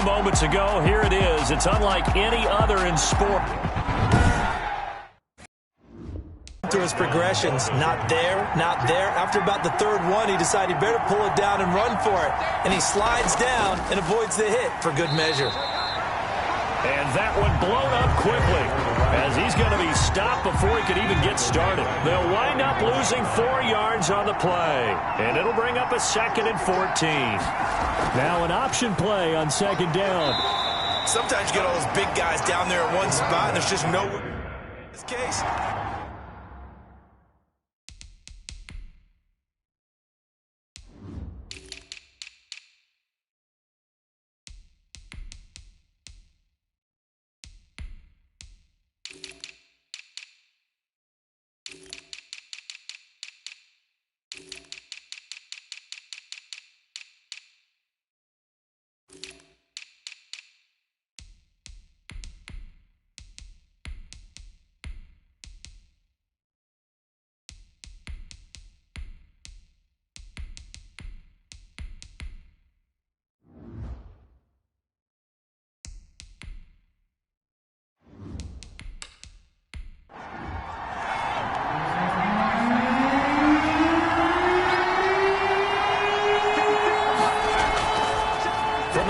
Moments ago, here it is. It's unlike any other in sport. To his progressions, not there, not there. After about the third one, he decided he better pull it down and run for it. And he slides down and avoids the hit for good measure. And that one blown up quickly as he's going to be stopped before he could even get started. They'll wind up losing 4 yards on the play, and it'll bring up a 2nd and 14. Now an option play on 2nd down. Sometimes you get all those big guys down there in one spot, and there's just no in this case.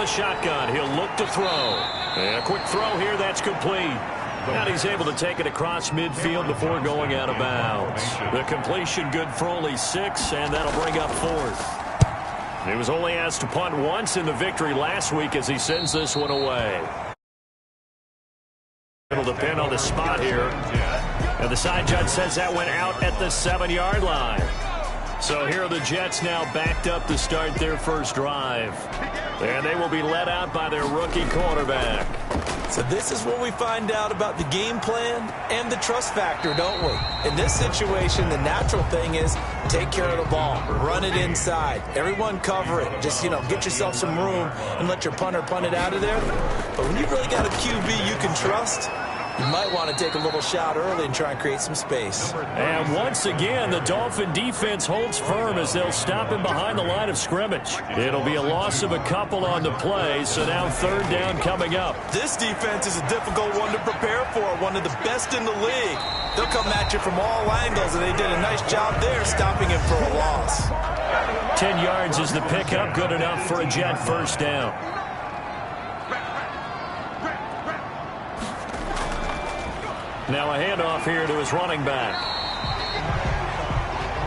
Shotgun, he'll look to throw. And a quick throw here, that's complete. And he's able to take it across midfield before going out of bounds. The completion good for only 6, and that'll bring up 4th. He was only asked to punt once in the victory last week as he sends this one away. It'll depend on the spot here. And the side judge says that went out at the 7-yard line. So here are the Jets now backed up to start their first drive. And they will be led out by their rookie quarterback. So this is where we find out about the game plan and the trust factor, don't we? In this situation, the natural thing is take care of the ball. Run it inside. Everyone cover it. Just, get yourself some room and let your punter punt it out of there. But when you've really got a QB you can trust, you might want to take a little shot early and try and create some space. And once again, the Dolphin defense holds firm as they'll stop him behind the line of scrimmage. It'll be a loss of a couple on the play, so now 3rd down coming up. This defense is a difficult one to prepare for, one of the best in the league. They'll come at you from all angles, and they did a nice job there stopping him for a loss. 10 yards is the pickup, good enough for a Jet first down. Now a handoff here to his running back.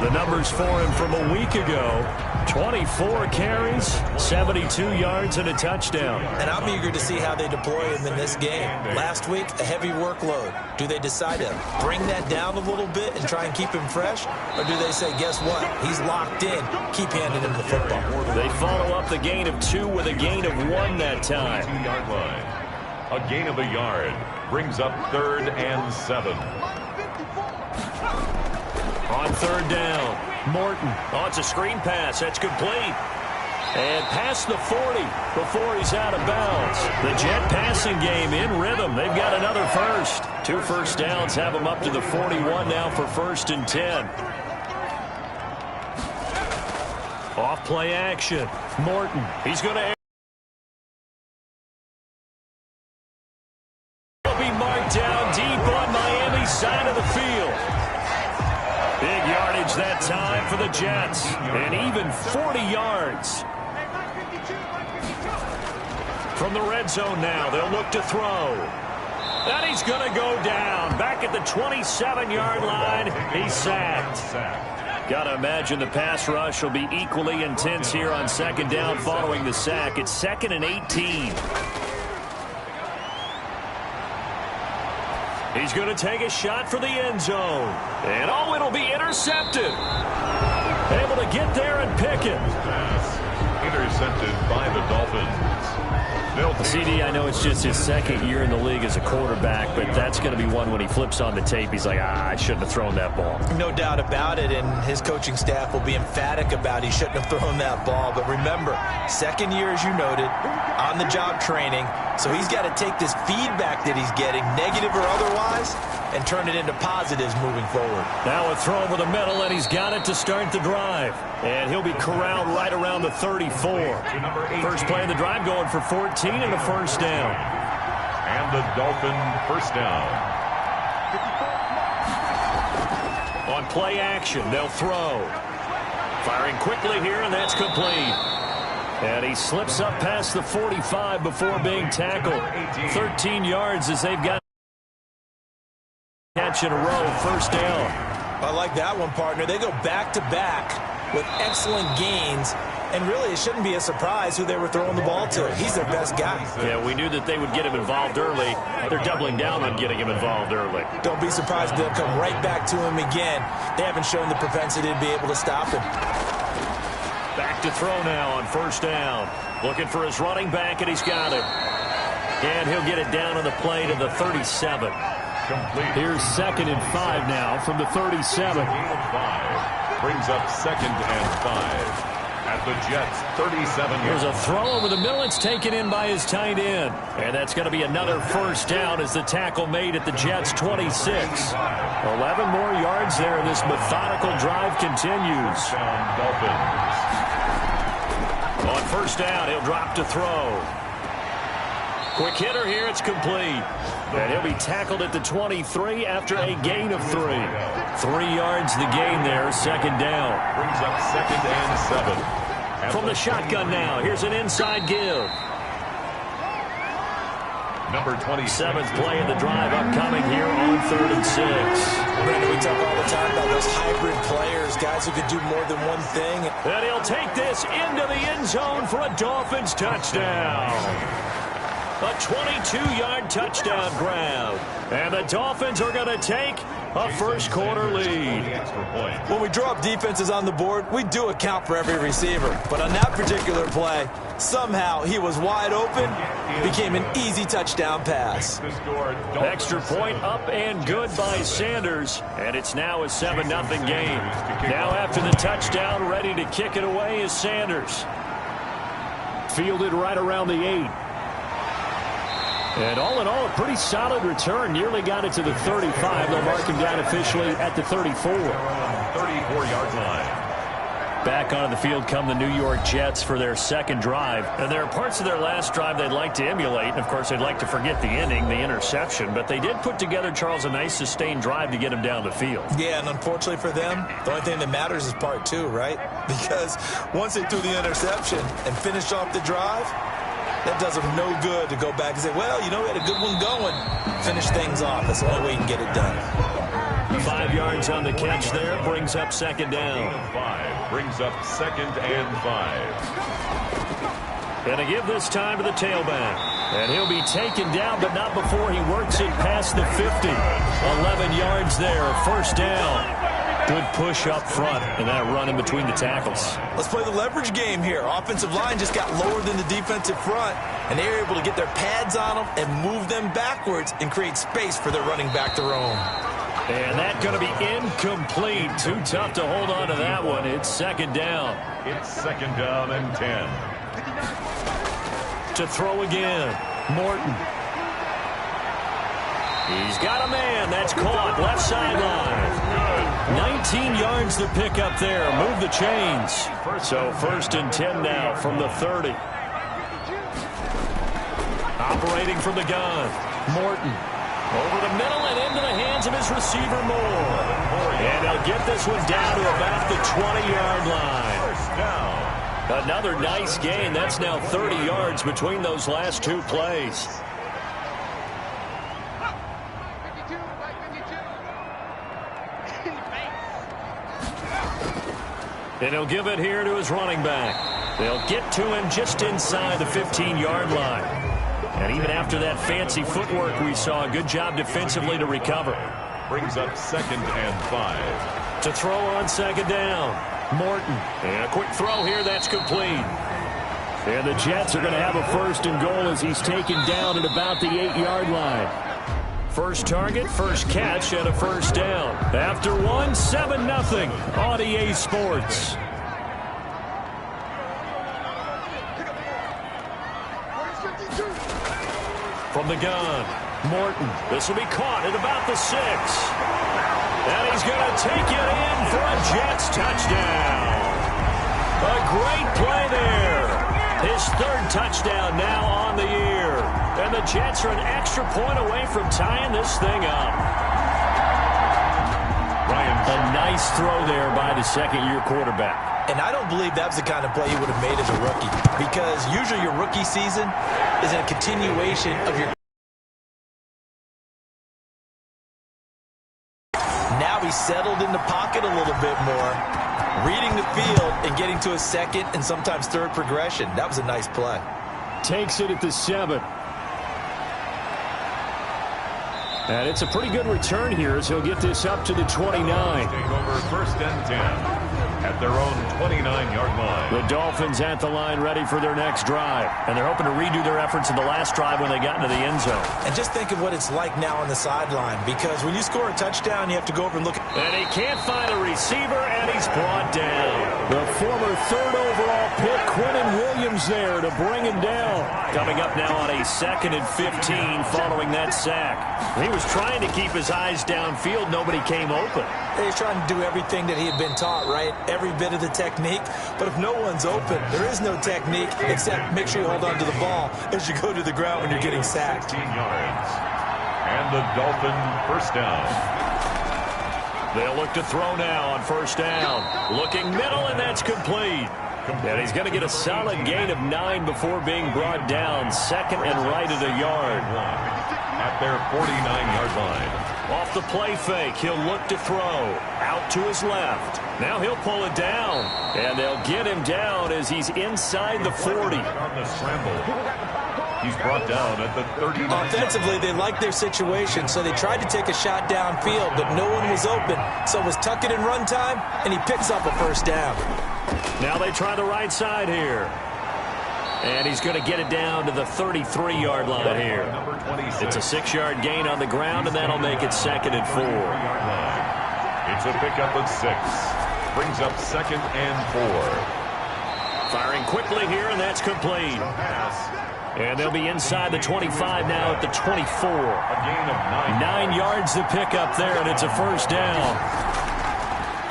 The numbers for him from a week ago, 24 carries, 72 yards, and a touchdown. And I'm eager to see how they deploy him in this game. Last week, a heavy workload. Do they decide to bring that down a little bit and try and keep him fresh? Or do they say, guess what? He's locked in. Keep handing him the football. They follow up the gain of 2 with a gain of 1 that time. 2-yard line. A gain of a yard brings up 3rd and 7. On 3rd down, Morton. Oh, it's a screen pass. That's complete. And past the 40 before he's out of bounds. The Jet passing game in rhythm. They've got another first. 2 first downs have them up to the 41 now for 1st and 10. Off play action. Morton. He's going to down deep on Miami's side of the field. Big yardage that time for the Jets. And even 40 yards. From the red zone now, they'll look to throw. And he's going to go down. Back at the 27-yard line, he's sacked. Got to imagine the pass rush will be equally intense here on 2nd down following the sack. It's 2nd and 18. He's going to take a shot for the end zone. And, oh, it'll be intercepted. Able to get there and pick it. Intercepted by the Dolphins. CD, I know it's just his 2nd year in the league as a quarterback, but that's going to be one when he flips on the tape, he's like, I shouldn't have thrown that ball. No doubt about it, and his coaching staff will be emphatic about he shouldn't have thrown that ball. But remember, 2nd year, as you noted, on-the-job training, so he's got to take this feedback that he's getting, negative or otherwise, and turn it into positives moving forward. Now a throw over the middle, and he's got it to start the drive. And he'll be corralled right around the 34. First play of the drive going for 14 and a first down. And the Dolphin first down. On play action, they'll throw. Firing quickly here, and that's complete. And he slips up past the 45 before being tackled. 13 yards as they've got catch in a row, first down. I like that one, partner. They go back-to-back with excellent gains, and really it shouldn't be a surprise who they were throwing the ball to. He's their best guy. Yeah, we knew that they would get him involved early. They're doubling down on getting him involved early. Don't be surprised if they'll come right back to him again. They haven't shown the propensity to be able to stop him. Back to throw now on first down. Looking for his running back, and he's got it. And he'll get it down on the play to the 37. Complete. Here's 2nd and 5 now from the 37. Brings up 2nd and 5. At the Jets, 37 There's yards. a throw over the middle. It's taken in by his tight end. And that's going to be another first down as the tackle made at the Jets' 26. 11 more yards there, and this methodical drive continues. Dolphins. On first down, he'll drop to throw. Quick hitter here. It's complete. And he'll be tackled at the 23 after a gain of 3. 3 yards the gain there, second down. Brings up 2nd and 7. From the shotgun now, here's an inside give. Number 27. 7th play of the drive upcoming here on 3rd and 6. Brandon, we talk all the time about those hybrid players, guys who can do more than one thing. And he'll take this into the end zone for a Dolphins touchdown. A 22-yard touchdown grab. And the Dolphins are going to take a first-quarter lead. When we draw up defenses on the board, we do account for every receiver. But on that particular play, somehow he was wide open, became an easy touchdown pass. Extra point up and good by Sanders. And it's now a 7-0 game. Now after the touchdown, ready to kick it away is Sanders. Fielded right around the 8. And all in all, a pretty solid return. Nearly got it to the 35. They'll mark him down officially at the 34. 34-yard line. Back onto the field come the New York Jets for their second drive. And there are parts of their last drive they'd like to emulate. And, of course, they'd like to forget the ending, the interception. But they did put together, Charles, a nice sustained drive to get him down the field. Yeah, and unfortunately for them, the only thing that matters is part 2, right? Because once they threw the interception and finished off the drive, that does them no good to go back and say, well, you know, we had a good one going. Finish things off. That's the only way you can get it done. 5 yards on the catch there. Brings up second down. 5. Brings up 2nd and 5. And to give this time to the tailback. And he'll be taken down, but not before he works it past the 50. 11 yards there. First down. Good push up front, and that run in between the tackles. Let's play the leverage game here. Offensive line just got lower than the defensive front, and they were able to get their pads on them and move them backwards and create space for their running back to roam. And that's going to be incomplete. Too tough to hold on to that one. It's second down. It's 2nd down and 10. To throw again. Morton. He's got a man. That's caught. Left sideline. 19 yards to pick up there. Move the chains. So 1st and 10 now from the 30. Operating from the gun. Morton. Over the middle and into the hands of his receiver Moore. And he'll get this one down to about the 20-yard line. First down. Another nice gain. That's now 30 yards between those last 2 plays. And he'll give it here to his running back. They'll get to him just inside the 15-yard line. And even after that fancy footwork we saw, a good job defensively to recover. Brings up 2nd and 5. To throw on second down. Morton. And a quick throw here. That's complete. And the Jets are going to have a 1st and goal as he's taken down at about the 8-yard line. First target, first catch, and a first down. After one, 7-0 on EA Sports. From the gun, Morton, this will be caught at about the 6. And he's going to take it in for a Jets touchdown. A great play there. His third touchdown now on the year. And the Jets are an extra point away from tying this thing up. A nice throw there by the second-year quarterback. And I don't believe that was the kind of play he would have made as a rookie, because usually your rookie season is a continuation of your. Now he's settled in the pocket a little bit more, reading the field and getting to a second and sometimes third progression. That was a nice play. Takes it at the 7. And it's a pretty good return here as he'll get this up to the 29. Take over first and 10 at their own 29-yard line. The Dolphins at the line ready for their next drive. And they're hoping to redo their efforts in the last drive when they got into the end zone. And just think of what it's like now on the sideline, because when you score a touchdown, you have to go over and look. And he can't find a receiver, and he's brought down. The former third overall pick, Quinnen Williams, there to bring him down. Coming up now on a 2nd and 15 following that sack. He was trying to keep his eyes downfield. Nobody came open. He's trying to do everything that he had been taught, right? Every bit of the technique. But if no one's open, there is no technique except make sure you hold on to the ball as you go to the ground when you're getting sacked. 16 yards. And the Dolphin first down. They'll look to throw now on first down. Looking middle, and that's complete. And he's going to get a solid gain of 9 before being brought down. Second and right at a yard. At their 49-yard line. Off the play fake, he'll look to throw. Out to his left. Now he'll pull it down. And they'll get him down as he's inside the 40. On the scramble. He's brought down at the 39. Offensively, they liked their situation, so they tried to take a shot downfield, but no one was open. So it was tuck it in run time, and he picks up a first down. Now they try the right side here. And he's going to get it down to the 33-yard line here. It's a 6-yard gain on the ground, and that'll make it 2nd and 4. It's a pickup of 6. Brings up 2nd and 4. Firing quickly here, and that's complete. And they'll be inside the 25 now at the 24. A gain of 9 yards to pick up there, and it's a first down.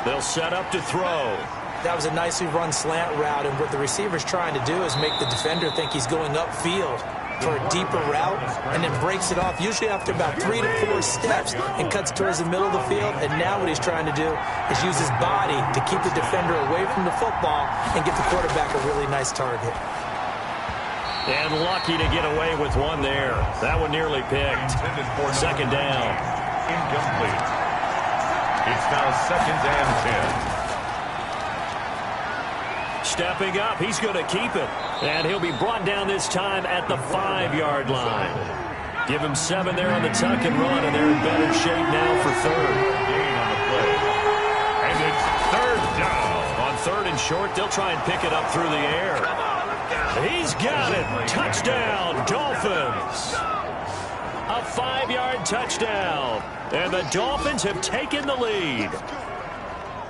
They'll set up to throw. That was a nicely run slant route, and what the receiver's trying to do is make the defender think he's going upfield for a deeper route, and then breaks it off, usually after about 3 to 4 steps, and cuts towards the middle of the field. And now what he's trying to do is use his body to keep the defender away from the football and get the quarterback a really nice target. And lucky to get away with one there. That one nearly picked. Second down. Incomplete. It's now 2nd and 10. Stepping up, he's going to keep it. And he'll be brought down this time at the 5-yard line. Give him 7 there on the tuck and run, and they're in better shape now for third. Gain on the play. And it's 3rd down. On 3rd and short, they'll try and pick it up through the air. He's got it. Touchdown, Dolphins. A 5-yard touchdown. And the Dolphins have taken the lead.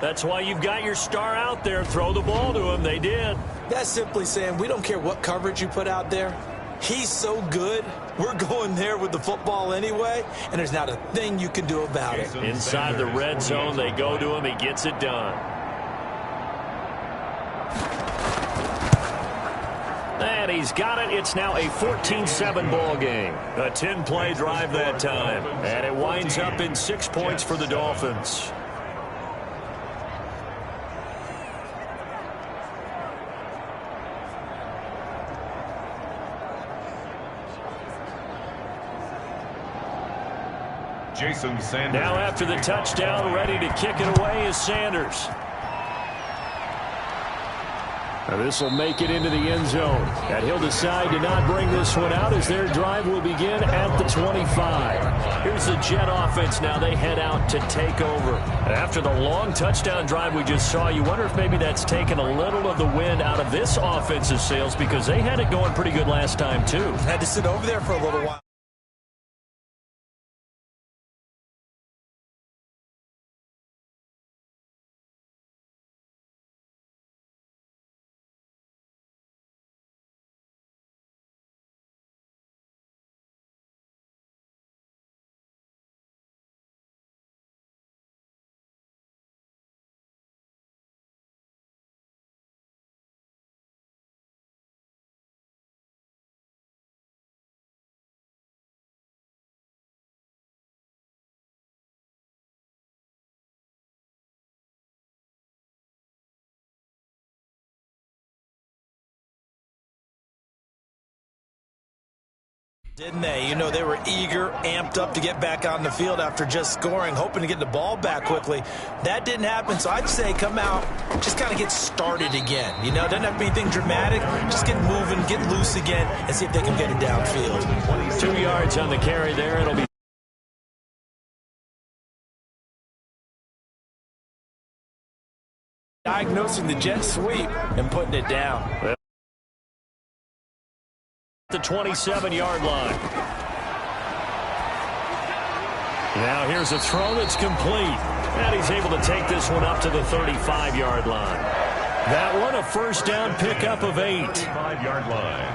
That's why you've got your star out there. Throw the ball to him. They did. That's simply saying we don't care what coverage you put out there. He's so good, we're going there with the football anyway, and there's not a thing you can do about it. Inside the red zone, they go to him. He gets it done. And he's got it. It's now a 14-7 ball game. A 10-play drive that time. And it winds up in 6 points for the Dolphins. Jason Sanders. Now after the touchdown, ready to kick it away is Sanders. This will make it into the end zone. And he'll decide to not bring this one out as their drive will begin at the 25. Here's the Jet offense now. They head out to take over. After the long touchdown drive we just saw, you wonder if maybe that's taken a little of the wind out of this offensive sails, because they had it going pretty good last time too. Had to sit over there for a little while. Didn't they? You know, they were eager, amped up to get back on the field after just scoring, hoping to get the ball back quickly. That didn't happen, so I'd say come out, just kind of get started again. You know, doesn't have to be anything dramatic. Just get moving, get loose again, and see if they can get it downfield. 2 yards on the carry there. It'll be diagnosing the jet sweep and putting it down. The 27-yard line. Now here's a throw that's complete. And he's able to take this one up to the 35-yard line. That one a first down pickup of 8. 35-yard line.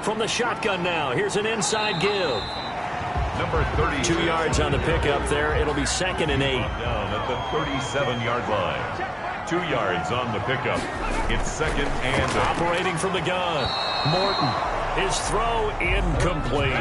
From the shotgun now, here's an inside give. Number 30. 2 yards on the pickup there. It'll be 2nd and 8. Down at the 37-yard line. 2 yards on the pickup. It's 2nd and 8. Operating from the gun. Morton. His throw incomplete.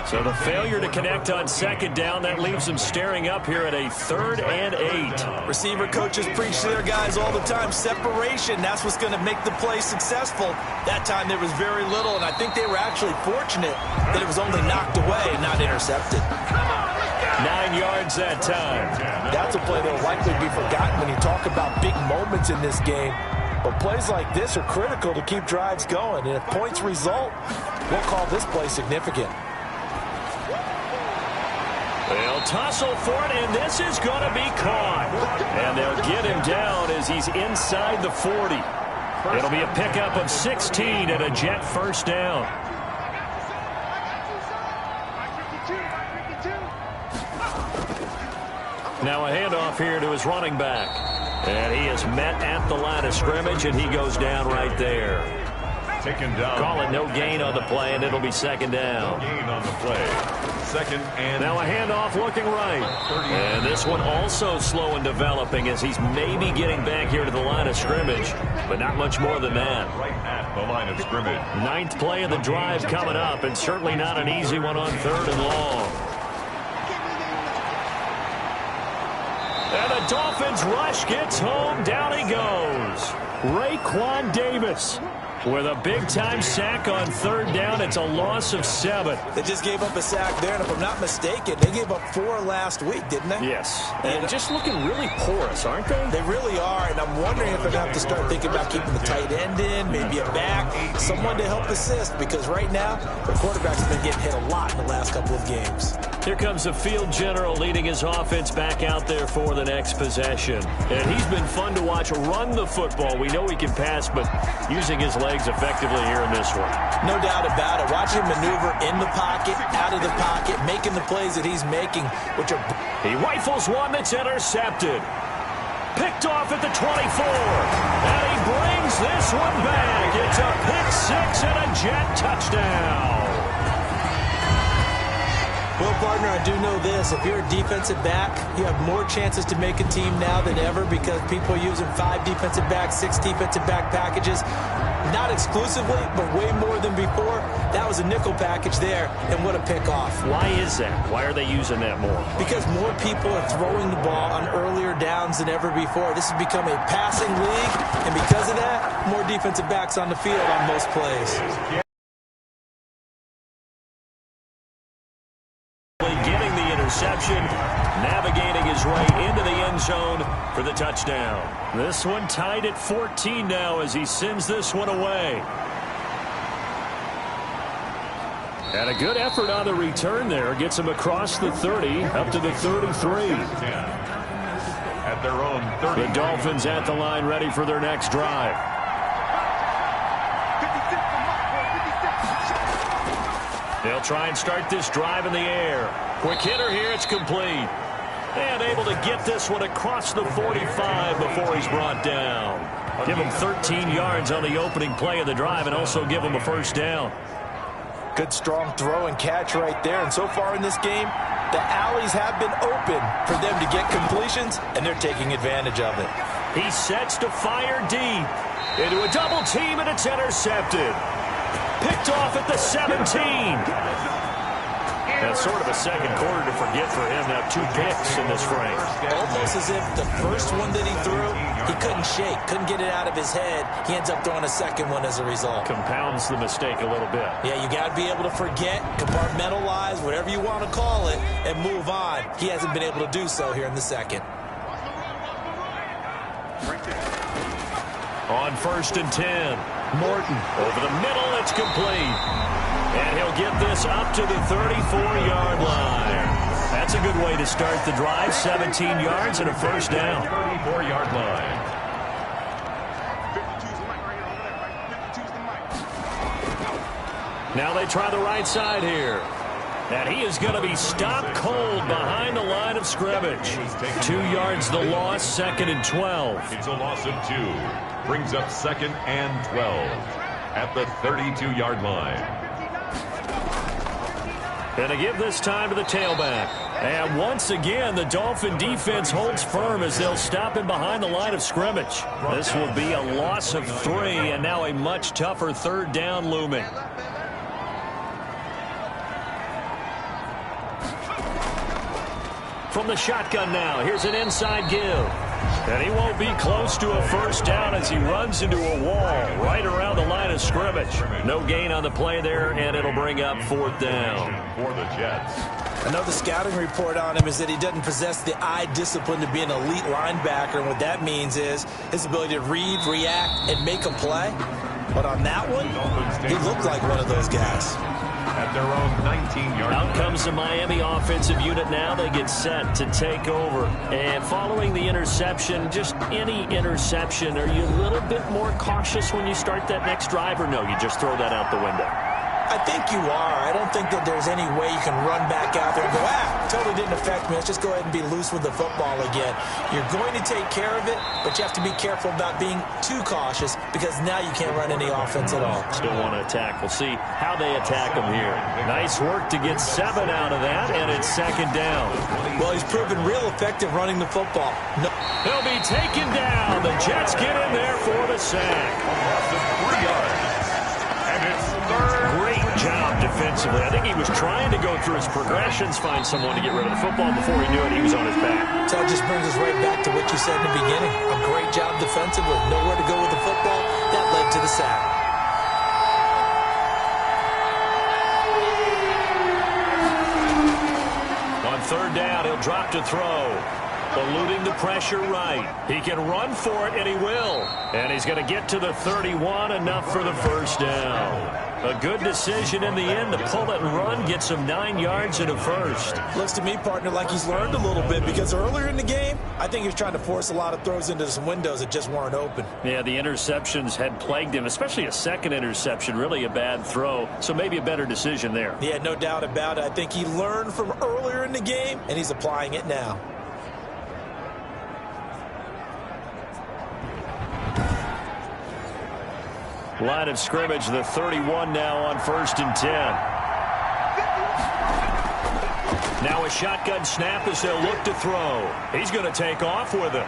So the failure to connect on 2nd down, that leaves him staring up here at a 3rd and 8. Receiver coaches preach to their guys all the time. Separation, that's what's going to make the play successful. That time there was very little, and I think they were actually fortunate that it was only knocked away, not intercepted. 9 yards that time. That's a play that will likely be forgotten when you talk about big moments in this game. But plays like this are critical to keep drives going. And if points result, we'll call this play significant. They'll tussle for it, and this is going to be caught. And they'll get him down as he's inside the 40. It'll be a pickup of 16 and a Jet first down. Now a handoff here to his running back. And he is met at the line of scrimmage, and he goes down right there. Taken down. Call it no gain on the play, and it'll be 2nd down. No gain on the play. 2nd and... Now a handoff looking right. And this one also slow and developing as he's maybe getting back here to the line of scrimmage, but not much more than that. Right at the line of scrimmage. 9th play of the drive coming up, and certainly not an easy one on 3rd and long. And the Dolphins rush gets home. Down he goes. Raekwon Davis with a big-time sack on 3rd down. It's a loss of 7. They just gave up a sack there, and if I'm not mistaken, they gave up 4 last week, didn't they? Yes. And just looking really porous, aren't they? They really are, and I'm wondering if I'm going to have to start thinking about keeping the tight end in, maybe a back, someone to help assist, because right now, the quarterback's been getting hit a lot in the last couple of games. Here comes the field general leading his offense back out there for the next possession. And he's been fun to watch run the football. We know he can pass, but using his legs effectively here in this one. No doubt about it. Watch him maneuver in the pocket, out of the pocket, making the plays that he's making, which are... He rifles one that's intercepted. Picked off at the 24. And he brings this one back. It's a pick 6 and a Jet touchdown. Well, partner, I do know this. If you're a defensive back, you have more chances to make a team now than ever because people are using 5 defensive backs, 6 defensive back packages. Not exclusively, but way more than before. That was a nickel package there, and what a pickoff. Why is that? Why are they using that more? Because more people are throwing the ball on earlier downs than ever before. This has become a passing league, and because of that, more defensive backs on the field on most plays. Getting the interception, navigating his way into the end zone for the touchdown. This one tied at 14 now as he sends this one away. And a good effort on the return there. Gets him across the 30, up to the 33. At their own 30. The Dolphins at the line ready for their next drive. They'll try and start this drive in the air. Quick hitter here, it's complete. And able to get this one across the 45 before he's brought down. Give him 13 yards on the opening play of the drive and also give him a first down. Good strong throw and catch right there. And so far in this game, the alleys have been open for them to get completions, and they're taking advantage of it. He sets to fire deep into a double team, and it's intercepted. Picked off at the 17. That's sort of a second quarter to forget for him. Now 2 picks in this frame. Almost as if the first one that he threw, he couldn't shake, couldn't get it out of his head. He ends up throwing a second one as a result. Compounds the mistake a little bit. Yeah, you got to be able to forget, compartmentalize, whatever you want to call it, and move on. He hasn't been able to do so here in the second. On 1st and 10, Morton over the middle. It's complete. And he'll get this up to the 34-yard line. That's a good way to start the drive. 17 yards and a first down. 34-yard line. Now they try the right side here. And he is going to be stopped cold behind the line of scrimmage. 2 yards the loss, 2nd and 12. It's a loss of 2. Brings up 2nd and 12 at the 32-yard line. And to give this time to the tailback. And once again, the Dolphin defense holds firm as they'll stop him behind the line of scrimmage. This will be a loss of 3, and now a much tougher 3rd down looming. From the shotgun now, here's an inside give. And he won't be close to a first down as he runs into a wall right around the line of scrimmage. No gain on the play there, and it'll bring up 4th down. For the Jets. I know the scouting report on him is that he doesn't possess the eye discipline to be an elite linebacker, and what that means is his ability to read, react, and make a play. But on that one, he looked like one of those guys. At their own 19-yard line. Out comes the Miami offensive unit now. They get set to take over. And following the interception, just any interception, are you a little bit more cautious when you start that next drive, or no, you just throw that out the window? I think you are. I don't think that there's any way you can run back out there and go, totally didn't affect me. Let's just go ahead and be loose with the football again. You're going to take care of it, but you have to be careful about being too cautious because now you can't run any offense at all. Still want to attack. We'll see how they attack him here. Nice work to get 7 out of that, and it's 2nd down. Well, he's proven real effective running the football. No. He'll be taken down. The Jets get in there for the sack. 3 yards. And it's 3rd. Great job defensively. I think he was trying to go through his progressions, find someone to get rid of the football. Before he knew it, he was on his back. So that just brings us right back to what you said in the beginning. A great job defensively. Nowhere to go with the football. That led to the sack. On 3rd down, he'll drop to throw. Eluding the pressure right. He can run for it, and he will. And he's going to get to the 31, enough for the first down. A good decision in the end to pull it and run, get some 9 yards and a first. Looks to me, partner, like he's learned a little bit because earlier in the game, I think he was trying to force a lot of throws into some windows that just weren't open. Yeah, the interceptions had plagued him, especially a second interception, really a bad throw. So maybe a better decision there. Yeah, no doubt about it. I think he learned from earlier in the game, and he's applying it now. Line of scrimmage, the 31 now on 1st and 10. Now a shotgun snap as they'll look to throw. He's going to take off with it.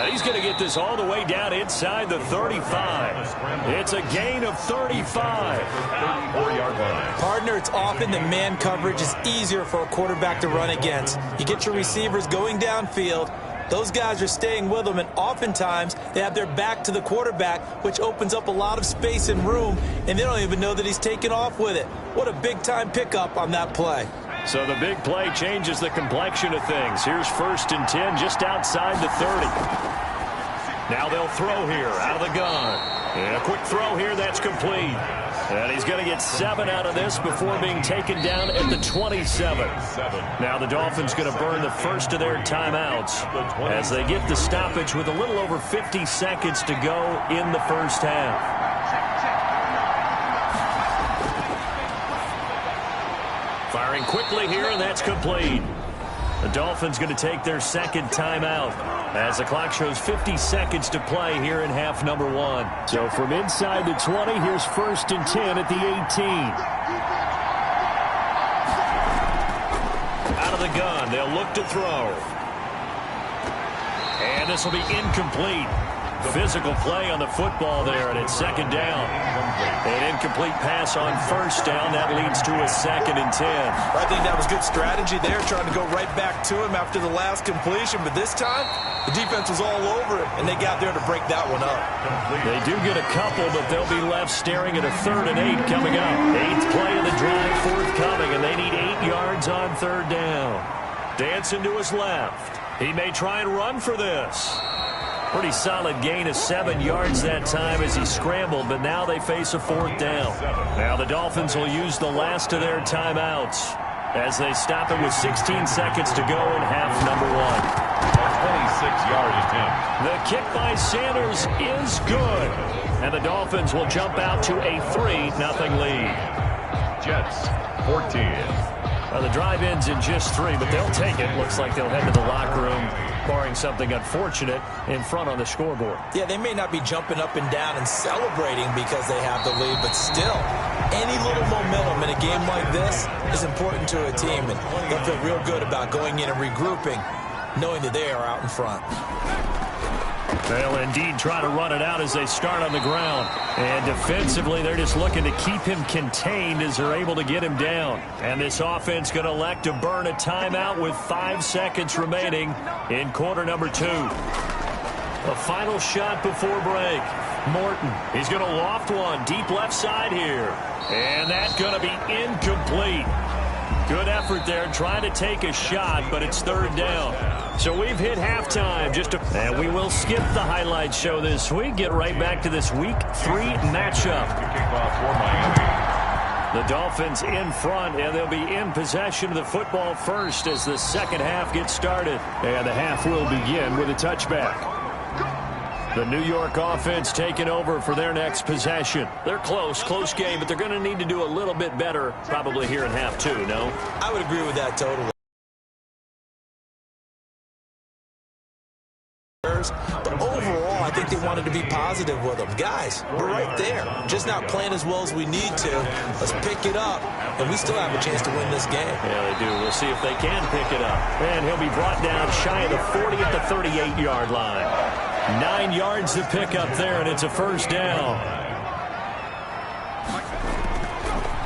And he's going to get this all the way down inside the 35. It's a gain of 35. 34-yard line. Partner, it's often that man coverage is easier for a quarterback to run against. You get your receivers going downfield. Those guys are staying with them, and oftentimes they have their back to the quarterback, which opens up a lot of space and room, and they don't even know that he's taken off with it. What a big-time pickup on that play. So the big play changes the complexion of things. Here's 1st and 10 just outside the 30. Now they'll throw here out of the gun. And a quick throw here, that's complete. And he's going to get 7 out of this before being taken down at the 27. Now the Dolphins going to burn the first of their timeouts as they get the stoppage with a little over 50 seconds to go in the first half. Firing quickly here, and that's complete. The Dolphins going to take their 2nd timeout as the clock shows 50 seconds to play here in half number 1. So from inside the 20, here's 1st and 10 at the 18. Out of the gun, they'll look to throw. And this will be incomplete. Physical play on the football there, and it's second down. An incomplete pass on first down. That leads to a 2nd and 10. I think that was good strategy there, trying to go right back to him after the last completion. But this time, the defense was all over it, and they got there to break that one up. They do get a couple, but they'll be left staring at a 3rd and 8 coming up. 8th play of the drive forthcoming, and they need 8 yards on 3rd down. Dancing to his left. He may try and run for this. Pretty solid gain of 7 yards that time as he scrambled, but now they face a 4th down. Now the Dolphins will use the last of their timeouts as they stop it with 16 seconds to go in half number 1. A 26-yard attempt. The kick by Sanders is good, and the Dolphins will jump out to a 3-0 lead. Jets, 14. The drive ends in just 3, but they'll take it. Looks like they'll head to the locker room, barring something unfortunate, in front on the scoreboard. Yeah, they may not be jumping up and down and celebrating because they have the lead, but still, any little momentum in a game like this is important to a team, and they'll feel real good about going in and regrouping, knowing that they are out in front. They'll indeed try to run it out as they start on the ground. And defensively, they're just looking to keep him contained as they're able to get him down. And this offense going to elect to burn a timeout with 5 seconds remaining in quarter number 2. A final shot before break. Morton, he's going to loft one deep left side here. And that's going to be incomplete. Good effort there trying to take a shot, but it's 3rd down. So we've hit halftime. And we will skip the highlight show this week. Get right back to this Week 3 matchup. The Dolphins in front, and they'll be in possession of the football first as the second half gets started. And the half will begin with a touchback. The New York offense taking over for their next possession. They're close game, but they're going to need to do a little bit better probably here in half 2, no? I would agree with that totally. But overall, I think they wanted to be positive with them. Guys, we're right there. Just not playing as well as we need to. Let's pick it up, and we still have a chance to win this game. Yeah, they do. We'll see if they can pick it up. And he'll be brought down shy of the 40 at the 38-yard line. 9 yards to pick up there, and it's a 1st down.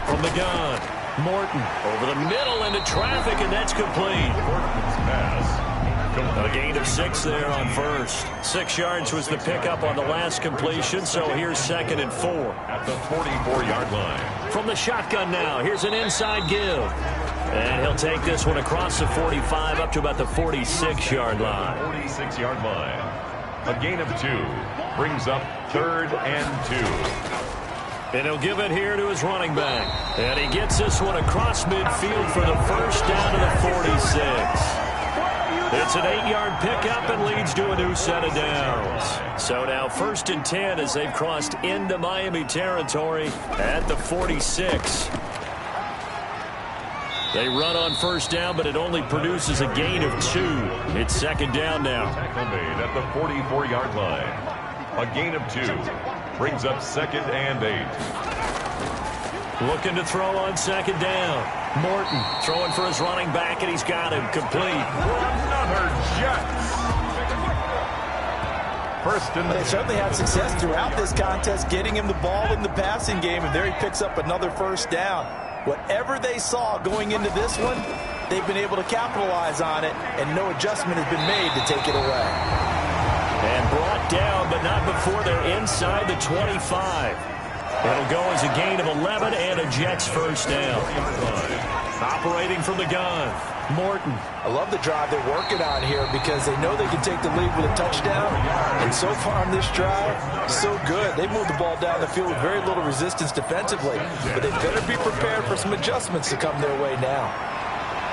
From the gun, Morton over the middle into traffic, and that's complete. A gain of 6 there on first. 6 yards was the pickup on the last completion, so here's 2nd and 4. At the 44-yard line. From the shotgun now, here's an inside give. And he'll take this one across the 45 up to about the 46-yard line. 46-yard line. A gain of 2 brings up 3rd and 2. And he'll give it here to his running back. And he gets this one across midfield for the 1st down to the 46. It's an 8-yard pickup and leads to a new set of downs. So now 1st and 10 as they've crossed into Miami territory at the 46. They run on 1st down, but it only produces a gain of 2. It's 2nd down now. Tackle made at the 44-yard line. A gain of 2 brings up 2nd and 8. Looking to throw on 2nd down. Morton throwing for his running back, and he's got him complete. Another Jets. 1st and They certainly had success throughout this contest, getting him the ball in the passing game, and there he picks up another 1st down. Whatever they saw going into this one, they've been able to capitalize on it, and no adjustment has been made to take it away. And brought down, but not before they're inside the 25. It'll go as a gain of 11 and a Jets 1st down. Operating from the gun, Morton. I love the drive they're working on here because they know they can take the lead with a touchdown. And so far on this drive, so good. They moved the ball down the field with very little resistance defensively. But they better be prepared for some adjustments to come their way now.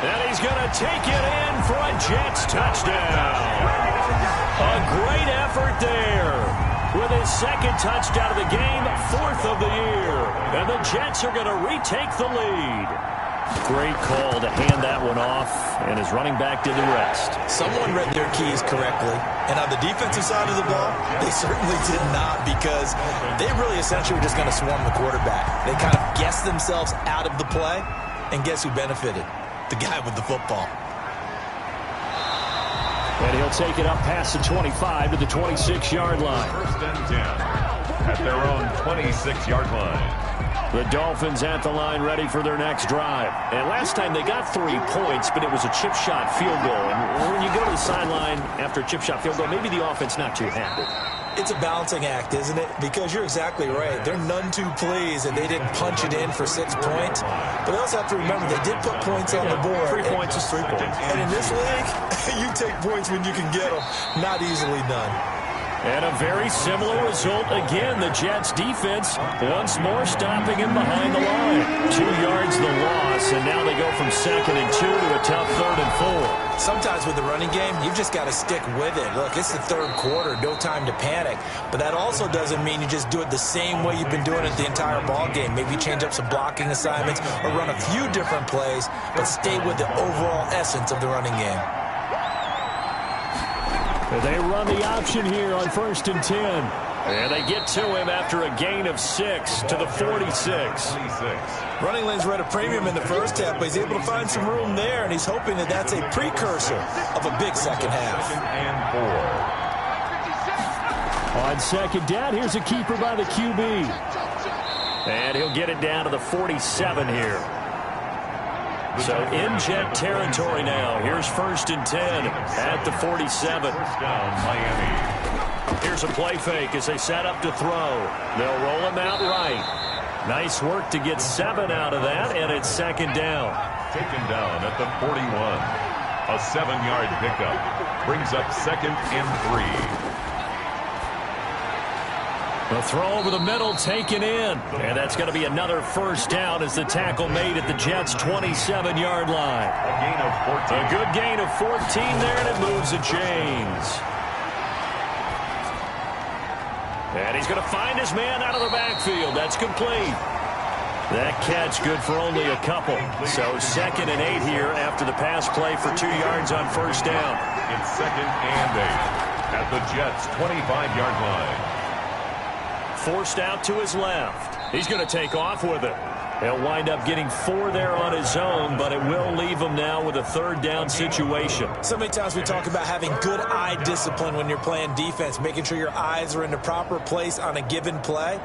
And he's going to take it in for a Jets touchdown. A great effort there. With his 2nd touchdown of the game, 4th of the year. And the Jets are going to retake the lead. Great call to hand that one off, and his running back did the rest. Someone read their keys correctly. And on the defensive side of the ball, they certainly did not, because they really essentially were just going to swarm the quarterback. They kind of guessed themselves out of the play, and guess who benefited? The guy with the football. And he'll take it up past the 25 to the 26-yard line. First and 10 at their own 26-yard line. The Dolphins at the line ready for their next drive. And last time they got 3 points, but it was a chip shot field goal. And when you go to the sideline after a chip shot field goal, maybe the offense not too happy. It's a balancing act, isn't it? Because you're exactly right. They're none too pleased that they didn't punch it in for 6 points. But they also have to remember they did put points on the board. 3 points is 3 points. And in this league, you take points when you can get them. Not easily done. And a very similar result again. The Jets defense once more stopping him behind the line. 2 yards the loss, and now they go from 2nd and 2 to a tough 3rd and 4. Sometimes with the running game, you've just got to stick with it. Look, it's the 3rd quarter, no time to panic. But that also doesn't mean you just do it the same way you've been doing it the entire ball game. Maybe change up some blocking assignments or run a few different plays, but stay with the overall essence of the running game. They run the option here on 1st and 10. And they get to him after a gain of 6 to the 46. Running lanes were at a premium in the first half, but he's able to find some room there, and he's hoping that that's a precursor of a big second half. Second and 4. On 2nd down, here's a keeper by the QB. And he'll get it down to the 47 here. So in Jet territory now. Here's 1st and 10 at the 47. First down, Miami. Here's a play fake as they set up to throw. They'll roll him out right. Nice work to get 7 out of that, and it's 2nd down. Taken down at the 41. A 7-yard pickup. Brings up 2nd and 3. The throw over the middle taken in. And that's going to be another 1st down as the tackle made at the Jets' 27-yard line. A gain of 14. A good gain of 14 there, and it moves the chains. And he's going to find his man out of the backfield. That's complete. That catch good for only a couple. So 2nd and 8 here after the pass play for 2 yards on 1st down. It's 2nd and 8 at the Jets' 25-yard line. Forced out to his left. He's going to take off with it. He'll wind up getting 4 there on his own, but it will leave him now with a 3rd down situation. So many times we talk about having good eye discipline when you're playing defense, making sure your eyes are in the proper place on a given play.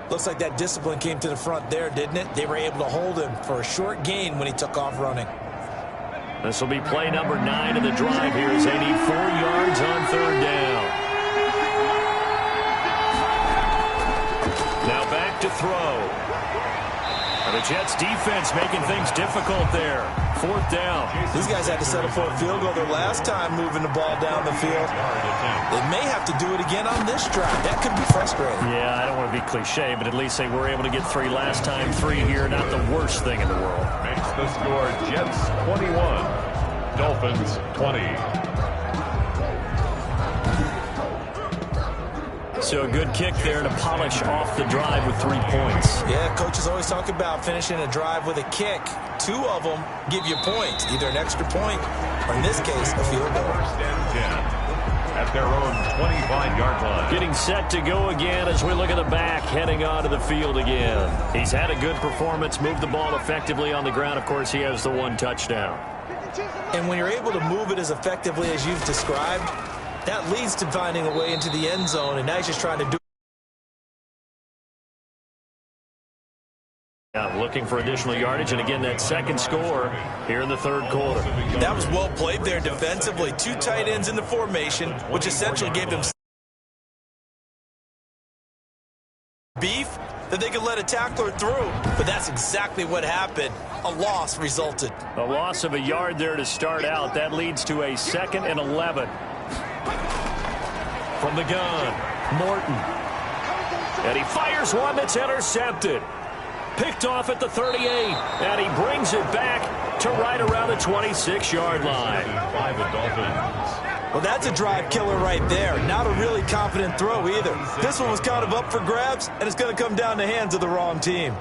Looks like that discipline came to the front there, didn't it? They were able to hold him for a short gain when he took off running. This will be play number 9 of the drive here as they need 4 yards on 3rd down. Now back to throw. The Jets defense making things difficult there. 4th down. These guys had to settle for a field goal their last time moving the ball down the field. They may have to do it again on this drive. That could be frustrating. Yeah, I don't want to be cliche, but at least they were able to get 3 last time. 3 here, not the worst thing in the world. Makes the score Jets 21, Dolphins 20. So a good kick there to polish off the drive with 3 points. Yeah, coaches always talk about finishing a drive with a kick. 2 of them give you points, either an extra point or, in this case, a field goal. 1st and 10 at their own 25-yard line. Getting set to go again as we look at the back, heading onto the field again. He's had a good performance, moved the ball effectively on the ground. Of course, he has the 1 touchdown. And when you're able to move it as effectively as you've described, that leads to finding a way into the end zone, and now he's just trying to do looking for additional yardage, and again, that 2nd score here in the 3rd quarter. That was well played there defensively. 2 tight ends in the formation, which essentially gave them beef that they could let a tackler through, but that's exactly what happened. A loss resulted. A loss of a yard there to start out. That leads to a 2nd and 11. From the gun, Morton. And he fires one that's intercepted. Picked off at the 38. And he brings it back to right around the 26-yard line. By the Dolphins. Well, that's a drive killer right there. Not a really confident throw either. This one was kind of up for grabs, and it's going to come down the hands of the wrong team.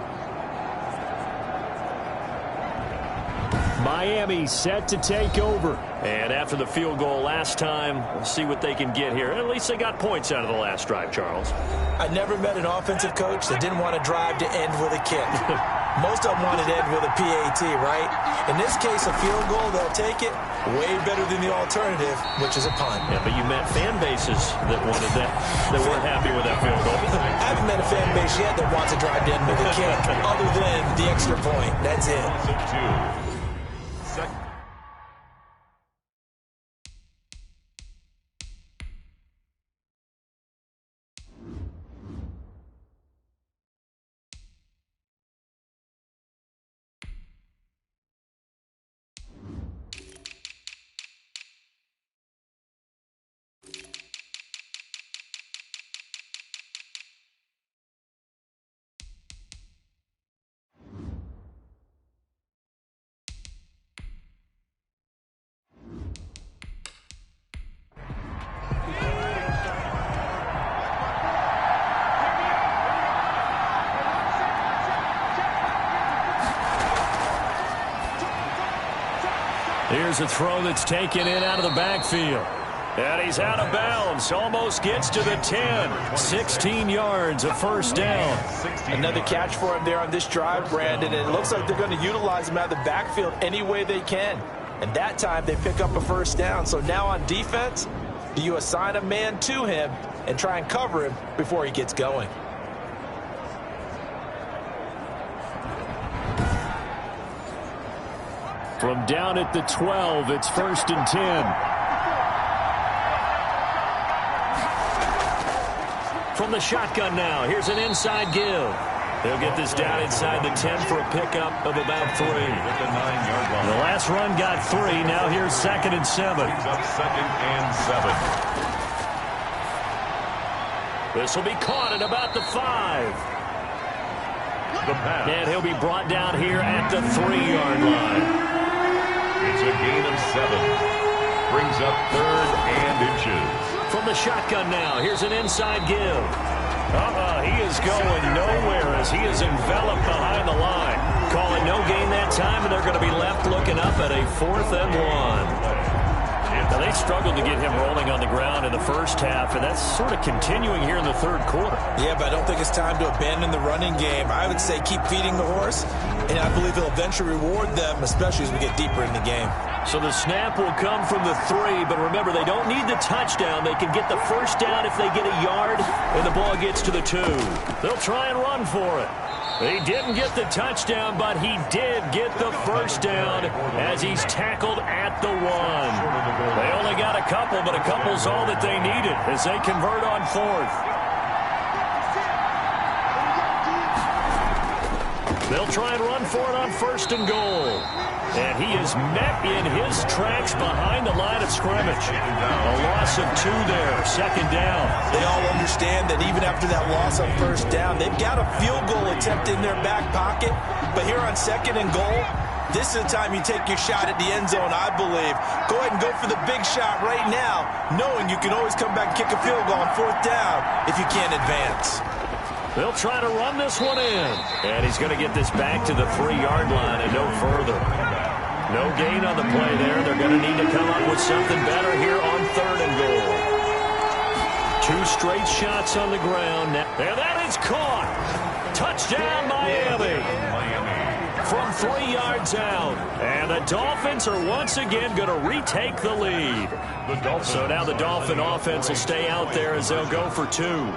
Miami set to take over. And after the field goal last time, we'll see what they can get here. At least they got points out of the last drive, Charles. I never met an offensive coach that didn't want a drive to end with a kick. Most of them want it end with a PAT, right? In this case, a field goal, they'll take it. Way better than the alternative, which is a punt. Yeah, but you met fan bases that wanted that weren't happy with that field goal. I haven't met a fan base yet that wants to drive to end with a kick, other than the extra point. That's it. Here's a throw that's taken in out of the backfield. And he's out of bounds. Almost gets to the 10. 16 yards, a first down. Another catch for him there on this drive, Brandon. And it looks like they're going to utilize him out of the backfield any way they can. And that time they pick up a first down. So now on defense, do you assign a man to him and try and cover him before he gets going? From down at the 12, it's 1st and 10. From the shotgun now, here's an inside give. They'll get this down inside the 10 for a pickup of about 3. The last run got 3. Now here's 2nd and 7. Up 2nd and 7. This will be caught at about the 5. The pass. And he'll be brought down here at the 3-yard line. It's a gain of 7. Brings up 3rd and inches. From the shotgun now, here's an inside give. He is going nowhere as he is enveloped behind the line. Calling no gain that time, and they're going to be left looking up at a 4th and 1. Now, they struggled to get him rolling on the ground in the first half, and that's sort of continuing here in the 3rd quarter. Yeah, but I don't think it's time to abandon the running game. I would say keep feeding the horse, and I believe he'll eventually reward them, especially as we get deeper in the game. So the snap will come from the 3, but remember, they don't need the touchdown. They can get the first down if they get a yard, and the ball gets to the 2. They'll try and run for it. He didn't get the touchdown, but he did get the first down as he's tackled at the 1. They only got a couple, but a couple's all that they needed as they convert on 4th. They'll try and run for it on 1st and goal. And he is met in his tracks behind the line of scrimmage. A loss of 2 there, 2nd down. They all understand that even after that loss on 1st down, they've got a field goal attempt in their back pocket. But here on 2nd and goal, this is the time you take your shot at the end zone, I believe. Go ahead and go for the big shot right now, knowing you can always come back and kick a field goal on 4th down if you can't advance. They'll try to run this one in. And he's going to get this back to the 3-yard line and no further. No gain on the play there. They're going to need to come up with something better here on 3rd and goal. 2 straight shots on the ground. And that is caught. Touchdown, Miami. From 3 yards out. And the Dolphins are once again going to retake the lead. So now the Dolphin offense will stay out there as they'll go for 2.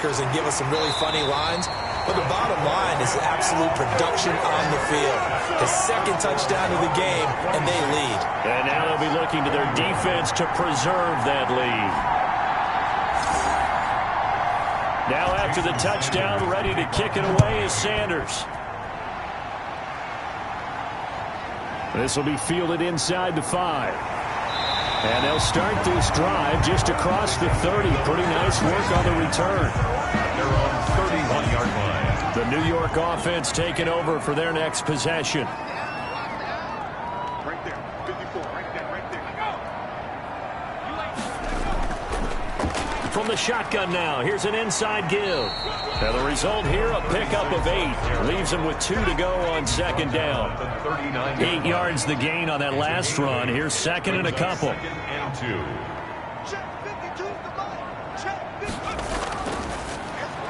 And give us some really funny lines, but the bottom line is absolute production on the field. The 2nd touchdown of the game, and they lead. And now they'll be looking to their defense to preserve that lead. Now after the touchdown, ready to kick it away is Sanders. This will be fielded inside the 5. And they'll start this drive just across the 30. Pretty nice work on the return. They're on 31-yard line. The New York offense taking over for their next possession. Right there, 54, right there. Go! From the shotgun now, here's an inside give. And the result here, a pickup of 8. Leaves them with 2 to go on 2nd down. 8 yards the gain on that last run. Here's 2nd and a couple. 2nd and 2.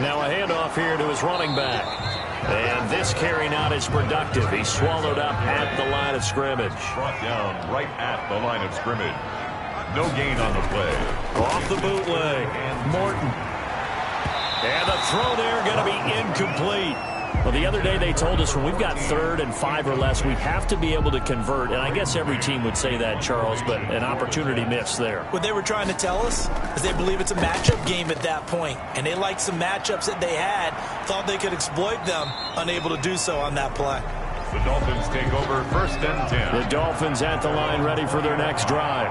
Now a handoff here to his running back. And this carry not as productive. He's swallowed up at the line of scrimmage. Brought down right at the line of scrimmage. No gain on the play. Off the bootleg. Morton. And the throw there going to be incomplete. Well, the other day they told us when we've got 3rd and 5 or less, we have to be able to convert. And I guess every team would say that, Charles, but an opportunity missed there. What they were trying to tell us is they believe it's a matchup game at that point. And they liked some matchups that they had, thought they could exploit them, unable to do so on that play. The Dolphins take over 1st and 10. The Dolphins at the line ready for their next drive.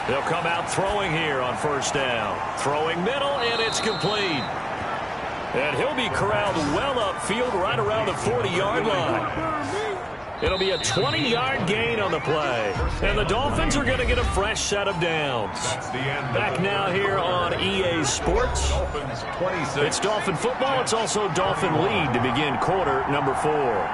They'll come out throwing here on 1st down. Throwing middle, and it's complete. And he'll be corralled well upfield right around the 40-yard line. It'll be a 20-yard gain on the play. And the Dolphins are going to get a fresh set of downs. Back now here on EA Sports. Dolphins 26. It's Dolphin football. It's also Dolphin lead to begin quarter number 4.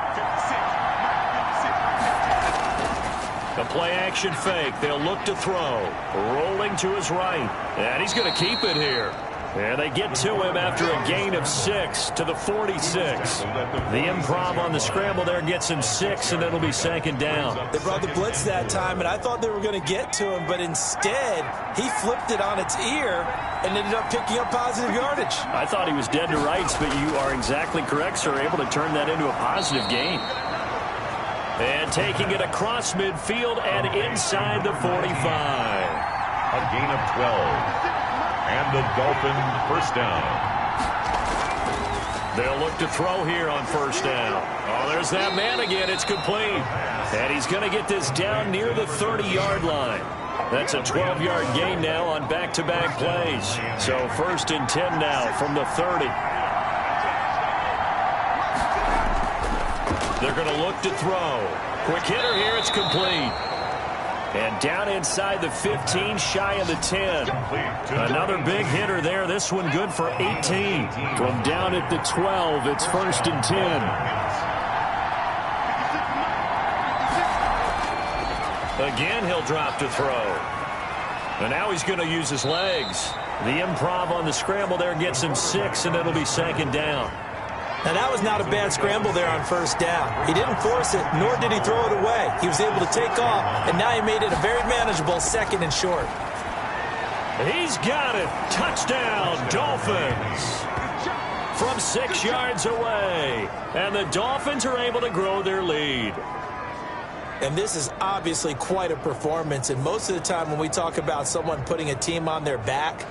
A play-action fake. They'll look to throw. Rolling to his right. And he's going to keep it here. And they get to him after a gain of 6 to the 46. The improv on the scramble there gets him 6, and it'll be 2nd down. They brought the blitz that time, and I thought they were going to get to him, but instead he flipped it on its ear and ended up picking up positive yardage. I thought he was dead to rights, but you are exactly correct, sir. Able to turn that into a positive gain. And taking it across midfield and inside the 45. A gain of 12. And the Dolphins 1st down. They'll look to throw here on 1st down. Oh, there's that man again. It's complete. And he's going to get this down near the 30-yard line. That's a 12-yard gain now on back-to-back plays. So 1st and 10 now from the 30. They're going to look to throw. Quick hitter here. It's complete. And down inside the 15, shy of the 10. Another big hitter there. This one good for 18. From down at the 12, it's 1st and 10. Again, he'll drop to throw. And now he's going to use his legs. The improv on the scramble there gets him 6, and it'll be 2nd down. Now, that was not a bad scramble there on 1st down. He didn't force it, nor did he throw it away. He was able to take off, and now he made it a very manageable 2nd and short. He's got it. Touchdown, Dolphins. From 6 yards away. And the Dolphins are able to grow their lead. And this is obviously quite a performance. And most of the time when we talk about someone putting a team on their back,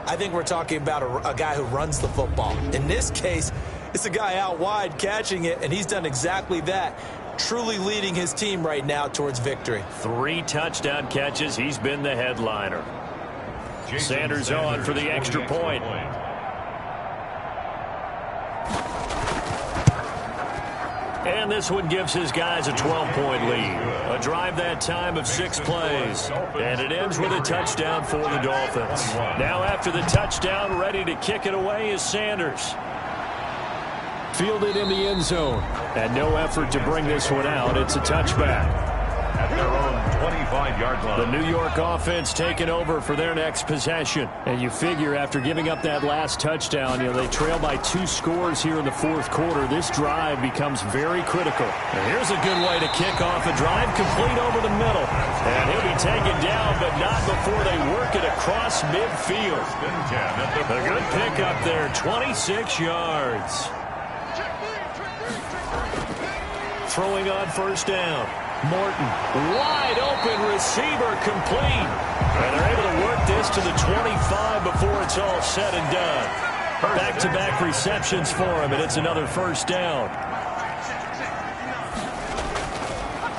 I think we're talking about a guy who runs the football. In this case, it's a guy out wide catching it, and he's done exactly that, truly leading his team right now towards victory. 3 touchdown catches. He's been the headliner. Sanders on for the extra point. And this one gives his guys a 12-point lead. A drive that time of 6 plays. And it ends with a touchdown for the Dolphins. Now after the touchdown, ready to kick it away is Sanders. Fielded in the end zone. And no effort to bring this one out. It's a touchback. At their own 25-yard line. The New York offense taking over for their next possession. And you figure after giving up that last touchdown, they trail by 2 scores here in the 4th quarter. This drive becomes very critical. And here's a good way to kick off a drive, complete over the middle. And he'll be taken down, but not before they work it across midfield. A good pickup there, 26 yards. Throwing on 1st down. Morton, wide open receiver, complete. And they're able to work this to the 25 before it's all said and done. Back-to-back receptions for him, and it's another 1st down.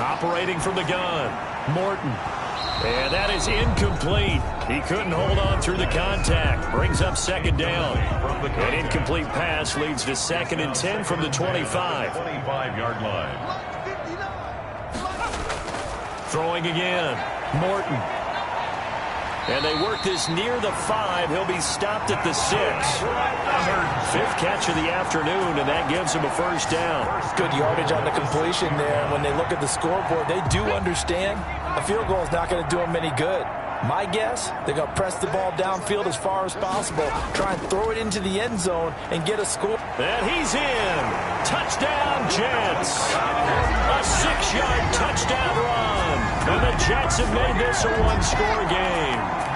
Operating from the gun, Morton. And that is incomplete. He couldn't hold on through the contact. Brings up 2nd down. An incomplete pass leads to 2nd and 10 from the 25. 25-yard line. Throwing again, Morton. And they work this near the 5. He'll be stopped at the 6. 5th catch of the afternoon, and that gives him a 1st down. Good yardage on the completion there. When they look at the scoreboard, they do understand a field goal is not going to do them any good. My guess, they're going to press the ball downfield as far as possible, try and throw it into the end zone and get a score. And he's in. Touchdown, Jets. A 6-yard touchdown run. And the Jets have made this a one-score game.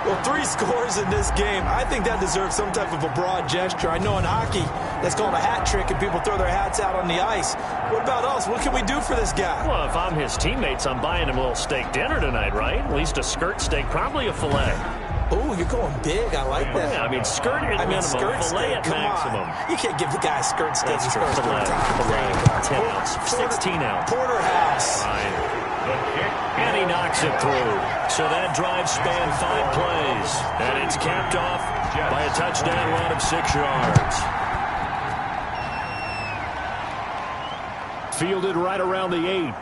Well, 3 scores in this game. I think that deserves some type of a broad gesture. I know in hockey, that's called a hat trick, and people throw their hats out on the ice. What about us? What can we do for this guy? Well, if I'm his teammates, I'm buying him a little steak dinner tonight, right? At least a skirt steak, probably a filet. Oh, you're going big. I like that. Yeah, I mean, skirt at minimum, skirt filet steak. at Come maximum. On. You can't give the guy a skirt steak. That's true. Filet, 10 ounce, 16 ounce. Porterhouse. Fine. And he knocks it through. So that drive spanned 5 plays. And it's capped off by a touchdown run of 6 yards. Fielded right around the 8.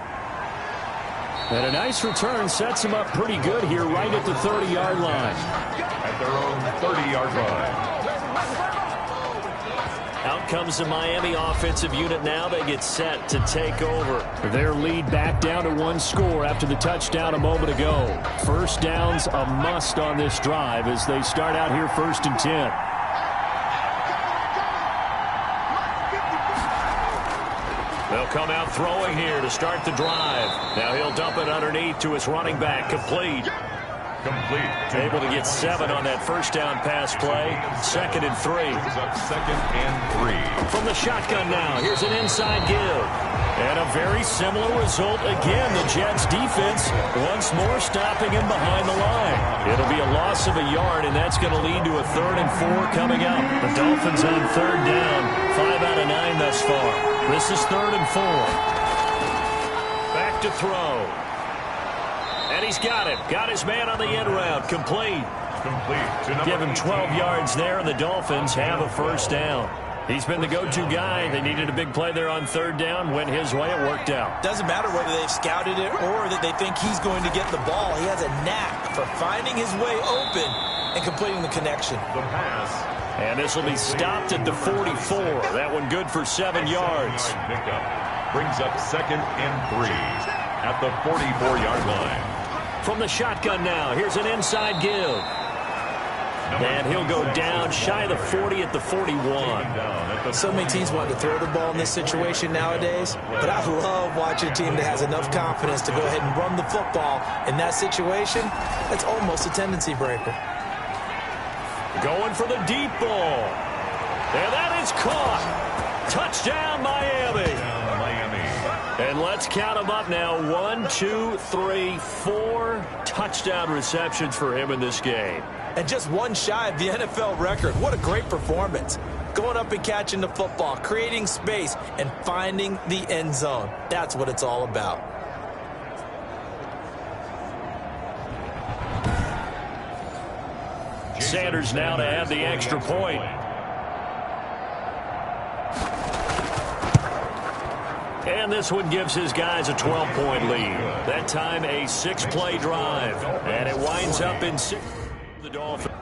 And a nice return sets him up pretty good here right at the 30-yard line. At their own 30-yard line. Out comes the Miami offensive unit now. They get set to take over. Their lead back down to 1 score after the touchdown a moment ago. First down's a must on this drive as they start out here 1st and 10. They'll come out throwing here to start the drive. Now he'll dump it underneath to his running back. Complete. Able to get 7 on that first down pass play. 2nd and 3. Second and 3. From the shotgun now, here's an inside give. And a very similar result again. The Jets defense once more stopping him behind the line. It'll be a loss of a yard, and that's going to lead to a 3rd and 4 coming up. The Dolphins on 3rd down. 5 out of 9 thus far. This is 3rd and 4. Back to throw. And he's got him. Got his man on the end route. Complete. Give him 12 yards there, and the Dolphins have a first down. He's been the go-to guy. They needed a big play there on 3rd down. Went his way. It worked out. Doesn't matter whether they've scouted it or that they think he's going to get the ball. He has a knack for finding his way open and completing the connection. The pass. And this will be stopped at the 44. That one good for 7 yards. Pickup brings up 2nd and 3 at the 44-yard line. From the shotgun now, here's an inside give. And he'll go down shy of the 40 at the 41. So many teams want to throw the ball in this situation nowadays, but I love watching a team that has enough confidence to go ahead and run the football. In that situation, that's almost a tendency breaker. Going for the deep ball. And that is caught. Touchdown, Miami. And let's count them up now. 1, 2, 3, 4 touchdown receptions for him in this game. And just 1 shy of the NFL record. What a great performance. Going up and catching the football, creating space, and finding the end zone. That's what it's all about. Sanders now to add the extra point. And this one gives his guys a 12-point lead. That time a 6-play drive. And it winds up in 6. The Dolphins.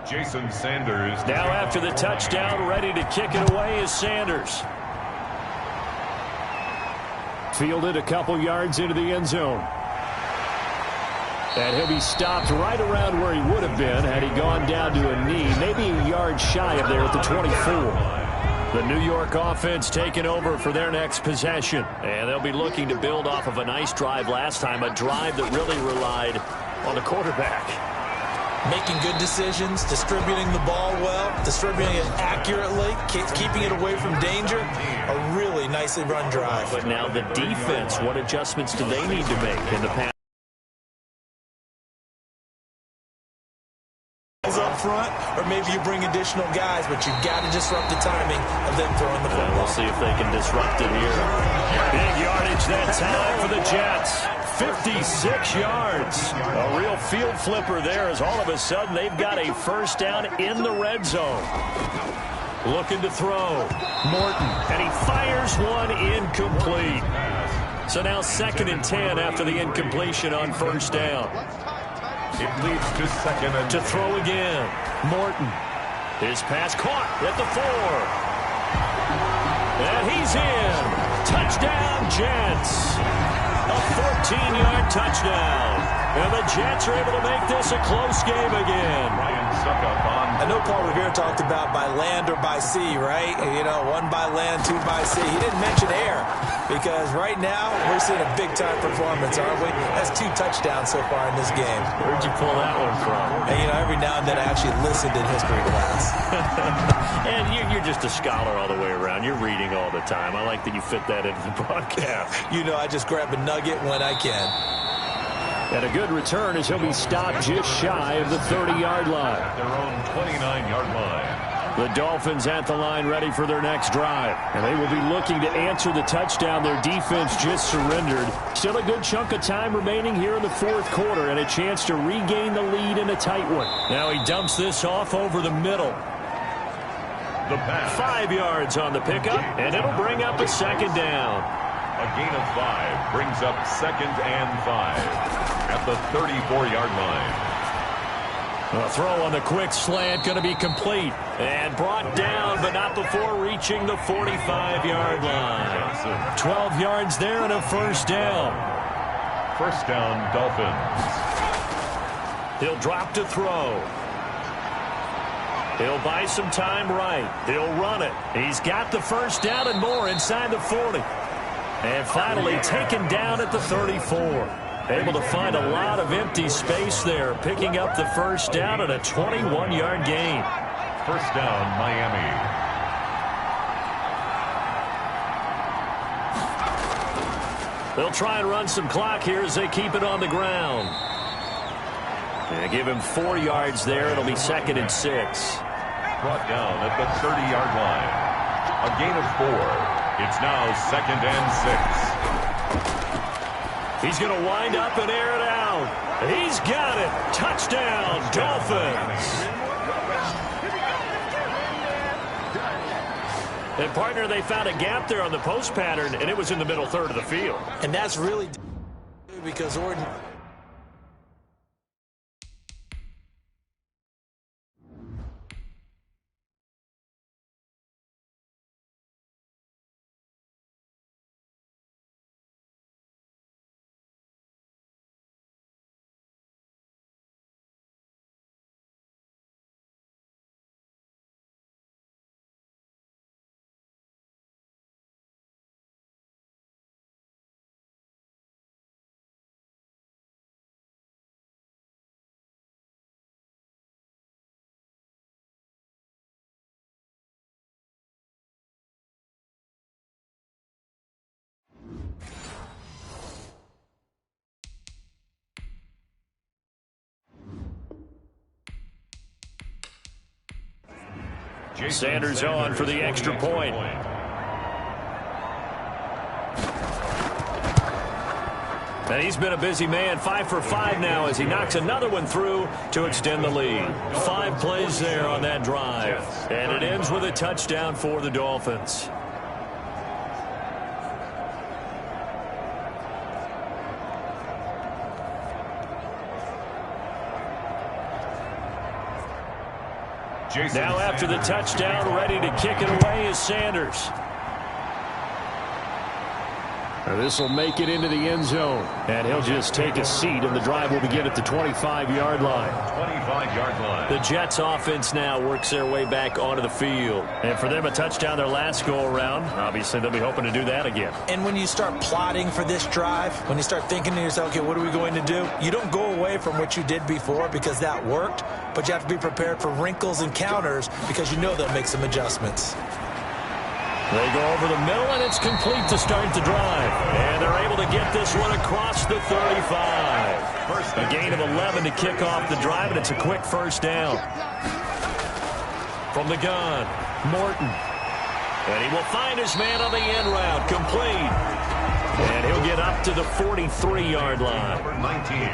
Jason Sanders. Now after the touchdown, ready to kick it away is Sanders. Fielded a couple yards into the end zone. And he'll be stopped right around where he would have been had he gone down to a knee, maybe a yard shy of there at the 24. The New York offense taking over for their next possession. And they'll be looking to build off of a nice drive last time, a drive that really relied on the quarterback. Making good decisions, distributing the ball well, distributing it accurately, keeping it away from danger. A really nicely run drive. But now the defense, what adjustments do they need to make in the pass? Up front, or maybe you bring additional guys, but you've got to disrupt the timing of them throwing the football. We'll see if they can disrupt it here. Big yardage that time for the Jets. 56 yards. A real field flipper there as all of a sudden they've got a first down in the red zone. Looking to throw. Morton, and he fires one incomplete. So now 2nd and 10 after the incompletion on first down. It leads to 2nd and to throw again. Morton. His pass caught at the 4. And he's in. Touchdown, Jets. A 14-yard touchdown. And the Jets are able to make this a close game again. I know Paul Revere talked about by land or by sea, right? You know, 1 by land, 2 by sea. He didn't mention air because right now we're seeing a big-time performance, aren't we? That's 2 touchdowns so far in this game. Where'd you pull that one from? And, you know, every now and then I actually listened in history class. And you're just a scholar all the way around. You're reading all the time. I like that you fit that into the broadcast. You know, I just grab a nugget when I can. And a good return as he'll be stopped just shy of the 30-yard line. At their own 29-yard line. The Dolphins at the line ready for their next drive. And they will be looking to answer the touchdown their defense just surrendered. Still a good chunk of time remaining here in the 4th quarter and a chance to regain the lead in a tight one. Now he dumps this off over the middle. The pass. 5 yards on the pickup, and it'll bring up a 2nd down. A gain of 5 brings up 2nd and 5 at the 34-yard line. A throw on the quick slant going to be complete and brought down, but not before reaching the 45-yard line. 12 yards there and a first down. First down, Dolphins. He'll drop to throw. He'll buy some time right. He'll run it. He's got the first down and more inside the 40. And finally taken down at the 34. Able to find a lot of empty space there, picking up the first down and a 21-yard gain. First down, Miami. They'll try and run some clock here as they keep it on the ground. And give him 4 yards there. It'll be 2nd and 6. Brought down at the 30-yard line. A gain of 4. It's now 2nd and 6. He's going to wind up and air it out. He's got it. Touchdown, Dolphins. And, partner, they found a gap there on the post pattern, and it was in the middle third of the field. And that's really because Orton... Sanders on for the extra point. And he's been a busy man, 5 for 5 now as he knocks another one through to extend the lead. 5 plays there on that drive. And it ends with a touchdown for the Dolphins. Now after the touchdown, ready to kick it away is Sanders. This will make it into the end zone. And he'll just take a seat, and the drive will begin at the 25-yard line. 25-yard line. The Jets offense now works their way back onto the field. And for them, a touchdown their last go-around. Obviously, they'll be hoping to do that again. And when you start plotting for this drive, when you start thinking to yourself, okay, what are we going to do? You don't go away from what you did before because that worked, but you have to be prepared for wrinkles and counters because you know they'll make some adjustments. They go over the middle, and it's complete to start the drive. And they're able to get this one across the 35. A gain of 11 to kick off the drive, and it's a quick first down. From the gun, Morton. And he will find his man on the end route, complete. And he'll get up to the 43-yard line. Number 19.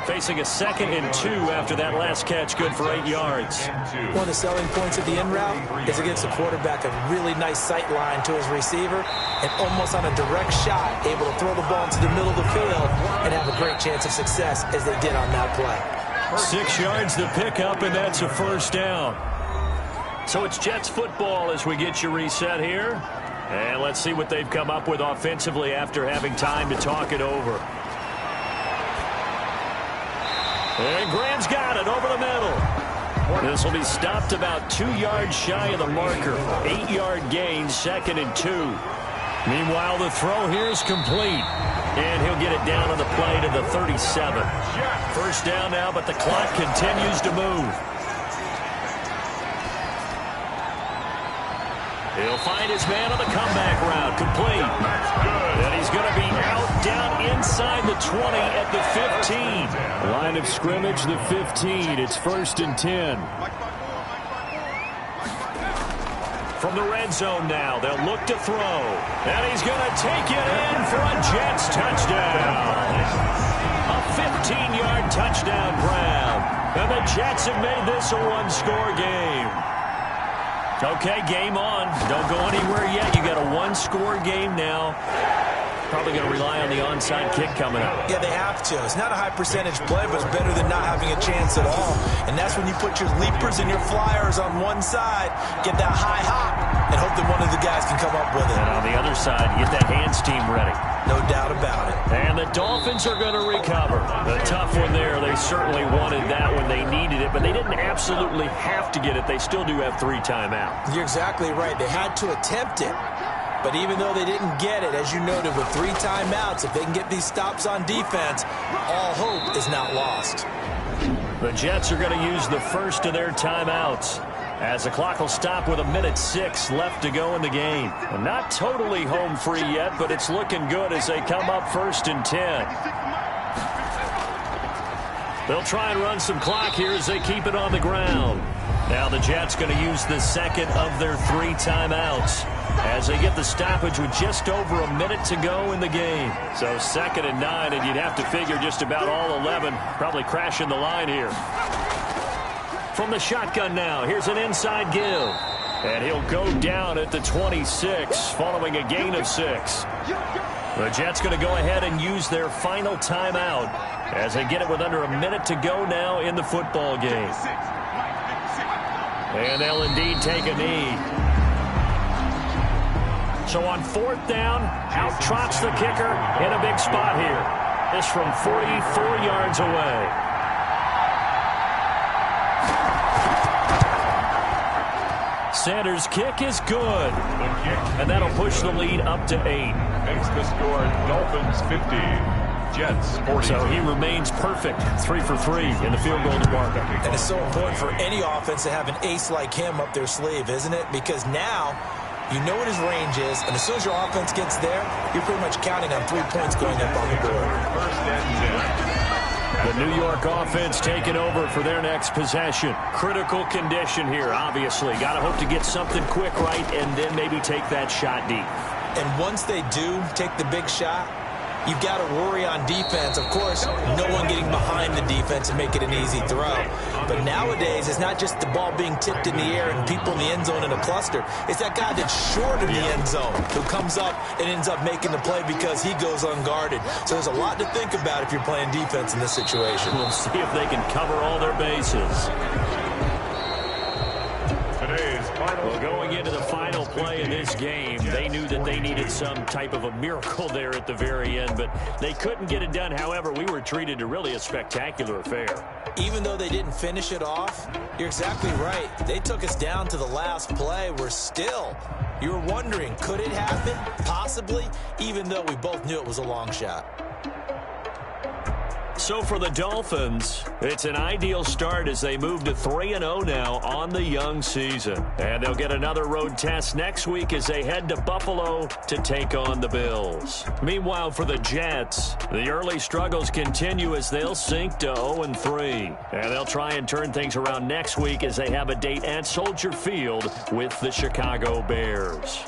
Facing a 2nd and 2 after that last catch, good for 8 yards. One of the selling points of the end route is it gives the quarterback a really nice sight line to his receiver and almost on a direct shot able to throw the ball into the middle of the field and have a great chance of success as they did on that play. 6 yards to pick up, and that's a first down. So it's Jets football as we get you reset here. And let's see what they've come up with offensively after having time to talk it over. And Graham's got it over the middle. This will be stopped about 2 yards shy of the marker. 8-yard gain, 2nd and 2. Meanwhile, the throw here is complete. And he'll get it down on the play to the 37. First down now, but the clock continues to move. He'll find his man on the comeback route, complete. And he's going to be out down inside the 20 at the 15. Line of scrimmage, the 15. It's 1st and 10. From the red zone now, they'll look to throw. And he's going to take it in for a Jets touchdown. A 15-yard touchdown grab. And the Jets have made this a one-score game. Okay, game on. Don't go anywhere yet. You got a one-score game now. Probably going to rely on the onside kick coming up. Yeah, they have to. It's not a high-percentage play, but it's better than not having a chance at all. And that's when you put your leapers and your flyers on one side, get that high hop, and hope that one of the guys can come up with it. And on the other side, get that hands team ready. No doubt about it. And the Dolphins are going to recover. The tough one there. They certainly wanted that when they needed it, but they didn't absolutely have to get it. They still do have 3 timeouts. You're exactly right. They had to attempt it. But even though they didn't get it, as you noted, with 3 timeouts, if they can get these stops on defense, all hope is not lost. The Jets are going to use the first of their timeouts as the clock will stop with 1:06 left to go in the game. And not totally home free yet, but it's looking good as they come up 1st and 10. They'll try and run some clock here as they keep it on the ground. Now the Jets going to use the second of their 3 timeouts as they get the stoppage with just over a minute to go in the game. So 2nd and 9, and you'd have to figure just about all 11 probably crashing the line here. From the shotgun now, here's an inside give. And he'll go down at the 26 following a gain of 6. The Jets going to go ahead and use their final timeout as they get it with under a minute to go now in the football game. And they'll indeed take a knee. So on 4th down, out trots the kicker in a big spot here. This from 44 yards away. Sanders' kick is good. And that'll push the lead up to 8. Makes the score Dolphins 50. Jets 40. So he remains perfect. 3 for 3 in the field goal department. And it's so important for any offense to have an ace like him up their sleeve, isn't it? Because now you know what his range is, and as soon as your offense gets there, you're pretty much counting on 3 points going up on the board. 1st and 10. The New York offense taking over for their next possession. Critical condition here, obviously. Got to hope to get something quick right and then maybe take that shot deep. And once they do take the big shot, you've got to worry on defense. Of course, no one getting behind the defense and make it an easy throw. But nowadays, it's not just the ball being tipped in the air and people in the end zone in a cluster. It's that guy that's short of the end zone who comes up and ends up making the play because he goes unguarded. So there's a lot to think about if you're playing defense in this situation. We'll see if they can cover all their bases. Today's final Well, going into the final play in this game. They knew that they needed some type of a miracle there at the very end, but they couldn't get it done. However, we were treated to really a spectacular affair. Even though they didn't finish it off, you're exactly right. They took us down to the last play. You were wondering, could it happen? Possibly, even though we both knew it was a long shot. So for the Dolphins, it's an ideal start as they move to 3-0 now on the young season. And they'll get another road test next week as they head to Buffalo to take on the Bills. Meanwhile, for the Jets, the early struggles continue as they'll sink to 0-3. And they'll try and turn things around next week as they have a date at Soldier Field with the Chicago Bears.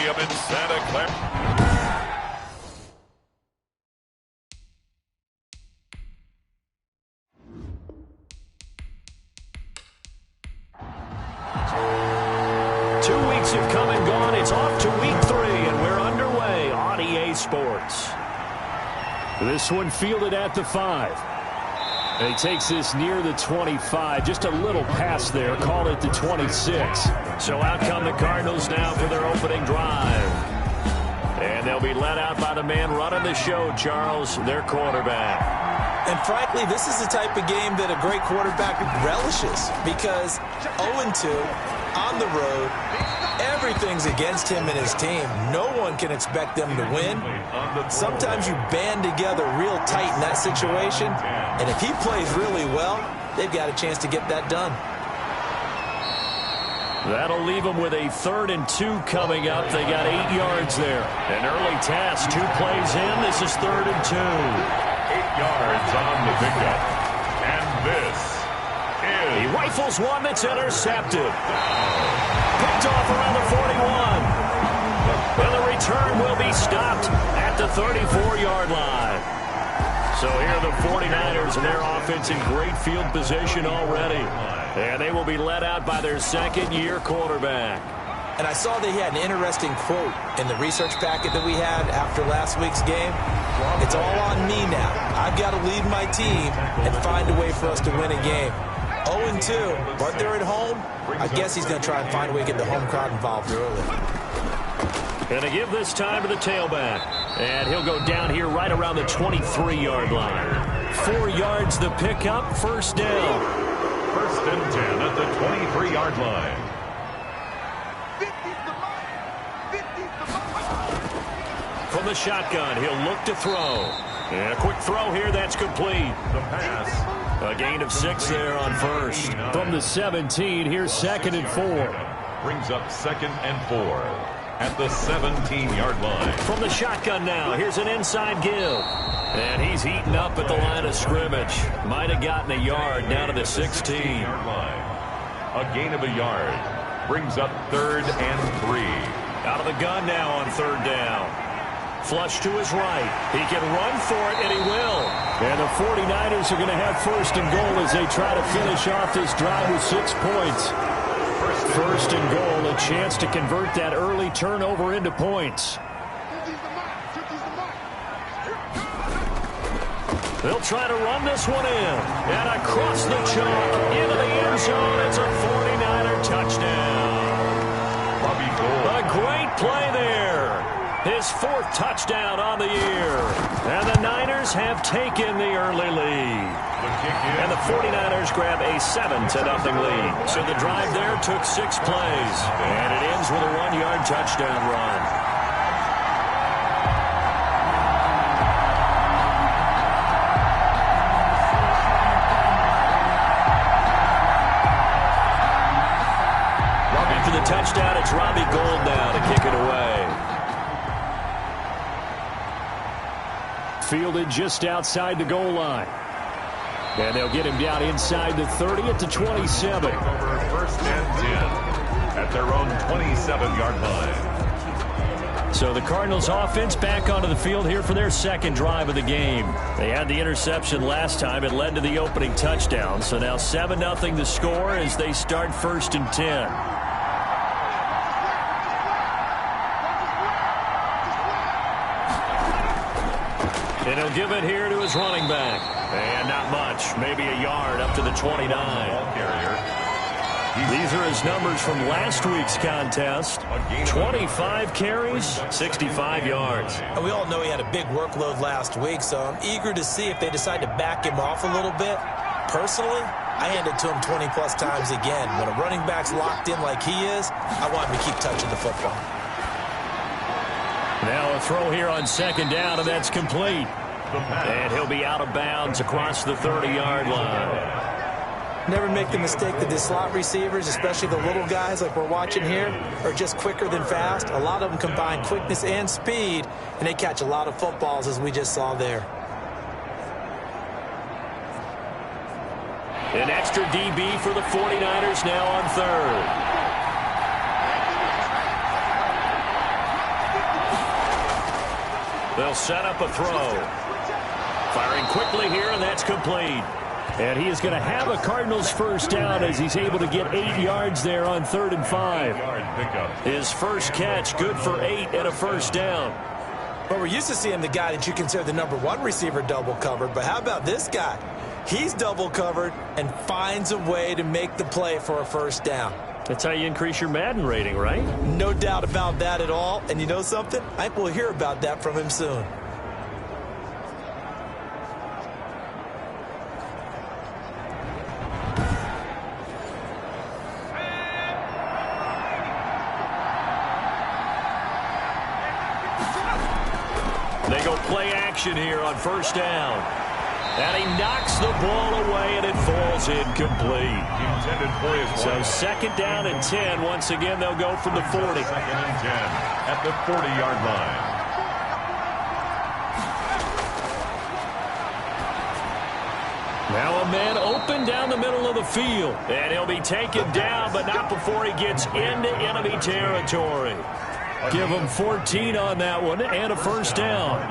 Stadium in Santa Clara. Have come and gone. It's off to week 3, and we're underway on EA Sports. This one fielded at the 5. And he takes this near the 25. Just a little pass there. Call it the 26. So out come the Cardinals now for their opening drive. And they'll be led out by the man running the show, Charles, their quarterback. And frankly, this is the type of game that a great quarterback relishes because 0-2 on the road, everything's against him and his team. No one can expect them to win. Sometimes you band together real tight in that situation, and if he plays really well, they've got a chance to get that done. That'll leave them with a 3rd and 2 coming up. They got 8 yards there. An early task, 2 plays in. This is 3rd and 2. 8 yards on the pickup. And this is... He rifles one that's intercepted. Picked off around the 41. And the return will be stopped at the 34-yard line. So here are the 49ers and their offense in great field position already. And they will be led out by their second-year quarterback. And I saw that he had an interesting quote in the research packet that we had after last week's game. It's all on me now. I've got to lead my team and find a way for us to win a game. 0-2, but they're at home. I guess he's going to try and find a way to get the home crowd involved early. Going to give this time to the tailback. And he'll go down here right around the 23-yard line. 4 yards the pickup, first down. 1st and 10 at the 23-yard line. From the shotgun, he'll look to throw. And a quick throw here, that's complete. The pass. A gain of 6 there on first. From the 17, here's 2nd and 4. Brings up 2nd and 4 at the 17-yard line. From the shotgun now, here's an inside give. And he's heating up at the line of scrimmage. Might have gotten a yard down to the 16. A gain of a yard. Brings up 3rd and 3. Out of the gun now on 3rd down. Flush to his right. He can run for it, and he will. And the 49ers are going to have 1st and goal as they try to finish off this drive with 6 points. 1st and goal, a chance to convert that early turnover into points. They'll try to run this one in. And across the chalk, into the end zone. It's a 49er touchdown. A great play there. His 4th touchdown on the year. And the Niners have taken the early lead. And the 49ers grab a 7-0 lead. So the drive there took 6 plays. And it ends with a 1-yard touchdown run. After the touchdown, it's Robbie Gould now to kick it away. Fielded just outside the goal line. And they'll get him down inside the 30 at the 27. Over 1st and 10 at their own 27-yard line. So the Cardinals offense back onto the field here for their 2nd drive of the game. They had the interception last time. It led to the opening touchdown. So now 7-0 the score as they start 1st and 10. And he'll give it here to his running back. And not much. Maybe a yard up to the 29. These are his numbers from last week's contest. 25 carries, 65 yards. And we all know he had a big workload last week, so I'm eager to see if they decide to back him off a little bit. Personally, I hand it to him 20-plus times again. When a running back's locked in like he is, I want him to keep touching the football. Now a throw here on 2nd down, and that's complete. And he'll be out of bounds across the 30-yard line. Never make the mistake that the slot receivers, especially the little guys like we're watching here, are just quicker than fast. A lot of them combine quickness and speed, and they catch a lot of footballs, as we just saw there. An extra DB for the 49ers now on 3rd. They'll set up a throw. Firing quickly here, and that's complete. And he is going to have a Cardinals first down as he's able to get 8 yards there on 3rd and 5. His first catch, good for 8 and a first down. Well, we're used to seeing the guy that you consider the #1 receiver double covered, but how about this guy? He's double covered and finds a way to make the play for a first down. That's how you increase your Madden rating, right? No doubt about that at all. And you know something? I think we'll hear about that from him soon. They go play action here on first down. And he knocks the ball away, and it falls incomplete. So 2nd down and 10. Once again, they'll go from the 40. 2nd and 10 at the 40-yard line. Now a man open down the middle of the field. And he'll be taken down, but not before he gets into enemy territory. Give him 14 on that one and a first down.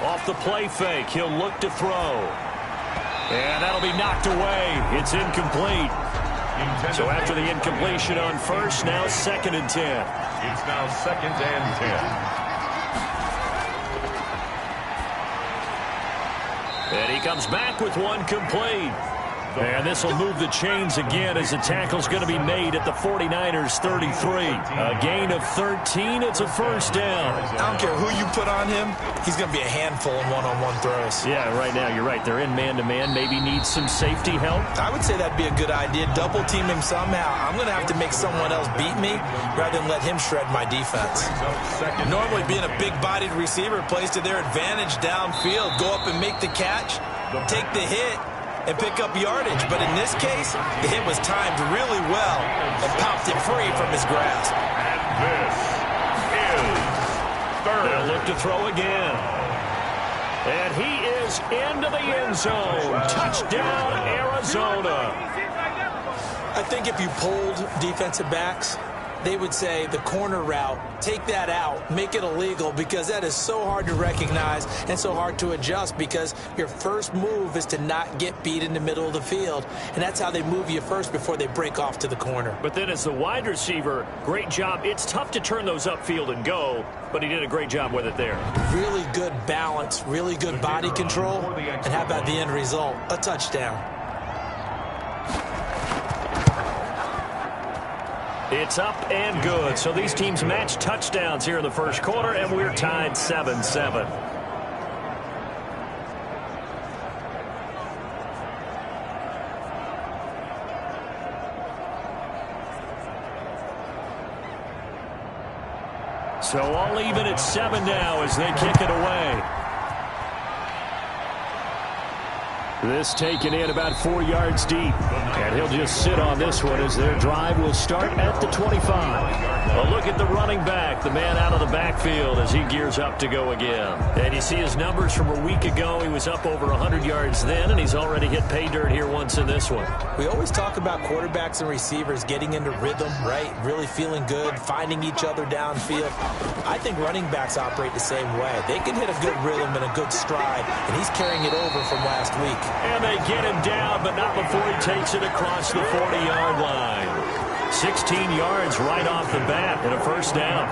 Off the play fake, he'll look to throw. And that'll be knocked away. It's incomplete. So after the incompletion on first, now 2nd and 10. It's now 2nd and 10. And he comes back with one complete. And this will move the chains again as the tackle's going to be made at the 49ers 33. A gain of 13. It's a first down. I don't care who you put on him. He's going to be a handful in one-on-one throws. Yeah, right now, you're right. They're in man-to-man. Maybe needs some safety help. I would say that'd be a good idea. Double team him somehow. I'm going to have to make someone else beat me rather than let him shred my defense. Normally, being a big-bodied receiver plays to their advantage downfield. Go up and make the catch, take the hit, and pick up yardage. But in this case, the hit was timed really well and popped it free from his grasp. And this is 3rd. They'll look to throw again. And he is into the end zone. Touchdown, Arizona. I think if you polled defensive backs, they would say the corner route, take that out, make it illegal, because that is so hard to recognize and so hard to adjust, because your first move is to not get beat in the middle of the field, and that's how they move you first before they break off to the corner. But then as the wide receiver, great job. It's tough to turn those upfield and go, but he did a great job with it there. Really good balance, really good body control, and how about the end result? A touchdown. It's up and good. So these teams match touchdowns here in the first quarter, and we're tied 7-7. So all even at 7 now as they kick it away. This taken in about 4 yards deep. And he'll just sit on this one as their drive will start at the 25. A look at the running back, the man out of the backfield as he gears up to go again. And you see his numbers from a week ago. He was up over 100 yards then, and he's already hit pay dirt here once in this one. We always talk about quarterbacks and receivers getting into rhythm, right? Really feeling good, finding each other downfield. I think running backs operate the same way. They can hit a good rhythm and a good stride, and he's carrying it over from last week. And they get him down, but not before he takes it across the 40-yard line. 16 yards right off the bat and a first down.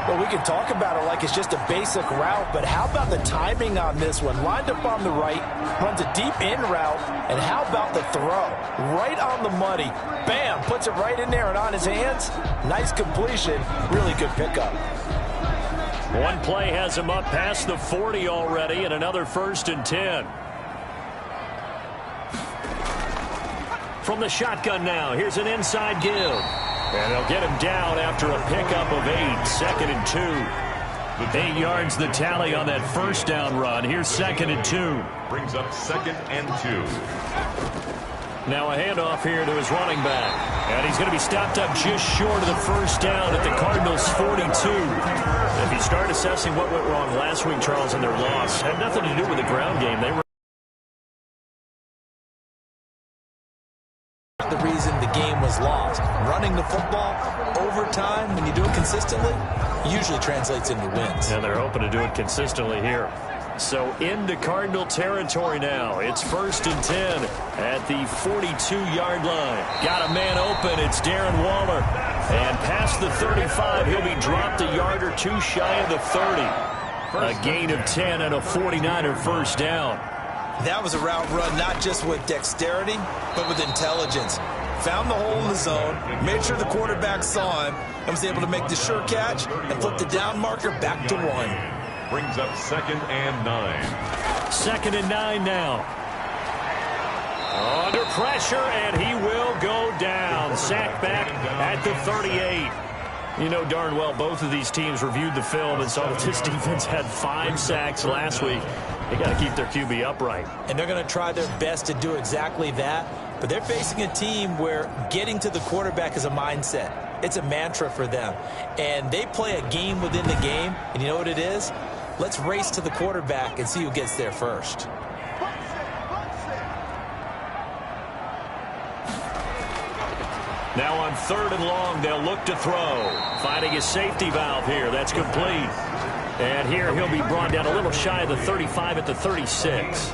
Well, we can talk about it like it's just a basic route, but how about the timing on this one? Lined up on the right, runs a deep in route, and how about the throw? Right on the money. Bam, puts it right in there and on his hands. Nice completion, really good pickup. One play has him up past the 40 already, and another 1st and 10. From the shotgun now, here's an inside give. And they'll get him down after a pickup of 8, 2nd and 2. 8 yards the tally on that first down run. Here's 2nd and 2. Brings up 2nd and 2. Now a handoff here to his running back. And he's going to be stopped up just short of the first down at the Cardinals' 42. If you start assessing what went wrong last week, Charles, in their loss, had nothing to do with the ground game. They were the reason the game was lost. Running the football over time, when you do it consistently, usually translates into wins. And they're hoping to do it consistently here. So into Cardinal territory now. It's 1st and 10 at the 42-yard line. Got a man open. It's Darren Waller. And past the 35, he'll be dropped a yard or two shy of the 30. A gain of 10 and a 49er first down. That was a route run not just with dexterity, but with intelligence. Found the hole in the zone, made sure the quarterback saw him, and was able to make the sure catch and flip the down marker back to 1. Brings up 2nd and 9. 2nd and 9 now. Under pressure, and he will go down. Sacked back at the 38. You know darn well both of these teams reviewed the film and saw that this defense had 5 sacks last week. They got to keep their QB upright. And they're going to try their best to do exactly that. But they're facing a team where getting to the quarterback is a mindset. It's a mantra for them. And they play a game within the game. And you know what it is? Let's race to the quarterback and see who gets there first. Now on 3rd and long, they'll look to throw. Finding a safety valve here. That's complete. And here he'll be brought down a little shy of the 35 at the 36.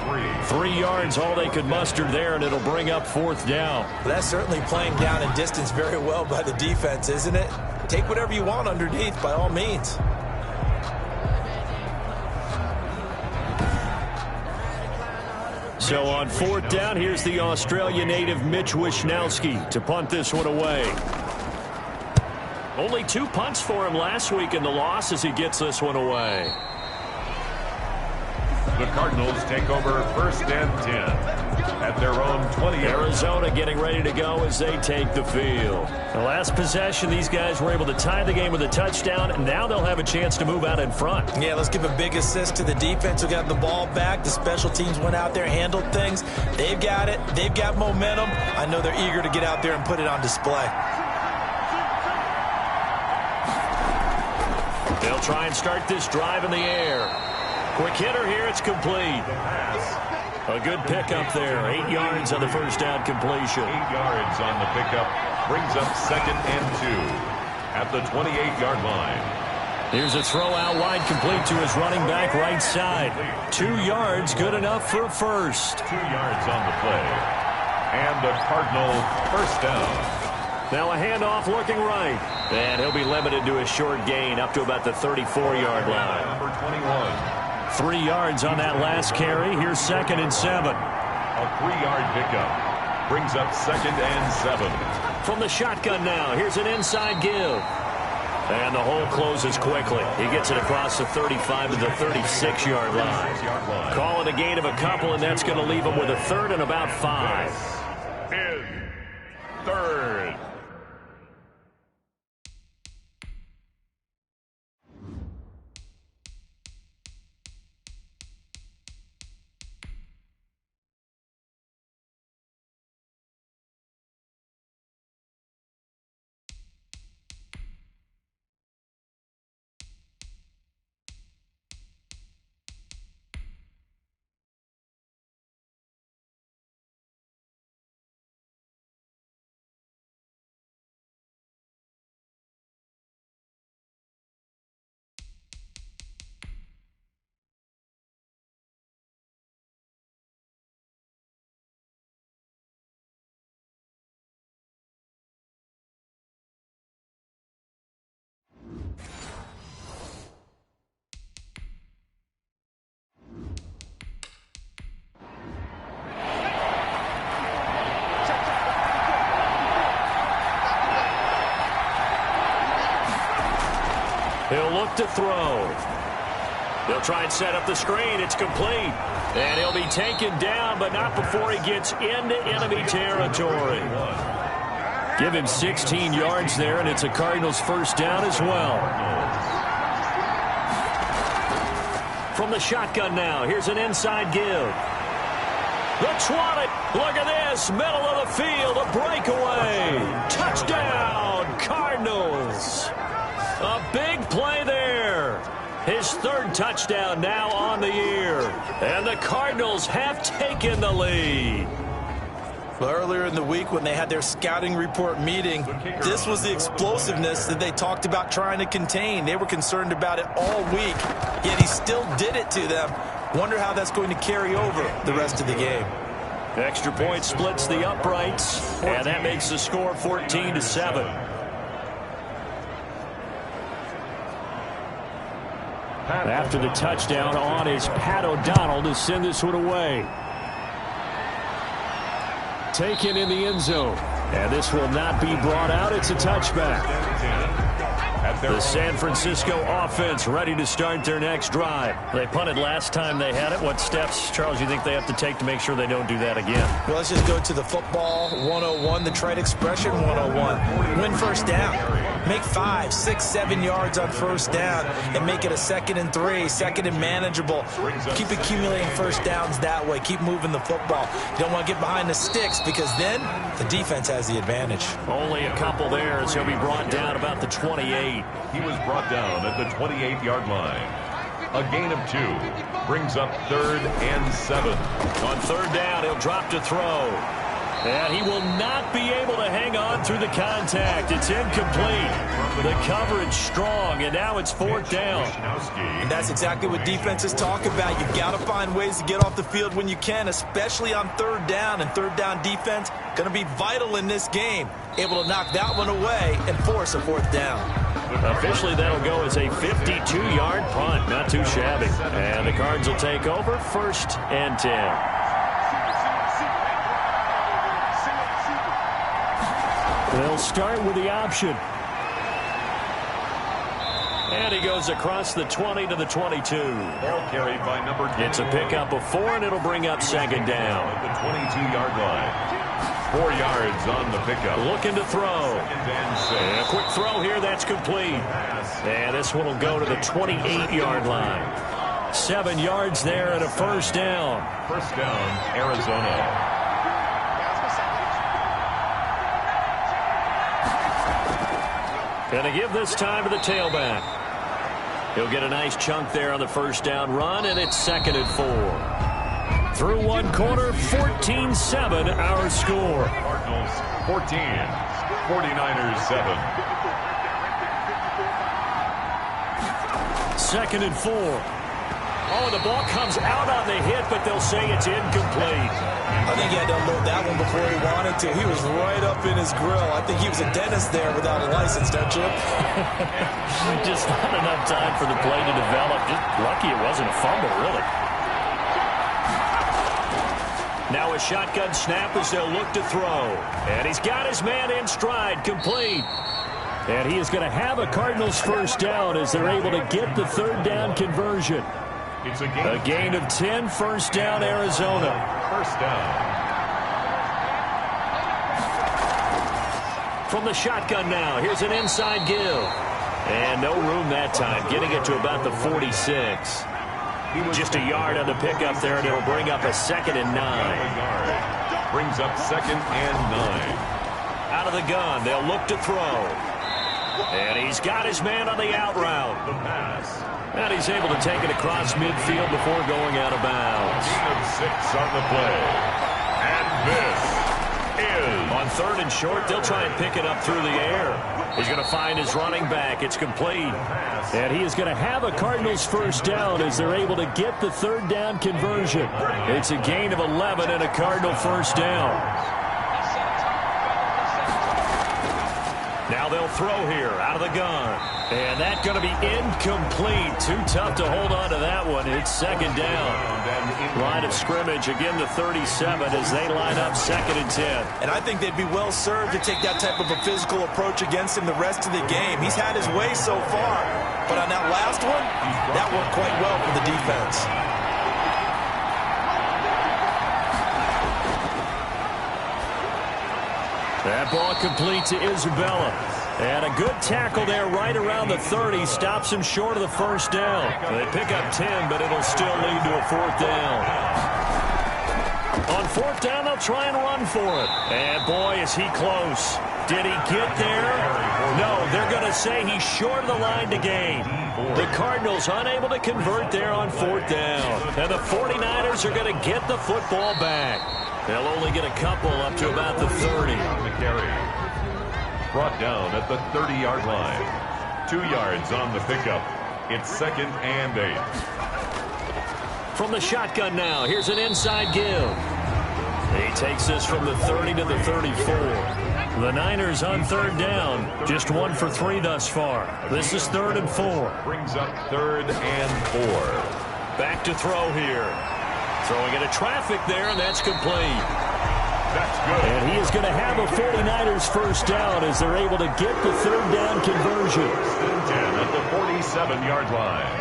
3 yards, all they could muster there, and it'll bring up 4th down. Well, that's certainly playing down and distance very well by the defense, isn't it? Take whatever you want underneath, by all means. So on 4th down, here's the Australia native Mitch Wishnowski to punt this one away. Only 2 punts for him last week in the loss as he gets this one away. The Cardinals take over 1st and 10 at their own 20. Arizona getting ready to go as they take the field. The last possession, these guys were able to tie the game with a touchdown, and now they'll have a chance to move out in front. Yeah, let's give a big assist to the defense who got the ball back. The special teams went out there, handled things. They've got it. They've got momentum. I know they're eager to get out there and put it on display. They'll try and start this drive in the air. Quick hitter here, it's complete. A good pickup there. 8 yards on the first down completion. 8 yards on the pickup. Brings up 2nd and 2 at the 28-yard line. Here's a throw out wide, complete to his running back right side. 2 yards, good enough for first. 2 yards on the play. And the Cardinal first down. Now a handoff looking right. And he'll be limited to a short gain up to about the 34-yard line. Number 21. 3 yards on that last carry. Here's 2nd and 7. A 3-yard pickup. Brings up 2nd and 7. From the shotgun now, here's an inside give. And the hole closes quickly. He gets it across the 35 to the 36-yard line. Call it a gain of a couple, and that's going to leave him with a 3rd and about 5. In 3rd. He'll look to throw. They'll try and set up the screen. It's complete. And he'll be taken down, but not before he gets into enemy territory. Give him 16 yards there, and it's a Cardinals first down as well. From the shotgun now, here's an inside give. Looks wanted. Look at this. Middle of the field, a breakaway. Touchdown, Cardinals. A big play there. His 3rd touchdown now on the year. And the Cardinals have taken the lead. Well, earlier in the week when they had their scouting report meeting, this was the explosiveness that they talked about trying to contain. They were concerned about it all week, yet he still did it to them. Wonder how that's going to carry over the rest of the game. Extra point splits the uprights, and that makes the score 14-7. After the touchdown on is Pat O'Donnell to send this one away. Taken in the end zone. And this will not be brought out. It's a touchback. The San Francisco offense ready to start their next drive. They punted last time they had it. What steps, Charles, you think they have to take to make sure they don't do that again? Well, let's just go to the football 101, the trade expression 101. Win first down. Make 5, 6, 7 yards on first down and make it a 2nd and 3, 2nd and manageable. Keep accumulating first downs that way. Keep moving the football. You don't want to get behind the sticks because then the defense has the advantage. Only a couple there as he'll be brought down about the 28. He was brought down at the 28-yard line. A gain of 2 brings up 3rd and 7. On 3rd down, he'll drop to throw. And he will not be able to hang on through the contact. It's incomplete. The coverage strong, and now it's 4th down. And that's exactly what defenses talk about. You've got to find ways to get off the field when you can, especially on 3rd down. And 3rd down defense going to be vital in this game. Able to knock that one away and force a 4th down. Officially, that'll go as a 52-yard punt. Not too shabby. And the Cards will take over 1st and 10. They'll start with the option. And he goes across the 20 to the 22. Ball carried by number 10. It's a pickup of 4, and it'll bring up 2nd down. At the 22-yard line. 4 yards on the pickup. Looking to throw. 2nd and 6. And a quick throw here. That's complete. And this one will go to the 28-yard line. 7 yards there and a 1st down. 1st down, Arizona. Going to give this time to the tailback. He'll get a nice chunk there on the 1st down run, and it's 2nd and 4. Through one quarter, 14-7 our score. Cardinals 14, 49ers 7. 2nd and 4. Oh, the ball comes out on the hit, but they'll say it's incomplete. I think he had to unload that one before he wanted to. He was right up in his grill. I think he was a dentist there without a license, don't you? Just not enough time for the play to develop. Just lucky it wasn't a fumble, really. Now a shotgun snap as they'll look to throw. And he's got his man in stride, complete. And he is going to have a Cardinals 1st down as they're able to get the 3rd down conversion. It's a gain of 10, 1st down, Arizona. 1st down. From the shotgun now, here's an inside give. And no room that time, getting it to about the 46. Just a yard on the pickup there, and it'll bring up a 2nd and 9. Brings up 2nd and 9. Out of the gun, they'll look to throw. And he's got his man on the out route. The pass. And he's able to take it across midfield before going out of bounds. Gain of 6 on the play. And this is... On 3rd and short, they'll try and pick it up through the air. He's going to find his running back. It's complete. And he is going to have a Cardinals 1st down as they're able to get the 3rd down conversion. It's a gain of 11 and a Cardinal 1st down. Now they'll throw here out of the gun. And that's going to be incomplete. Too tough to hold on to that one. It's 2nd down. Line of scrimmage again to 37 as they line up 2nd and 10. And I think they'd be well served to take that type of a physical approach against him the rest of the game. He's had his way so far. But on that last one, that worked quite well for the defense. That ball complete to Isabella. And a good tackle there right around the 30. Stops him short of the 1st down. They pick up 10, but it'll still lead to a 4th down. On 4th down, they'll try and run for it. And boy, is he close. Did he get there? No, they're going to say he's short of the line to gain. The Cardinals unable to convert there on 4th down. And the 49ers are going to get the football back. They'll only get a couple up to about the 30. On the carry. Brought down at the 30-yard line. 2 yards on the pickup. It's 2nd and 8. From the shotgun now, here's an inside give. He takes this from the 30 to the 34. The Niners on 3rd down, just 1 for 3 thus far. This is 3rd and 4. Brings up 3rd and 4. Back to throw here. Throwing into traffic there, and that's complete. That's good. And he is going to have a 49ers first down as they're able to get the 3rd down conversion. 10 at the 47-yard line.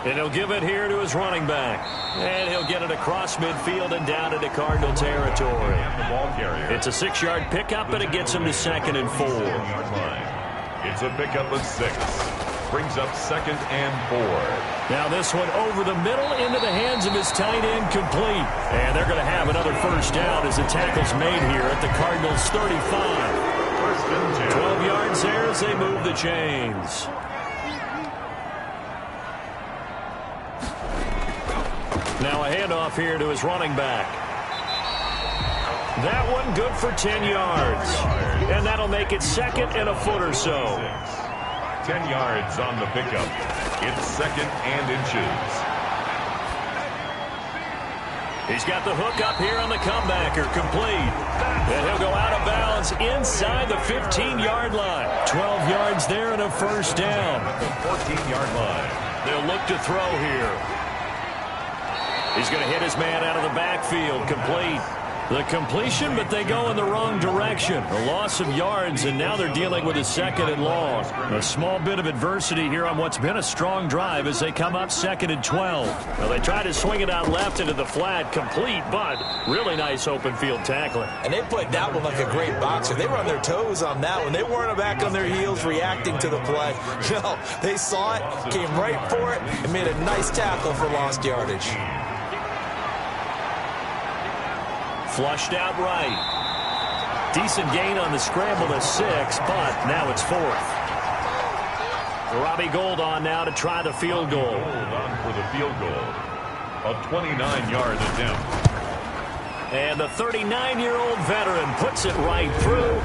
And he'll give it here to his running back. And he'll get it across midfield and down into Cardinal territory. The ball carrier. It's a 6-yard pickup, and it gets him to 2nd and 4. It's a pickup of 6. Brings up 2nd and 4. Now this one over the middle into the hands of his tight end, complete. And they're going to have another first down as the tackle's made here at the Cardinals' 35. 1st and 10. 12 yards there as they move the chains. Now a handoff here to his running back. That one good for 10 yards. And that'll make it 2nd and a foot or so. 10 yards on the pickup. It's 2nd and inches. He's got the hook up here on the comebacker, complete. And he'll go out of bounds inside the 15-yard line. 12 yards there and a first down. At the 14-yard line. They'll look to throw here. He's going to hit his man out of the backfield, complete. The completion, but they go in the wrong direction. A loss of yards, and now they're dealing with a 2nd and long. A small bit of adversity here on what's been a strong drive as they come up 2nd and 12. Well, they try to swing it out left into the flat, complete, but really nice open field tackling. And they played that one like a great boxer. They were on their toes on that one. They weren't back on their heels reacting to the play. No, they saw it, came right for it, and made a nice tackle for lost yardage. Flushed out right. Decent gain on the scramble to 6, but now it's 4th. Robbie Gould on now to try the field goal. Gould on for the field goal. A 29-yard attempt. And the 39-year-old veteran puts it right through.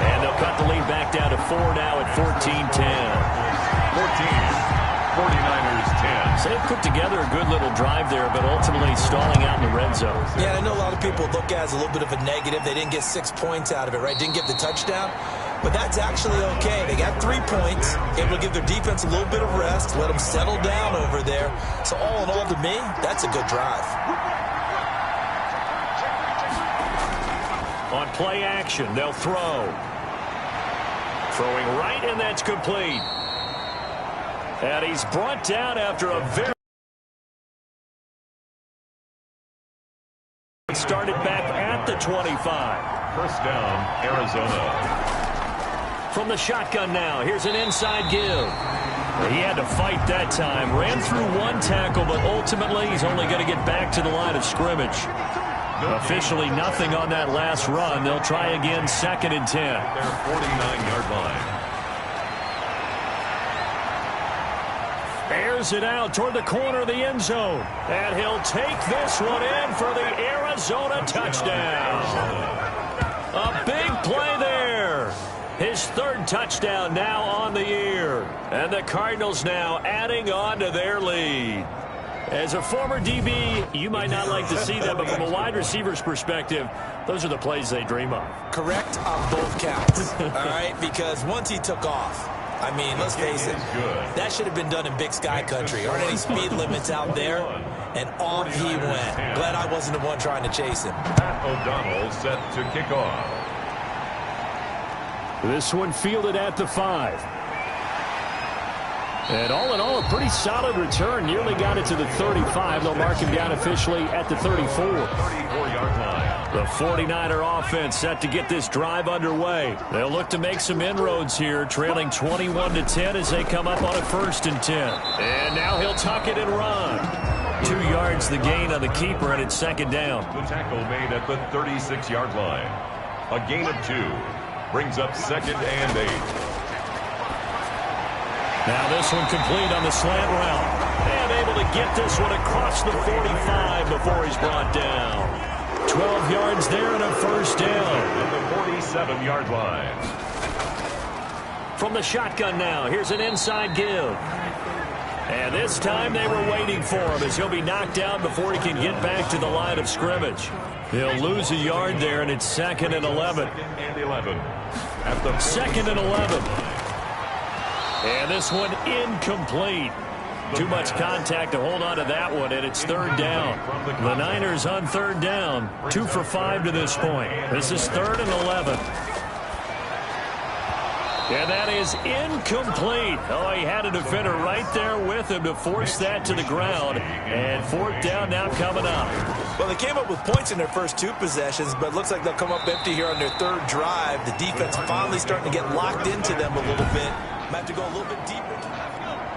And they'll cut the lead back down to 4 now at 14-10. 14. 49ers 10. So they've put together a good little drive there, but ultimately stalling out in the red zone. Yeah, I know a lot of people look at it as a little bit of a negative. They didn't get 6 points out of it, right? Didn't get the touchdown. But that's actually okay. They got 3 points, able to give their defense a little bit of rest, let them settle down over there. So all in all, to me, that's a good drive. On play action, they'll throw. Throwing right, and that's complete. And he's brought down after a very... started back at the 25. First down, Arizona. From the shotgun now, here's an inside give. He had to fight that time. Ran through 1 tackle, but ultimately he's only going to get back to the line of scrimmage. Officially nothing on that last run. They'll try again 2nd and 10. Their 49-yard line. Airs it out toward the corner of the end zone. And he'll take this one in for the Arizona touchdown. A big play there. His 3rd touchdown now on the year. And the Cardinals now adding on to their lead. As a former DB, you might not like to see that, but from a wide receiver's perspective, those are the plays they dream of. Correct on both counts, all right? Because once he took off, I mean, let's face it, that should have been done in Big Sky Country. Aren't any speed limits out there? And off he went. Glad I wasn't the one trying to chase him. Pat O'Donnell set to kick off. This one fielded at the 5. And all in all, a pretty solid return. Nearly got it to the 35. They'll mark him down officially at the 34. 34-yard line. The 49er offense set to get this drive underway. They'll look to make some inroads here, trailing 21-10 as they come up on a 1st and 10. And now he'll tuck it and run. 2 yards the gain on the keeper, and it's 2nd down. The tackle made at the 36-yard line. A gain of 2. Brings up 2nd and 8. Now this one complete on the slant route. And able to get this one across the 45 before he's brought down. 12 yards there and a first down. At the 47-yard line. From the shotgun now, here's an inside give. And this time they were waiting for him as he'll be knocked down before he can get back to the line of scrimmage. He'll lose a yard there, and it's 2nd and 11. 2nd and 11. At the 2nd and 11. And this one incomplete. Too much contact to hold on to that one, and it's 3rd down. The Niners on 3rd down, 2 for 5 to this point. This is 3rd and 11. And that is incomplete. Oh, he had a defender right there with him to force that to the ground. And 4th down now coming up. Well, they came up with points in their first 2 possessions, but it looks like they'll come up empty here on their 3rd drive. The defense finally starting to get locked into them a little bit. Might have to go a little bit deeper.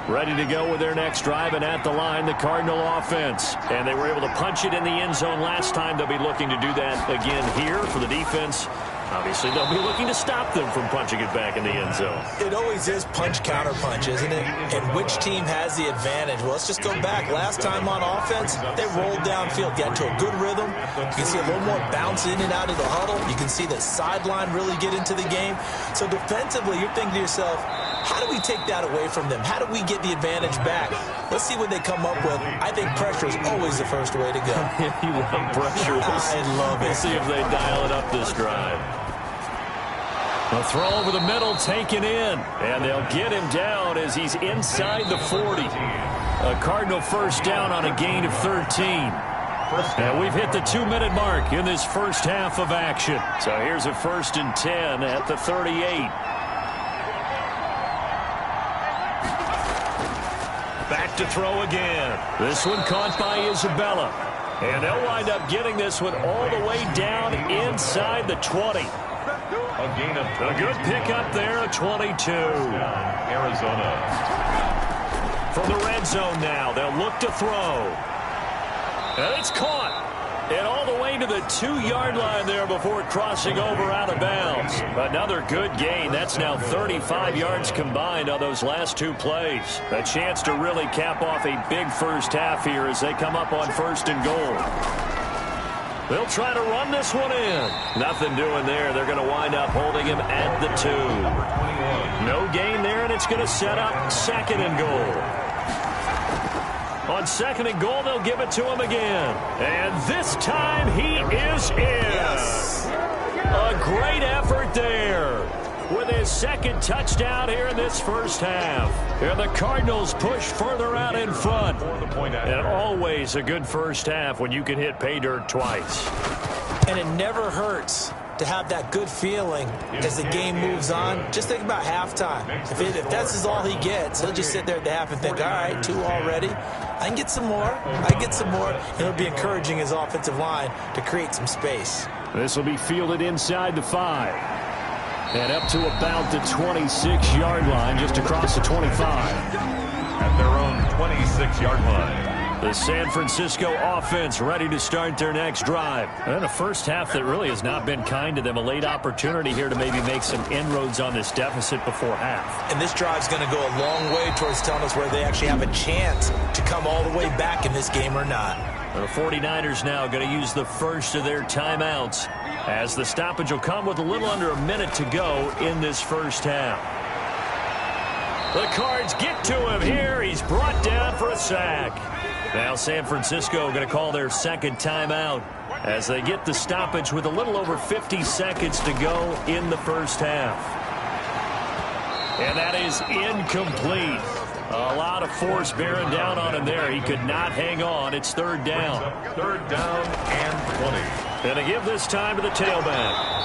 Ready to go with their next drive, and at the line, the Cardinal offense. And they were able to punch it in the end zone last time. They'll be looking to do that again here for the defense. Obviously, they'll be looking to stop them from punching it back in the end zone. It always is punch-counter-punch, isn't it? And which team has the advantage? Well, let's just go back. Last time on offense, they rolled downfield, got into a good rhythm. You can see a little more bounce in and out of the huddle. You can see the sideline really get into the game. So defensively, you're thinking to yourself, how do we take that away from them? How do we get the advantage back? Let's see what they come up with. I think pressure is always the first way to go. You love pressure. I love it. We'll see if they dial it up this drive. A throw over the middle taken in, and they'll get him down as he's inside the 40. A Cardinal first down on a gain of 13. And we've hit the 2-minute mark in this first half of action. So here's a 1st and 10 at the 38. Back to throw again. This one caught by Isabella. And they'll wind up getting this one all the way down inside the 20. A gain of a good pickup there, a 22. Arizona. From the red zone now, they'll look to throw. And it's caught. And all the way to the 2-yard line there before crossing over out of bounds. Another good gain. That's now 35 yards combined on those last 2 plays. A chance to really cap off a big first half here as they come up on 1st and goal. They'll try to run this one in. Nothing doing there. They're going to wind up holding him at the 2. No gain there, and it's going to set up 2nd and goal. On 2nd and goal, they'll give it to him again. And this time he is in. Yes. A great effort there with his 2nd touchdown here in this first half. And the Cardinals push further out in front. And always a good first half when you can hit pay dirt twice. And it never hurts to have that good feeling as the game moves on. Just think about halftime. If that's all he gets, he'll just sit there at the half and think, all right, 2 already. I can get some more. I get some more. And it'll be encouraging his offensive line to create some space. This will be fielded inside the 5. And up to about the 26-yard line, just across the 25. At their own 26-yard line. The San Francisco offense ready to start their next drive. And a first half that really has not been kind to them. A late opportunity here to maybe make some inroads on this deficit before half. And this drive's going to go a long way towards telling us whether they actually have a chance to come all the way back in this game or not. The 49ers now going to use the first of their timeouts as the stoppage will come with a little under a minute to go in this first half. The Cards get to him here. He's brought down for a sack. Now San Francisco going to call their 2nd timeout as they get the stoppage with a little over 50 seconds to go in the first half. And that is incomplete. A lot of force bearing down on him there. He could not hang on. It's 3rd down. 3rd down and 20. And to give this time to the tailback.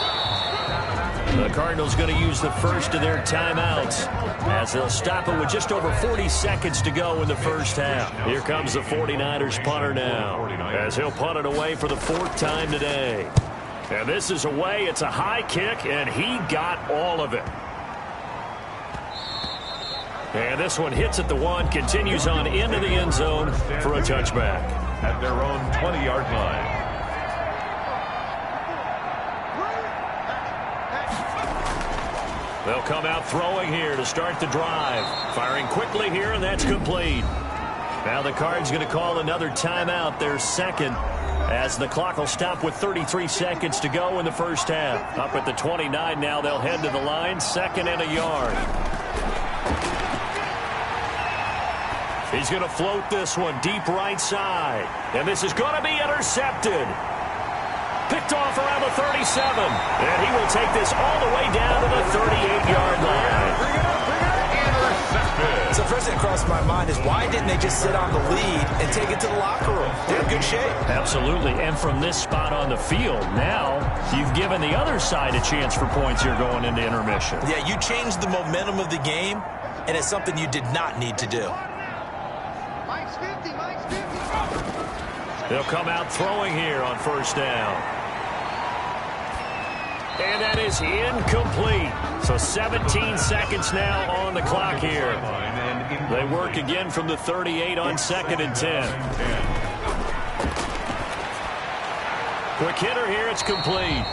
The Cardinals going to use the first of their timeouts as they'll stop it with just over 40 seconds to go in the first half. Here comes the 49ers punter now as he'll punt it away for the 4th time today. And this is away. It's a high kick, and he got all of it. And this one hits at the 1, continues on into the end zone for a touchback. At their own 20-yard line. They'll come out throwing here to start the drive. Firing quickly here, and that's complete. Now the Cards going to call another timeout, their second, as the clock will stop with 33 seconds to go in the first half. Up at the 29 now, they'll head to the line, 2nd and a yard. He's going to float this one deep right side. And this is going to be intercepted. Picked off around the 37. And he will take this all the way down to the 38-yard line. So first thing that crossed my mind is why didn't they just sit on the lead and take it to the locker room? They're in good shape. Absolutely. And from this spot on the field, now you've given the other side a chance for points here going into intermission. Yeah, you changed the momentum of the game, and it's something you did not need to do. Mike's 50, Mike's 50. They'll come out throwing here on first down. And that is incomplete. So 17 seconds now on the clock here. They work again from the 38 on 2nd and 10. Quick hitter here, it's complete.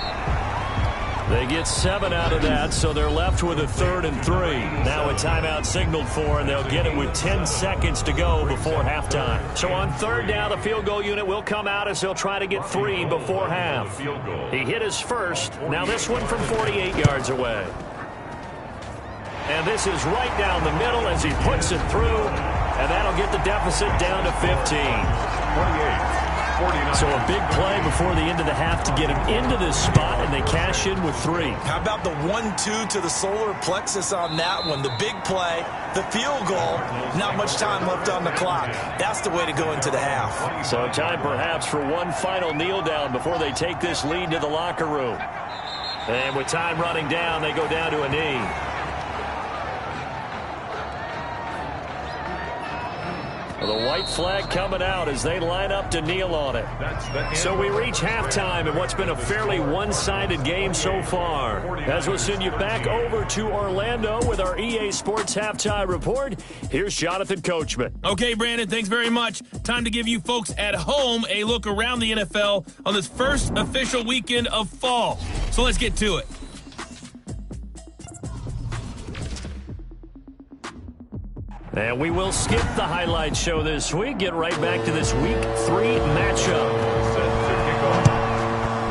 They get 7 out of that, so they're left with a 3rd and 3. Now a timeout signaled for, and they'll get it with 10 seconds to go before halftime. So on 3rd down, the field goal unit will come out as they'll try to get 3 before half. He hit his first. Now this one from 48 yards away. And this is right down the middle as he puts it through, and that'll get the deficit down to 15. 48. So a big play before the end of the half to get him into this spot, and they cash in with 3. How about the 1-2 to the solar plexus on that one? The big play, the field goal, not much time left on the clock. That's the way to go into the half. So time perhaps for one final kneel down before they take this lead to the locker room. And with time running down, they go down to a knee. The white flag coming out as they line up to kneel on it. So we reach halftime in what's been a fairly one-sided game so far. As we'll send you back over to Orlando with our EA Sports Halftime Report, here's Jonathan Coachman. Okay, Brandon, thanks very much. Time to give you folks at home a look around the NFL on this first official weekend of fall. So let's get to it. And we will skip the highlight show this week. Get right back to this Week 3 matchup.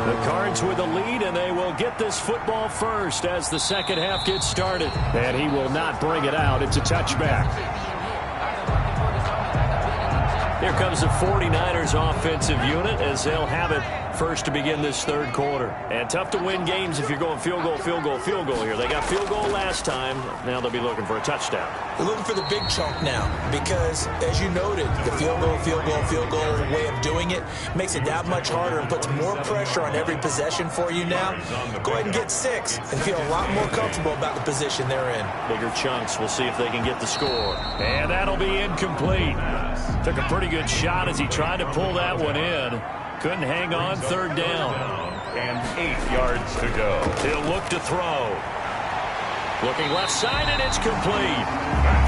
The Cards with the lead, and they will get this football first as the second half gets started. And he will not bring it out. It's a touchback. Here comes the 49ers offensive unit as they'll have it first to begin this third quarter. And tough to win games if you're going field goal, field goal, field goal here. They got field goal last time. Now they'll be looking for a touchdown. They're looking for the big chunk now because, as you noted, the field goal way of doing it makes it that much harder and puts more pressure on every possession for you now. Go ahead and get 6 and feel a lot more comfortable about the position they're in. Bigger chunks. We'll see if they can get the score. And that'll be incomplete. Took a pretty good shot as he tried to pull that one in. Couldn't hang on. Third down. And 8 yards to go. He'll look to throw. Looking left side, and it's complete.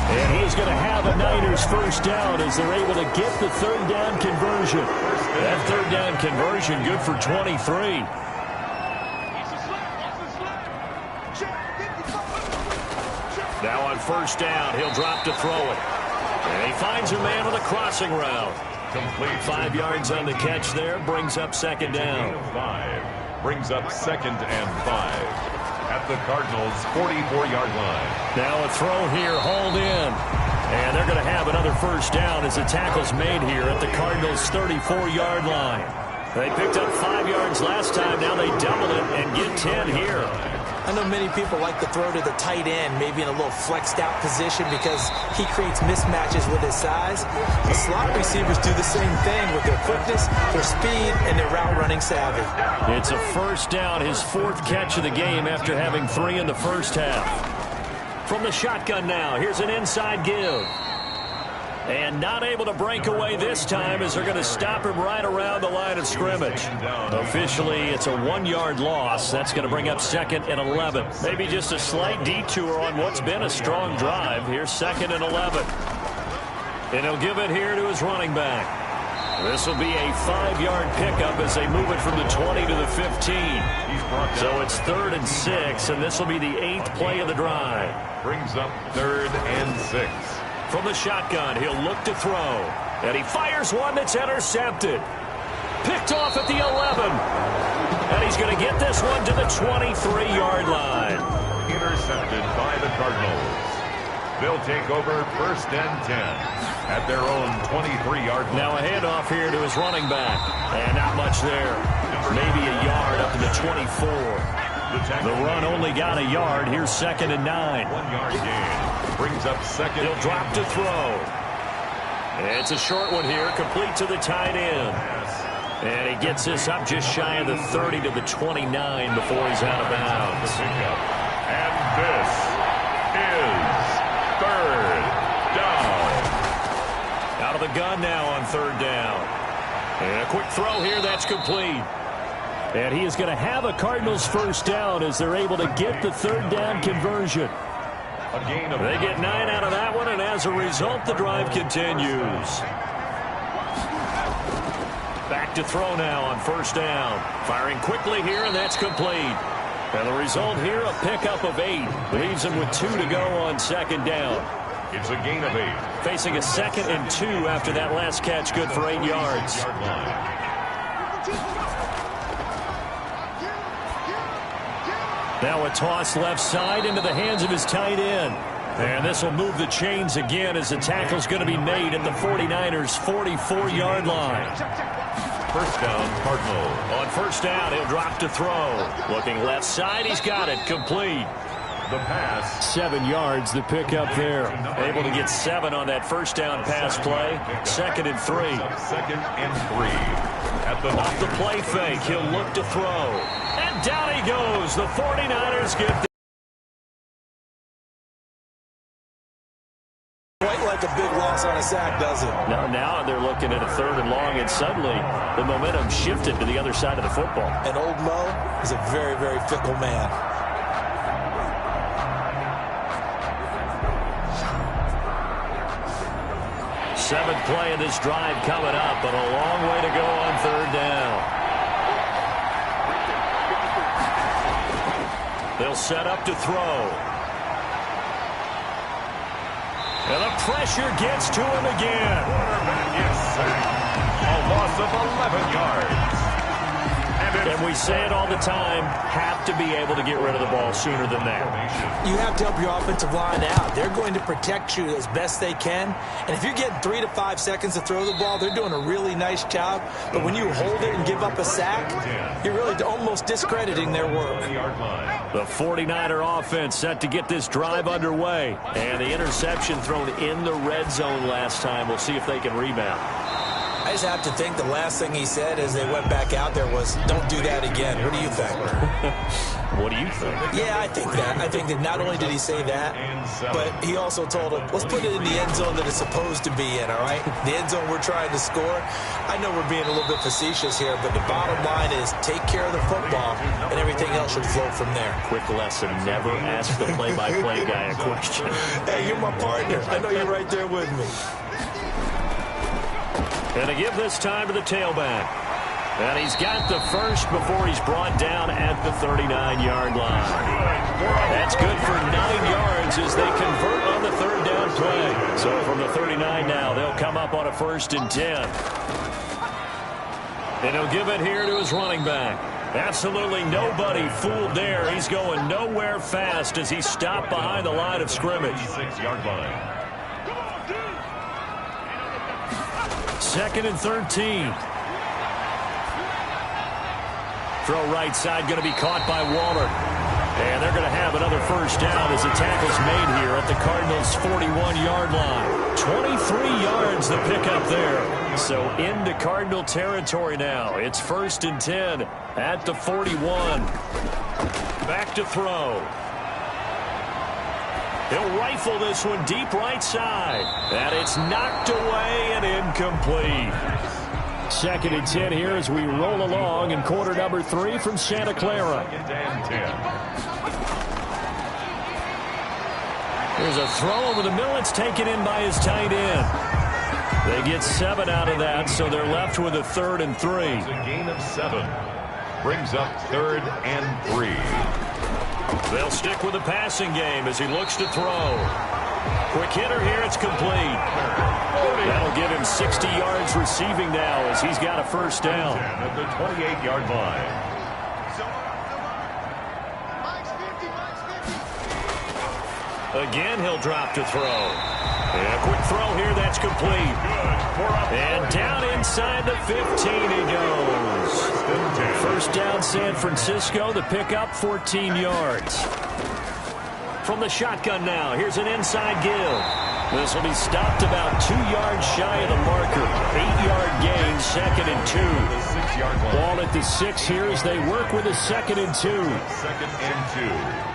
And he's going to have a Niners first down as they're able to get the third down conversion. That third down conversion good for 23. Now on first down, he'll drop to throw it. And he finds a man on the crossing route. Complete. 5 yards on the catch there, brings up second down. 5. Brings up 2nd and 5. At the Cardinals' 44-yard line. Now a throw here, hauled in. And they're going to have another first down as the tackle's made here at the Cardinals' 34-yard line. They picked up 5 yards last time. Now they double it and get 10 here. I know many people like to throw to the tight end, maybe in a little flexed out position because he creates mismatches with his size. The slot receivers do the same thing with their quickness, their speed, and their route running savvy. It's a first down, his 4th catch of the game after having 3 in the first half. From the shotgun now, here's an inside give. And not able to break away this time as they're going to stop him right around the line of scrimmage. Officially, it's a 1-yard loss. That's going to bring up 2nd and 11. Maybe just a slight detour on what's been a strong drive. Here's 2nd and 11. And he'll give it here to his running back. This will be a 5-yard pickup as they move it from the 20 to the 15. So it's 3rd and 6, and this will be the 8th play of the drive. Brings up 3rd and 6. From the shotgun, he'll look to throw. And he fires one that's intercepted. Picked off at the 11. And he's going to get this one to the 23-yard line. Intercepted by the Cardinals. They'll take over 1st and 10 at their own 23-yard line. Now a handoff here to his running back. And not much there. Maybe a yard up to the 24. The run only got a yard. Here's 2nd and 9. 1-yard gain. Brings up 2nd. He'll drop to throw. It's a short one here, complete to the tight end. And he gets this up just shy of the 30 to the 29 before he's out of bounds. And this is 3rd down. Out of the gun now on 3rd down. And a quick throw here, that's complete. And he is going to have a Cardinals 1st down as they're able to get the 3rd down conversion. They get 9 out of that one, and as a result, the drive continues. Back to throw now on 1st down. Firing quickly here, and that's complete. And the result here, a pickup of 8. Leaves him with 2 to go on 2nd down. It's a gain of 8. Facing a 2nd and 2 after that last catch, good for 8 yards. Now a toss left side into the hands of his tight end. And this will move the chains again as the tackle's going to be made at the 49ers' 44-yard line. 1st down, Cardinals. On 1st down, he'll drop to throw. Looking left side, he's got it. Complete. The pass. 7 yards, the pickup there. Able to get 7 on that 1st down pass play. 2nd and 3. 2nd and 3. At the off the play fake, he'll look to throw. And down he goes. The 49ers get the Quite like a big loss on a sack, does it? No, now they're looking at a 3rd and long, and suddenly the momentum shifted to the other side of the football. And old Mo is a very, very fickle man. Seventh play of this drive coming up, but a long way to go on 3rd down. They'll set up to throw. And the pressure gets to him again. Quarterback is sacked. A loss of 11 yards. And we say it all the time, have to be able to get rid of the ball sooner than that. You have to help your offensive line out. They're going to protect you as best they can. And if you're getting 3 to 5 seconds to throw the ball, they're doing a really nice job. But when you hold it and give up a sack, you're really almost discrediting their work. The 49er offense set to get this drive underway. And the interception thrown in the red zone last time. We'll see if they can rebound. I just have to think the last thing he said as they went back out there was, don't do that again. What do you think? What do you think? Yeah, I think that. I think that not only did he say that, but he also told him, let's put it in the end zone that it's supposed to be in, all right? The end zone we're trying to score. I know we're being a little bit facetious here, but the bottom line is take care of the football, and everything else should flow from there. Quick lesson, never ask the play-by-play guy a question. Hey, you're my partner. I know you're right there with me. And to give this time to the tailback. And he's got the first before he's brought down at the 39-yard line. That's good for 9 yards as they convert on the 3rd down play. So from the 39 now, they'll come up on a 1st and 10. And he'll give it here to his running back. Absolutely nobody fooled there. He's going nowhere fast as he stopped behind the line of scrimmage. 6-yard line. 2nd and 13. Throw right side, going to be caught by Waller. And they're going to have another 1st down as the tackle's made here at the Cardinals' 41-yard line. 23 yards the pickup there. So into Cardinal territory now. It's 1st and 10 at the 41. Back to throw. He'll rifle this one deep right side. And it's knocked away and incomplete. 2nd and 10 here as we roll along in quarter number 3 from Santa Clara. There's a throw over the middle. It's taken in by his tight end. They get 7 out of that, so they're left with a 3rd and 3. It's a gain of 7. Brings up 3rd and 3. They'll stick with the passing game as he looks to throw. Quick hitter here, it's complete. That'll give him 60 yards receiving now as he's got a first down. At the 28-yard line. Again, he'll drop to throw. And a quick throw here, that's complete. And down inside the 15 he goes. First down, San Francisco. The pickup, 14 yards. From the shotgun now, here's an inside give. This will be stopped about 2 yards shy of the marker. 8-yard gain, 2nd and 2. Ball at the 6 here as they work with a 2nd and 2. 2nd and 2.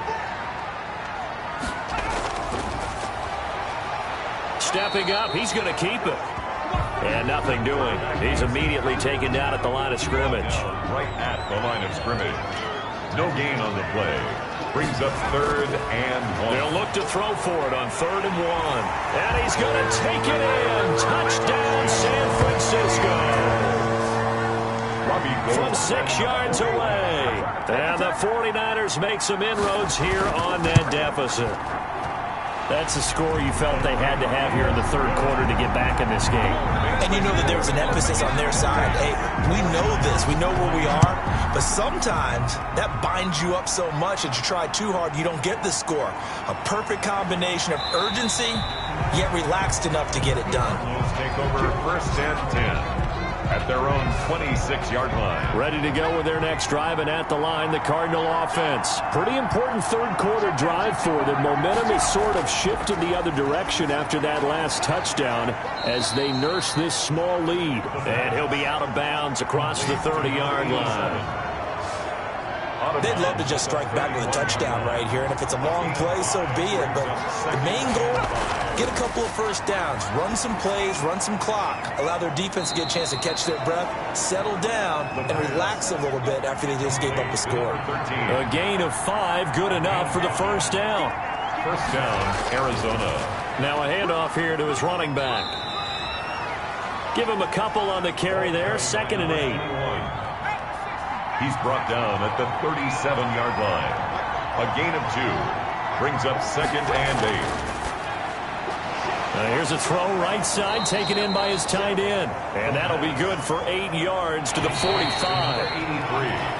Stepping up, he's going to keep it. And nothing doing. He's immediately taken down at the line of scrimmage. Right at the line of scrimmage. No gain on the play. Brings up 3rd and 1. They'll look to throw for it on 3rd and 1. And he's going to take it in. Touchdown, San Francisco. From 6 yards away. And the 49ers make some inroads here on that deficit. That's a score you felt they had to have here in the 3rd quarter to get back in this game. And you know that there was an emphasis on their side. Hey, we know this. We know where we are. But sometimes that binds you up so much that you try too hard, you don't get the score. A perfect combination of urgency, yet relaxed enough to get it done. Take over 1st and 10. At their own 26-yard line. Ready to go with their next drive, and at the line, the Cardinal offense. Pretty important 3rd quarter drive for them. Momentum has sort of shifted the other direction after that last touchdown as they nurse this small lead. And he'll be out of bounds across the 30-yard line. They'd love to just strike back with a touchdown right here, and if it's a long play, so be it. But the main goal, get a couple of first downs, run some plays, run some clock, allow their defense to get a chance to catch their breath, settle down, and relax a little bit after they just gave up a score. A gain of 5, good enough for the first down. First down, Arizona. Now a handoff here to his running back. Give him a couple on the carry there, 2nd and 8. He's brought down at the 37-yard line. A gain of 2. Brings up 2nd and 8. Here's a throw right side, taken in by his tight end. And that'll be good for 8 yards to the 45.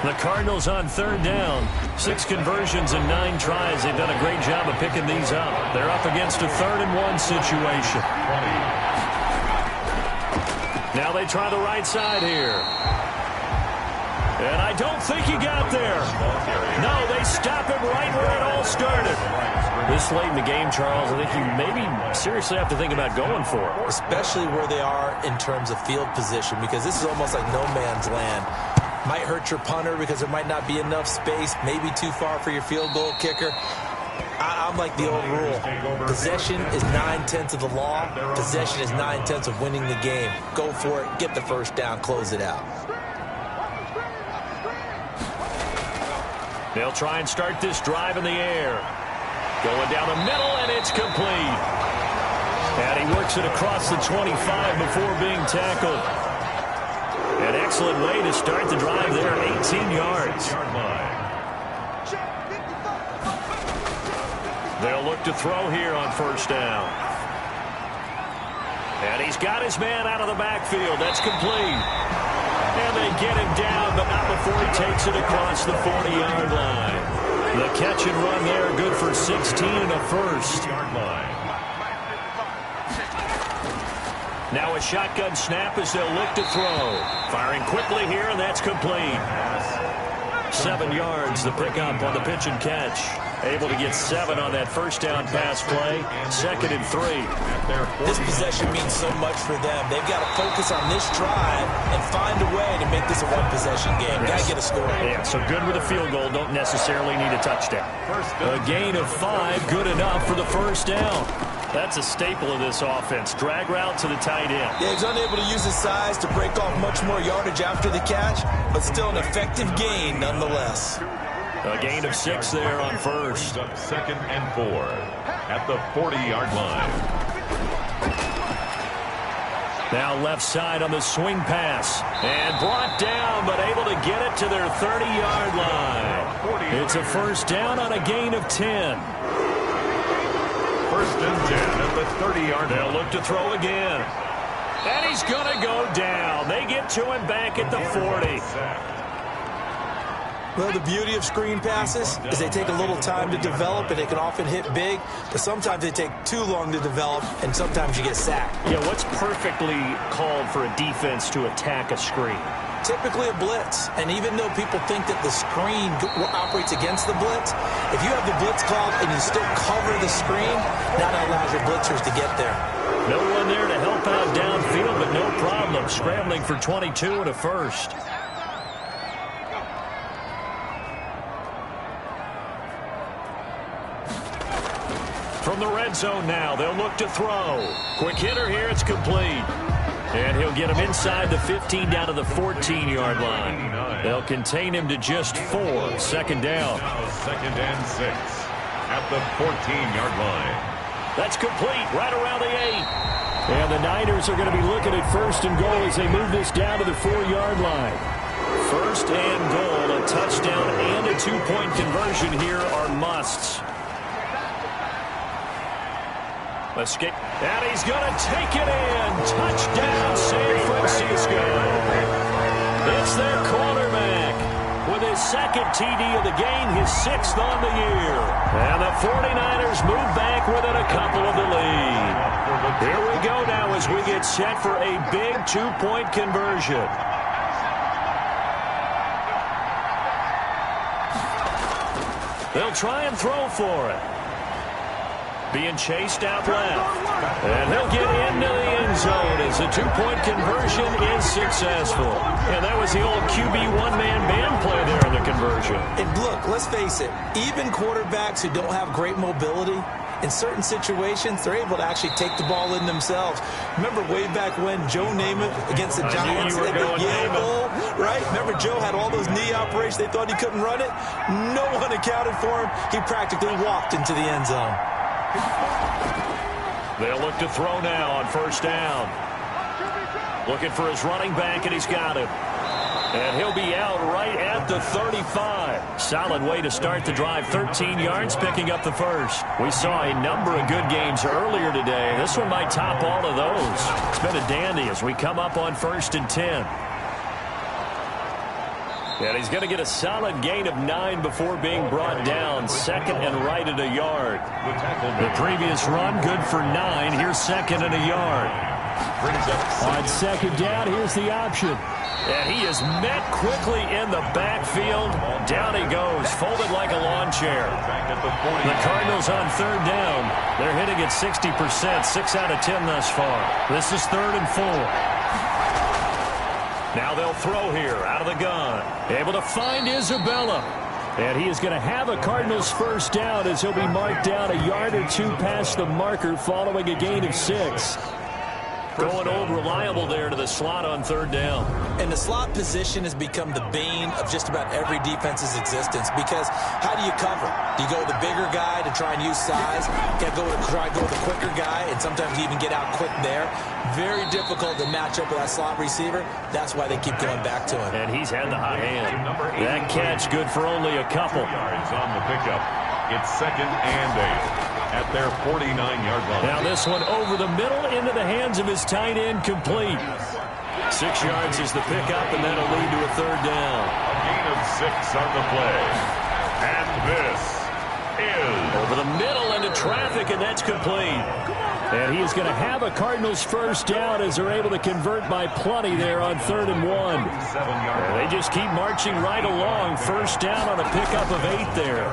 83. The Cardinals on 3rd down. 6 conversions and 9 tries. They've done a great job of picking these up. They're up against a 3rd and 1 situation. 20. Now they try the right side here. And I don't think he got there. No, they stop him right where it all started. This late in the game, Charles, I think you maybe seriously have to think about going for it. Especially where they are in terms of field position, because this is almost like no man's land. Might hurt your punter because there might not be enough space, maybe too far for your field goal kicker. I'm like the old rule. Possession is 9/10 of the law. Possession is 9/10 of winning the game. Go for it, get the first down, close it out. They'll try and start this drive in the air. Going down the middle, and it's complete. And he works it across the 25 before being tackled. An excellent way to start the drive there, 18 yards. They'll look to throw here on first down. And he's got his man out of the backfield. That's complete. And they get him down, but not before he takes it across the 40-yard line. The catch and run there, good for 16 and a first. Now a shotgun snap as they'll look to throw. Firing quickly here, and that's complete. 7 yards, the pickup on the pitch and catch. Able to get 7 on that first down pass play. 2nd and 3. This possession means so much for them. They've got to focus on this drive and find a way to make this a one-possession game. Got to get a score. Yeah, so good with a field goal. Don't necessarily need a touchdown. A gain of 5, good enough for the first down. That's a staple of this offense. Drag route to the tight end. Yeah, he's unable to use his size to break off much more yardage after the catch, but still an effective gain nonetheless. A gain of 6 there on first. 2nd and 4 at the 40-yard line. Now left side on the swing pass. And brought down, but able to get it to their 30-yard line. It's a first down on a gain of 10. First and 10 at the 30-yard line. They'll look to throw again. And he's going to go down. They get to him back at the 40. Well, the beauty of screen passes is they take a little time to develop, and they can often hit big, but sometimes they take too long to develop, and sometimes you get sacked. Yeah, what's perfectly called for a defense to attack a screen? Typically a blitz, and even though people think that the screen operates against the blitz, if you have the blitz called and you still cover the screen, that allows your blitzers to get there. No one there to help out downfield, but no problem. Scrambling for 22 and a first. From the red zone now, they'll look to throw. Quick hitter here, it's complete. And he'll get him inside the 15 down to the 14-yard line. They'll contain him to just 4. Second down. Second and 6 at the 14-yard line. That's complete right around the 8. And the Niners are going to be looking at first and goal as they move this down to the 4-yard line. First and goal, a touchdown and a 2-point conversion here are musts. Escape. And he's going to take it in. Touchdown, San Francisco. It's their quarterback with his second TD of the game, his 6th on the year. And the 49ers move back within a couple of the lead. Here we go now as we get set for a big 2-point conversion. They'll try and throw for it. Being chased out left. And he'll get into the end zone as the 2-point conversion is successful. And that was the old QB one-man band play there in the conversion. And look, let's face it, even quarterbacks who don't have great mobility, in certain situations, they're able to actually take the ball in themselves. Remember way back when Joe Namath against the Giants at the Yale Bowl, right? Remember Joe had all those knee operations. They thought he couldn't run it. No one accounted for him. He practically walked into the end zone. They'll look to throw now on first down. Looking for his running back, and he's got him. And he'll be out right at the 35. Solid way to start the drive. 13 yards, picking up the first. We saw a number of good games earlier today. This one might top all of those. It's been a dandy as we come up on first and 10. And he's going to get a solid gain of 9 before being brought down. Second and right at a yard. The previous run, good for 9. Here's second and a yard. On second down, here's the option. And he is met quickly in the backfield. Down he goes, folded like a lawn chair. The Cardinals on third down. They're hitting at 60%, 6 out of 10 thus far. This is 3rd and 4. Now they'll throw here out of the gun. Able to find Isabella. And he is going to have a Cardinals first down as he'll be marked down a yard or 2 past the marker following a gain of 6. Going old reliable there to the slot on third down. And the slot position has become the bane of just about every defense's existence because how do you cover? Do you go with the bigger guy to try and use size? You got to try to go with the quicker guy, and sometimes you even get out quick there. Very difficult to match up with that slot receiver. That's why they keep going back to him. And he's had the hot hand. That catch good for only a couple. Yards on the pickup. It's second and 8. At their 49-yard line. Now this one over the middle into the hands of his tight end, complete. 6 yards is the pickup, and that'll lead to a third down. A gain of 6 on the play. And this is over the middle into traffic, and that's complete. And he is going to have a Cardinals first down as they're able to convert by plenty there on 3rd and 1. And they just keep marching right along. First down on a pickup of 8 there.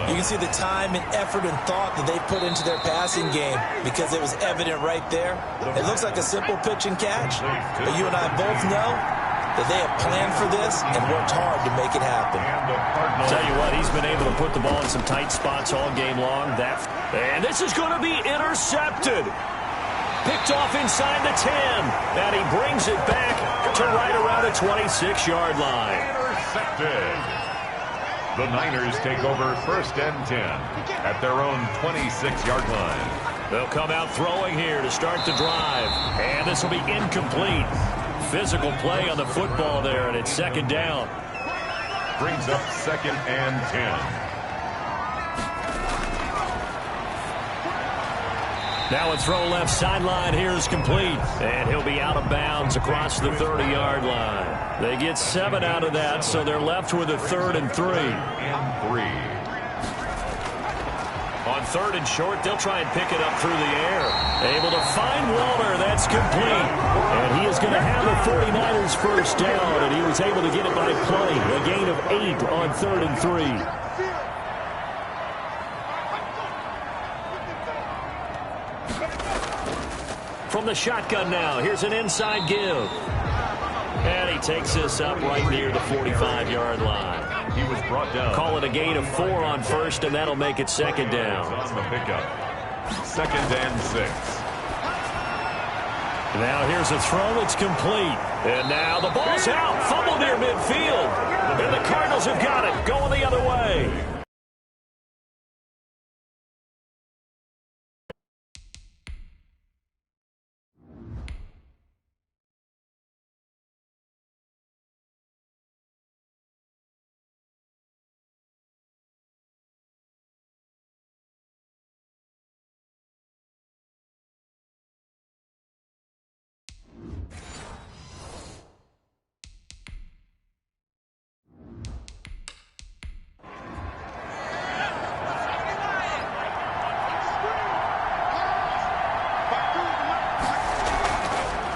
You can see the time and effort and thought that they put into their passing game because it was evident right there. It looks like a simple pitch and catch, but you and I both know that they have planned for this and worked hard to make it happen. Tell you what, he's been able to put the ball in some tight spots all game long. And this is going to be intercepted. Picked off inside the 10. And he brings it back to right around the 26-yard line. Intercepted. The Niners take over first and 10 at their own 26-yard line. They'll come out throwing here to start the drive. And this will be incomplete. Physical play on the football there, and it's second down. Brings up 2nd and 10. Now a throw left sideline here is complete. And he'll be out of bounds across the 30-yard line. They get 7 out of that, so they're left with a 3rd and 3. On 3rd and short, they'll try and pick it up through the air. Able to find Walter. That's complete. And he is going to have the 49ers first down, and he was able to get it by play. A gain of 8 on 3rd and 3. From the shotgun now, here's an inside give. And he takes this up right near the 45-yard line. He was brought down. Call it a gain of 4 on 1st, and that'll make it second down. On the pickup. 2nd and 6. Now here's a throw. It's complete. And now the ball's out. Fumble near midfield. And the Cardinals have got it. Going the other way.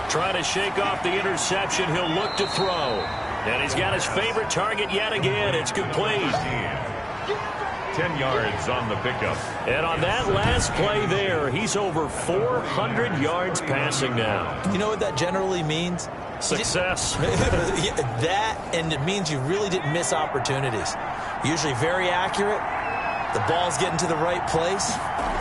Trying to shake off the interception. He'll look to throw. And he's got his favorite target yet again. It's complete. 10 yards on the pickup. And on that last play there, he's over 400 yards passing now. You know what that generally means? Success. That, and it means you really didn't miss opportunities. Usually very accurate. The ball's getting to the right place.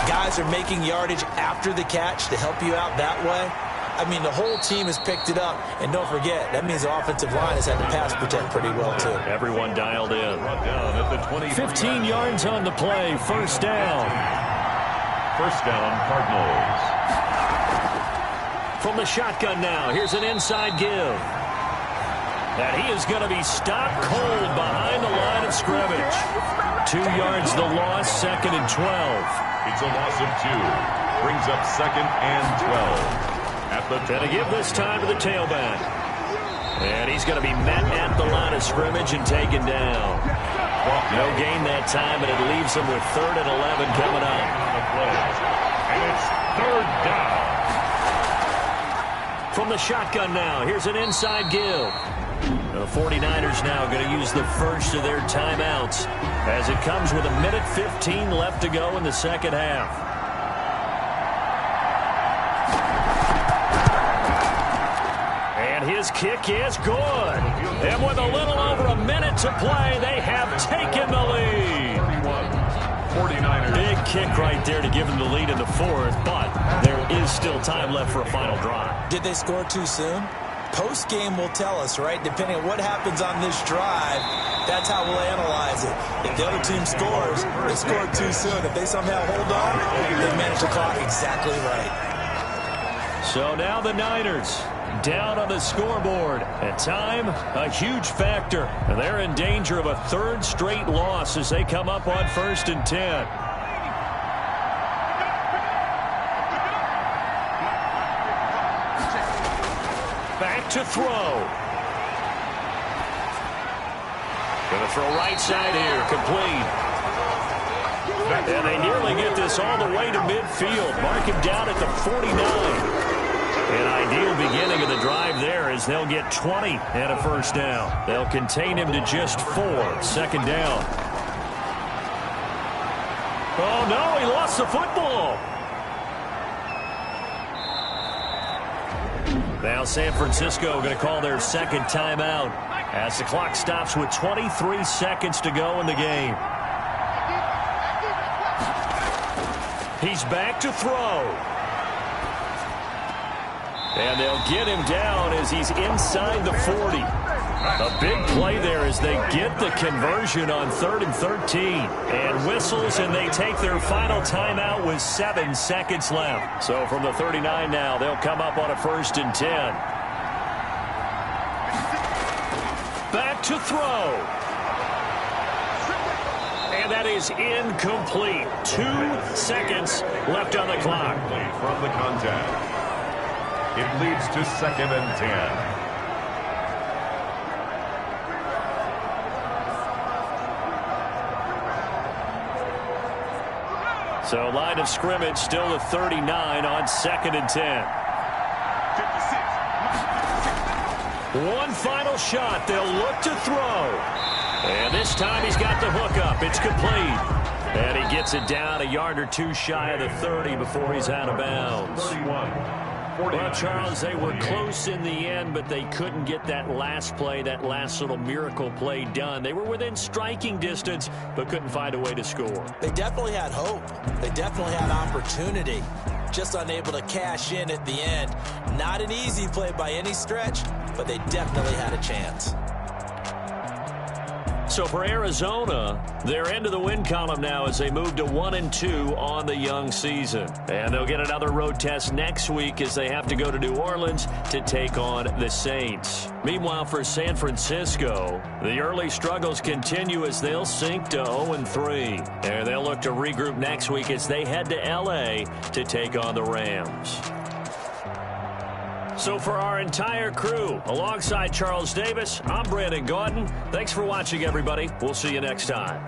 Guys are making yardage after the catch to help you out that way. I mean, the whole team has picked it up. And don't forget, that means the offensive line has had to pass protect pretty well, too. Everyone dialed in. Down at the 15 yards on the play. First down. First down, Cardinals. From the shotgun now, here's an inside give. And he is going to be stopped cold behind the line of scrimmage. 2 yards the loss, 2nd and 12. It's a loss of 2. Brings up 2nd and 12. And to give this time to the tailback. And he's going to be met at the line of scrimmage and taken down. No gain that time, and it leaves him with 3rd and 11 coming up. And it's 3rd down. From the shotgun now, here's an inside give. The 49ers now going to use the first of their timeouts as it comes with 1:15 left to go in the second half. His kick is good. And with a little over a minute to play, they have taken the lead. 49ers. Big kick right there to give them the lead in the 4th, but there is still time left for a final drive. Did they score too soon? Post-game will tell us, right? Depending on what happens on this drive, that's how we'll analyze it. If the other team scores, they scored too soon. If they somehow hold on, they manage the clock exactly right. So now the Niners down on the scoreboard. And time, a huge factor. And they're in danger of a 3rd straight loss as they come up on 1st and 10. Back to throw. Going to throw right side here, complete. And they nearly get this all the way to midfield. Mark him down at the 49. An ideal beginning of the drive there as they'll get 20 and a first down. They'll contain him to just 4. Second down. Oh, no, he lost the football. Now San Francisco going to call their second timeout as the clock stops with 23 seconds to go in the game. He's back to throw. And they'll get him down as he's inside the 40. A big play there as they get the conversion on 3rd and 13. And whistles, and they take their final timeout with 7 seconds left. So from the 39 now, they'll come up on a 1st and 10. Back to throw. And that is incomplete. 2 seconds left on the clock. From the contact. It leads to 2nd and 10. So line of scrimmage still at 39 on 2nd and 10. 1 final shot. They'll look to throw. And this time he's got the hook up. It's complete. And he gets it down a yard or 2 shy of the 30 before he's out of bounds. 31. Well, Charles, they were close in the end, but they couldn't get that last play, that last little miracle play done. They were within striking distance, but couldn't find a way to score. They definitely had hope. They definitely had opportunity. Just unable to cash in at the end. Not an easy play by any stretch, but they definitely had a chance. So for Arizona, they're into the win column now as they move to 1-2 on the young season. And they'll get another road test next week as they have to go to New Orleans to take on the Saints. Meanwhile, for San Francisco, the early struggles continue as they'll sink to 0-3. And they'll look to regroup next week as they head to L.A. to take on the Rams. So for our entire crew, alongside Charles Davis, I'm Brandon Gaudin. Thanks for watching, everybody. We'll see you next time.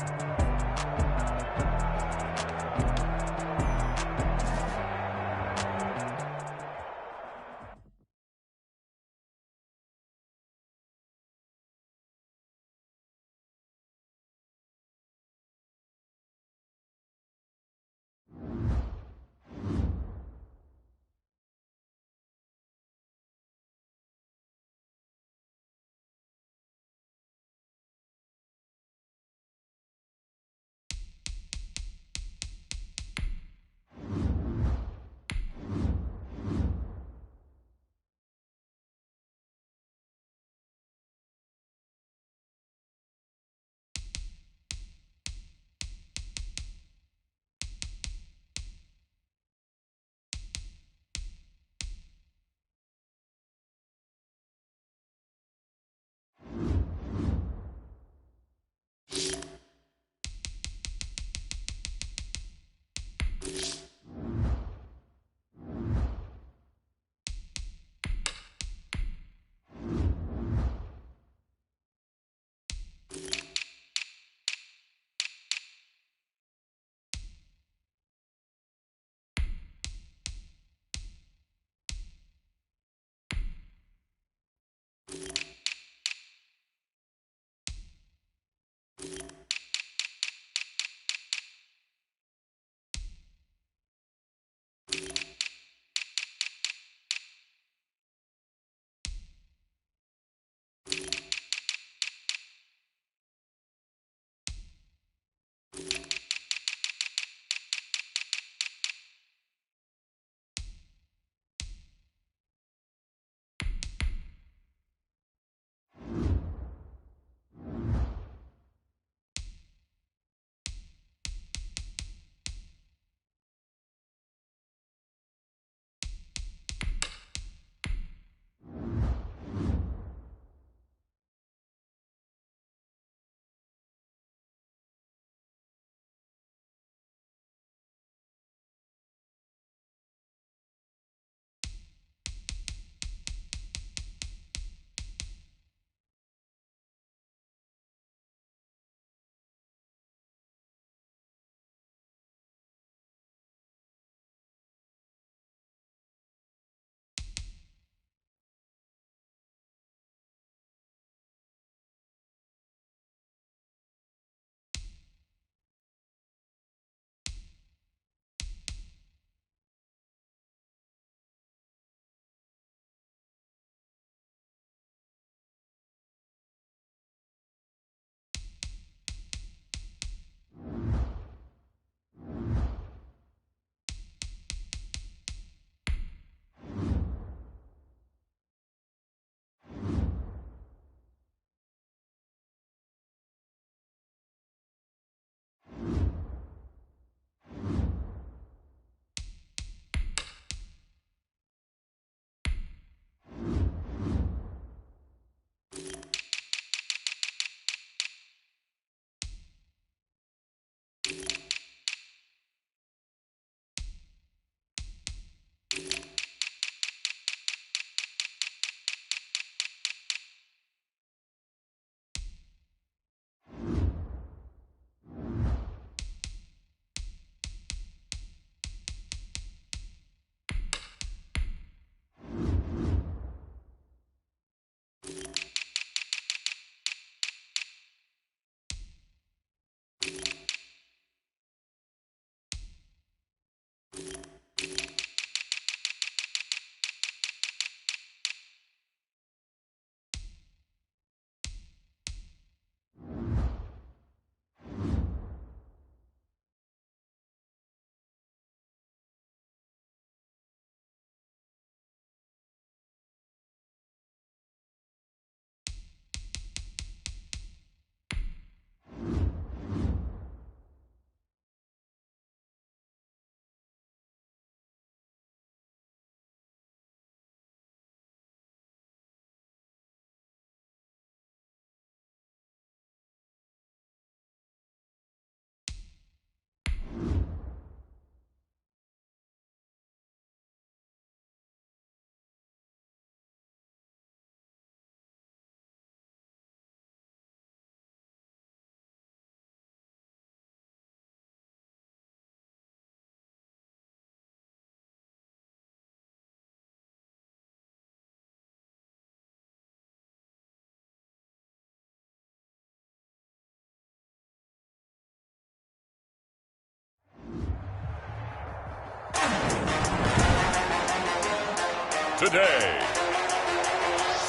today,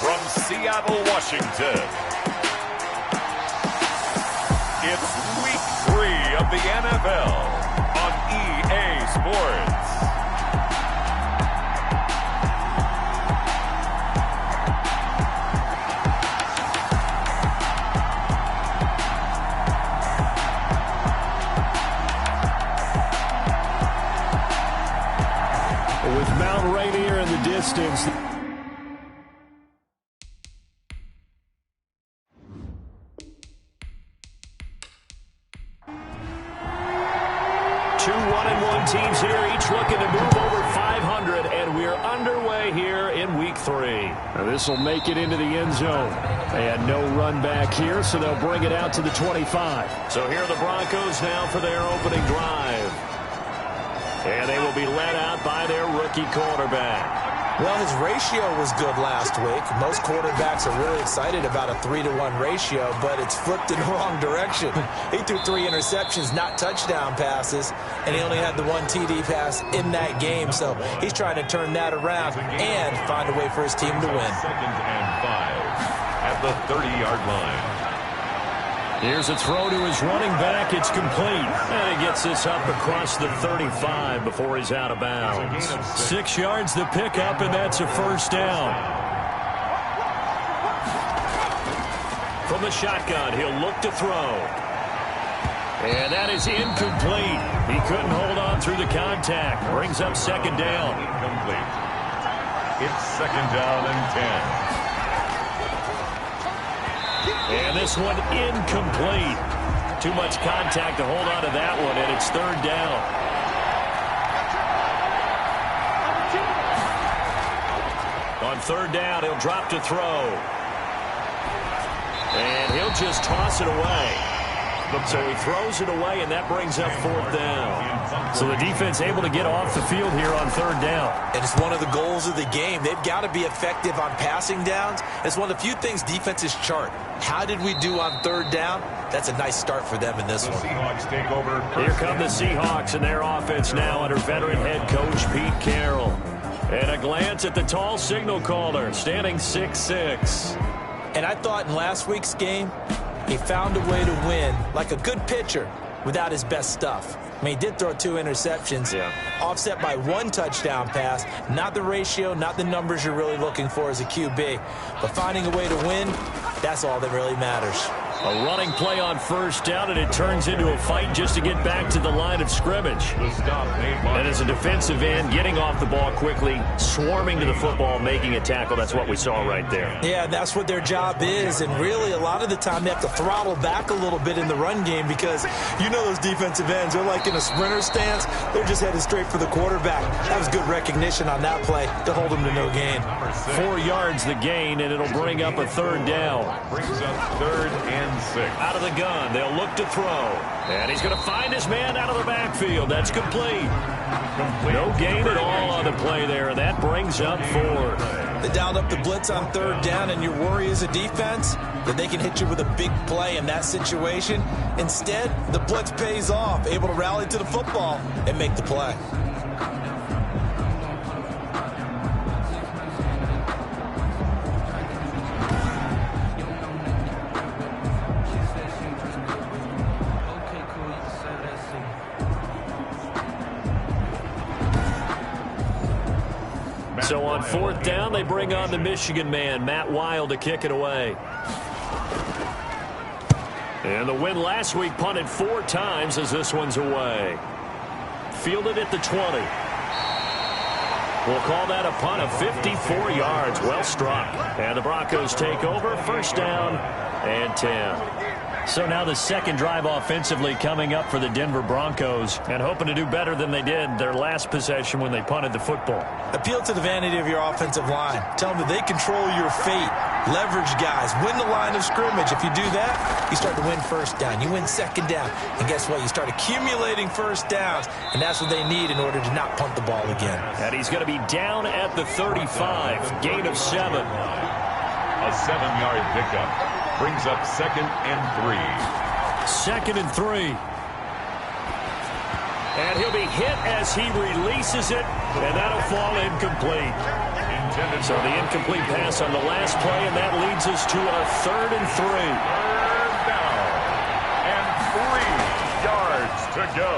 from Seattle, Washington, it's Week 3 of the NFL on EA Sports. With Mount Rainier in the distance. 2 1-1 teams here, each looking to move over 500, and we're underway here in Week 3. This will make it into the end zone. They had no run back here, so they'll bring it out to the 25. So here are the Broncos now for their opening drive. And they will be led out by their rookie quarterback. Well, his ratio was good last week. Most quarterbacks are really excited about a 3-to-1 ratio, but it's flipped in the wrong direction. He threw 3 interceptions, not touchdown passes, and he only had the 1 TD pass in that game. So he's trying to turn that around and find a way for his team to win. 2nd and 5 at the 30-yard line. Here's a throw to his running back. It's complete. And he gets this up across the 35 before he's out of bounds. 6 yards the pickup, and that's a first down. From the shotgun, he'll look to throw. And that is incomplete. He couldn't hold on through the contact. Brings up 2nd down. Incomplete. It's 2nd down and 10. And this one incomplete. Too much contact to hold on to that one, and it's 3rd down. On 3rd down, he'll drop to throw. And he'll just toss it away. So he throws it away, and that brings up 4th down. So the defense able to get off the field here on 3rd down. And it's one of the goals of the game. They've got to be effective on passing downs. It's one of the few things defenses chart. How did we do on 3rd down? That's a nice start for them in this one. Seahawks take over. Here come the Seahawks and their offense now under veteran head coach Pete Carroll. And a glance at the tall signal caller, standing 6'6". And I thought in last week's game, he found a way to win like a good pitcher without his best stuff. I mean, he did throw 2 interceptions, offset by 1 touchdown pass. Not the ratio, not the numbers you're really looking for as a QB. But finding a way to win, that's all that really matters. A running play on 1st down, and it turns into a fight just to get back to the line of scrimmage. And as a defensive end, getting off the ball quickly, swarming to the football, making a tackle. That's what we saw right there. Yeah, that's what their job is. And really, a lot of the time, they have to throttle back a little bit in the run game because you know those defensive ends, they're like in a sprinter stance. They're just headed straight for the quarterback. That was good recognition on that play to hold him to no gain. 4 yards the gain, and it'll bring up a 3rd down. Brings up 3rd and 6. Out of the gun, they'll look to throw. And he's going to find his man out of the backfield. That's complete. No gain at all on the play there, and that brings up 4. They dialed up the blitz on 3rd down, and your worry as a defense that they can hit you with a big play in that situation. Instead, the blitz pays off, able to rally to the football and make the play. So on 4th down, they bring on the Michigan man, Matt Wild, to kick it away. And the win last week punted 4 times as this one's away. Fielded at the 20. We'll call that a punt of 54 yards. Well struck. And the Broncos take over. 1st down and 10. So now the 2nd drive offensively coming up for the Denver Broncos and hoping to do better than they did their last possession when they punted the football. Appeal to the vanity of your offensive line. Tell them that they control your fate. Leverage guys. Win the line of scrimmage. If you do that, you start to win 1st down. You win 2nd down. And guess what? You start accumulating 1st downs. And that's what they need in order to not punt the ball again. And he's going to be down at the 35. Gain of 7. A 7-yard pickup. Brings up 2nd and 3. 2nd and 3. And he'll be hit as he releases it, and that'll fall incomplete. So the incomplete pass on the last play, and that leads us to a 3rd and 3. Third down. And 3 yards to go.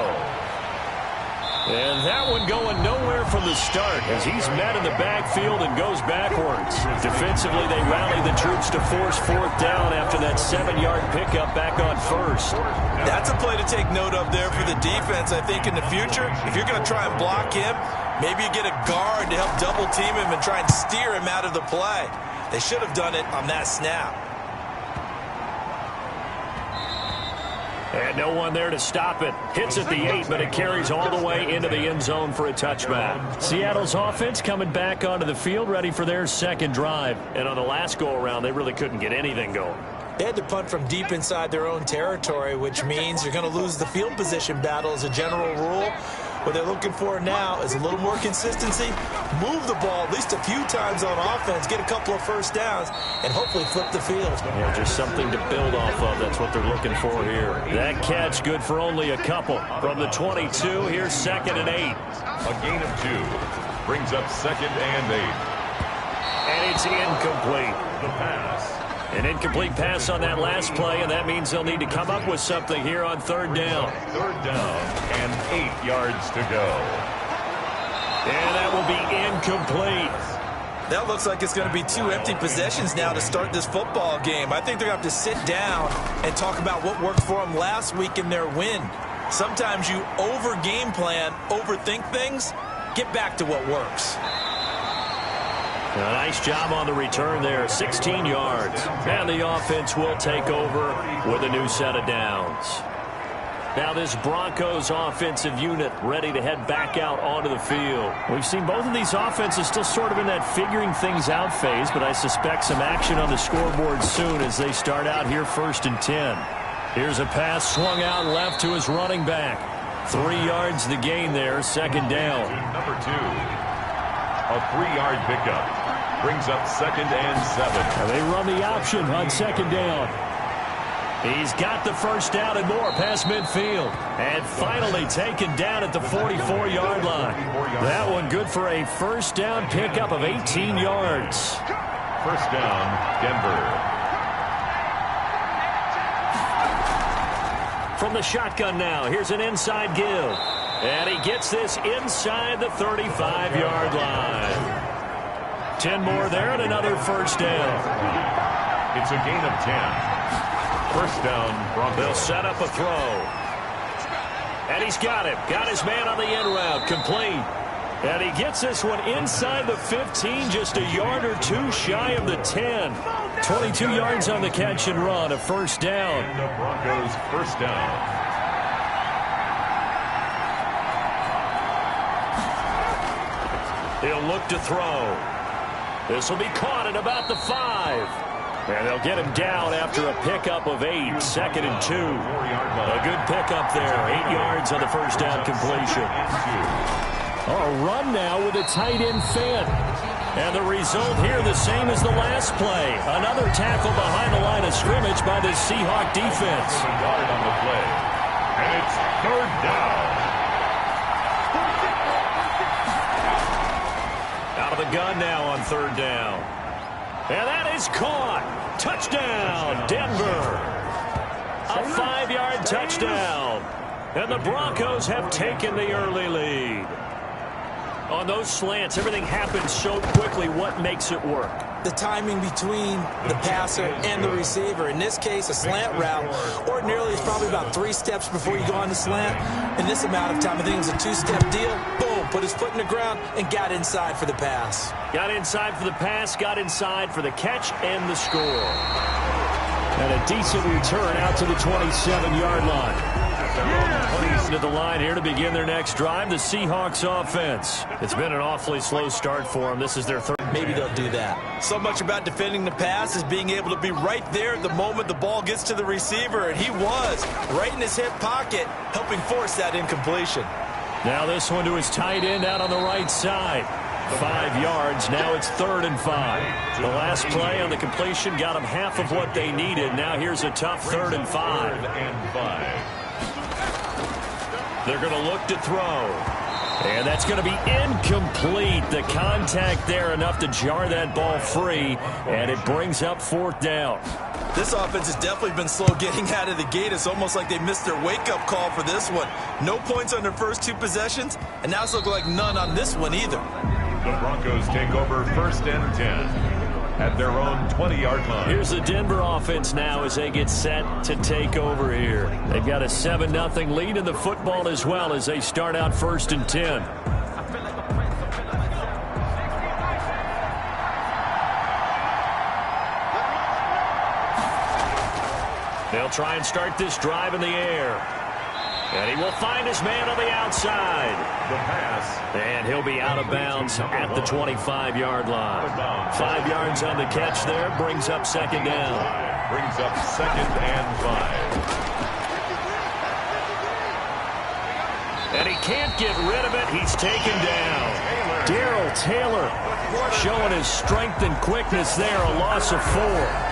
And that one going nowhere from the start as he's met in the backfield and goes backwards. Defensively, they rally the troops to force 4th down after that 7-yard pickup back on 1st. That's a play to take note of there for the defense, I think, in the future. If you're going to try and block him, maybe you get a guard to help double team him and try and steer him out of the play. They should have done it on that snap. And no one there to stop it. Hits at the 8, but it carries all the way into the end zone for a touchback. Seattle's offense coming back onto the field, ready for their 2nd drive. And on the last go-around, they really couldn't get anything going. They had to punt from deep inside their own territory, which means you're going to lose the field position battle as a general rule. What they're looking for now is a little more consistency, move the ball at least a few times on offense, get a couple of 1st downs, and hopefully flip the field. Yeah, just something to build off of. That's what they're looking for here. That catch good for only a couple. From the 22, here's 2nd and 8. A gain of 2 brings up 2nd and 8. And it's incomplete. The pass. An incomplete pass on that last play, and that means they'll need to come up with something here on 3rd down. 3rd down and 8 yards to go. And that will be incomplete. That looks like it's going to be 2 empty possessions now to start this football game. I think they're going to have to sit down and talk about what worked for them last week in their win. Sometimes you over-game plan, overthink things, get back to what works. A nice job on the return there, 16 yards. And the offense will take over with a new set of downs. Now this Broncos offensive unit ready to head back out onto the field. We've seen both of these offenses still sort of in that figuring things out phase, but I suspect some action on the scoreboard soon as they start out here 1st and 10. Here's a pass swung out left to his running back. 3 yards the gain there, 2nd down. Number 2. A 3-yard pickup. Brings up 2nd and 7. And they run the option on 2nd down. He's got the 1st down and more past midfield. And finally taken down at the 44-yard line. That one good for a 1st down pickup of 18 yards. 1st down, Denver. From the shotgun now, here's an inside give. And he gets this inside the 35-yard line. 10 more there and another 1st down. It's a gain of 10. 1st down, Broncos. They'll set up a throw. And he's got him. Got his man on the end route. Complete. And he gets this one inside the 15, just a yard or 2 shy of the 10. 22 yards on the catch and run, a 1st down. And the Broncos 1st down. He'll look to throw. This will be caught at about the 5. And they'll get him down after a pickup of 8. 2nd and 2. A good pickup there. 8 yards on the 1st down completion. A run now with a tight end Finn. And the result here the same as the last play. Another tackle behind the line of scrimmage by the Seahawk defense. A yard on the play. And it's 3rd down. Out of the gun now on 3rd down. And that is caught. Touchdown, Denver. A 5-yard touchdown. And the Broncos have taken the early lead. On those slants, everything happens so quickly. What makes it work? The timing between the passer and the receiver. In this case, a slant route ordinarily is probably about 3 steps before you go on the slant. In this amount of time, I think it was a 2-step deal. Boom, put his foot in the ground and got inside for the pass. Got inside for the pass, got inside for the catch and the score. And a decent return out to the 27-yard line. To the line here to begin their next drive, the Seahawks offense. It's been an awfully slow start for them. This is their 3rd. Maybe they'll do that. So much about defending the pass is being able to be right there at the moment the ball gets to the receiver, and he was right in his hip pocket, helping force that incompletion. Now this one to his tight end out on the right side. 5 yards. Now it's 3rd and 5. The last play on the completion got them half of what they needed. Now here's a tough 3rd and 5. They're going to look to throw. And that's going to be incomplete. The contact there enough to jar that ball free, and it brings up 4th down. This offense has definitely been slow getting out of the gate. It's almost like they missed their wake-up call for this one. No points on their first 2 possessions, and now it's looking like none on this one either. The Broncos take over 1st and 10 at their own 20-yard line. Here's the Denver offense now as they get set to take over here. They've got a 7-0 lead in the football as well as they start out 1st and 10. They'll try and start this drive in the air. And he will find his man on the outside. The pass. And he'll be out of bounds at the 25-yard line. 5 yards on the catch there. Brings up 2nd down. Brings up 2nd and 5. And he can't get rid of it. He's taken down. Darrell Taylor showing his strength and quickness there. A loss of 4.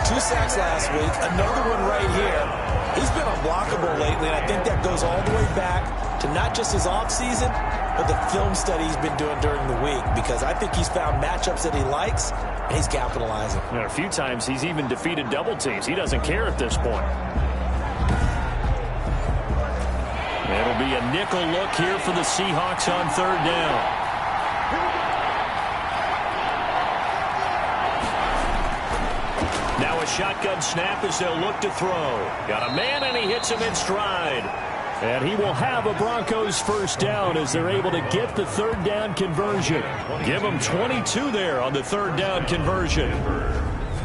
2 sacks last week. Another one right here. He's been unblockable lately, and I think that goes all the way back to not just his offseason, but the film study he's been doing during the week, because I think he's found matchups that he likes, and he's capitalizing. And a few times he's even defeated double teams. He doesn't care at this point. It'll be a nickel look here for the Seahawks on 3rd down. Now a shotgun snap as they'll look to throw. Got a man, and he hits him in stride. And he will have a Broncos 1st down as they're able to get the 3rd down conversion. Give them 22 there on the 3rd down conversion.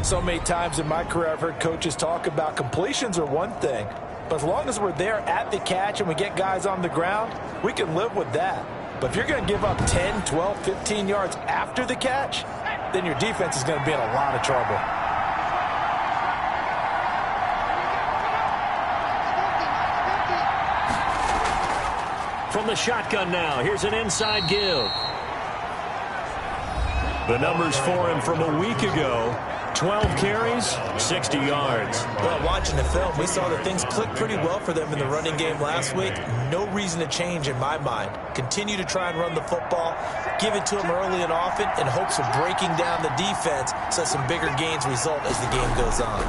So many times in my career I've heard coaches talk about completions are one thing, but as long as we're there at the catch and we get guys on the ground, we can live with that. But if you're going to give up 10, 12, 15 yards after the catch, then your defense is going to be in a lot of trouble. From the shotgun now, here's an inside give. The numbers for him from a week ago, 12 carries, 60 yards. Well, watching the film, we saw that things clicked pretty well for them in the running game last week. No reason to change in my mind. Continue to try and run the football, give it to them early and often in hopes of breaking down the defense so some bigger gains result as the game goes on.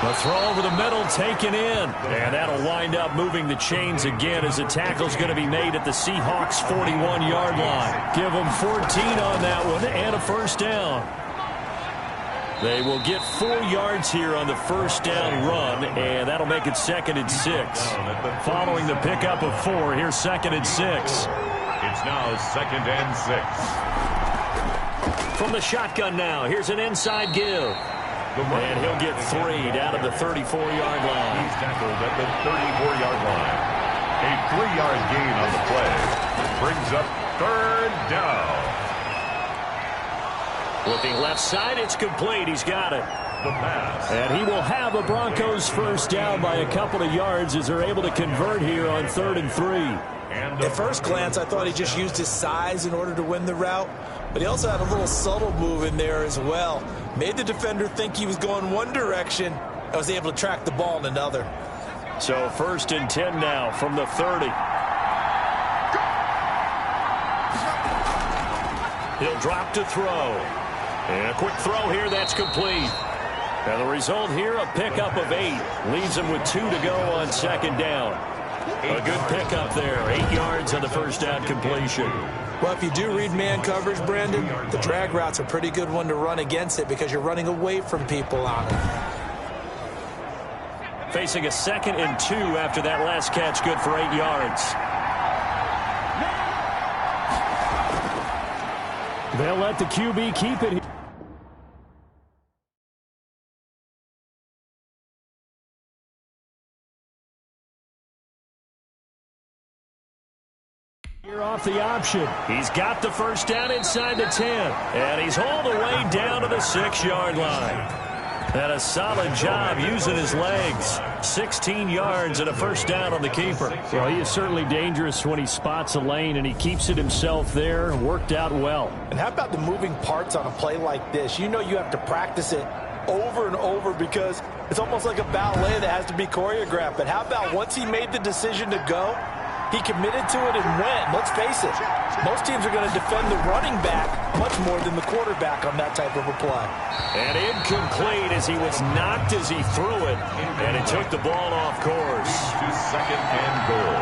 The throw over the middle taken in. And that'll wind up moving the chains again as the tackle's going to be made at the Seahawks 41-yard line. Give them 14 on that one and a 1st down. They will get 4 yards here on the 1st down run, and that'll make it 2nd and 6. Following the pickup of 4, here's 2nd and 6. It's now 2nd and 6. From the shotgun now, here's an inside give. And he'll get 3 down at the 34-yard line. He's tackled at the 34-yard line. A 3-yard gain on the play. Brings up 3rd down. Looking left side, it's complete. He's got it. The pass. And he will have a Broncos 1st down by a couple of yards as they're able to convert here on 3rd and 3. At first glance, I thought he just used his size in order to win the route, but he also had a little subtle move in there as well. Made the defender think he was going one direction and was able to track the ball in another. So 1st and 10 now from the 30. He'll drop to throw. And a quick throw here, that's complete. And the result here, a pickup of 8. Leaves him with 2 to go on 2nd down. A good pickup there. 8 yards on the 1st down completion. Well, if you do read man coverage, Brandon, the drag route's a pretty good one to run against it because you're running away from people on it. Facing a 2nd and 2 after that last catch, good for 8 yards. They'll let the QB keep it. Here off the option. He's got the 1st down inside the 10. And he's all the way down to the 6-yard line. And a solid job using his legs. 16 yards and a 1st down on the keeper. Well, he is certainly dangerous when he spots a lane, and he keeps it himself there. Worked out well. And how about the moving parts on a play like this? You know you have to practice it over and over because it's almost like a ballet that has to be choreographed. But how about once he made the decision to go, He committed to it and went. Let's face it, most teams are going to defend the running back much more than the quarterback on that type of a play. And incomplete as he was knocked as he threw it, and it took the ball off course. To second and goal.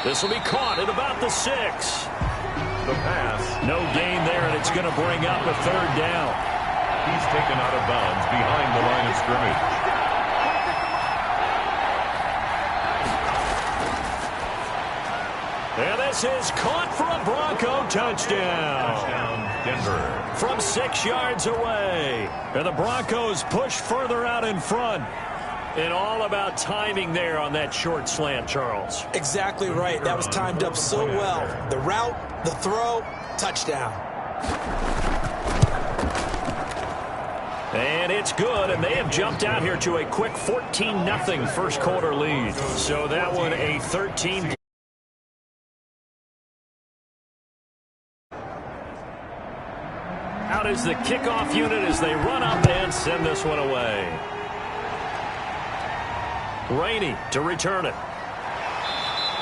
This will be caught at about the 6. The pass. No gain there, and it's going to bring up a third down. He's taken out of bounds behind the line of scrimmage. And this is caught for a Bronco touchdown. Touchdown, Denver. From 6 yards away. And the Broncos push further out in front. And all about timing there on that short slant, Charles. Exactly right. That was timed up so well. The route, the throw, touchdown. And it's good, and they have jumped out here to a quick 14-0 first quarter lead. So that one a 13. Out is the kickoff unit as they run up and send this one away. Rainey to return it.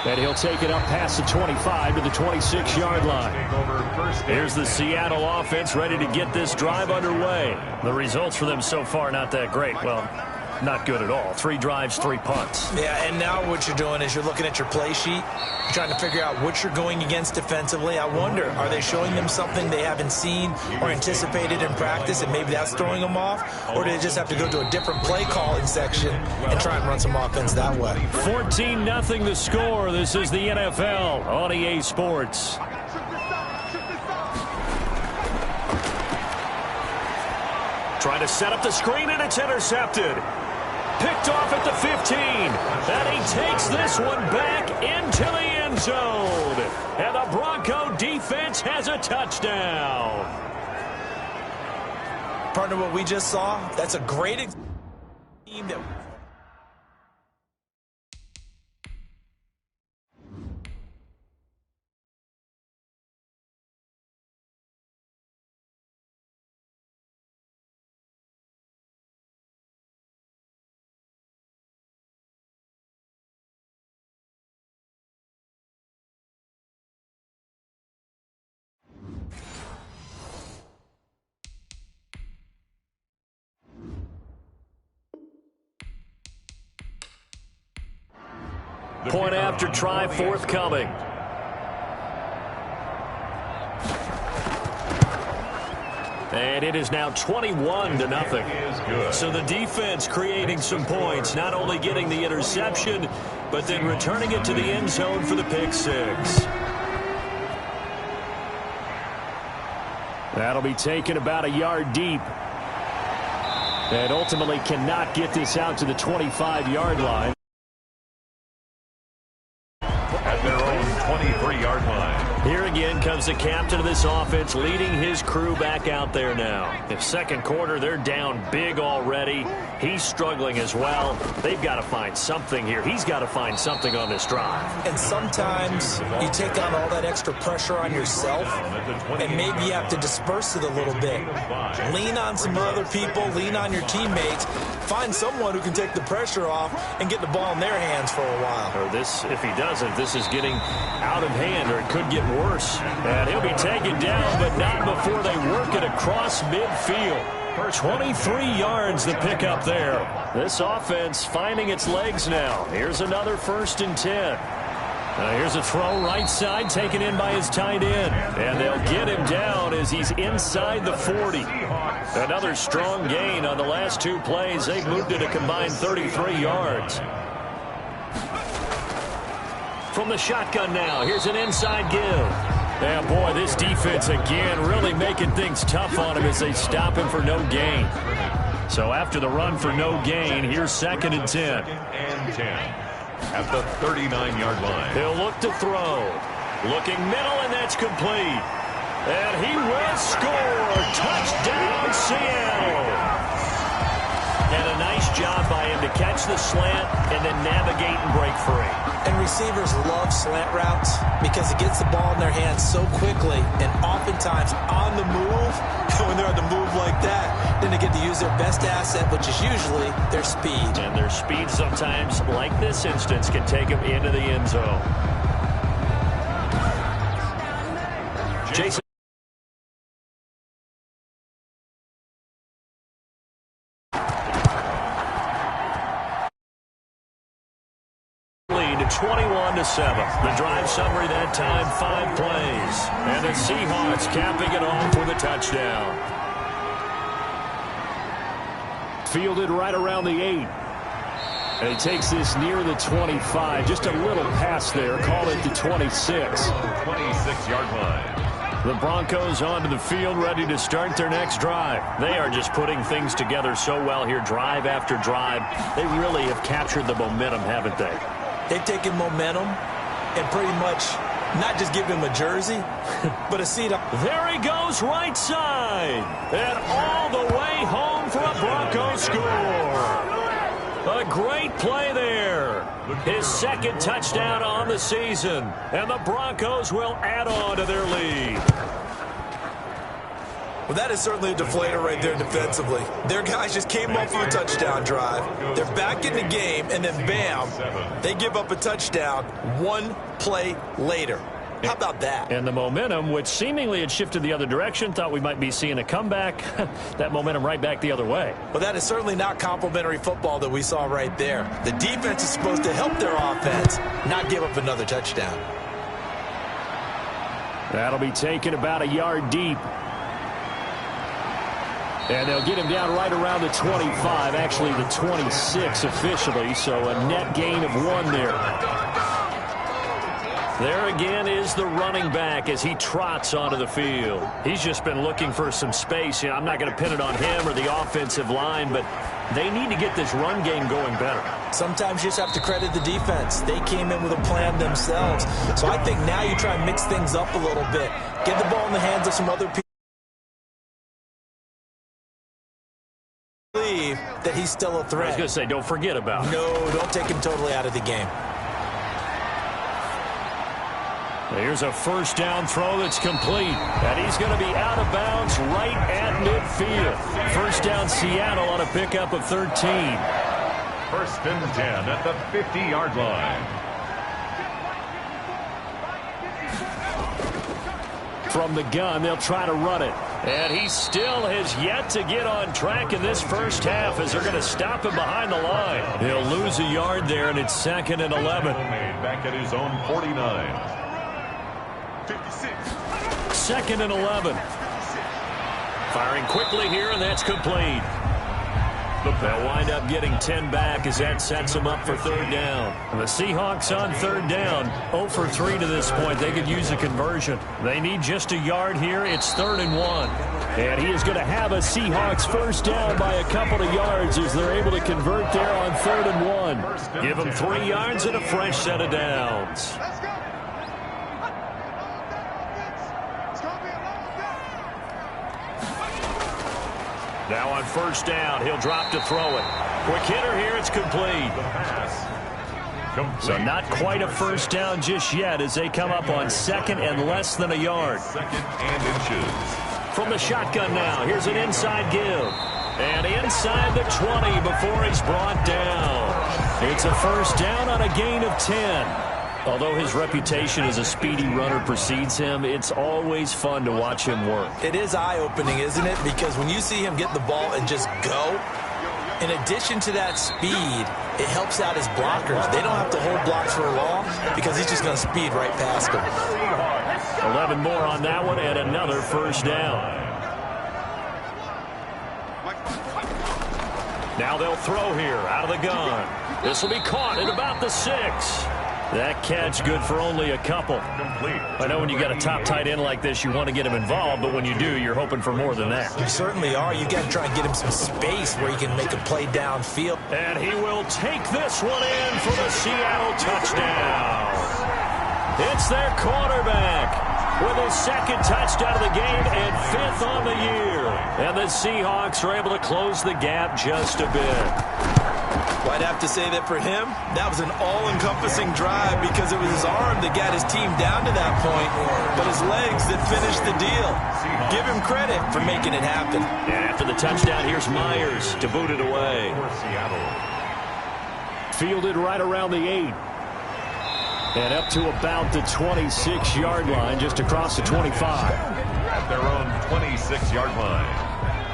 And he'll take it up past the 25 to the 26-yard line. Here's the Seattle offense ready to get this drive underway. The results for them so far not that great. Well, not good at all. 3 drives, 3 punts. Yeah, and now what you're doing is you're looking at your play sheet, trying to figure out what you're going against defensively. I wonder, are they showing them something they haven't seen or anticipated in practice, and maybe that's throwing them off? Or do they just have to go to a different play calling section and try and run some offense that way? 14-0 the score. This is the NFL on EA Sports. Trying to set up the screen, and it's intercepted. Picked off at the 15. And he takes this one back into the end zone. And the Bronco defense has a touchdown. Partner, what we just saw, that's a great team that... Point after try forthcoming. And it is now 21-0. So the defense creating some points, not only getting the interception, but then returning it to the end zone for the pick 6. That'll be taken about a yard deep. And ultimately cannot get this out to the 25-yard line. At their own 23-yard line. Here again comes the captain of this offense leading his crew back out there now. In second quarter, they're down big already. He's struggling as well. They've got to find something here. He's got to find something on this drive. And sometimes you take on all that extra pressure on yourself, and maybe you have to disperse it a little bit. Lean on some other people, lean on your teammates, find someone who can take the pressure off and get the ball in their hands for a while. Or this, if he doesn't, this is getting out of hand, or it could get worse. And he'll be taken down, but not before they work it across midfield. For 23 yards, the pickup there. This offense finding its legs now. Here's another 1st and 10. Here's a throw right side taken in by his tight end. And they'll get him down as he's inside the 40. Another strong gain on the last 2 plays. They've moved it a combined 33 yards. From the shotgun now, here's an inside give. Yeah, boy, this defense again really making things tough on him as they stop him for no gain. So after the run for no gain, here's 2nd and 10. 2nd and 10 at the 39-yard line. He'll look to throw. Looking middle, and that's complete. And he will score. Touchdown, Seattle. And a nice job by him to catch the slant and then navigate and break free. And receivers love slant routes because it gets the ball in their hands so quickly and oftentimes on the move. When they're on the move like that, then they get to use their best asset, which is usually their speed. And their speed sometimes, like this instance, can take them into the end zone. Jason. Lead 21-7. The drive summary that time, 5 plays. And the Seahawks capping it off with a touchdown. Fielded right around the 8. And he takes this near the 25. Just a little pass there. Call it the 26. 26-yard line. The Broncos onto the field, ready to start their next drive. They are just putting things together so well here, drive after drive. They really have captured the momentum, haven't they? They've taken momentum and pretty much not just give him a jersey, but a seat up. There he goes, right side. And all the way home for a Broncos score. A great play there. His second touchdown on the season. And the Broncos will add on to their lead. Well, that is certainly a deflator right there defensively. Their guys just came off of a touchdown drive. They're back in the game, and then bam, they give up a touchdown 1 play later. How about that? And the momentum, which seemingly had shifted the other direction, thought we might be seeing a comeback. That momentum right back the other way. Well, that is certainly not complimentary football that we saw right there. The defense is supposed to help their offense, not give up another touchdown. That'll be taken about a yard deep. And they'll get him down right around the 25, actually the 26 officially, so a net gain of 1 there. There again is the running back as he trots onto the field. He's just been looking for some space. I'm not going to pin it on him or the offensive line, but they need to get this run game going better. Sometimes you just have to credit the defense. They came in with a plan themselves. So I think now you try and mix things up a little bit. Get the ball in the hands of some other people. Believe that he's still a threat. I was going to say, don't forget about it. No, don't take him totally out of the game. Here's a first down throw that's complete. And he's going to be out of bounds right at midfield. First down Seattle on a pickup of 13. 1st and 10 at the 50-yard line. From the gun, they'll try to run it. And he still has yet to get on track in this first half as they're going to stop him behind the line. He'll lose a yard there, and it's 2nd and 11. Back at his own 49. 2nd and 11. Firing quickly here, and that's complete. They'll wind up getting 10 back as that sets them up for 3rd down. And the Seahawks on 3rd down, 0 for 3 to this point. They could use a conversion. They need just a yard here. It's 3rd and 1. And he is going to have a Seahawks first down by a couple of yards as they're able to convert there on 3rd and 1. Give them 3 yards and a fresh set of downs. Let's go. Now on 1st down, he'll drop to throw it. Quick hitter here, it's complete. So not quite a first down just yet as they come up on 2nd and less than a yard. 2nd and inches. From the shotgun now, here's an inside give. And inside the 20 before he's brought down. It's a first down on a gain of 10. Although his reputation as a speedy runner precedes him, it's always fun to watch him work. It is eye-opening, isn't it? Because when you see him get the ball and just go, in addition to that speed, it helps out his blockers. They don't have to hold blocks for long because he's just going to speed right past them. 11 more on that one and another first down. Now they'll throw here out of the gun. This will be caught at about the 6. That catch good for only a couple. I know when you got a top tight end like this, you want to get him involved, but when you do, you're hoping for more than that. You certainly are. You got to try and get him some space where he can make a play downfield. And he will take this one in for the Seattle touchdown. It's their quarterback with Flacco's second touchdown of the game and 5th on the year. And the Seahawks are able to close the gap just a bit. Well, I'd have to say that for him, that was an all-encompassing drive because it was his arm that got his team down to that point, but his legs that finished the deal. Give him credit for making it happen. And after the touchdown, here's Myers to boot it away. Fielded right around the 8. And up to about the 26-yard line, just across the 25. At their own 26-yard line.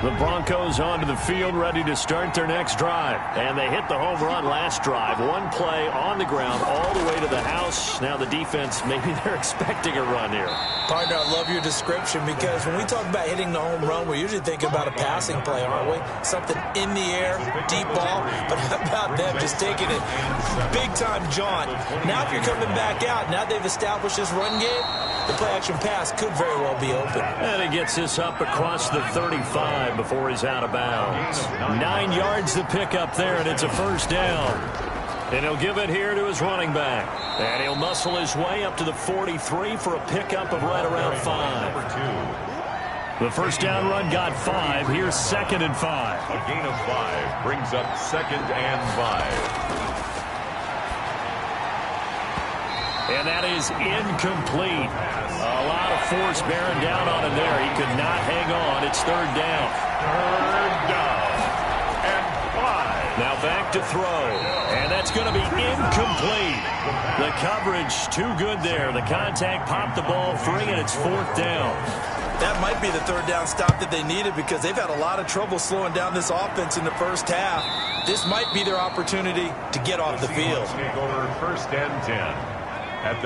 The Broncos onto the field, ready to start their next drive. And they hit the home run last drive. One play on the ground all the way to the house. Now the defense, maybe they're expecting a run here. Partner, I love your description because when we talk about hitting the home run, we're usually thinking about a passing play, aren't we? Something in the air, deep ball. But how about them just taking it big-time jaunt? Now if you're coming back out, now they've established this run game, the play-action pass could very well be open. And he gets this up across the 35 before he's out of bounds. 9 yards to pick up there, and it's a first down. And he'll give it here to his running back. And he'll muscle his way up to the 43 for a pickup of right around 5. The first down run got 5. Here's 2nd and 5. A gain of 5 brings up 2nd and 5. And that is incomplete. A lot of force bearing down on him there. He could not hang on. It's 3rd down. 3rd down and 5. Now back to throw. And that's going to be incomplete. The coverage too good there. The contact popped the ball free, and it's 4th down. That might be the 3rd down stop that they needed because they've had a lot of trouble slowing down this offense in the first half. This might be their opportunity to get off the field. Take over 1st and 10.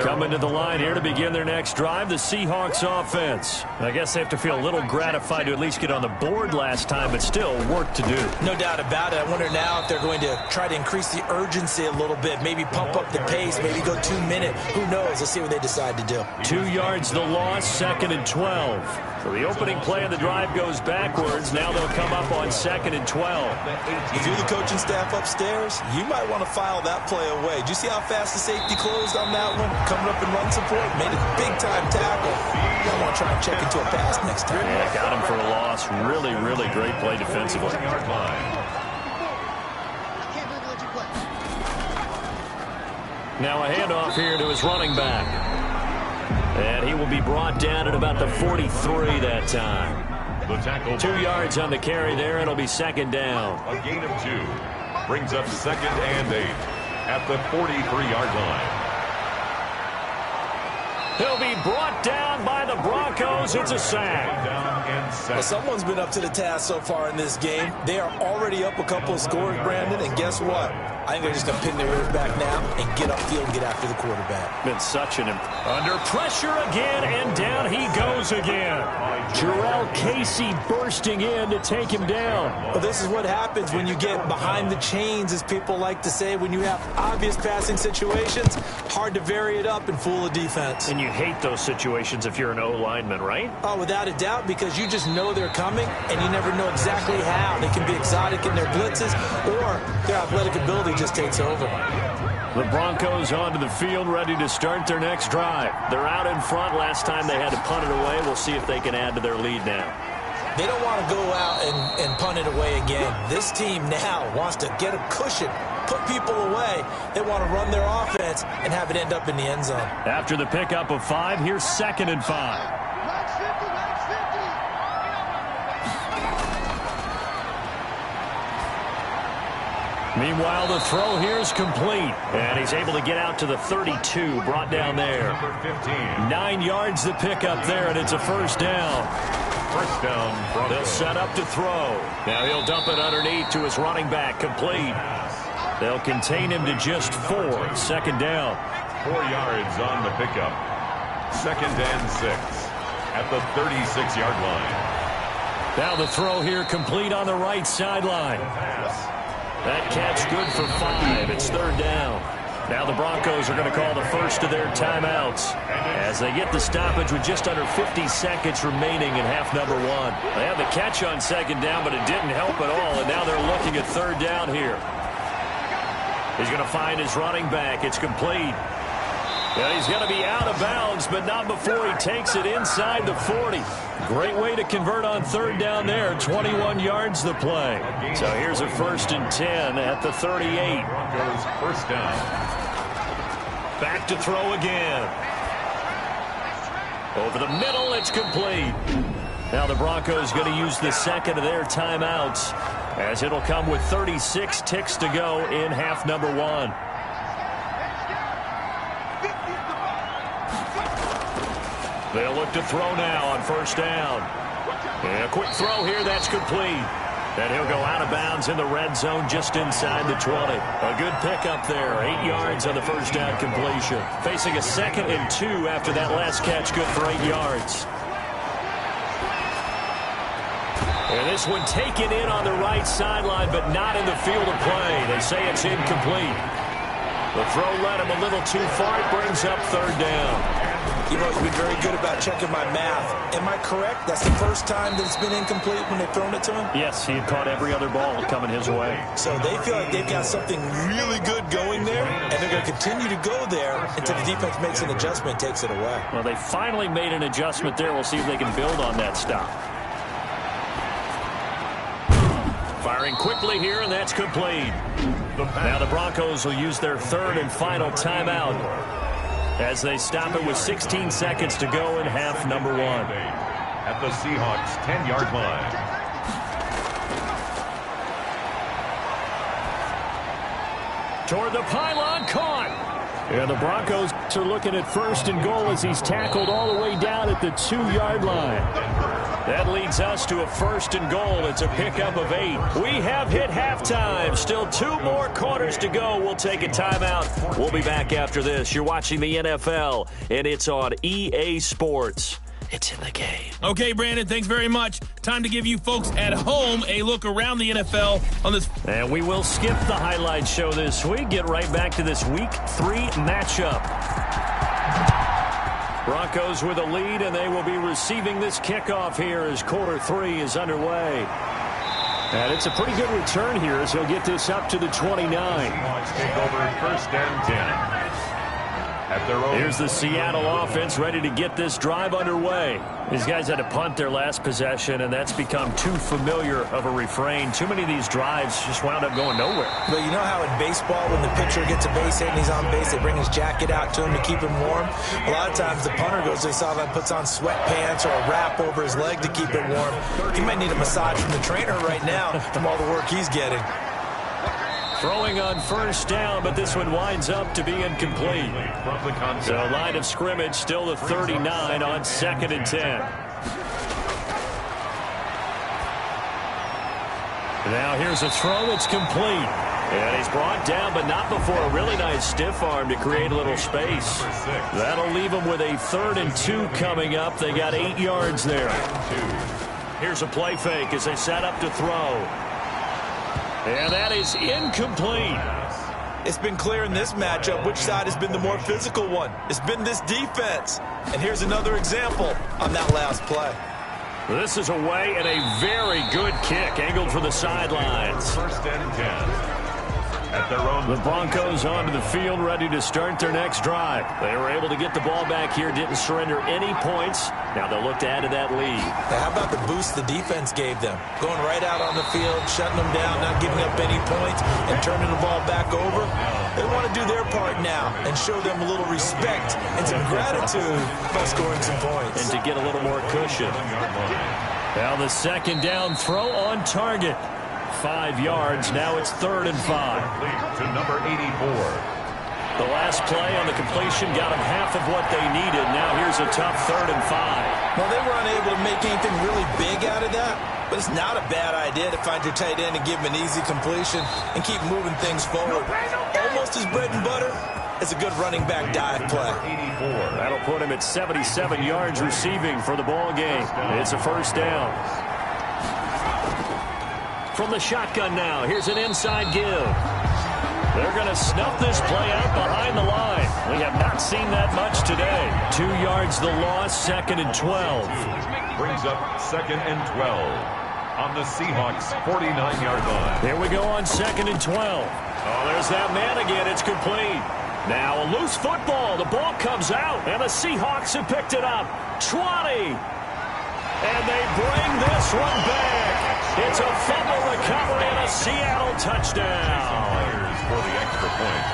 Coming to the line here to begin their next drive, the Seahawks offense. I guess they have to feel a little gratified to at least get on the board last time, but still work to do. No doubt about it. I wonder now if they're going to try to increase the urgency a little bit, maybe pump up the pace, maybe go 2 minute. Who knows? Let's see what they decide to do. 2 yards the loss, 2nd and 12. So the opening play of the drive goes backwards. Now they'll come up on 2nd and 12. If you're the coaching staff upstairs, you might want to file that play away. Did you see how fast the safety closed on that one? Coming up in run support, made a big-time tackle. You want to try and check into a pass next time. Yeah, got him for a loss. Really, really great play defensively. Now a handoff here to his running back. And he will be brought down at about the 43 that time. 2 yards on the carry there. It'll be 2nd down. A gain of 2 brings up 2nd and 8 at the 43-yard line. He'll be brought down by the Broncos. It's a sack. Well, someone's been up to the task so far in this game. They are already up a couple of scores, Brandon, and guess what? I think they're just going to pin their ears back now and get upfield and get after the quarterback. Been such an under pressure again, and down he goes again. Jarrell Casey bursting in to take him down. Well, this is what happens when you get behind the chains, as people like to say. When you have obvious passing situations, hard to vary it up and fool a defense. And you hate those situations if you're an O-lineman, right? Oh, without a doubt, because you just know they're coming, and you never know exactly how. They can be exotic in their blitzes, or their athletic ability just takes over. The Broncos onto the field, ready to start their next drive. They're out in front. Last time they had to punt it away. We'll see if they can add to their lead now. They don't want to go out and punt it away again. This team now wants to get a cushion, put people away. They want to run their offense and have it end up in the end zone. After the pickup of 5, here's 2nd and 5. Meanwhile, the throw here is complete. And he's able to get out to the 32, brought down there. 9 yards to pick up there, and it's a first down. First down. They'll set up to throw. Now he'll dump it underneath to his running back, complete. They'll contain him to just 4. 2nd down. 4 yards on the pickup. 2nd and 6 at the 36-yard line. Now the throw here complete on the right sideline. That catch good for 5. It's 3rd down. Now the Broncos are going to call the first of their timeouts as they get the stoppage with just under 50 seconds remaining in half number 1. They had the catch on 2nd down, but it didn't help at all, and now they're looking at 3rd down here. He's going to find his running back. It's complete. And he's going to be out of bounds, but not before he takes it inside the 40. Great way to convert on third down there. 21 yards the play. So here's a 1st and 10 at the 38. Broncos first down. Back to throw again. Over the middle, it's complete. Now the Broncos going to use the second of their timeouts, as it'll come with 36 ticks to go in half number 1. They'll look to throw now on first down. And a quick throw here, that's complete. And he'll go out of bounds in the red zone just inside the 20. A good pickup there. 8 yards on the first down completion. Facing a 2nd and 2 after that last catch, good for 8 yards. And this one taken in on the right sideline, but not in the field of play. They say it's incomplete. The throw led him a little too far. It brings up third down. You've always been very good about checking my math. Am I correct? That's the first time that it's been incomplete when they've thrown it to him? Yes, he had caught every other ball coming his way. So they feel like they've got something really good going there, and they're going to continue to go there until the defense makes an adjustment and takes it away. Well, they finally made an adjustment there. We'll see if they can build on that stop. Firing quickly here, and that's complete. Now the Broncos will use their 3rd and final timeout as they stop it with 16 seconds to go in half number 1. At the Seahawks' 10-yard line. Toward the pylon, caught. And the Broncos are looking at 1st and goal as he's tackled all the way down at the 2-yard line. That leads us to a 1st and goal. It's a pickup of 8. We have hit halftime. Still 2 more quarters to go. We'll take a timeout. We'll be back after this. You're watching the NFL, and it's on EA Sports. It's in the game. Okay, Brandon, thanks very much. Time to give you folks at home a look around the NFL on this. And we will skip the highlight show this week. Get right back to this Week 3 matchup. Broncos with a lead, and they will be receiving this kickoff here as quarter 3 is underway. And it's a pretty good return here as he'll get this up to the 29. Seahawks take over 1st and 10. At their own. Here's the Seattle offense ready to get this drive underway. These guys had to punt their last possession, and that's become too familiar of a refrain. Too many of these drives just wound up going nowhere. But you know how in baseball, when the pitcher gets a base hit and he's on base, they bring his jacket out to him to keep him warm? A lot of times the punter goes to the sideline, puts on sweatpants or a wrap over his leg to keep it warm. He might need a massage from the trainer right now from all the work he's getting. Throwing on first down, but this one winds up to be incomplete. So line of scrimmage still the 39 on 2nd and 10. Now here's a throw. It's complete. And he's brought down, but not before a really nice stiff arm to create a little space. That'll leave him with a 3rd and 2 coming up. They got 8 yards there. Here's a play fake as they set up to throw. And that is incomplete. It's been clear in this matchup which side has been the more physical one. It's been this defense. And here's another example on that last play. This is away and a very good kick angled for the sidelines. 1st and 10. At their own. The Broncos onto the field ready to start their next drive. They were able to get the ball back here, didn't surrender any points. Now they'll look to add to that lead. Now, how about the boost the defense gave them? Going right out on the field, shutting them down, not giving up any points, and turning the ball back over. They want to do their part now and show them a little respect and some gratitude by scoring some points. And to get a little more cushion. Now the 2nd down throw on target. 5 yards. Now it's 3rd and 5. To number 84. The last play on the completion got them half of what they needed. Now here's a tough 3rd and 5. Well, they were unable to make anything really big out of that, but it's not a bad idea to find your tight end and give him an easy completion and keep moving things forward. Almost as bread and butter as a good running back dive play. 84. That'll put him at 77 yards receiving for the ball game. It's a 1st down. From the shotgun now, here's an inside give. They're going to snuff this play out behind the line. We have not seen that much today. 2 yards the loss, 2nd and 12. Brings up 2nd and 12 on the Seahawks' 49-yard line. Here we go on 2nd and 12. Oh, there's that man again. It's complete. Now a loose football. The ball comes out, and the Seahawks have picked it up. 20. And they bring this one back. It's a fumble recovery and a Seattle touchdown. Players for the extra point.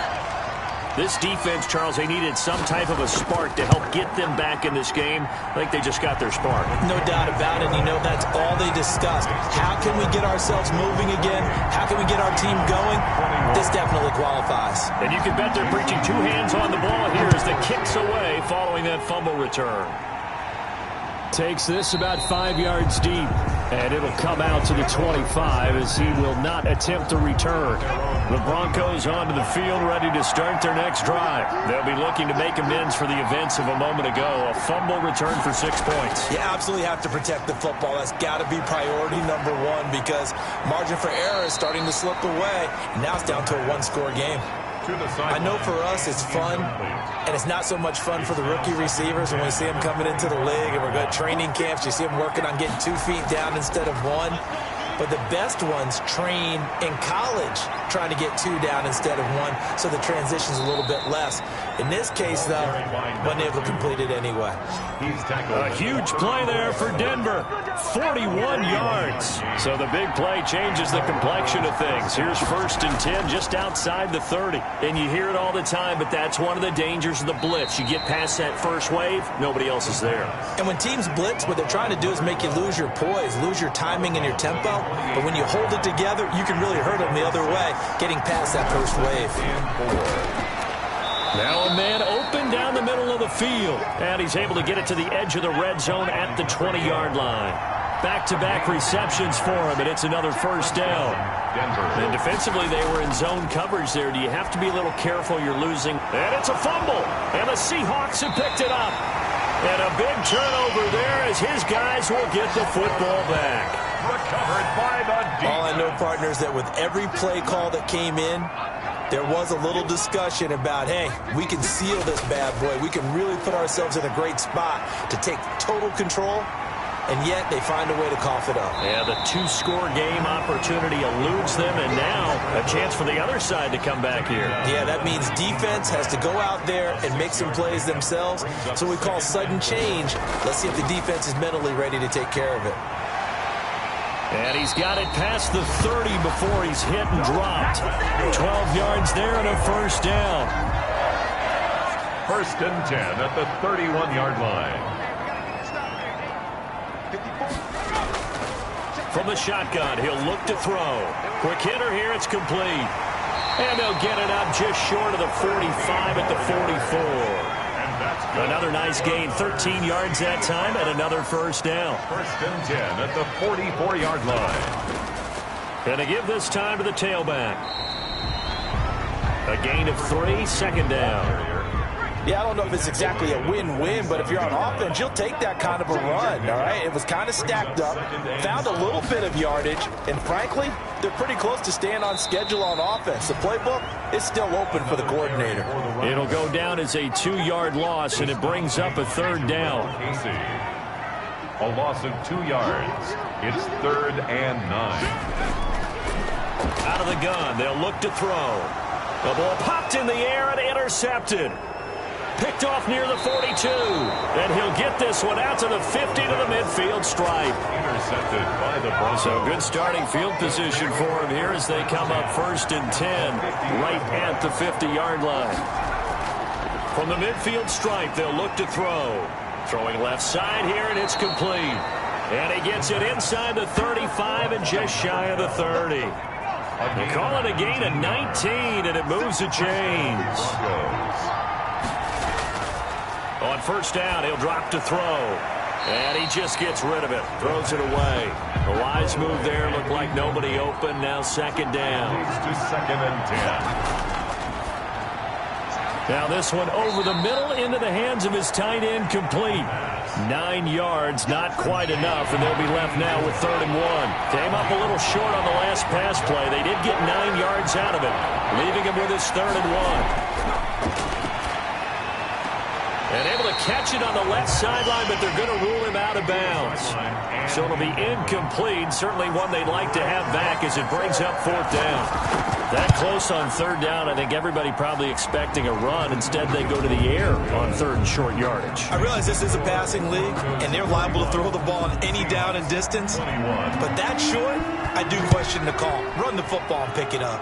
This defense, Charles, they needed some type of a spark to help get them back in this game. I think they just got their spark. No doubt about it. You know, that's all they discussed. How can we get ourselves moving again? How can we get our team going? This definitely qualifies. And you can bet they're preaching two hands on the ball here as the kick's away following that fumble return. Takes this about 5 yards deep, and it'll come out to the 25 as he will not attempt to return. The Broncos onto the field, ready to start their next drive. They'll be looking to make amends for the events of a moment ago. A fumble return for 6 points. You absolutely have to protect the football. That's got to be priority number one because margin for error is starting to slip away. Now it's down to a one-score game. I know for us it's fun, and it's not so much fun for the rookie receivers when we see them coming into the league and we're going to training camps. You see them working on getting 2 feet down instead of 1. But the best ones train in college trying to get 2 down instead of 1, so the transition's a little bit less. In this case, though, wasn't able to complete it anyway. A huge play there for Denver. 41 yards. So the big play changes the complexion of things. Here's 1st and 10 just outside the 30. And you hear it all the time, but that's one of the dangers of the blitz. You get past that first wave, nobody else is there. And when teams blitz, what they're trying to do is make you lose your poise, lose your timing and your tempo. But when you hold it together, you can really hurt them the other way, getting past that first wave. Now a man open down the middle of the field. And he's able to get it to the edge of the red zone at the 20-yard line. Back-to-back receptions for him, and it's another first down. And defensively, they were in zone coverage there. Do you have to be a little careful? You're losing. And it's a fumble. And the Seahawks have picked it up. And a big turnover there as his guys will get the football back. Recovered by the defense. All I know, partners, that with every play call that came in, there was a little discussion about, hey, we can seal this bad boy. We can really put ourselves in a great spot to take total control, and yet they find a way to cough it up. Yeah, the 2-score game opportunity eludes them, and now a chance for the other side to come back here. Yeah, that means defense has to go out there and make some plays themselves. So we call sudden change. Let's see if the defense is mentally ready to take care of it. And he's got it past the 30 before he's hit and dropped. 12 yards there and a first down. 1st and 10 at the 31-yard line. From the shotgun, he'll look to throw. Quick hitter here, it's complete. And they'll get it up just short of the 45 at the 44. Another nice gain, 13 yards that time, and another first down. 1st and 10 at the 44-yard line. And to give this time to the tailback. A gain of 3, 2nd down. Yeah, I don't know if it's exactly a win-win, but if you're on offense, you'll take that kind of a run, all right? It was kind of stacked up, found a little bit of yardage, and frankly, they're pretty close to staying on schedule on offense. The playbook is still open for the coordinator. It'll go down as a 2-yard loss, and it brings up a 3rd down. A loss of 2 yards. It's 3rd and 9. Out of the gun, they'll look to throw. The ball popped in the air and intercepted. Picked off near the 42. And he'll get this one out to the 50 to the midfield stripe. Intercepted by the Broncos. So good starting field position for him here as they come up 1st and 10 right at the 50-yard line. From the midfield stripe, they'll look to throw. Throwing left side here, and it's complete. And he gets it inside the 35 and just shy of the 30. They call it a gain of 19, and it moves the chains. On 1st down, he'll drop to throw. And he just gets rid of it. Throws it away. A wise move there. Looked like nobody open. Now 2nd down. Leads to 2nd and 10. Now this one over the middle into the hands of his tight end, complete. 9 yards, not quite enough, and they'll be left now with 3rd and 1. Came up a little short on the last pass play. They did get 9 yards out of it, leaving him with his 3rd and 1. And able to catch it on the left sideline, but they're going to rule him out of bounds. So it'll be incomplete. Certainly one they'd like to have back as it brings up 4th down. That close on 3rd down, I think everybody probably expecting a run. Instead, they go to the air on 3rd and short yardage. I realize this is a passing league, and they're liable to throw the ball on any down and distance. But that short, I do question the call. Run the football and pick it up.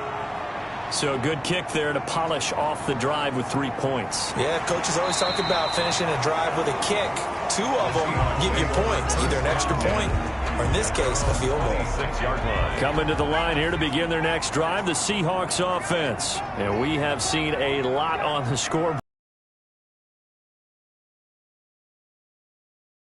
So a good kick there to polish off the drive with 3 points. Yeah, coaches always talk about finishing a drive with a kick. 2 of them give you points, either an extra point or, in this case, a field goal. 6-yard line. Coming to the line here to begin their next drive, the Seahawks offense. And we have seen a lot on the scoreboard.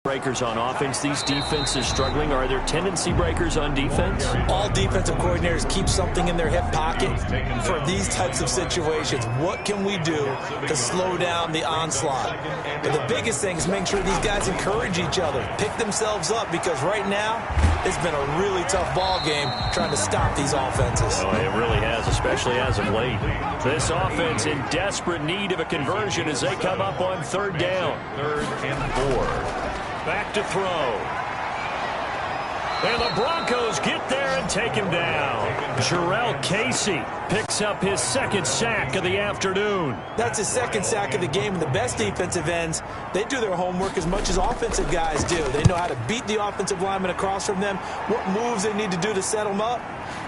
Breakers on offense. These defenses struggling. Are there tendency breakers on defense? All defensive coordinators keep something in their hip pocket for these types of situations. What can we do to slow down the onslaught? But the biggest thing is make sure these guys encourage each other, pick themselves up, because right now it's been a really tough ball game trying to stop these offenses. Oh, it really has, especially as of late. This offense in desperate need of a conversion as they come up on 3rd down. 3rd and 4. Back to throw. And the Broncos get there and take him down. Jarrell Casey picks up his 2nd sack of the afternoon. That's his 2nd sack of the game, and the best defensive ends, they do their homework as much as offensive guys do. They know how to beat the offensive lineman across from them, what moves they need to do to set them up.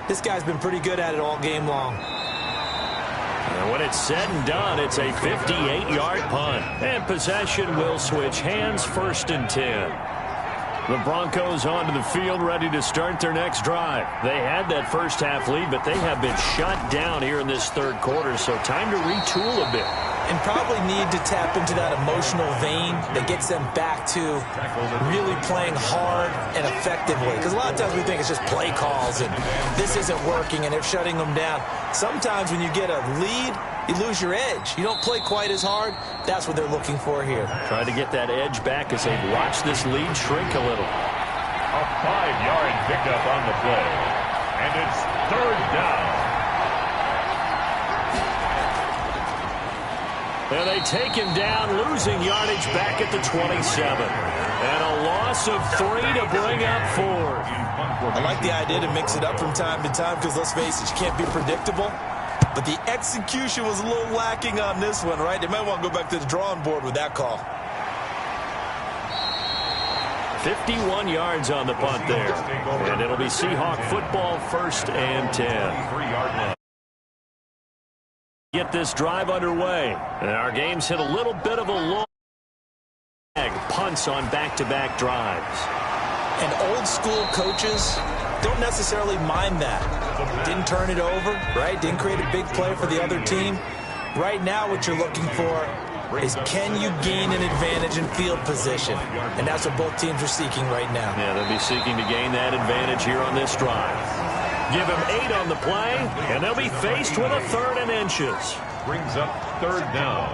This guy's been pretty good at it all game long. And when it's said and done, it's a 58-yard punt. And possession will switch hands, 1st and 10. The Broncos onto the field, ready to start their next drive. They had that first half lead, but they have been shut down here in this 3rd quarter, so time to retool a bit. And probably need to tap into that emotional vein that gets them back to really playing hard and effectively. Because a lot of times we think it's just play calls and this isn't working and they're shutting them down. Sometimes when you get a lead, you lose your edge. You don't play quite as hard. That's what they're looking for here. Trying to get that edge back as they watch this lead shrink a little. A 5-yard pickup on the play. And it's 3rd down. And they take him down, losing yardage back at the 27. And a loss of 3 to bring up 4. I like the idea to mix it up from time to time because, let's face it, you can't be predictable. But the execution was a little lacking on this one, right? They might want to go back to the drawing board with that call. 51 yards on the punt there. And it'll be Seahawk football, 1st and 10. 3-yard line. Get this drive underway. And our game's hit a little bit of a long punts on back-to-back drives. And old school coaches don't necessarily mind that. Didn't turn it over, right? Didn't create a big play for the other team. Right now what you're looking for is, can you gain an advantage in field position? And that's what both teams are seeking right now. Yeah, they'll be seeking to gain that advantage here on this drive. Give them 8 on the play, and they'll be faced with a 3rd and inches. Brings up 3rd down.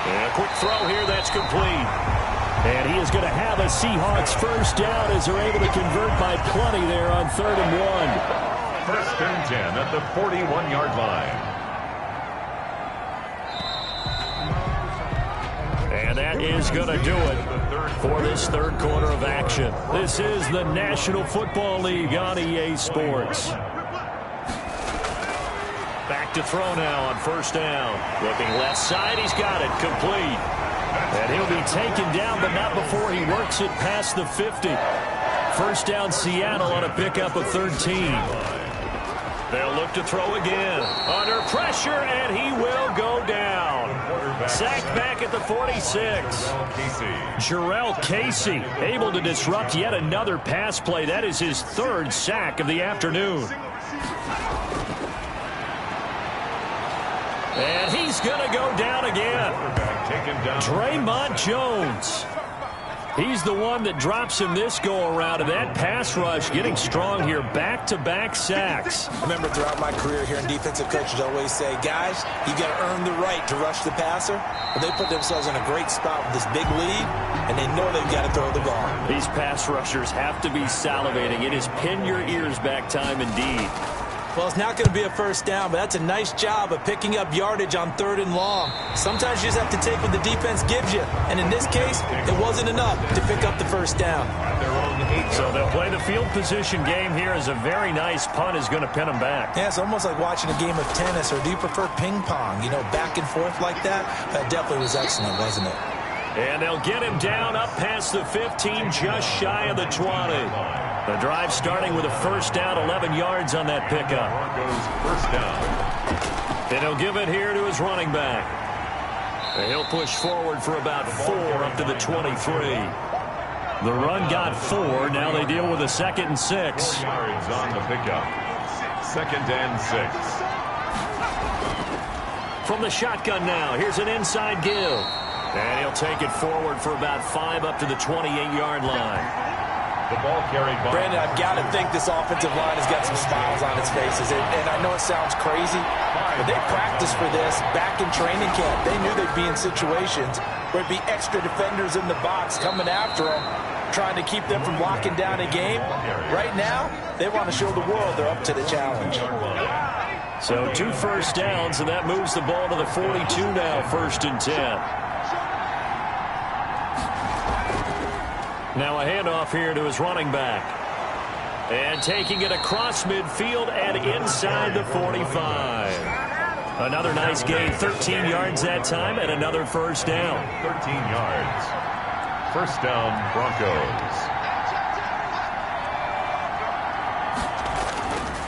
And a quick throw here, that's complete. And he is going to have a Seahawks 1st down as they're able to convert by plenty there on 3rd and 1. 1st and 10 at the 41-yard line. And that is going to do it for this 3rd quarter of action. This is the National Football League on EA Sports. Back to throw now on 1st down. Looking left side, he's got it, complete. And he'll be taken down, but not before he works it past the 50. 1st down Seattle on a pickup of 13. They'll look to throw again. Under pressure, and he will go down. Sacked back at the 46. Jarrell Casey able to disrupt yet another pass play. That is his 3rd sack of the afternoon. And he's going to go down again. Draymond Jones. He's the one that drops him this go-around, and that pass rush getting strong here. Back-to-back sacks. I remember throughout my career here in defensive coaches always say, guys, you got to earn the right to rush the passer. But they put themselves in a great spot with this big lead, and they know they've got to throw the ball. These pass rushers have to be salivating. It is pin your ears back time indeed. Well, it's not going to be a first down, but that's a nice job of picking up yardage on 3rd and long. Sometimes you just have to take what the defense gives you, and in this case, it wasn't enough to pick up the first down. So they'll play the field position game here as a very nice punt is going to pin them back. Yeah, it's almost like watching a game of tennis, or do you prefer ping pong? You know, back and forth like that? That definitely was excellent, wasn't it? And they'll get him down up past the 15, just shy of the 20. The drive starting with a first down, 11 yards on that pickup. Broncos first down. And he'll give it here to his running back. And he'll push forward for about 4 up to the 23. The run got 4. Now they deal with a 2nd and 6. 4 yards on the pickup. 2nd and 6. From the shotgun now, here's an inside give. And he'll take it forward for about 5 up to the 28-yard line. The ball carried by. Brandon, I've got to think this offensive line has got some smiles on its faces. And I know it sounds crazy, but they practiced for this back in training camp. They knew they'd be in situations where it'd be extra defenders in the box coming after them, trying to keep them from locking down a game. Right now, they want to show the world they're up to the challenge. So 2 first downs, and that moves the ball to the 42 now, 1st and 10. Now a handoff here to his running back. And taking it across midfield and inside the 45. Another nice gain, 13 yards that time, and another first down. 13 yards. First down, Broncos.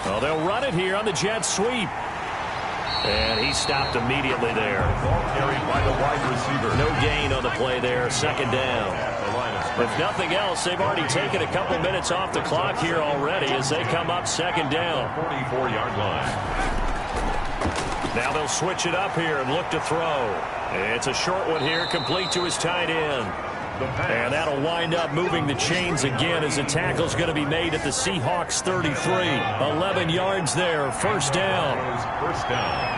Well, they'll run it here on the jet sweep. And he stopped immediately there. Ball carried by the wide receiver. No gain on the play there, 2nd down. If nothing else, they've already taken a couple minutes off the clock here already as they come up 2nd down. 44-yard line. Now they'll switch it up here and look to throw. It's a short one here, complete to his tight end. And that'll wind up moving the chains again as the tackle's going to be made at the Seahawks 33. 11 yards there, first down. First down.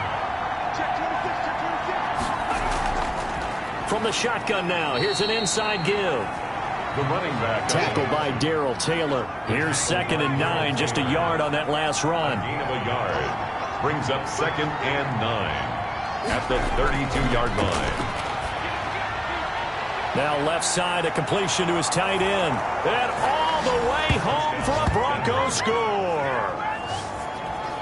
From the shotgun now, here's an inside give. The running back. Tackled by Darrell Taylor. Here's 2nd and 9, just a yard on that last run. Gain of a yard. Brings up 2nd and 9 at the 32-yard line. Now left side, a completion to his tight end. And all the way home for a Bronco score.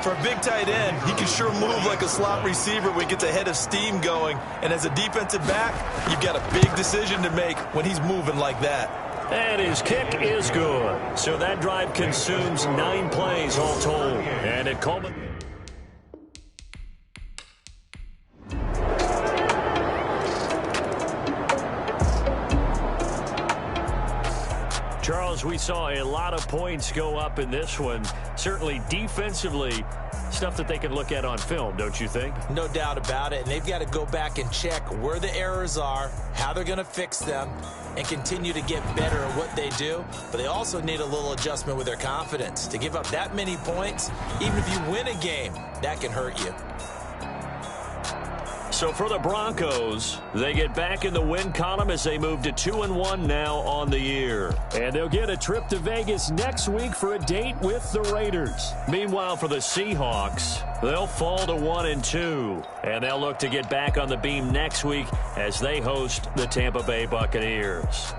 For a big tight end, he can sure move like a slot receiver when he gets a head of steam going. And as a defensive back, you've got a big decision to make when he's moving like that. And his kick is good. So that drive consumes 9 plays all told. And it culminates. Charles, we saw a lot of points go up in this one. Certainly defensively, stuff that they can look at on film, don't you think? No doubt about it. And they've got to go back and check where the errors are, how they're going to fix them, and continue to get better at what they do. But they also need a little adjustment with their confidence. To give up that many points, even if you win a game, that can hurt you. So for the Broncos, they get back in the win column as they move to 2-1 now on the year. And they'll get a trip to Vegas next week for a date with the Raiders. Meanwhile, for the Seahawks, they'll fall to 1-2. And they'll look to get back on the beam next week as they host the Tampa Bay Buccaneers.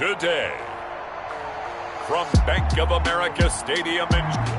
today. From Bank of America Stadium in...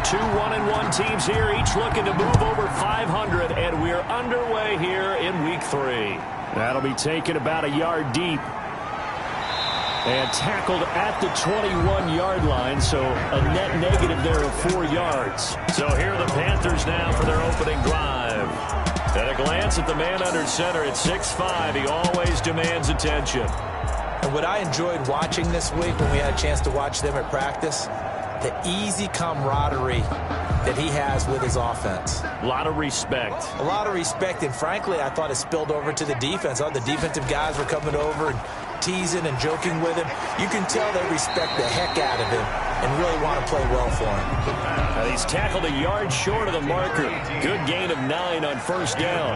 Two 1-1 teams here, each looking to move over 500, and we're underway here in week 3. That'll be taken about a yard deep and tackled at the 21-yard line, so a net negative there of 4 yards. So here are the Panthers now for their opening drive. At a glance at the man under center at 6'5", he always demands attention. And what I enjoyed watching this week when we had a chance to watch them at practice, the easy camaraderie that he has with his offense. A lot of respect. A lot of respect, and frankly, I thought it spilled over to the defense. The defensive guys were coming over and teasing and joking with him. You can tell they respect the heck out of him and really want to play well for him. He's tackled a yard short of the marker. Good gain of 9 on first down.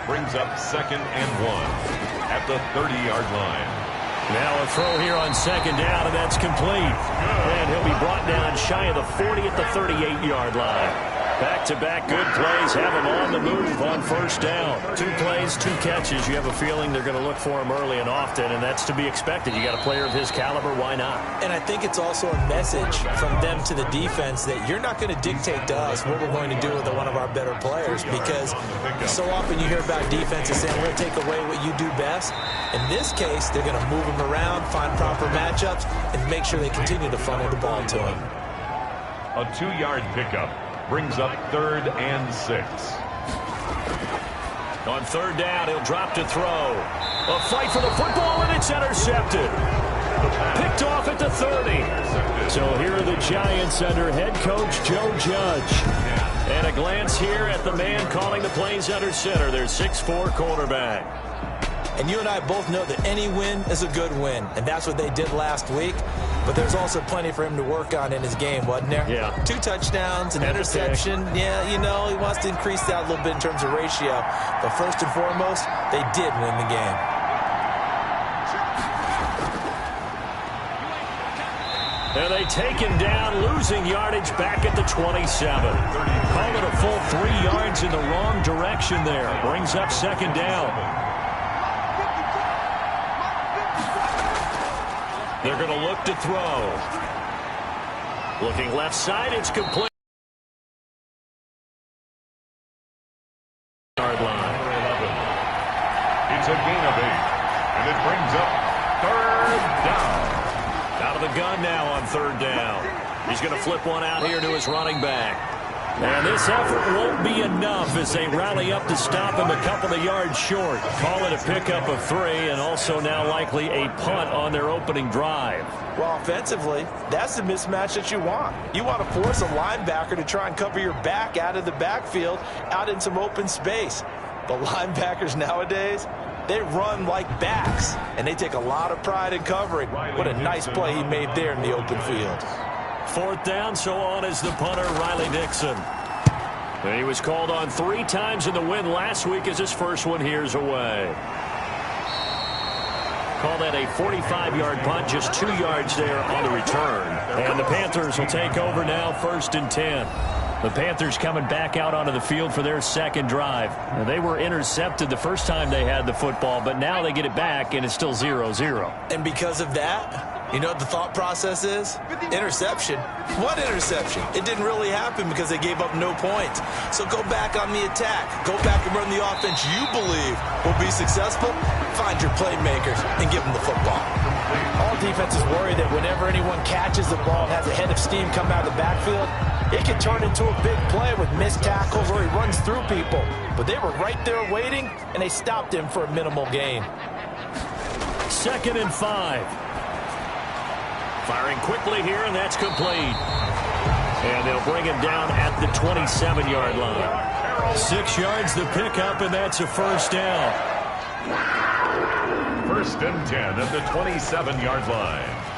Brings up 2nd and 1 at the 30-yard line. Now a throw here on 2nd down, and that's complete. And he'll be brought down shy of the 40 at the 38-yard line. Back-to-back good plays have him on the move on first down. 2 plays, 2 catches. You have a feeling they're going to look for him early and often, and that's to be expected. You got a player of his caliber, why not? And I think it's also a message from them to the defense that you're not going to dictate to us what we're going to do with one of our better players, because so often you hear about defenses saying, we're going to take away what you do best. In this case, they're going to move him around, find proper matchups, and make sure they continue to funnel the ball to him. A 2-yard pickup brings up 3rd and 6. On 3rd down, he'll drop to throw. A fight for the football, and it's intercepted. Picked off at the 30. So here are the Giants under head coach Joe Judge. And a glance here at the man calling the plays under center, their 6'4" quarterback. And you and I both know that any win is a good win, and that's what they did last week. But there's also plenty for him to work on in his game, wasn't there? Yeah. 2 touchdowns, an interception. Yeah, you know, he wants to increase that a little bit in terms of ratio. But first and foremost, they did win the game. And they take him down, losing yardage back at the 27. Call it a full 3 yards in the wrong direction there. Brings up 2nd down. They're going to look to throw. Looking left side, it's complete. Yard line. It's a gain of 8, and it brings up 3rd down. Out of the gun now on 3rd down. He's going to flip one out here to his running back. And this effort won't be enough as they rally up to stop him a couple of yards short. Call it a pickup of 3, and also now likely a punt on their opening drive. Well, offensively, that's the mismatch that you want. You want to force a linebacker to try and cover your back out of the backfield, out in some open space. But linebackers nowadays, they run like backs, and they take a lot of pride in covering. What a nice play he made there in the open field. 4th down, so on is the punter, Riley Dixon. And he was called on 3 times in the win last week as his first one here's away. Call that a 45-yard punt, just 2 yards there on the return. And the Panthers will take over now, 1st and 10. The Panthers coming back out onto the field for their 2nd drive. Now, they were intercepted the first time they had the football, but now they get it back, and it's still 0-0. And because of that, you know what the thought process is? Interception. What interception? It didn't really happen because they gave up no points. So go back on the attack. Go back and run the offense you believe will be successful. Find your playmakers and give them the football. All defenses worry that whenever anyone catches the ball and has a head of steam come out of the backfield, it can turn into a big play with missed tackles or he runs through people. But they were right there waiting, and they stopped him for a minimal gain. 2nd and 5. Firing quickly here, and that's complete. And they'll bring him down at the 27-yard line. 6 yards the pickup, and that's a first down. First and 10 at the 27-yard line.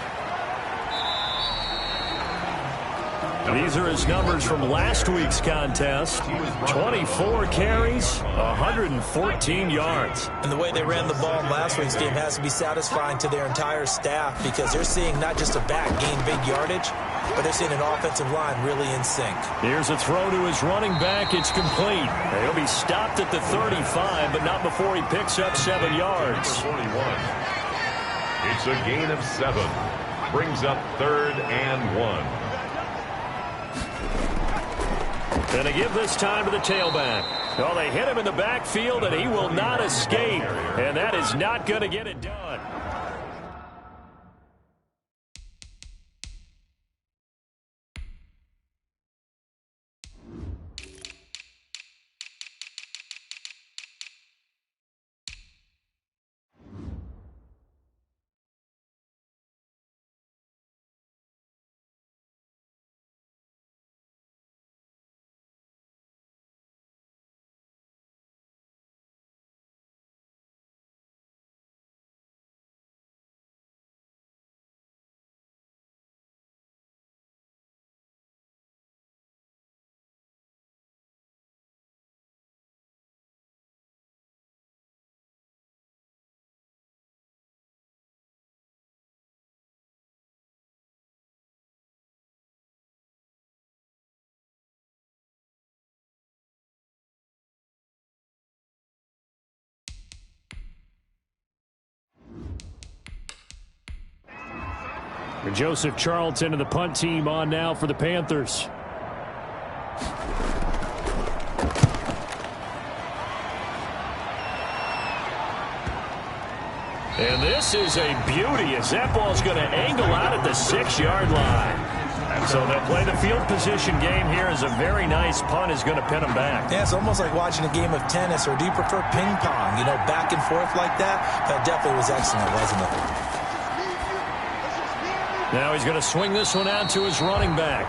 These are his numbers from last week's contest. 24 carries, 114 yards. And the way they ran the ball in last week's game has to be satisfying to their entire staff because they're seeing not just a back gain big yardage, but they're seeing an offensive line really in sync. Here's a throw to his running back. It's complete. He'll be stopped at the 35, but not before he picks up 7 yards. 41. It's a gain of 7. Brings up 3rd and 1. And they give this time to the tailback. Well, they hit him in the backfield, and he will not escape. And that is not going to get it done. Joseph Charlton and the punt team on now for the Panthers. And this is a beauty as that ball's going to angle out at the 6-yard line. And so they'll play the field position game here as a very nice punt is going to pin them back. Yeah, it's almost like watching a game of tennis, or do you prefer ping pong? You know, back and forth like that? That definitely was excellent, wasn't it? Now he's going to swing this one out to his running back.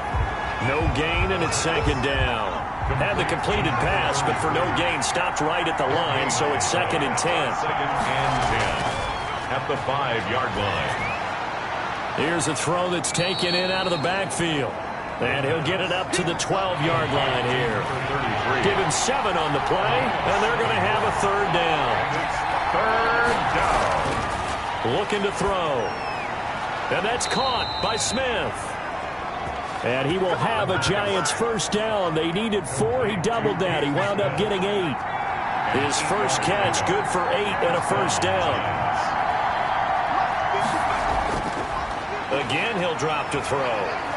No gain, and it's 2nd down. Had the completed pass, but for no gain, stopped right at the line, so it's 2nd and 10. 2nd and 10 at the 5-yard line. Here's a throw that's taken in out of the backfield. And he'll get it up to the 12-yard line here. Give him 7 on the play, and they're going to have a 3rd down. 3rd down. Looking to throw. And that's caught by Smith. And he will have a Giants first down. They needed 4. He doubled that. He wound up getting 8. His first catch, good for 8 and a first down. Again, he'll drop to throw.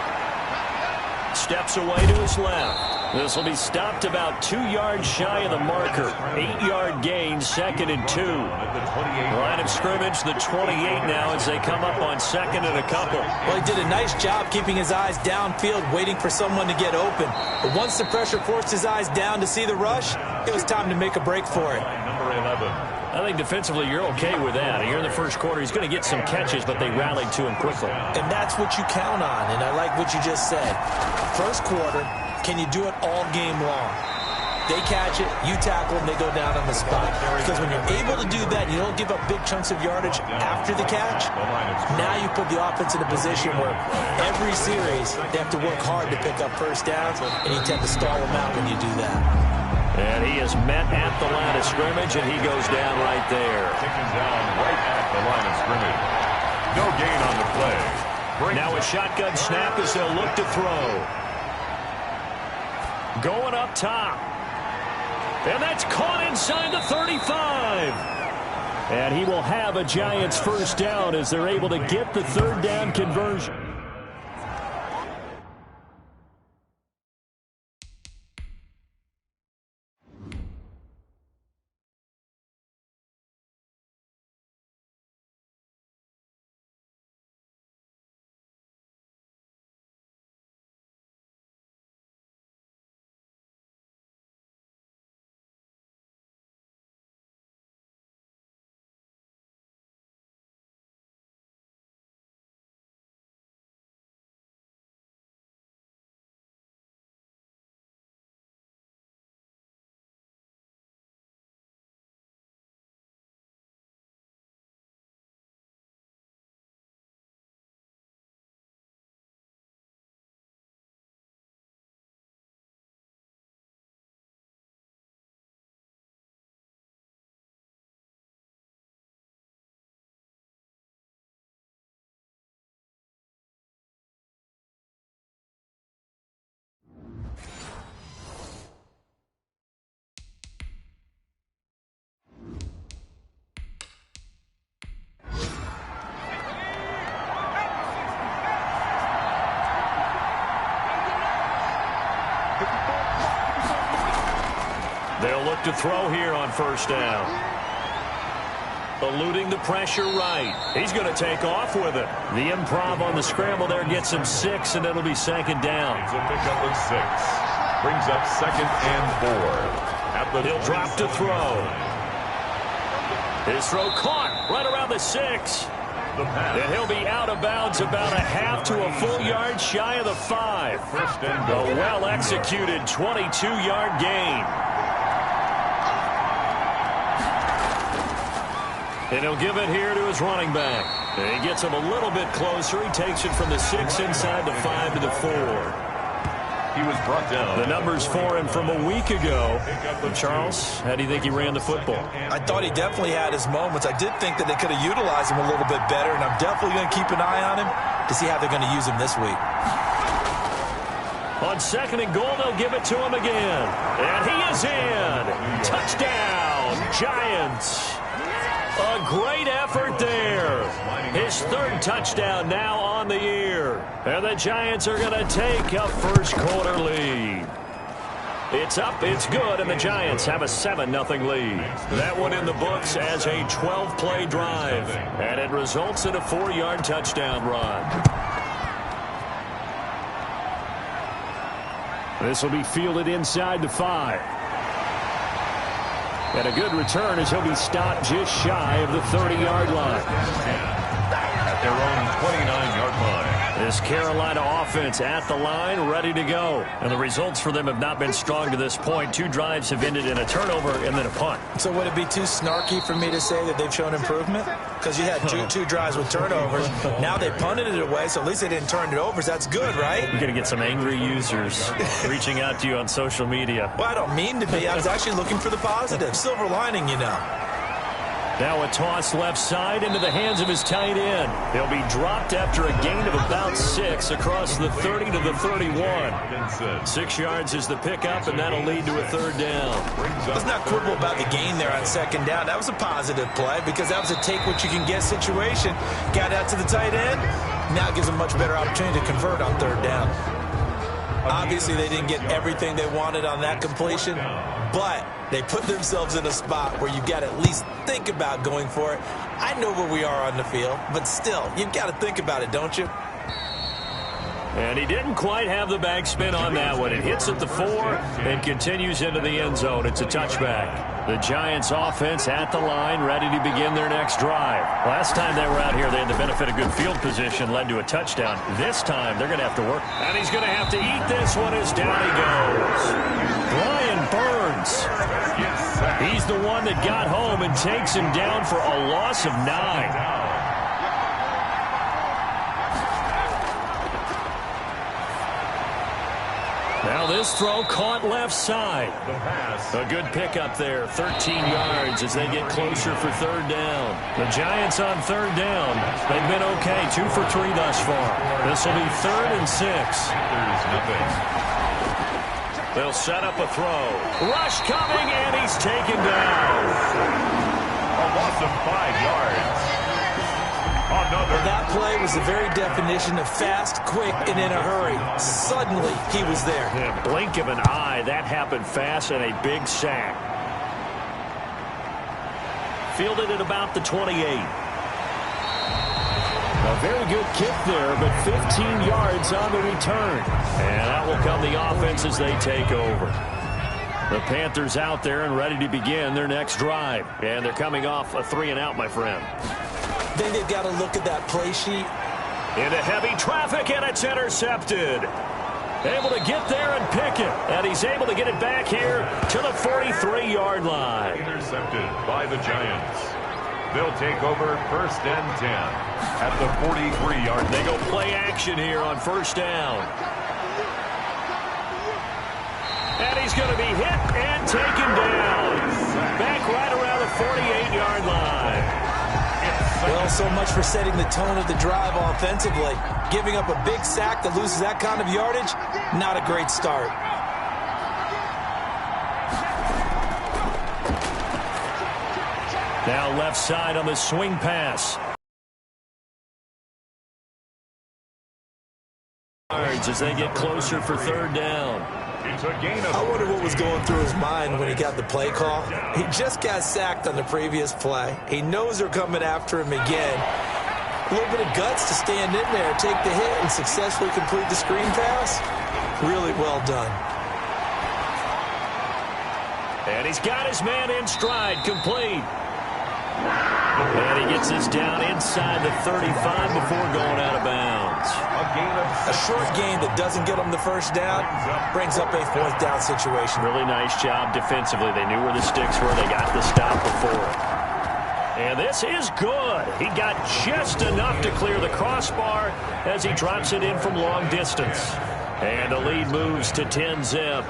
Steps away to his left. This will be stopped about 2 yards shy of the marker. 8-yard gain, 2nd and 2. Line of scrimmage, the 28 now as they come up on 2nd and a couple. Well, he did a nice job keeping his eyes downfield, waiting for someone to get open. But once the pressure forced his eyes down to see the rush, it was time to make a break for it. Number 11. I think defensively you're okay with that. Here in the first quarter, he's going to get some catches, but they rallied to him quickly. And that's what you count on, and I like what you just said. First quarter, can you do it all game long? They catch it, you tackle them, they go down on the spot. Because when you're able to do that, you don't give up big chunks of yardage after the catch, now you put the offense in a position where every series they have to work hard to pick up first downs, and you tend to stall them out when you do that. And he is met at the line of scrimmage, and he goes down right there. Taken down right at the line of scrimmage. No gain on the play. Now a shotgun snap as they'll look to throw. Going up top. And that's caught inside the 35. And he will have a Giants first down as they're able to get the 3rd down conversion. look to throw here on first down. Eluding the pressure right. He's going to take off with it. The improv on the scramble there gets him 6, and it'll be second down. It's a pickup of 6. Brings up 2nd and 4. He'll drop to throw. His throw caught right around the 6. And he'll be out of bounds about a half to a full yard shy of the 5. A well-executed 22-yard gain. And he'll give it here to his running back. And he gets him a little bit closer. He takes it from the 6 inside the 5 to the 4. He was brought down. The numbers for him from a week ago. Charles, how do you think he ran the football? I thought he definitely had his moments. I did think that they could have utilized him a little bit better, and I'm definitely going to keep an eye on him to see how they're going to use him this week. On 2nd and goal, they'll give it to him again. And he is in. Touchdown, Giants. A great effort there. His 3rd touchdown now on the year. And the Giants are going to take a first-quarter lead. It's up, it's good, and the Giants have a 7-0 lead. That one in the books as a 12-play drive. And it results in a 4-yard touchdown run. This will be fielded inside the 5. And a good return as he'll be stopped just shy of the 30-yard line. At their own 29-yard line. This Carolina offense at the line, ready to go. And the results for them have not been strong to this point. 2 drives have ended in a turnover and then a punt. So would it be too snarky for me to say that they've shown improvement? Because you had two drives with turnovers. Now they punted it away, so at least they didn't turn it over. So that's good, right? You're going to get some angry users reaching out to you on social media. Well, I don't mean to be. I was actually looking for the positive. Silver lining, you know. Now a toss left side into the hands of his tight end. He'll be dropped after a gain of about 6 across the 30 to the 31. 6 yards is the pickup, and that'll lead to a 3rd down. Let's not quibble about the gain there on 2nd down. That was a positive play because that was a take-what-you-can-get situation. Got out to the tight end. Now it gives them a much better opportunity to convert on 3rd down. Obviously, they didn't get everything they wanted on that completion, but they put themselves in a spot where you've got to at least think about going for it. I know where we are on the field, but still, you've got to think about it, don't you? And he didn't quite have the backspin on that one. It hits at the 4 and continues into the end zone. It's a touchback. The Giants offense at the line, ready to begin their next drive. Last time they were out here, they had the benefit of good field position, led to a touchdown. This time, they're going to have to work. And he's going to have to eat this one as down he goes. Brian Burns. He's the one that got home and takes him down for a loss of 9. Now this throw caught left side. A good pickup there, 13 yards as they get closer for 3rd down. The Giants on 3rd down. They've been okay, 2 for 3 thus far. This will be 3rd and 6. There's nothing. They'll set up a throw. Rush coming, and he's taken down. A loss of 5 yards. That play was the very definition of fast, quick, and in a hurry. Suddenly, he was there. Yeah, blink of an eye. That happened fast and a big sack. Fielded at about the 28. A very good kick there, but 15 yards on the return. And out will come the offense as they take over. The Panthers out there and ready to begin their next drive. And they're coming off a 3-and-out, my friend. Then they've got to look at that play sheet. Into heavy traffic, and it's intercepted. Able to get there and pick it. And he's able to get it back here to the 43-yard line. Intercepted by the Giants. They'll take over 1st and 10 at the 43-yard line. They go play action here on 1st down. And he's going to be hit and taken down. Back right around the 48-yard line. Well, so much for setting the tone of the drive offensively. Giving up a big sack that loses that kind of yardage, not a great start. Now left side on the swing pass. As they get closer for 3rd down. It's a gain of... I wonder what was going through his mind when he got the play call. He just got sacked on the previous play. He knows they're coming after him again. A little bit of guts to stand in there, take the hit, and successfully complete the screen pass. Really well done. And he's got his man in stride, complete. And he gets this down inside the 35 before going out of bounds. A short gain that doesn't get him the first down brings up a fourth down situation. Really nice job defensively. They knew where the sticks were. They got the stop before it. And this is good. He got just enough to clear the crossbar as he drops it in from long distance. And the lead moves to 10-zip.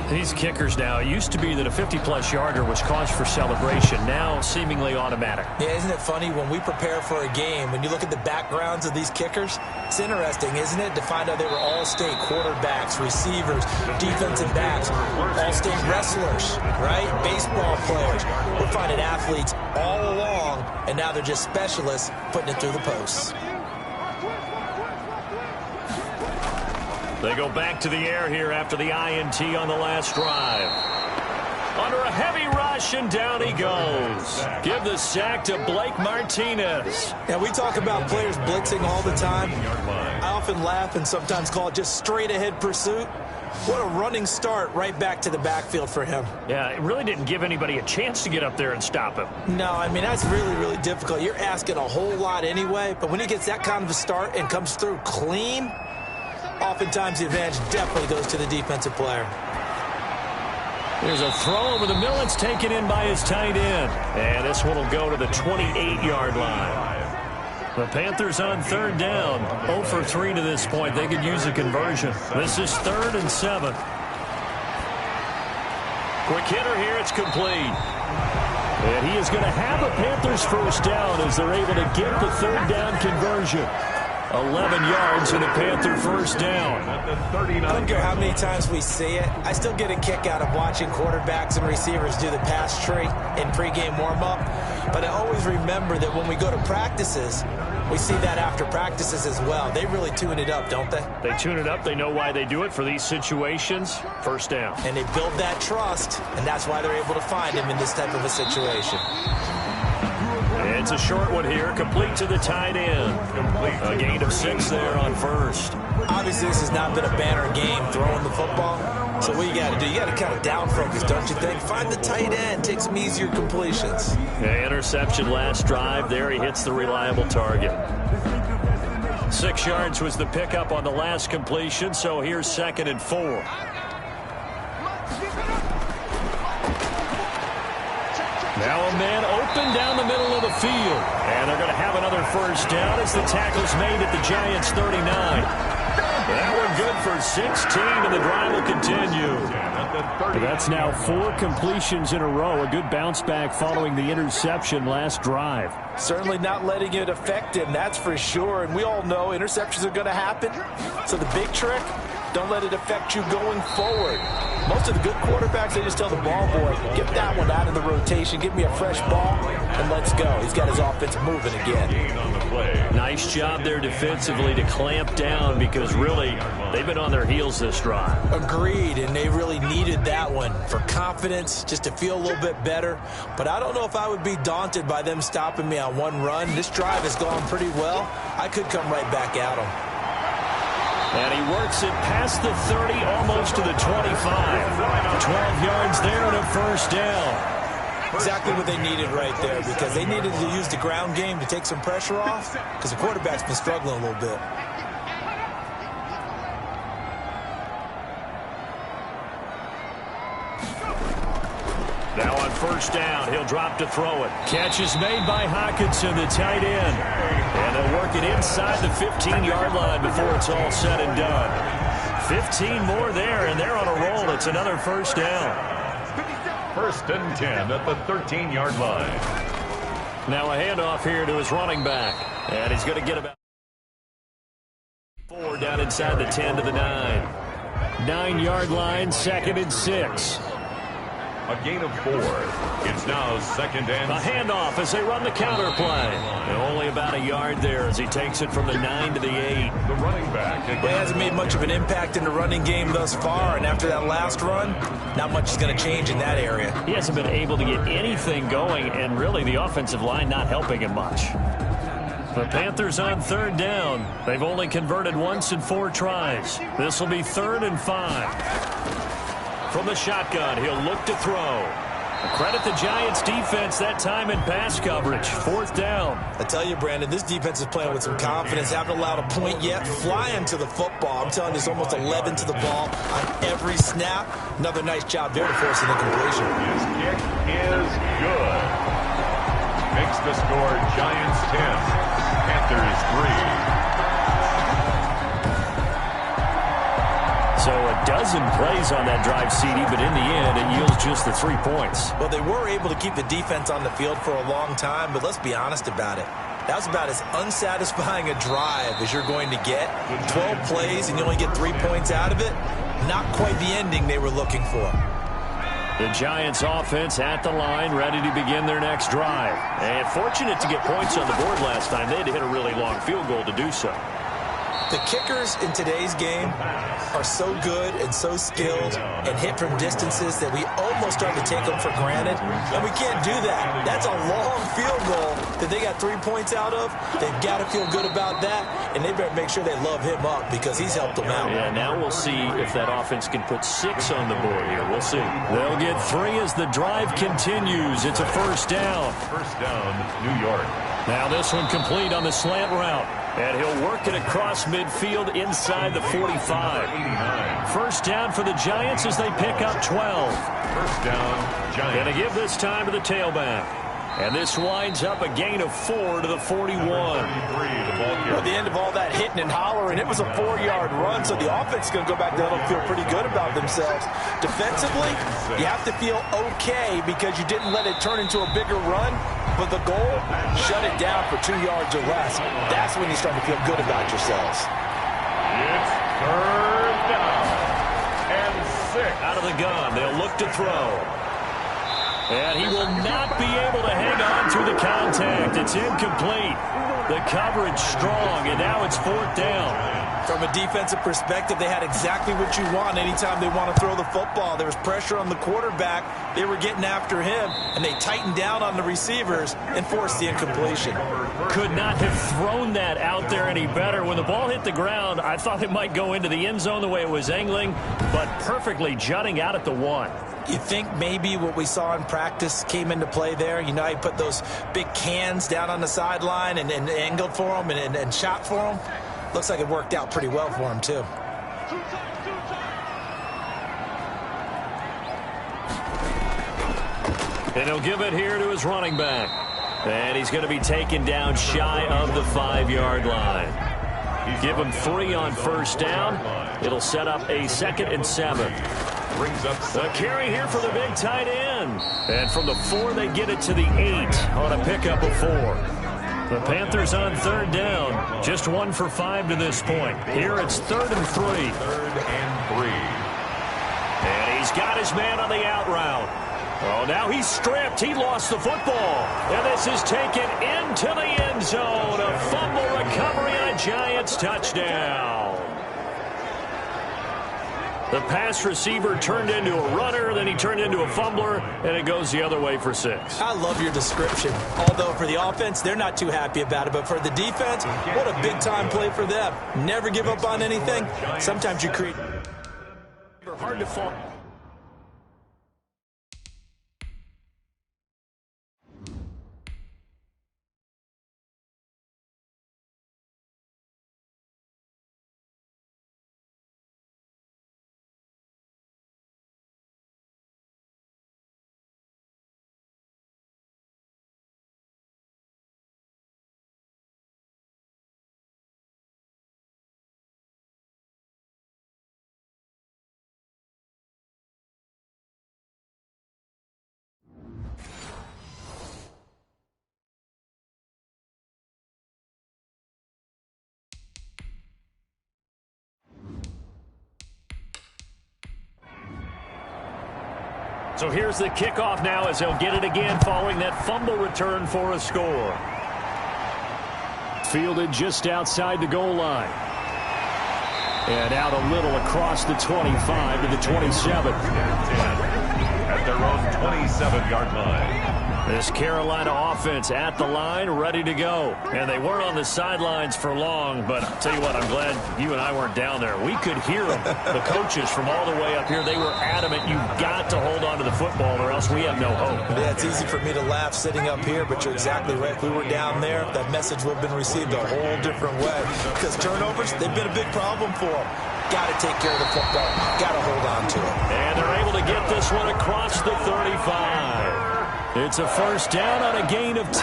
These kickers now, it used to be that a 50-plus yarder was cause for celebration, now seemingly automatic. Yeah, isn't it funny when we prepare for a game, when you look at the backgrounds of these kickers, it's interesting, isn't it, to find out they were all-state quarterbacks, receivers, defensive backs, all-state wrestlers, right? Baseball players. We're finding athletes all along, and now they're just specialists putting it through the posts. They go back to the air here after the INT on the last drive. Under a heavy rush, and down he goes. Give the sack to Blake Martinez. Yeah, we talk about players blitzing all the time. I often laugh and sometimes call it just straight-ahead pursuit. What a running start right back to the backfield for him. Yeah, it really didn't give anybody a chance to get up there and stop him. No, I mean, that's really, really difficult. You're asking a whole lot anyway, but when he gets that kind of a start and comes through clean, oftentimes the advantage definitely goes to the defensive player. There's a throw over the middle. It's taken in by his tight end. And this one will go to the 28-yard line. The Panthers on third down. 0 for 3 to this point. They could use a conversion. This is 3rd and 7. Quick hitter here. It's complete. And he is going to have a Panthers first down as they're able to get the third down conversion. 11 yards and a Panther first down. I don't care how many times we see it. I still get a kick out of watching quarterbacks and receivers do the pass tree in pregame warm-up. But I always remember that when we go to practices, we see that after practices as well. They really tune it up, don't they? They tune it up. They know why they do it for these situations. First down. And they build that trust, and that's why they're able to find him in this type of a situation. It's a short one here, complete to the tight end. A gain of 6 there on first. Obviously, this has not been a banner game throwing the football. So what you got to do, you got to kind of down focus, don't you think? Find the tight end, take some easier completions. Yeah, interception last drive. There he hits the reliable target. 6 yards was the pickup on the last completion, so here's 2nd and 4. Now a man open down the middle of the field. And they're going to have another first down as the tackle's made at the Giants' 39. That one good for 16, and the drive will continue. That's now 4 completions in a row. A good bounce back following the interception last drive. Certainly not letting it affect him, that's for sure. And we all know interceptions are going to happen. So the big trick, don't let it affect you going forward. Most of the good quarterbacks, they just tell the ball boy, get that one out of the rotation, give me a fresh ball, and let's go. He's got his offense moving again. Nice job there defensively to clamp down because really they've been on their heels this drive. Agreed, and they really needed that one for confidence, just to feel a little bit better. But I don't know if I would be daunted by them stopping me on one run. This drive has gone pretty well. I could come right back at them. And he works it past the 30, almost to the 25. 12 yards there and a first down. Exactly what they needed right there, because they needed to use the ground game to take some pressure off, because the quarterback's been struggling a little bit. Now on first down, he'll drop to throw it. Catch is made by Hockenson, the tight end. And they'll work it inside the 15-yard line before it's all said and done. 15 more there, and they're on a roll. It's another first down. 1st and 10 at the 13-yard line. Now a handoff here to his running back. And he's going to get about 4 down inside the 10 to the 9. 9-yard line, 2nd and 6. A gain of 4. It's now second and A handoff as they run the counter play. And only about a yard there as he takes it from the 9 to the 8. the running back. He hasn't made much of an impact in the running game thus far, and after that last run, not much is going to change in that area. He hasn't been able to get anything going, and really the offensive line not helping him much. The Panthers on third down. They've only converted once in 4 tries. This will be 3rd and 5. From the shotgun, he'll look to throw. Credit the Giants defense that time in pass coverage. 4th down. I tell you, Brandon, this defense is playing with some confidence. Haven't allowed a point yet. Flying to the football. I'm telling you, there's almost 11 to the ball on every snap. Another nice job there to force an incompletion. His kick is good. Makes the score Giants 10, Panthers 3. So a dozen plays on that drive, CD, but in the end, it yields just the 3 points. Well, they were able to keep the defense on the field for a long time, but let's be honest about it. That was about as unsatisfying a drive as you're going to get. 12 plays and you only get 3 points out of it. Not quite the ending they were looking for. The Giants offense at the line, ready to begin their next drive. And fortunate to get points on the board last time. They had to hit a really long field goal to do so. The kickers in today's game are so good and so skilled and hit from distances that we almost start to take them for granted. And we can't do that. That's a long field goal that they got 3 points out of. They've got to feel good about that, and they better make sure they love him up because he's helped them out. Yeah, now we'll see if that offense can put 6 on the board here. We'll see. They'll get 3 as the drive continues. It's a 1st down. 1st down, New York. Now this one complete on the slant route. And he'll work it across midfield inside the 45. 1st down for the Giants as they pick up 12. 1st down, Giants. Going to give this time to the tailback. And this winds up a gain of 4 to the 41. At the end of all that hitting and hollering, it was a 4-yard run, so the offense is going to go back there and feel pretty good about themselves. Defensively, you have to feel okay because you didn't let it turn into a bigger run, but the goal, shut it down for 2 yards or less. That's when you start to feel good about yourselves. It's 3rd down and 6. Out of the gun, they'll look to throw. And he will not be able to hang on through the contact. It's incomplete. The coverage strong, and now it's 4th down. From a defensive perspective, they had exactly what you want anytime they want to throw the football. There was pressure on the quarterback. They were getting after him, and they tightened down on the receivers and forced the incompletion. Could not have thrown that out there any better. When the ball hit the ground, I thought it might go into the end zone the way it was angling, but perfectly jutting out at the 1. You think maybe what we saw in practice came into play there? You know, he put those big cans down on the sideline and angled for them and shot for them. Looks like it worked out pretty well for him, too. And he'll give it here to his running back. And he's going to be taken down shy of the 5-yard line. Give him 3 on 1st down. It'll set up a 2nd and 7. Brings up a carry here for the big tight end. And from the 4, they get it to the 8 on a pickup of 4. The Panthers on 3rd down. Just 1 for 5 to this point. Here it's 3rd and 3. 3rd and 3. And he's got his man on the out route. Oh, now he's stripped. He lost the football. And this is taken into the end zone. A fumble recovery on a Giants touchdown. The pass receiver turned into a runner, then he turned into a fumbler, and it goes the other way for 6. I love your description. Although for the offense, they're not too happy about it. But for the defense, what a big-time play for them. Never give up on anything. Sometimes you create... Hard to fall. So here's the kickoff now as they'll get it again following that fumble return for a score. Fielded just outside the goal line. And out a little across the 25 to the 27. At their own 27-yard line. This Carolina offense at the line, ready to go. And they weren't on the sidelines for long, but I'll tell you what, I'm glad you and I weren't down there. We could hear them. The coaches from all the way up here, they were adamant, you've got to hold on to the football or else we have no hope. Yeah, it's easy for me to laugh sitting up here, but you're exactly right. If we were down there, that message would have been received a whole different way. Because turnovers, they've been a big problem for them. Got to take care of the football. Got to hold on to it. And they're able to get this one across the 35. It's a first down on a gain of 10.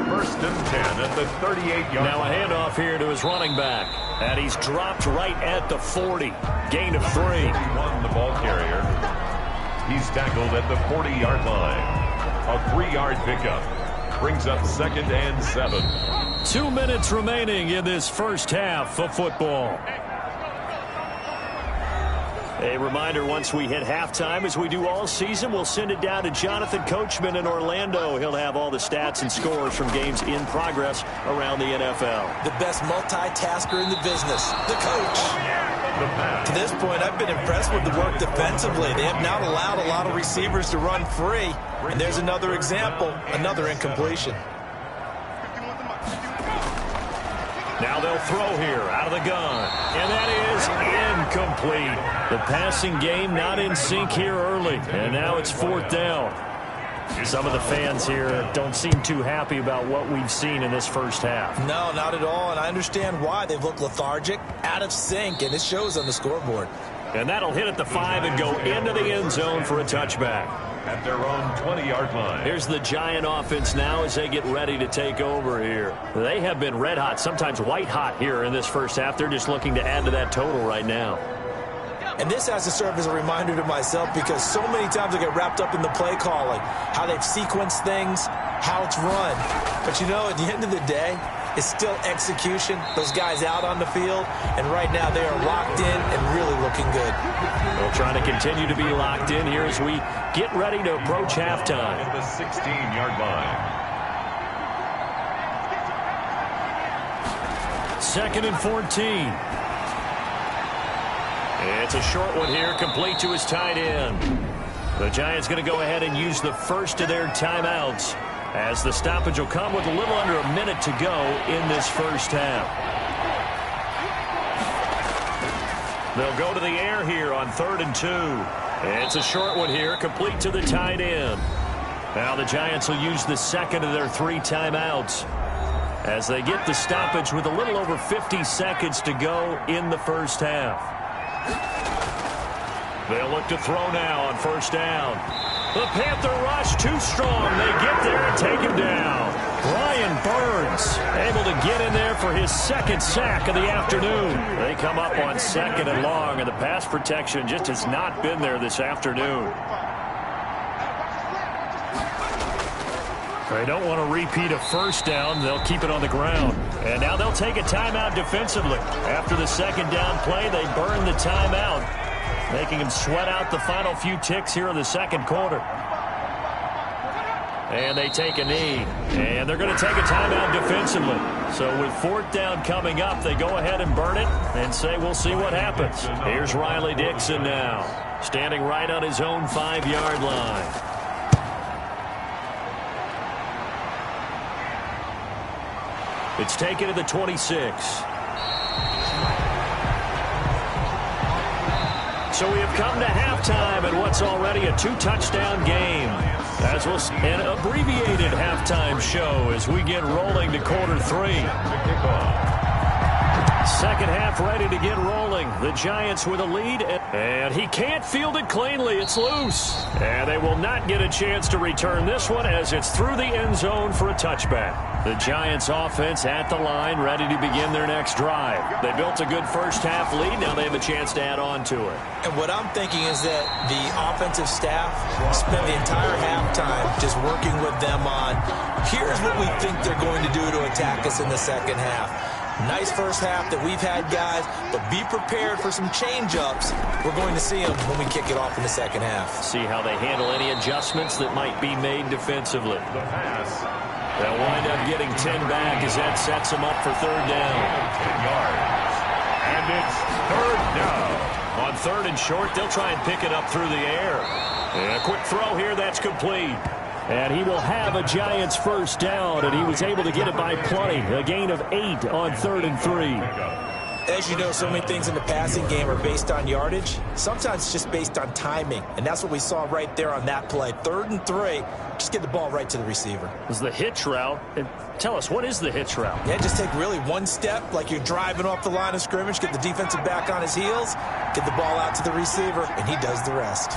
First and 10 at the 38-yard line. Now a handoff here to his running back. And he's dropped right at the 40. Gain of 3. 31, the ball carrier. He's tackled at the 40-yard line. A 3-yard pickup. Brings up 2nd and 7. 2 minutes remaining in this first half of football. A reminder, once we hit halftime, as we do all season, we'll send it down to Jonathan Coachman in Orlando. He'll have all the stats and scores from games in progress around the NFL. The best multitasker in the business, the coach. To this point, I've been impressed with the work defensively. They have not allowed a lot of receivers to run free. And there's another example, another incompletion. Now they'll throw here out of the gun. And that is incomplete. The passing game not in sync here early. And now it's 4th down. Some of the fans here don't seem too happy about what we've seen in this first half. No, not at all. And I understand why. They've looked lethargic, out of sync, and it shows on the scoreboard. And that'll hit at the 5 and go into the end zone for a touchback. At their own 20-yard line. Here's the Giant offense now as they get ready to take over here. They have been red hot, sometimes white hot here in this first half. They're just looking to add to that total right now. And this has to serve as a reminder to myself because so many times I get wrapped up in the play calling, how they've sequenced things, how it's run. But, you know, at the end of the day, it's still execution. Those guys out on the field, and right now they are locked in and really looking good. We'll try to continue to be locked in here as we get ready to approach halftime. At the 16-yard line. 2nd and 14. It's a short one here, complete to his tight end. The Giants going to go ahead and use the first of their timeouts, as the stoppage will come with a little under a minute to go in this first half. They'll go to the air here on 3rd and 2. It's a short one here, complete to the tight end. Now the Giants will use the second of their 3 timeouts as they get the stoppage with a little over 50 seconds to go in the first half. They'll look to throw now on first down. The Panther rush too strong. They get there and take him down. Brian Burns able to get in there for his 2nd sack of the afternoon. They come up on 2nd and long, and the pass protection just has not been there this afternoon. They don't want to repeat a first down. They'll keep it on the ground. And now they'll take a timeout defensively. After the 2nd down play, they burn the timeout, making them sweat out the final few ticks here in the 2nd quarter. And they take a knee. And they're going to take a timeout defensively. So with 4th down coming up, they go ahead and burn it and say, we'll see what happens. Here's Riley Dixon now, standing right on his own 5-yard line. It's taken to the 26. So we have come to halftime in what's already a 2-touchdown game. As we'll an abbreviated halftime show as we get rolling to quarter 3. Second half ready to get rolling. The Giants with a lead, and he can't field it cleanly. It's loose. And they will not get a chance to return this one as it's through the end zone for a touchback. The Giants offense at the line, ready to begin their next drive. They built a good first half lead. Now they have a chance to add on to it. And what I'm thinking is that the offensive staff spent the entire halftime just working with them on, here's what we think they're going to do to attack us in the second half. Nice first half that we've had, guys, but be prepared for some change-ups. We're going to see them when we kick it off in the second half. See how they handle any adjustments that might be made defensively. The pass. They'll wind up getting 10 back as that sets them up for third down. 10 yards. And it's third down. On third and short, they'll try and pick it up through the air. And a quick throw here, that's complete. And he will have a Giants first down, and he was able to get it by plenty. A gain of 8 on 3rd and 3. As you know, so many things in the passing game are based on yardage. Sometimes it's just based on timing, and that's what we saw right there on that play. 3rd and 3, just get the ball right to the receiver. This is the hitch route. And tell us, what is the hitch route? Yeah, just take really one step, like you're driving off the line of scrimmage, get the defensive back on his heels, get the ball out to the receiver, and he does the rest.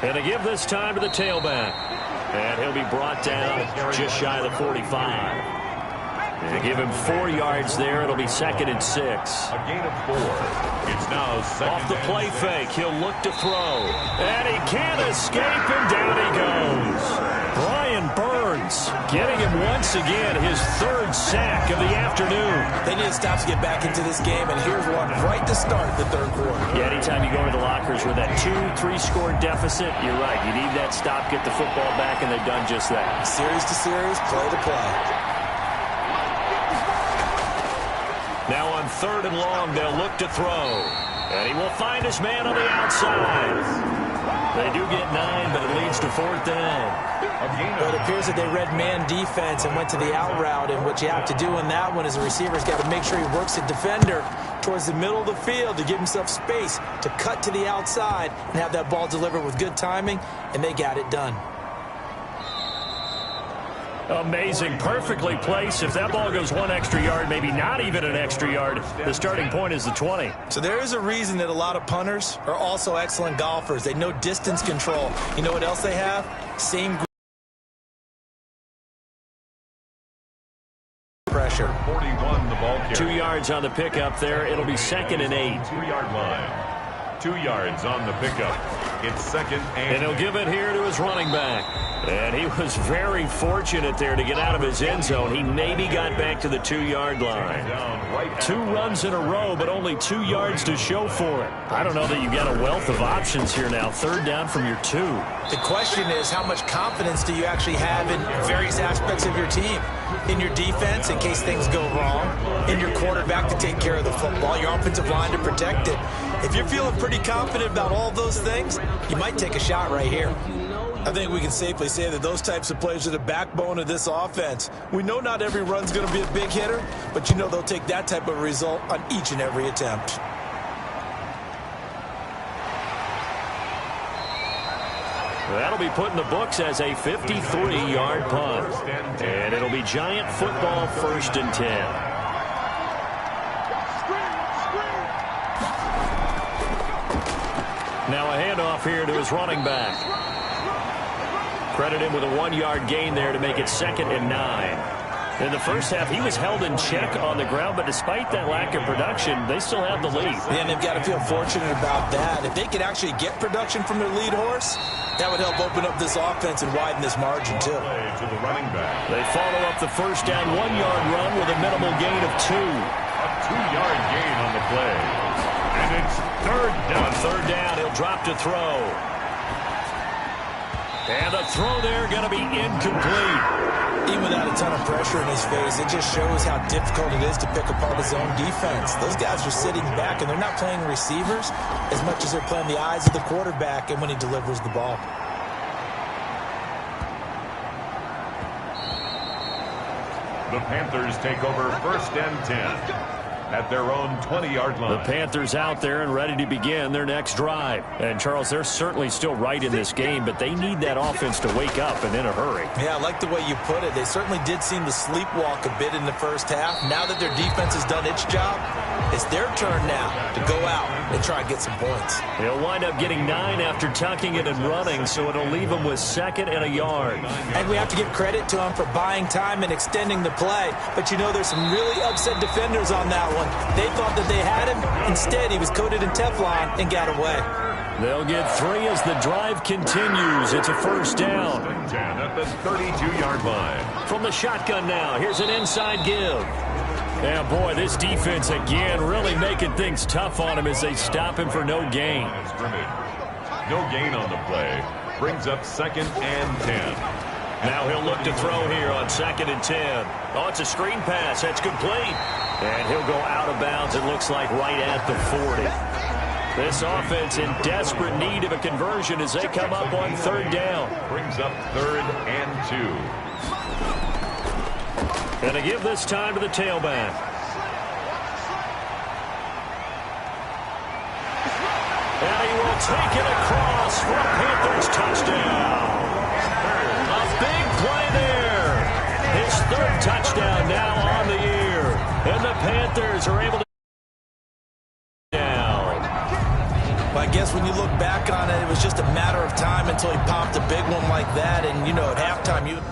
And to give this time to the tailback. And he'll be brought down just shy of the 45. And give him 4 yards there. It'll be 2nd and 6. A gain of 4. It's now 2nd. Off the play fake, he'll look to throw. And he can't escape, and down he goes. Brian Burns getting him once again, his 3rd sack of the afternoon. They need to stop to get back into this game, and here's one right to start the 3rd quarter. Yeah, anytime you go to the lockers with that 2-3 score deficit, you're right. You need that stop, get the football back, and they've done just that. Series to series, play to play. Now on 3rd and long, they'll look to throw. And he will find his man on the outside. They do get 9, but it leads to 4th down. Well, it appears that they read man defense and went to the out route, and what you have to do in that one is the receiver's got to make sure he works the defender towards the middle of the field to give himself space to cut to the outside and have that ball delivered with good timing, and they got it done. Amazing, perfectly placed. If that ball goes 1 extra yard, maybe not even an extra yard, the starting point is the 20. So there is a reason that a lot of punters are also excellent golfers. They know distance control. You know what else they have? Same pressure. 41 the ball carrier. 2 yards on the pickup there. It'll be 2nd and 8. 2-yard line. 2 yards on the pickup. It's 2nd and he'll give it here to his running back. And he was very fortunate there to get out of his end zone. He maybe got back to the 2-yard line. 2 runs in a row, but only 2 yards to show for it. I don't know that you've got a wealth of options here now. 3rd down from your 2. The question is, how much confidence do you actually have in various aspects of your team? In your defense, in case things go wrong. In your quarterback to take care of the football. Your offensive line to protect it. If you're feeling pretty confident about all those things, you might take a shot right here. I think we can safely say that those types of plays are the backbone of this offense. We know not every run's going to be a big hitter, but you know they'll take that type of result on each and every attempt. That'll be put in the books as a 53-yard punt. And it'll be Giant football 1st and 10. Now a handoff here to his running back. Credit him with a 1-yard gain there to make it 2nd and 9. In the first half, he was held in check on the ground, but despite that lack of production, they still have the lead. Yeah, and they've got to feel fortunate about that. If they could actually get production from their lead horse, that would help open up this offense and widen this margin, too. To the running back. They follow up the first down 1-yard run with a minimal gain of 2. A 2-yard gain on the play. And it's 3rd down. On 3rd down, he'll drop to throw. And the throw there going to be incomplete. Even without a ton of pressure in his face, it just shows how difficult it is to pick apart his own defense. Those guys are sitting back, and they're not playing receivers as much as they're playing the eyes of the quarterback and when he delivers the ball. The Panthers take over 1st and 10. At their own 20-yard line. The Panthers out there and ready to begin their next drive. And, Charles, they're certainly still right in this game, but they need that offense to wake up and in a hurry. Yeah, I like the way you put it. They certainly did seem to sleepwalk a bit in the first half. Now that their defense has done its job, it's their turn now to go out and try and get some points. He'll wind up getting 9 after tucking it and running, so it'll leave him with 2nd and a yard. And we have to give credit to him for buying time and extending the play. But, you know, there's some really upset defenders on that one. They thought that they had him. Instead, he was coated in Teflon and got away. They'll get 3 as the drive continues. It's a 1st down. 10 at the 32-yard line. From the shotgun now, here's an inside give. Yeah, boy, this defense again really making things tough on him as they stop him for no gain. No gain on the play. Brings up 2nd and 10. Now he'll look to throw here on 2nd and 10. Oh, it's a screen pass. That's complete. And he'll go out of bounds, it looks like, right at the 40. This offense in desperate need of a conversion as they come up on 3rd down. Brings up 3rd and 2. And to give this time to the tailback. And he will take it across for a Panthers touchdown. A big play there. His 3rd touchdown now on the year. And the Panthers are able to down. Well, I guess when you look back on it, it was just a matter of time until he popped a big one like that. And, you know, at halftime, you...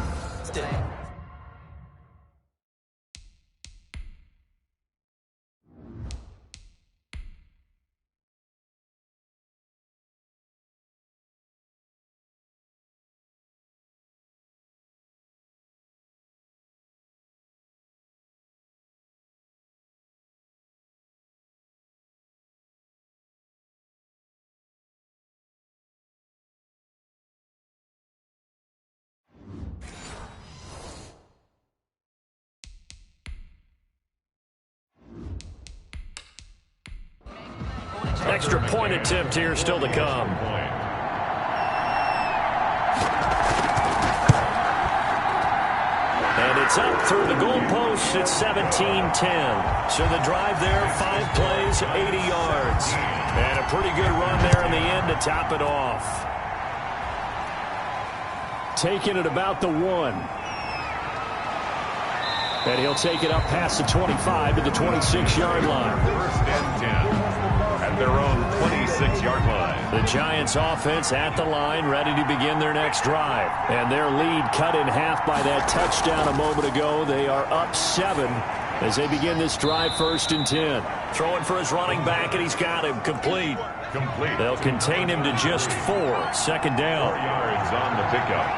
Extra point attempt here still to come. And it's up through the goalpost at 17-10. So the drive there, 5 plays, 80 yards. And a pretty good run there in the end to top it off. Taking it about the 1. And he'll take it up past the 25 to the 26-yard line. 1st and 10. At their own 26-yard line. The Giants offense at the line, ready to begin their next drive. And their lead cut in half by that touchdown a moment ago. They are up 7 as they begin this drive, 1st and 10. Throwing for his running back, and he's got him complete. They'll contain him to just 4. 2nd down. 4 yards on the pickup.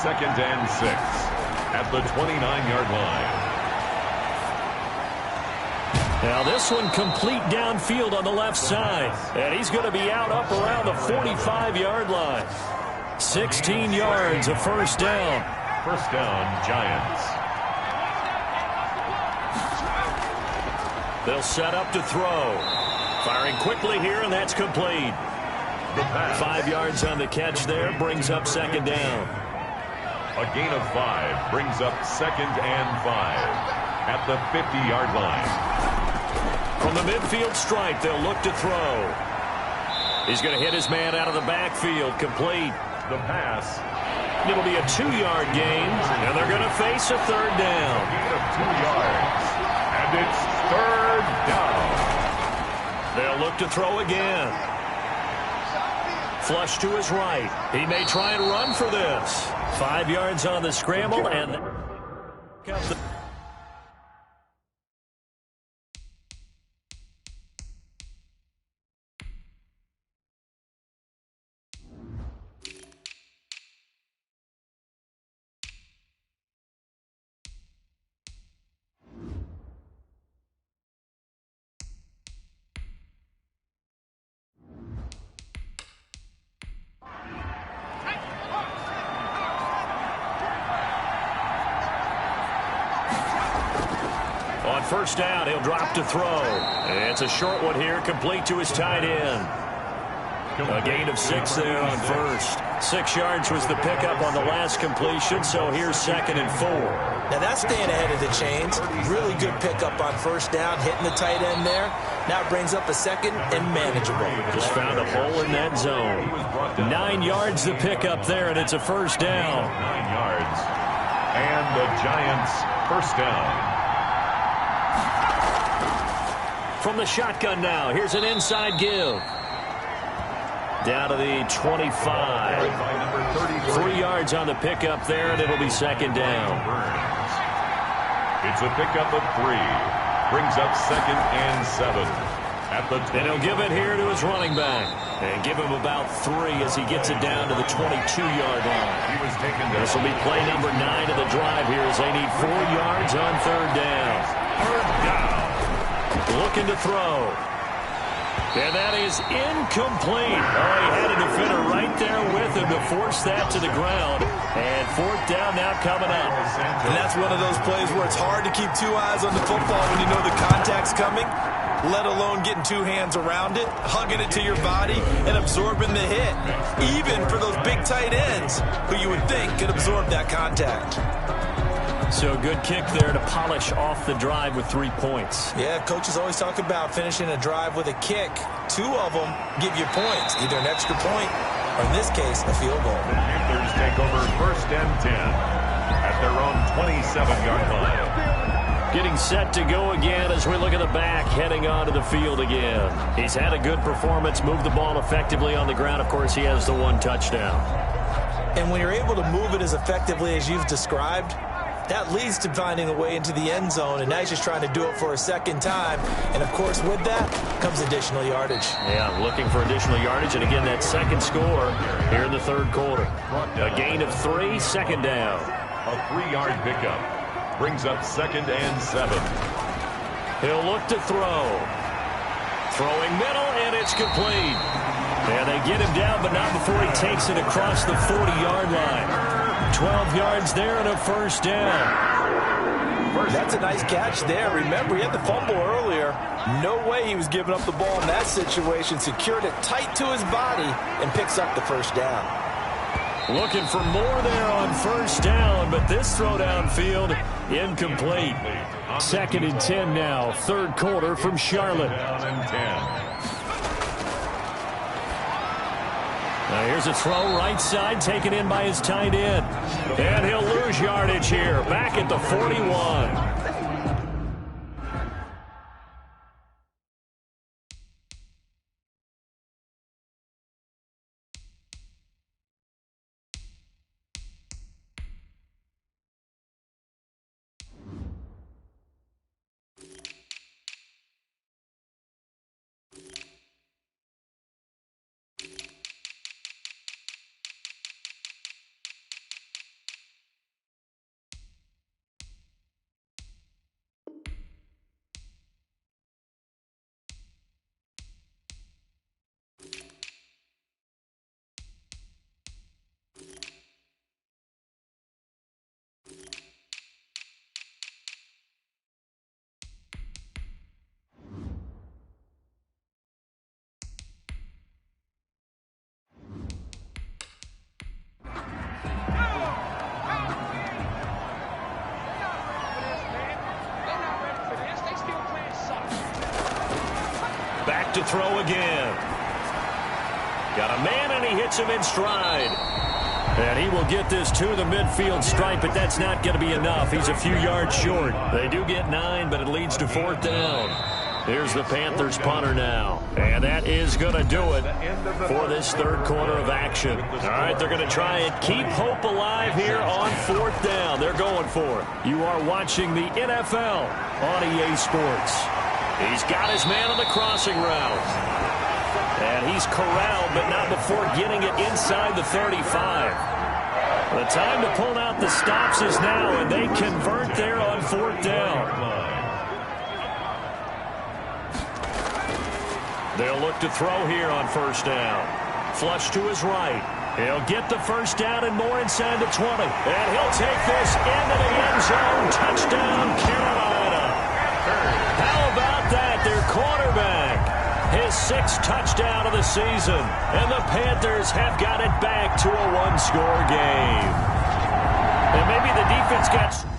2nd and 6 at the 29-yard line. Now this one complete downfield on the left side. And he's going to be out up around the 45-yard line. 16 yards, a 1st down. 1st down, Giants. They'll set up to throw. Firing quickly here, and that's complete. 5 yards on the catch there, brings up 2nd down. A gain of 5 brings up 2nd and 5 at the 50-yard line. From the midfield stripe, they'll look to throw. He's going to hit his man out of the backfield, complete. The pass. It'll be a 2-yard gain, and they're going to face a 3rd down. A gain of 2 yards, and it's 3rd down. They'll look to throw again. Flush to his right. He may try and run for this. 5 yards on the scramble, and... On 1st down, he'll drop to throw. It's a short one here, complete to his tight end. A gain of 6 there on 1st. 6 yards was the pickup on the last completion, so here's 2nd and 4. Now that's staying ahead of the chains. Really good pickup on 1st down, hitting the tight end there. Now it brings up a 2nd and manageable. Just found a hole in that zone. 9 yards the pickup there, and it's a 1st down. 9 yards. And the Giants 1st down. From the shotgun now, here's an inside give. Down to the 25. 3 yards on the pickup there, and it'll be 2nd down. It's a pickup of 3. Brings up 2nd and 7. At the and he'll give it here to his running back. And give him about 3 as he gets it down to the 22-yard line. This will be play number 9 of the drive here as they need 4 yards on 3rd down. Third down. Looking to throw. And that is incomplete. Oh, he had a defender right there with him to force that to the ground. And fourth down now coming up. And that's one of those plays where it's hard to keep two eyes on the football when you know the contact's coming, let alone getting two hands around it, hugging it to your body, and absorbing the hit. Even for those big tight ends who you would think could absorb that contact. So good kick there to polish off the drive with 3 points. Yeah, coaches always talk about finishing a drive with a kick. 2 of them give you points, either an extra point or, in this case, a field goal. The Panthers take over first and 10 at their own 27-yard line. Getting set to go again as we look at the back, heading onto the field again. He's had a good performance, moved the ball effectively on the ground. Of course, he has the 1 touchdown. And when you're able to move it as effectively as you've described, that leads to finding a way into the end zone, and now he's just trying to do it for a second time. And, of course, with that comes additional yardage. Yeah, looking for additional yardage, and again, that second score here in the third quarter. A gain of 3, second down. A 3-yard pickup brings up second and 7. He'll look to throw. Throwing middle, and it's complete. And they get him down, but not before he takes it across the 40-yard line. 12 yards there and a first down. That's a nice catch there. Remember, he had the fumble earlier. No way he was giving up the ball in that situation. Secured it tight to his body and picks up the first down. Looking for more there on first down, but this throw downfield incomplete. Second and 10 now, third quarter from Charlotte. Down and 10. Now here's a throw right side, taken in by his tight end. And he'll lose yardage here, back at the 41. Back to throw again. Got a man, and he hits him in stride. And he will get this to the midfield stripe, but that's not going to be enough. He's a few yards short. They do get 9, but it leads to fourth down. Here's the Panthers punter now. And that is going to do it for this third quarter of action. All right, they're going to try and keep hope alive here on fourth down. They're going for it. You are watching the NFL on EA Sports. He's got his man on the crossing route. And he's corralled, but not before getting it inside the 35. The time to pull out the stops is now, and they convert there on fourth down. They'll look to throw here on first down. Flush to his right. He'll get the first down and more inside the 20. And he'll take this into the end zone. Touchdown, Carolina. How about that? Their quarterback. His 6th touchdown of the season. And the Panthers have got it back to a one-score game. And maybe the defense got...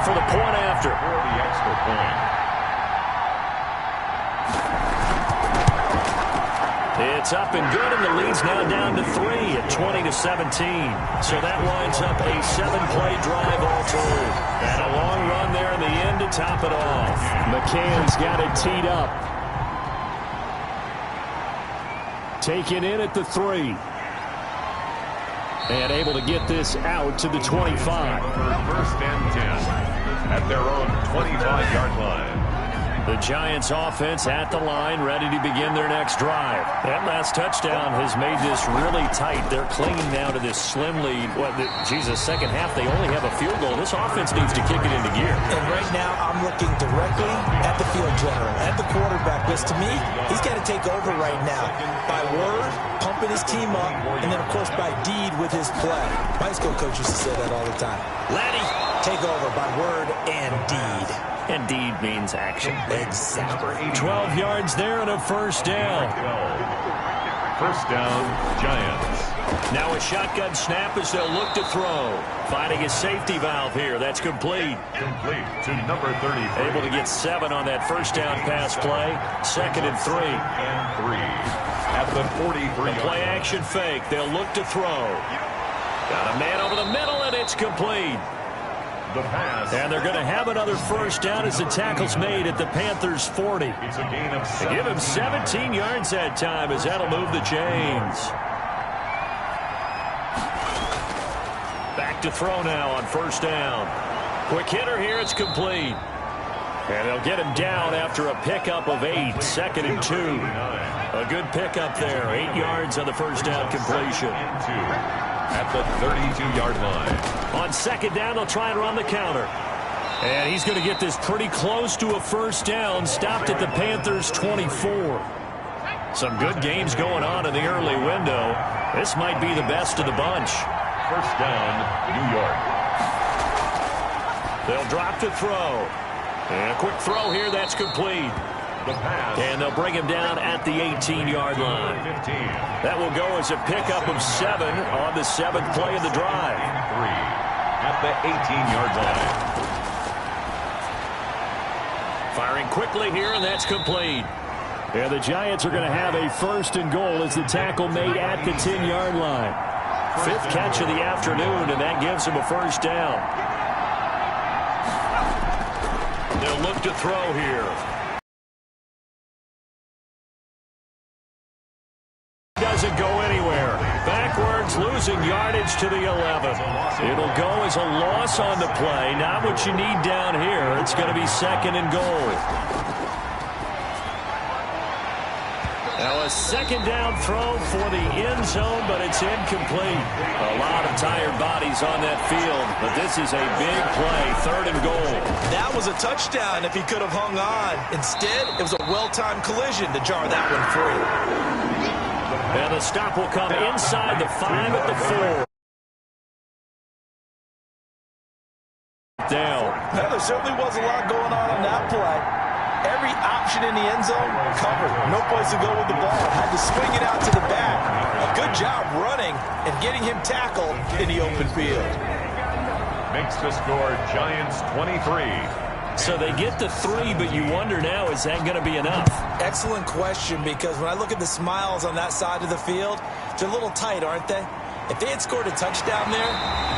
down for the point after. For the extra point. It's up and good, and the lead's now down to 3 at 20-17. So that winds up a 7-play drive all told. And a long run there in the end to top it off. McCann's got it teed up. Taken in at the 3. And able to get this out to the 25. First and 10 at their own 25-yard line. The Giants offense at the line, ready to begin their next drive. That last touchdown has made this really tight. They're clinging now to this slim lead. Second half, they only have a field goal. This offense needs to kick it into gear. And right now, I'm looking directly at the field general, at the quarterback, because to me, he's got to take over right now. By word, pumping his team up, and then, of course, by deed with his play. My school coach used to say that all the time. Laddie, take over by word and deed. And deed means action. Exactly. 12 yards there and a first down. First down, Giants. Now a shotgun snap as they'll look to throw. Finding a safety valve here. That's complete. Complete to number 33. Able to get 7 on that first down pass play. 2nd and 3. And 3 at the 43. A play action fake. They'll look to throw. Got a man over the middle, and it's complete. The pass. And they're going to have another first down as the tackle's made at the Panthers' 40. It's a gain of 17. They give him 17 yards that time as that'll move the chains. Back to throw now on first down. Quick hitter here, it's complete. And they'll get him down after a pickup of 8, 2nd and 2. A good pickup there, 8 yards on the first down completion. At the 32-yard line. On second down, they'll try and run the counter. And he's going to get this pretty close to a first down, stopped at the Panthers' 24. Some good games going on in the early window. This might be the best of the bunch. First down, New York. They'll drop to throw. And a quick throw here, that's complete. The pass. And they'll bring him down at the 18-yard line. 15. That will go as a pickup of 7 on the 7th play of the drive. 3 at the 18-yard line. Firing quickly here, and that's complete. Yeah, the Giants are going to have a first and goal as the tackle made at the 10-yard line. 5th catch of the afternoon, and that gives him a first down. They'll look to throw here. Doesn't go anywhere. Backwards, losing yardage to the 11. It'll go as a loss on the play. Not what you need down here. It's going to be 2nd and goal. Now a second down throw for the end zone, but it's incomplete. A lot of tired bodies on that field, but this is a big play, 3rd and goal. That was a touchdown if he could have hung on. Instead, it was a well-timed collision to jar that one free. And the stop will come inside the 5 at the 4. Down. Now, there certainly was a lot going on that play. Every option in the end zone covered. No place to go with the ball. Had to swing it out to the back. A good job running and getting him tackled in the open field. Makes the score Giants 23. So they get the 3, but you wonder now, is that going to be enough? Excellent question, because when I look at the smiles on that side of the field, they're a little tight, aren't they? If they had scored a touchdown there,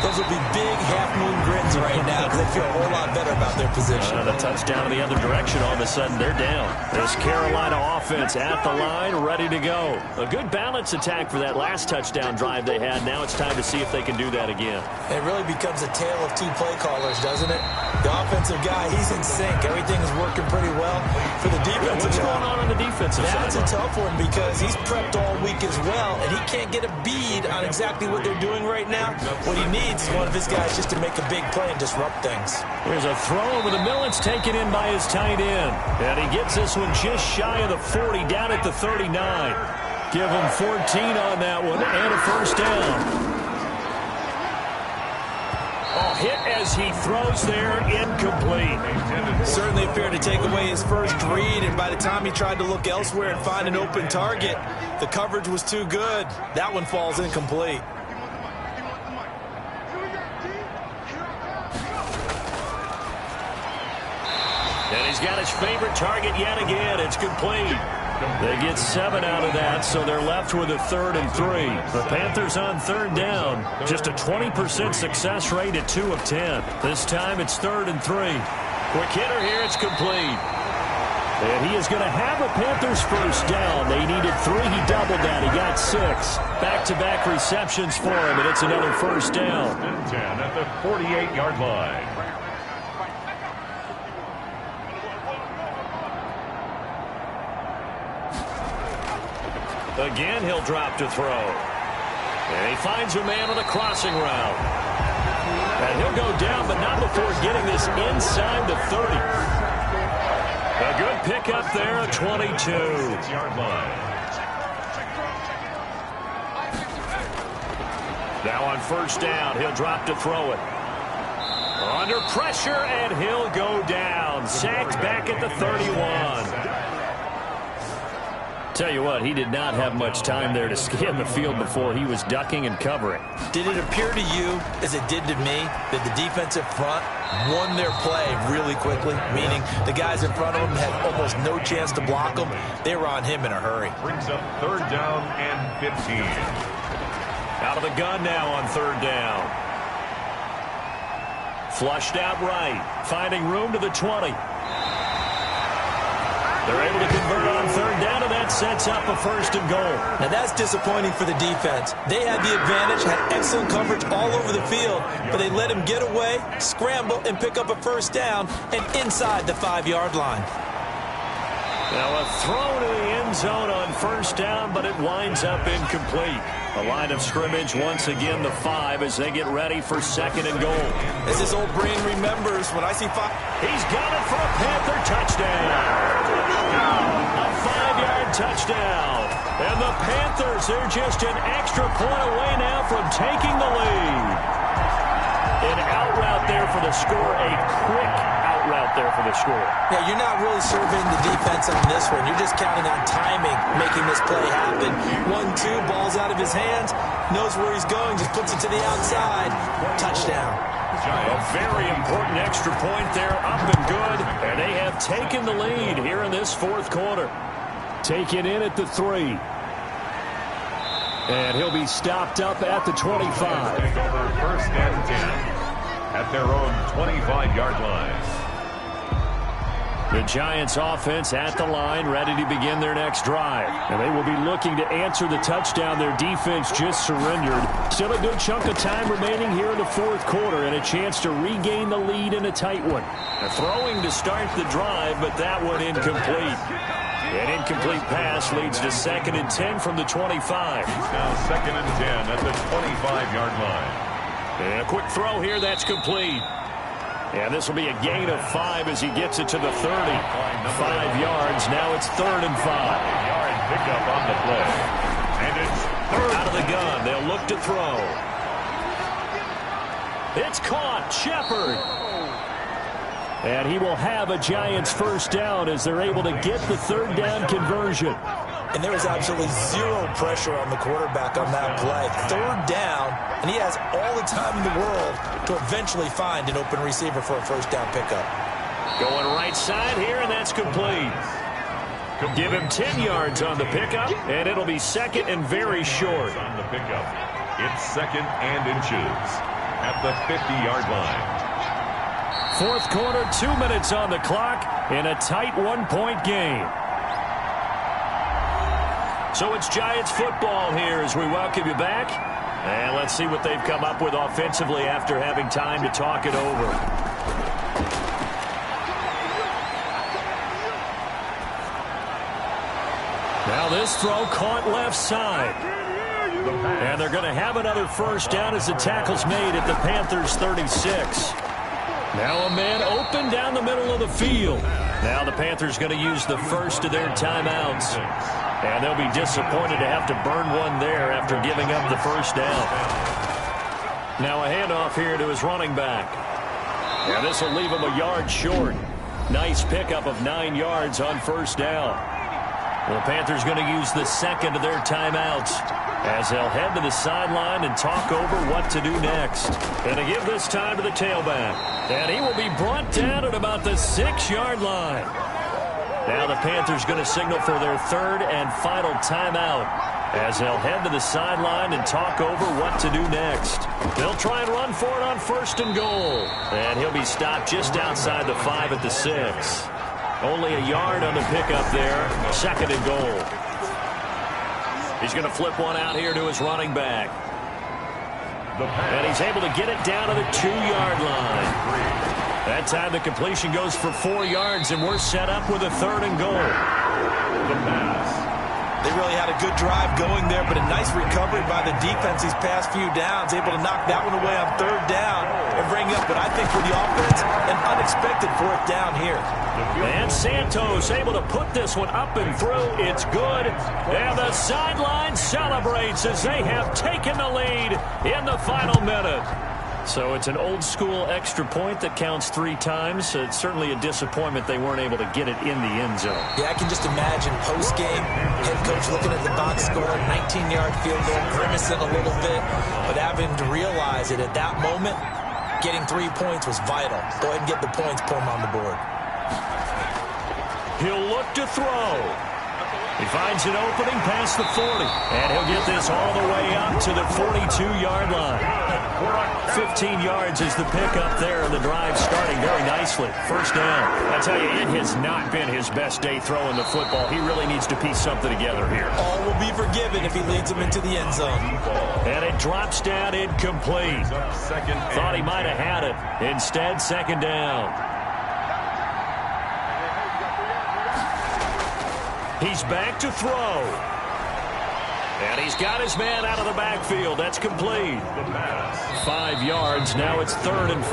those would be big half-moon grins right now because they feel a whole lot better about their position. And a touchdown in the other direction, all of a sudden they're down. This Carolina offense at the line, ready to go. A good balance attack for that last touchdown drive they had. Now it's time to see if they can do that again. It really becomes a tale of 2 play callers, doesn't it? The offensive guy, he's in sync. Everything is working pretty well. For the defensive What's going on the defensive side? That's a tough one because he's prepped all week as well, and he can't get a bead on exactly what they're doing right now. What he needs is one of his guys just to make a big play and disrupt things. There's a throw over the middle. It's taken in by his tight end. And he gets this one just shy of the 40, down at the 39. Give him 14 on that one and a first down. Oh, hit as he throws there, incomplete. Certainly appeared to take away his first read, and by the time he tried to look elsewhere and find an open target, the coverage was too good. That one falls incomplete. And he's got his favorite target yet again. It's complete. They get 7 out of that, so they're left with a 3rd and 3. The Panthers on 3rd down. Just a 20% success rate at 2 of 10. This time it's 3rd and 3. Quick hitter here. It's complete. And he is going to have a Panthers first down. They needed 3. He doubled that. He got 6. Back-to-back receptions for him, and it's another first down. 10 at the 48-yard line. Again, he'll drop to throw. And he finds a man on the crossing route. And he'll go down, but not before getting this inside the 30. A good pickup there at 22. 6-yard line. Now on first down, he'll drop to throw it. Under pressure, and he'll go down. Sacked back at the 31. Tell you what, he did not have much time there to scan the field before he was ducking and covering. Did it appear to you, as it did to me, that the defensive front won their play really quickly? Meaning the guys in front of him had almost no chance to block him. They were on him in a hurry. Brings up 3rd down and 15. Out of the gun now on 3rd down. Flushed out right, finding room to the 20. They're able to convert on 3rd down, and that sets up a 1st and goal. Now that's disappointing for the defense. They had the advantage, had excellent coverage all over the field, but they let him get away, scramble, and pick up a first down, and inside the 5-yard line. Now a throw to the end zone on 1st down, but it winds up incomplete. A line of scrimmage once again the 5 as they get ready for 2nd and goal. As this old brain remembers, when I see 5... He's got it for a Panther touchdown. A 5-yard touchdown. And the Panthers, they're just an extra point away now from taking the lead. An out route there for the score, a quick out route there for the score. Yeah, you're not really surveying the defense on this one. You're just counting on timing, making this play happen. 1-2, ball's out of his hands, knows where he's going, just puts it to the outside. Touchdown. A very important extra point there, up and good. And they have taken the lead here in this 4th quarter. Taken in at the 3. And he'll be stopped up at the 25. Over 1st and 10 at their own 25-yard line. The Giants offense at the line, ready to begin their next drive. And they will be looking to answer the touchdown their defense just surrendered. Still a good chunk of time remaining here in the 4th quarter and a chance to regain the lead in a tight one. Throwing to start the drive, but that one incomplete. An incomplete pass leads to 2nd and 10 from the 25. Now 2nd and 10 at the 25-yard line. And a quick throw here, that's complete. And this will be a gain of 5 as he gets it to the 30. 5 yards, now it's 3rd and 5. 5-yard pickup on the play. And it's 3rd. Out of the gun, they'll look to throw. It's caught, Shepard. And he will have a Giants first down as they're able to get the 3rd down conversion. And there was absolutely zero pressure on the quarterback on that play. 3rd down, and he has all the time in the world to eventually find an open receiver for a first down pickup. Going right side here, and that's complete. Give him 10 yards on the pickup, and it'll be 2nd and very short. On the pickup, it's 2nd and inches at the 50-yard line. 4th quarter, 2 minutes on the clock in a tight 1-point game. So it's Giants football here as we welcome you back. And let's see what they've come up with offensively after having time to talk it over. Now this throw caught left side. And they're going to have another first down as the tackle's made at the Panthers' 36. Now a man open down the middle of the field. Now the Panthers going to use the first of their timeouts. And they'll be disappointed to have to burn one there after giving up the first down. Now a handoff here to his running back. And this will leave him a yard short. Nice pickup of 9 yards on first down. The Panthers going to use the second of their timeouts as they'll head to the sideline and talk over what to do next. Going to give this time to the tailback. And he will be brought down at about the 6-yard line. Now the Panthers going to signal for their third and final timeout as they'll head to the sideline and talk over what to do next. They'll try and run for it on 1st and goal. And he'll be stopped just outside the 5 at the 6. Only a yard on the pickup there. 2nd and goal. He's going to flip one out here to his running back. And he's able to get it down to the 2-yard line. That time the completion goes for 4 yards, and we're set up with a 3rd and goal. The pass. They really had a good drive going there, but a nice recovery by the defense these past few downs, able to knock that one away on 3rd down and bring up what I think for the offense, an unexpected 4th down here. And Santos able to put this one up and through. It's good. And the sideline celebrates as they have taken the lead in the final minute. So it's an old-school extra point that counts 3 times. It's certainly a disappointment they weren't able to get it in the end zone. Yeah, I can just imagine post-game, head coach looking at the box score, 19-yard field goal, grimacing a little bit, but having to realize that at that moment, getting 3 points was vital. Go ahead and get the points, put them on the board. He'll look to throw. He finds an opening past the 40, and he'll get this all the way up to the 42-yard line. 15 yards is the pickup there, and the drive starting very nicely. 1st down. I tell you, it has not been his best day throwing the football. He really needs to piece something together here. All will be forgiven if he leads them into the end zone. And it drops down incomplete. Thought he might have had it. Instead, 2nd down. He's back to throw. And he's got his man out of the backfield. That's complete. 5 yards. Now it's 3rd and 5.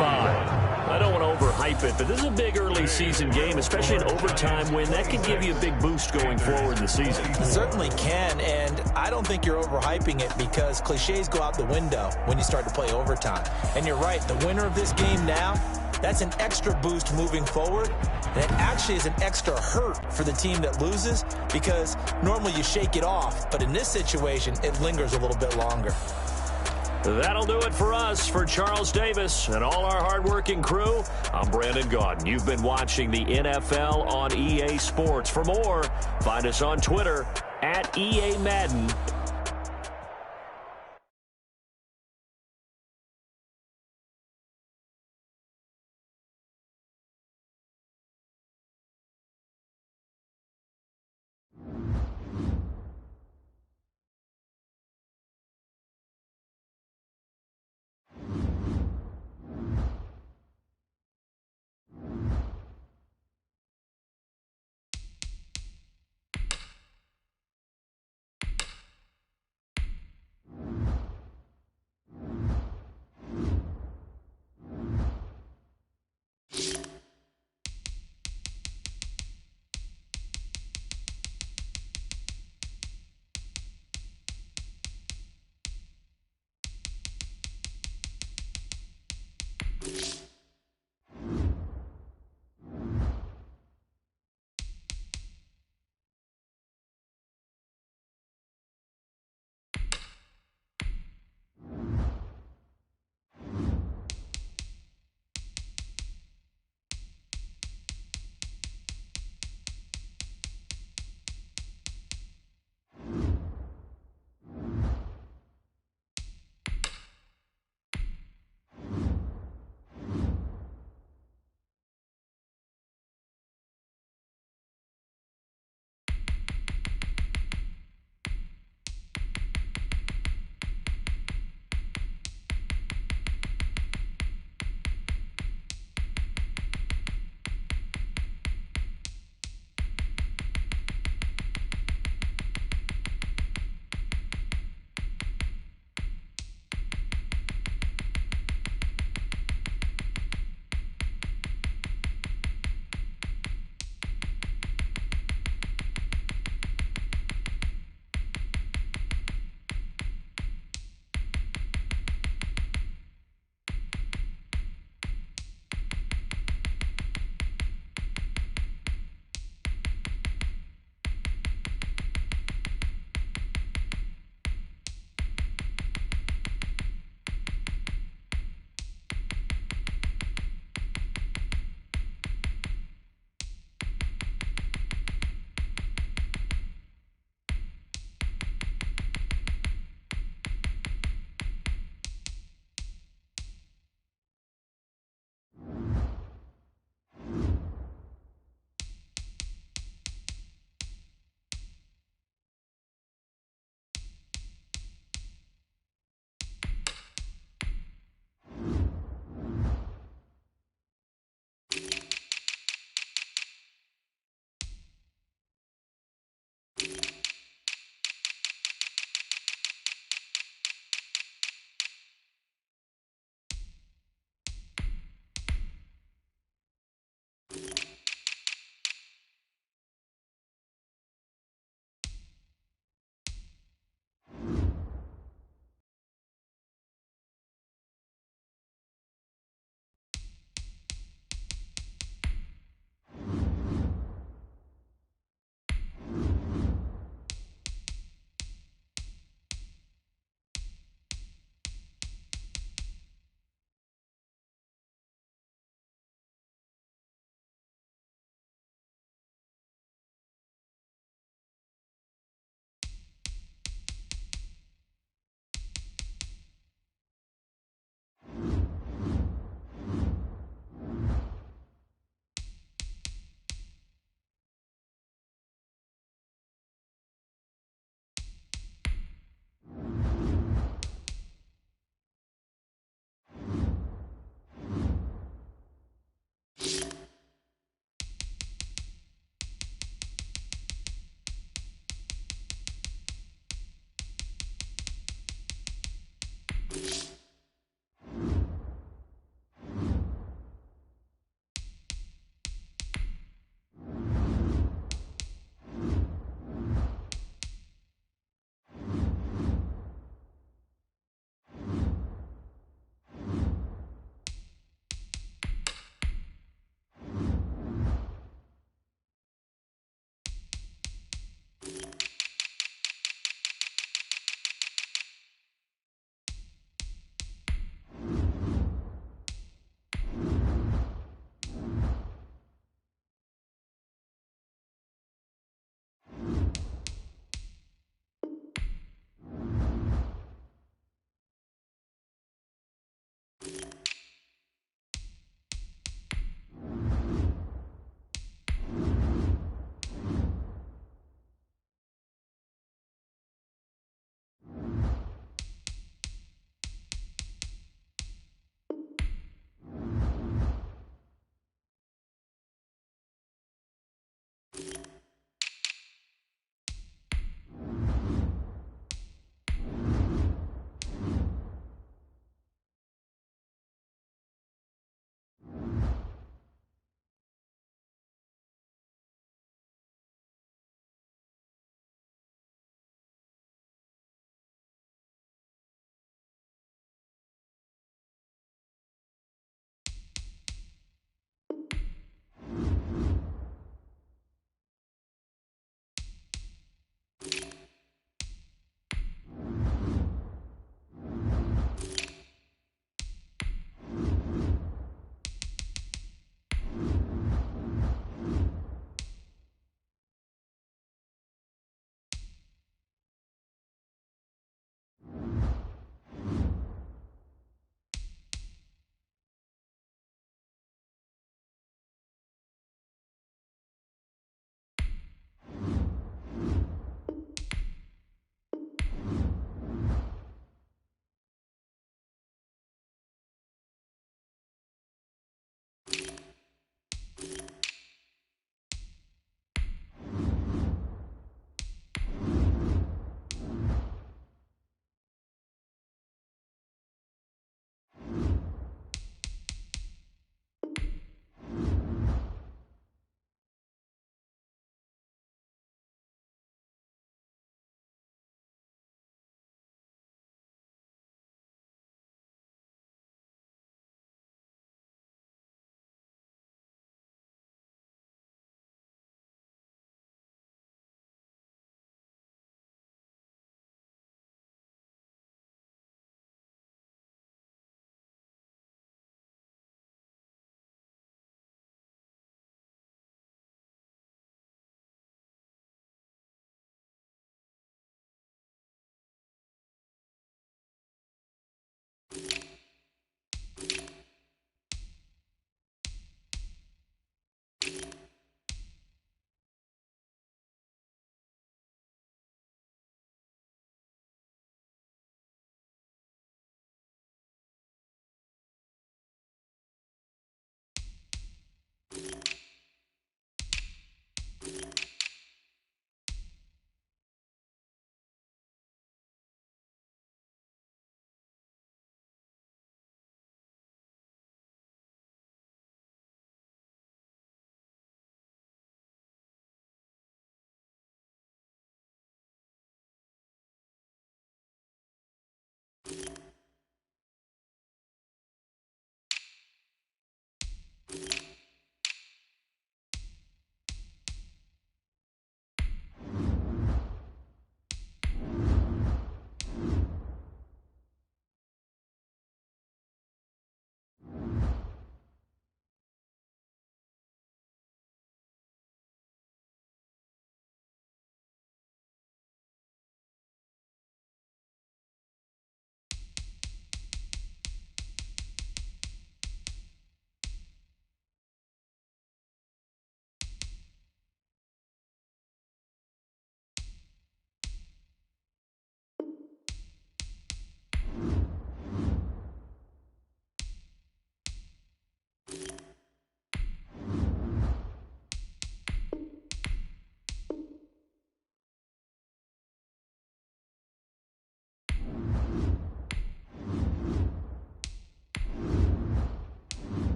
I don't want to overhype it, but this is a big early season game, especially an overtime win. That could give you a big boost going forward in the season. It certainly can, and I don't think you're overhyping it because cliches go out the window when you start to play overtime. And you're right, the winner of this game now, that's an extra boost moving forward. And it actually is an extra hurt for the team that loses because normally you shake it off, but in this situation, it lingers a little bit longer. That'll do it for us. For Charles Davis and all our hardworking crew, I'm Brandon Gaudin. You've been watching the NFL on EA Sports. For more, find us on Twitter at EA Madden.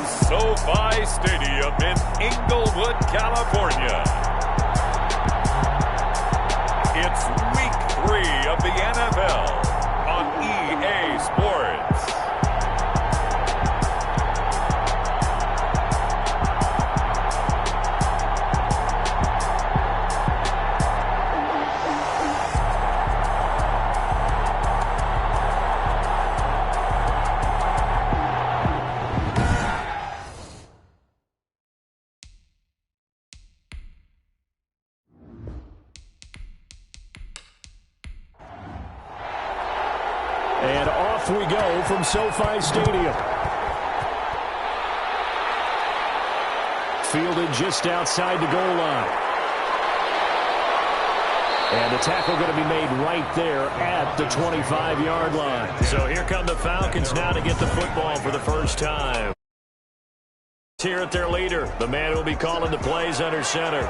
SoFi Stadium in Inglewood, California. It's Week 3 of the NFL on EA Sports. And off we go from SoFi Stadium. Fielded just outside the goal line. And the tackle going to be made right there at the 25-yard line. So here come the Falcons now to get the football for the first time. Here at their leader, the man who will be calling the plays under center.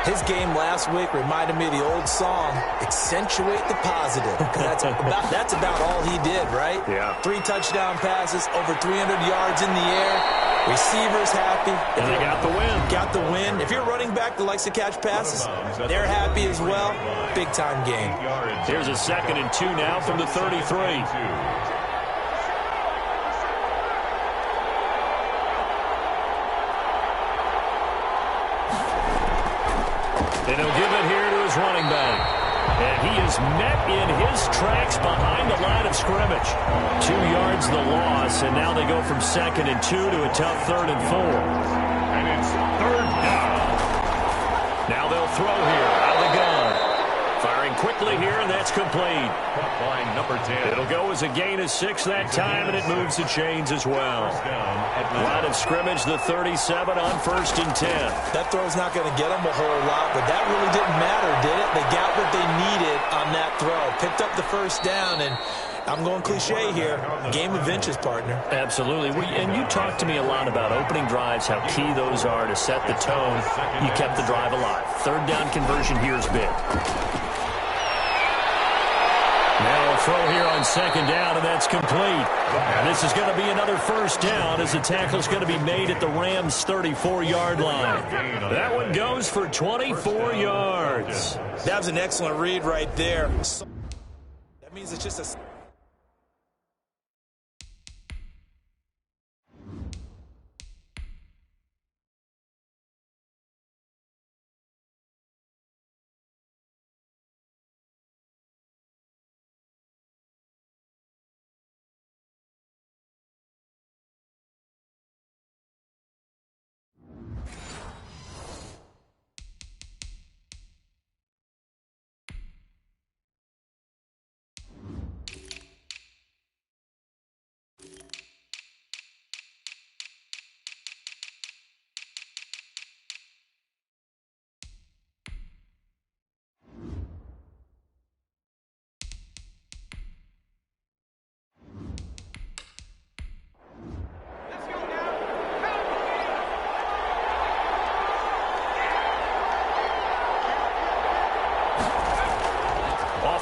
His game last week reminded me of the old song, accentuate the positive. That's about all he did, right? Yeah. 3 touchdown passes, over 300 yards in the air. Receivers happy. And they got the win. Got the win. If you're a running back that likes to catch passes, they're happy as well. Big-time game. Here's a 2nd and 2 now from the 33. And he'll give it here to his running back. And he is met in his tracks behind the line of scrimmage. 2 yards the loss, and now they go from 2nd and 2 to a tough 3rd and 4. And it's 3rd down. Now they'll throw here out of the gun. Firing quickly here, and that's complete. Line number 10. It'll go as a gain of 6 that time, and it moves the chains as well. Line of scrimmage, the 37 on 1st and 10. That throw's not going to get them a whole lot, but that really didn't matter, did it? They got what they needed on that throw. Picked up the 1st down, and I'm going cliche here. Game of inches, partner. Absolutely. And you talked to me a lot about opening drives, how key those are to set the tone. You kept the drive alive. 3rd down conversion here is big. Now a throw here on 2nd down, and that's complete. And this is going to be another 1st down as the tackle's going to be made at the Rams' 34-yard line. That one goes for 24 yards. That was an excellent read right there. That means it's just a...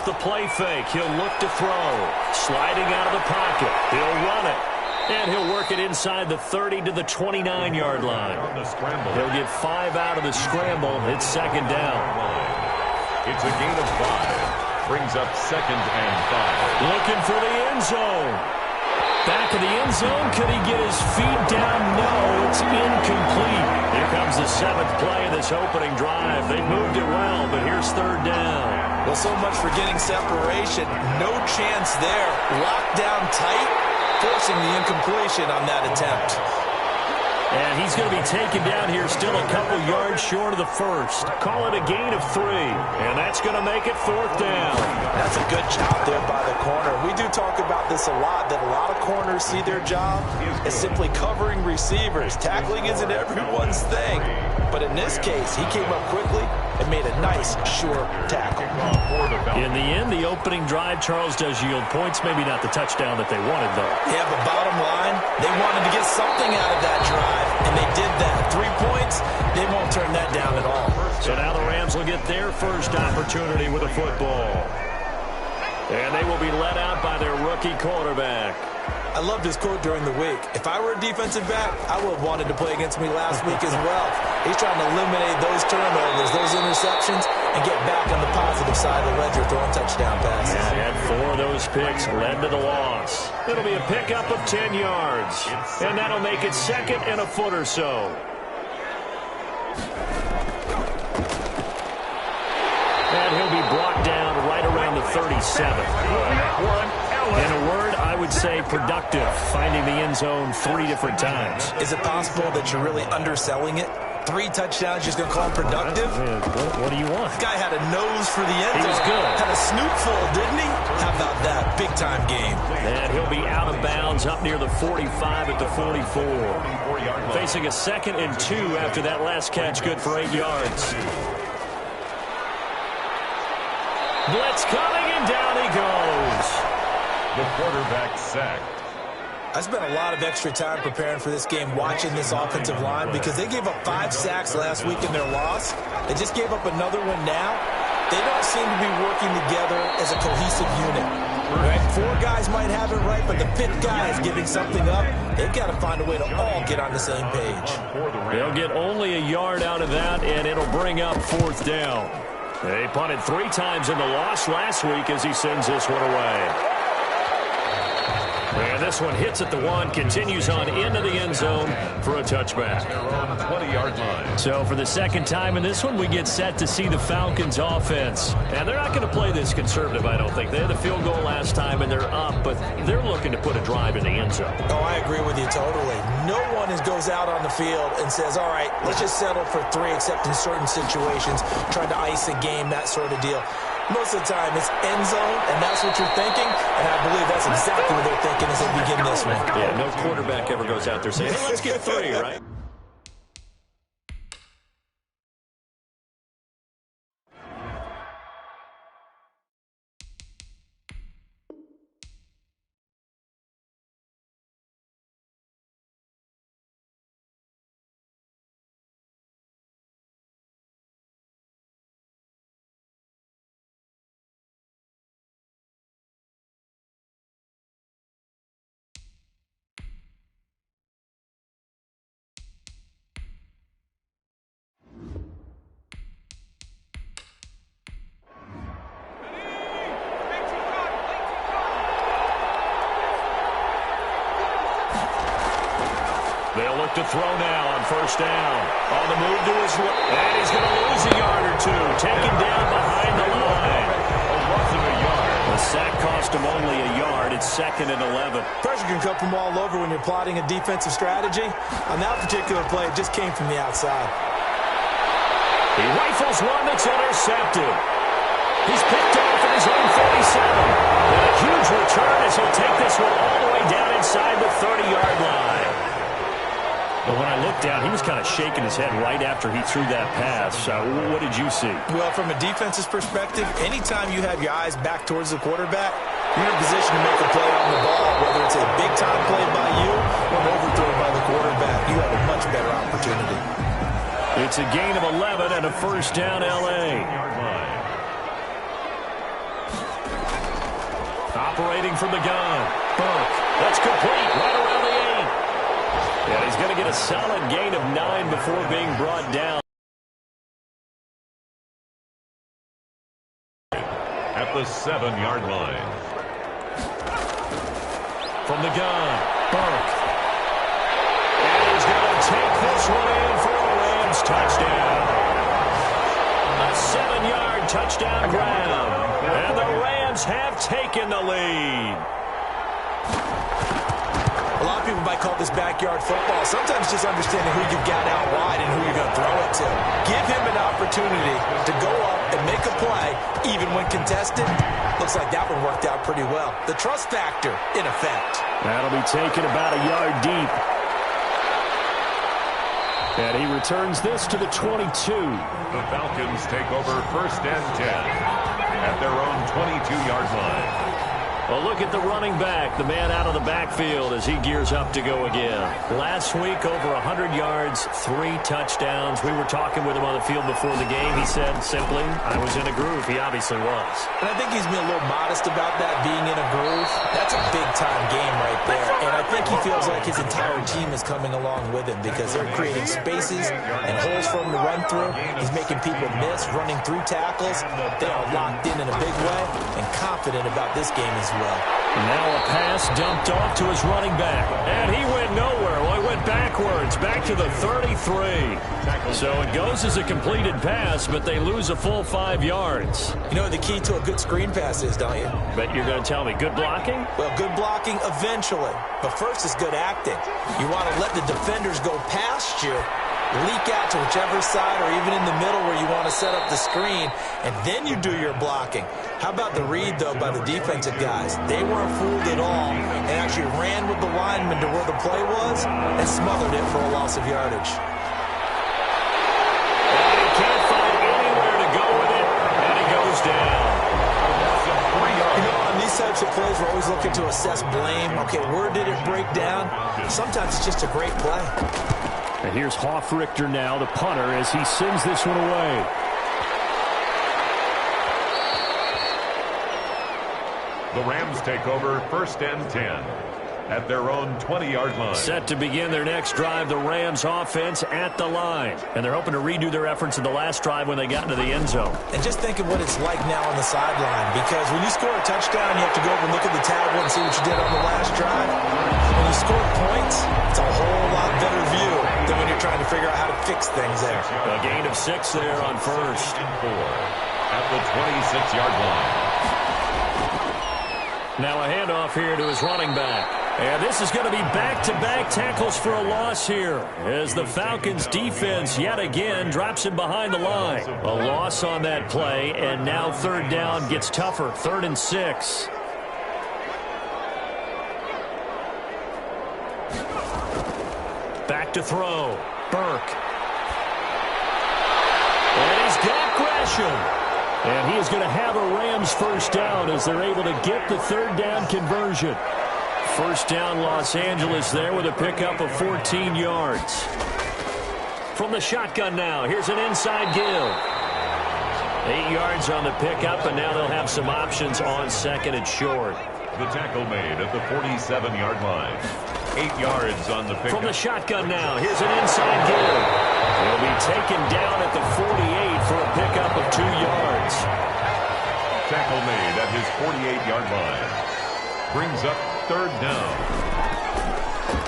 The play fake. He'll look to throw. Sliding out of the pocket. He'll run it. And he'll work it inside the 30 to the 29-yard line. He'll get 5 out of the scramble. It's 2nd down. It's a gain of 5. Brings up 2nd and 5. Looking for the end zone. Back of the end zone. Could he get his feet down? No, it's incomplete. Here comes the 7th play of this opening drive. They've moved it well, but here's 3rd down. Well, so much for getting separation. No chance there. Locked down tight, forcing the incompletion on that attempt. And he's going to be taken down here still a couple yards short of the 1st. Call it a gain of 3. And that's going to make it 4th down. That's a good job there by the corner. We do talk about this a lot, that a lot of corners see their job as simply covering receivers. Tackling isn't everyone's thing. But in this case, he came up quickly and made a nice, sure tackle. In the end, the opening drive, Charles, does yield points. Maybe not the touchdown that they wanted, though. Yeah, but bottom line, they wanted to get something out of that drive, and they did that. 3 points, they won't turn that down at all. So now the Rams will get their first opportunity with a football. And they will be let out by their rookie quarterback. I loved his quote during the week. If I were a defensive back, I would have wanted to play against me last week as well. He's trying to eliminate those turnovers, those interceptions, and get back on the positive side of the ledger throwing touchdown passes. Yeah, and 4 of those picks led to the loss. It'll be a pickup of 10 yards, and that'll make it 2nd and a foot or so. And he'll be brought down right around the 37. In a word, I would say productive, finding the end zone 3 different times. Is it possible that you're really underselling it? 3 touchdowns, just going to call him productive? What do you want? This guy had a nose for the end zone. He was good. Had a snootful, didn't he? How about that? Big-time game. And he'll be out of bounds up near the 45 at the 44. Facing a 2nd and 2 after that last catch, good for 8 yards. Blitz coming, and down he goes. The quarterback sacked. I spent a lot of extra time preparing for this game watching this offensive line because they gave up 5 sacks last week in their loss. They just gave up another one now. They don't seem to be working together as a cohesive unit. Right? 4 guys might have it right, but the 5th guy is giving something up. They've got to find a way to all get on the same page. They'll get only a yard out of that, and it'll bring up 4th down. They punted 3 times in the loss last week as he sends this one away. And this one hits at the 1, continues on into the end zone for a touchback. 20-yard line. So for the 2nd time in this one, we get set to see the Falcons offense. And they're not going to play this conservative, I don't think. They had the field goal last time, and they're up, but they're looking to put a drive in the end zone. Oh, I agree with you totally. No one goes out on the field and says, all right, let's just settle for 3, except in certain situations, trying to ice a game, that sort of deal. Most of the time, it's end zone, and that's what you're thinking, and I believe that's exactly what they're thinking as they begin this one. Yeah, no quarterback ever goes out there saying, hey, let's get 3, right? They'll look to throw now on 1st down. On the move to his right. And he's going to lose a yard or 2. Taken down behind the line. A yard. The sack cost him only a yard. It's 2nd and 11. Pressure can come from all over when you're plotting a defensive strategy. On that particular play, it just came from the outside. He rifles one that's intercepted. He's picked off at his own 47. And a huge return as he'll take this one all the way down inside the 30-yard line. But when I looked down, he was kind of shaking his head right after he threw that pass. What did you see? Well, from a defense's perspective, anytime you have your eyes back towards the quarterback, you're in a position to make a play on the ball, whether it's a big-time play by you or an overthrow by the quarterback. You have a much better opportunity. It's a gain of 11 and a 1st down, L.A. Operating from the gun. Burke. That's complete right around the 8. And he's going to get a solid gain of 9 before being brought down. At the 7-yard line. From the gun, Burke. And he's going to take this one in for a Rams touchdown. A 7-yard touchdown grab. And the Rams have taken the lead. A lot of people might call this backyard football. Sometimes just understanding who you've got out wide and who you're going to throw it to. Give him an opportunity to go up and make a play, even when contested. Looks like that one worked out pretty well. The trust factor, in effect. That'll be taken about a yard deep. And he returns this to the 22. The Falcons take over 1st and 10 at their own 22-yard line. Well, look at the running back, the man out of the backfield as he gears up to go again. Last week, over 100 yards, 3 touchdowns. We were talking with him on the field before the game. He said simply, I was in a groove. He obviously was. And I think he's been a little modest about that, being in a groove. That's a big-time game right there. And I think he feels like his entire team is coming along with him because they're creating spaces and holes for him to run through. He's making people miss, running through tackles. They are locked in a big way and confident about this game as well. Now a pass dumped off to his running back. And he went nowhere. Well, he went backwards, back to the 33. So it goes as a completed pass, but they lose a full 5 yards. You know what the key to a good screen pass is, don't you? Bet you're going to tell me. Good blocking? Well, good blocking eventually. But first is good acting. You want to let the defenders go past you, leak out to whichever side or even in the middle where you want to set up the screen, and then you do your blocking. How about the read, though, by the defensive guys? They weren't fooled at all and actually ran with the lineman to where the play was and smothered it for a loss of yardage. And he can't find anywhere to go with it, and he goes down. You know, on these types of plays, we're always looking to assess blame. Okay, where did it break down? Sometimes it's just a great play. And here's Hoff-Richter now, the punter, as he sends this one away. The Rams take over 1st and 10 at their own 20-yard line. Set to begin their next drive, the Rams offense at the line. And they're hoping to redo their efforts in the last drive when they got into the end zone. And just think of what it's like now on the sideline, because when you score a touchdown, you have to go over and look at the tablet and see what you did on the last drive. When you score points, it's a whole lot better view than when you're trying to figure out how to fix things there. A gain of 6 there on first. 4 at the 26-yard line. Now a handoff here to his running back. And this is going to be back-to-back tackles for a loss here as the Falcons defense yet again drops him behind the line. A loss on that play, and now 3rd down gets tougher. 3rd and 6. Back to throw. Burke. And he's got Gresham. And he is going to have a Rams 1st down as they're able to get the 3rd down conversion. 1st down Los Angeles there with a pickup of 14 yards. From the shotgun now, here's an inside give. 8 yards on the pickup, and now they'll have some options on 2nd and short. The tackle made at the 47-yard line. 8 yards on the pickup. From the shotgun now, here's an inside give. He'll be taken down at the 48 for a pickup of 2 yards. Tackle made at his 48-yard line. Brings up 3rd down.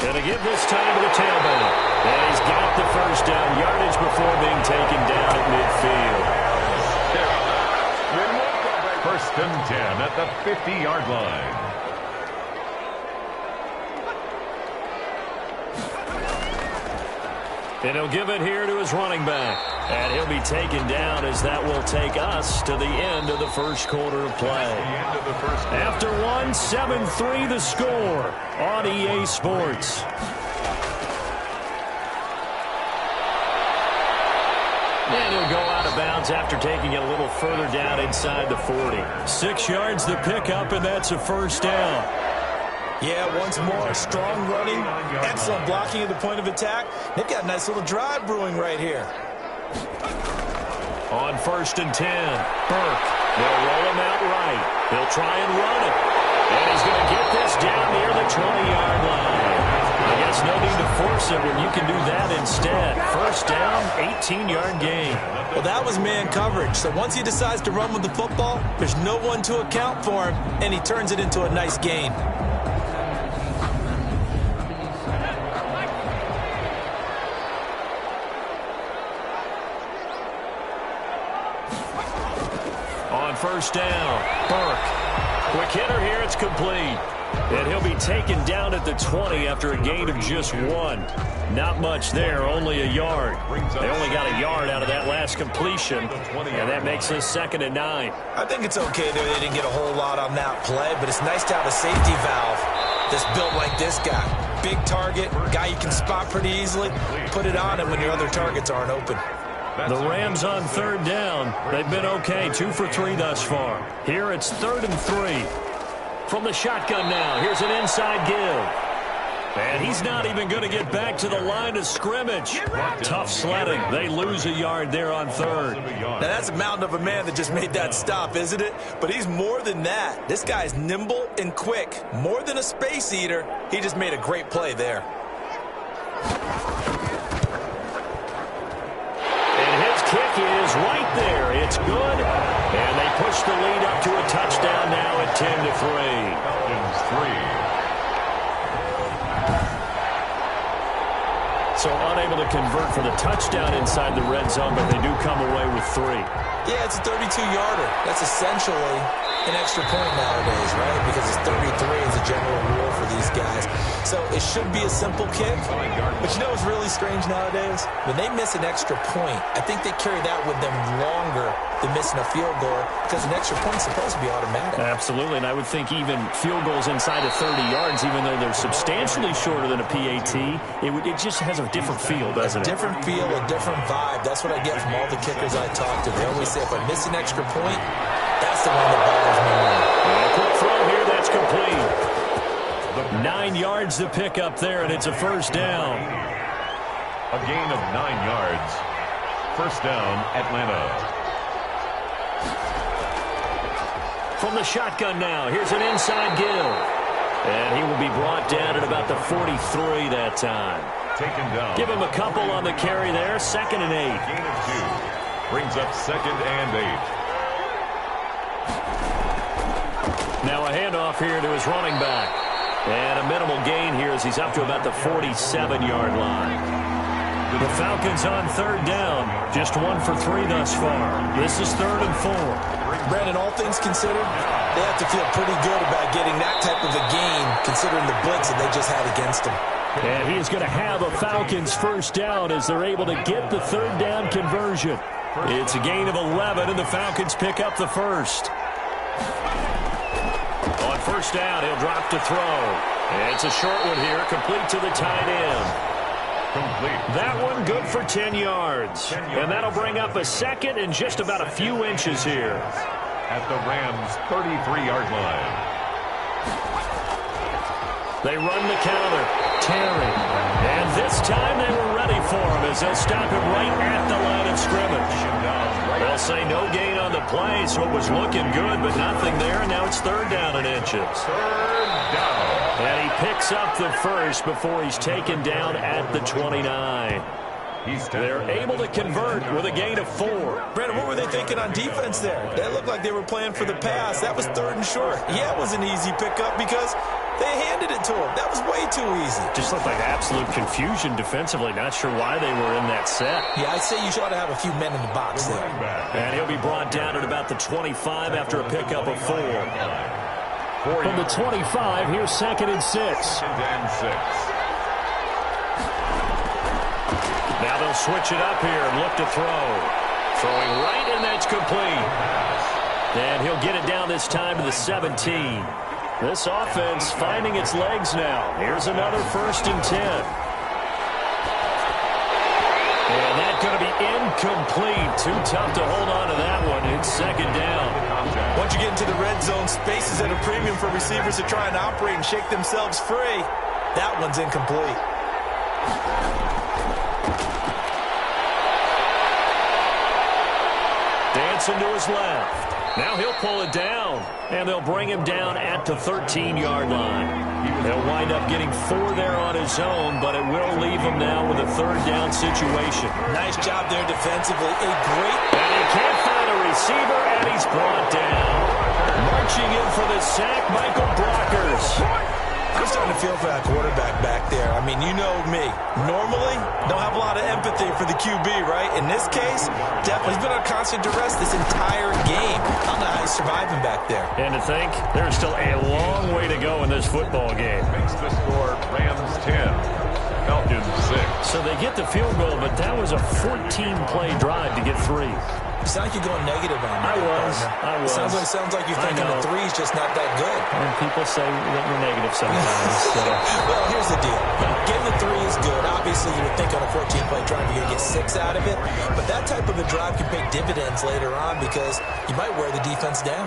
Gonna give this time to the tailback. And he's got the 1st down yardage before being taken down at midfield. 1st and 10 at the 50-yard line. And he'll give it here to his running back. And he'll be taken down as that will take us to the end of the 1st quarter of play. After 1, 7-3 the score on EA Sports. And he'll go out of bounds after taking it a little further down inside the 40. 6 yards the pickup, and that's a 1st down. Yeah, once more, strong running, excellent blocking at the point of attack. They've got a nice little drive brewing right here. On 1st and 10, Burke. They'll roll him out right. He'll try and run it. And he's going to get this down near the 20-yard line. I guess no need to force it when you can do that instead. 1st down, 18-yard gain. Well, that was man coverage. So once he decides to run with the football, there's no one to account for him, and he turns it into a nice gain. On 1st down, Burke. Quick hitter here, it's complete. And he'll be taken down at the 20 after a gain of just 1. Not much there, only a yard. They only got a yard out of that last completion, and that makes this 2nd and 9. I think it's okay that they didn't get a whole lot on that play, but it's nice to have a safety valve that's built like this guy. Big target, guy you can spot pretty easily. Put it on him when your other targets aren't open. The Rams on 3rd down. They've been okay, 2 for 3 thus far. Here it's 3rd and 3. From the shotgun now, here's an inside give. And he's not even going to get back to the line of scrimmage. Tough sledding. They lose a yard there on third. Now, that's a mountain of a man that just made that stop, isn't it? But he's more than that. This guy's nimble and quick. More than a space eater. He just made a great play there. And his kick is right there. It's good. And they push the lead up to a touchdown now at 10-3. Falcons 3. So unable to convert for the touchdown inside the red zone, but they do come away with 3. Yeah, it's a 32-yarder. That's essentially an extra point nowadays, right? Because it's 33 is a general rule for these guys. So it should be a simple kick. But you know what's really strange nowadays? When they miss an extra point, I think they carry that with them longer than missing a field goal because an extra point's supposed to be automatic. Absolutely, and I would think even field goals inside of 30 yards, even though they're substantially shorter than a PAT, it just has a different feel, doesn't it? A different feel, a different vibe. That's what I get from all the kickers I talk to. They always say, if I miss an extra point, that's the one that bothers me more. And a quick throw here, that's complete. 9 yards to pick up there, and it's a first down. A gain of 9 yards. First down, Atlanta. From the shotgun now, here's an inside give. And he will be brought down at about the 43 that time. Taken down. Give him a couple on the carry there, 2nd and 8. Gain of 2. Brings up 2nd and 8. Now a handoff here to his running back. And a minimal gain here as he's up to about the 47-yard line. The Falcons on third down. Just 1 for 3 thus far. This is 3rd and 4. Brandon, all things considered, they have to feel pretty good about getting that type of a gain considering the blitz that they just had against them. And he is going to have a Falcons first down as they're able to get the 3rd down conversion. It's a gain of 11, and the Falcons pick up the first. On first down, he'll drop to throw. And it's a short one here, complete to the tight end. Complete. That one good for 10 yards. And that'll bring up a second and just about a few inches here. At the Rams' 33-yard line. They run the counter. Terry. And this time they were ready for him as they'll stop him right at the line of scrimmage. They'll say no gain on the play, so it was looking good, but nothing there, and now it's 3rd down and inches. 3rd down. And he picks up the first before he's taken down at the 29. They're able to convert with a gain of 4. Brandon, what were they thinking on defense there? That looked like they were playing for the pass. That was 3rd and short. Yeah, it was an easy pickup because they handed it to him. That was way too easy. Just looked like absolute confusion defensively. Not sure why they were in that set. Yeah, I'd say you ought to have a few men in the box there. And he'll be brought down at about the 25 after a pickup of 4. From the 25, here's 2nd and 6. 2nd and 6. Now they'll switch it up here and look to throw. Throwing right, and that's complete. And he'll get it down this time to the 17. This offense finding its legs now. Here's another 1st and 10. And that's going to be incomplete. Too tough to hold on to that one. It's 2nd down. Once you get into the red zone, space is at a premium for receivers to try and operate and shake themselves free. That one's incomplete. Dancing to his left. Now he'll pull it down, and they'll bring him down at the 13-yard line. They'll wind up getting 4 there on his own, but it will leave him now with a 3rd down situation. Nice job there defensively. And he can't find a receiver, and he's brought down. Marching in for the sack, Michael Brockers. I'm starting to feel for that quarterback back there. I mean, you know me. Normally, don't have a lot of empathy for the QB, right? In this case, definitely. He's been under constant duress this entire game. I don't know how he's surviving back there. And to think, there's still a long way to go in this football game. Makes the score Rams 10, Falcons 6. So they get the field goal, but that was a 14-play drive to get 3. You sound like you're going negative on me. I was. Sounds like you're thinking the 3's just not that good. And people say that we're negative sometimes. So. Well, here's the deal. Getting the 3 is good. Obviously, you would think on a 14-play drive you're going to get 6 out of it. But that type of a drive can pay dividends later on because you might wear the defense down.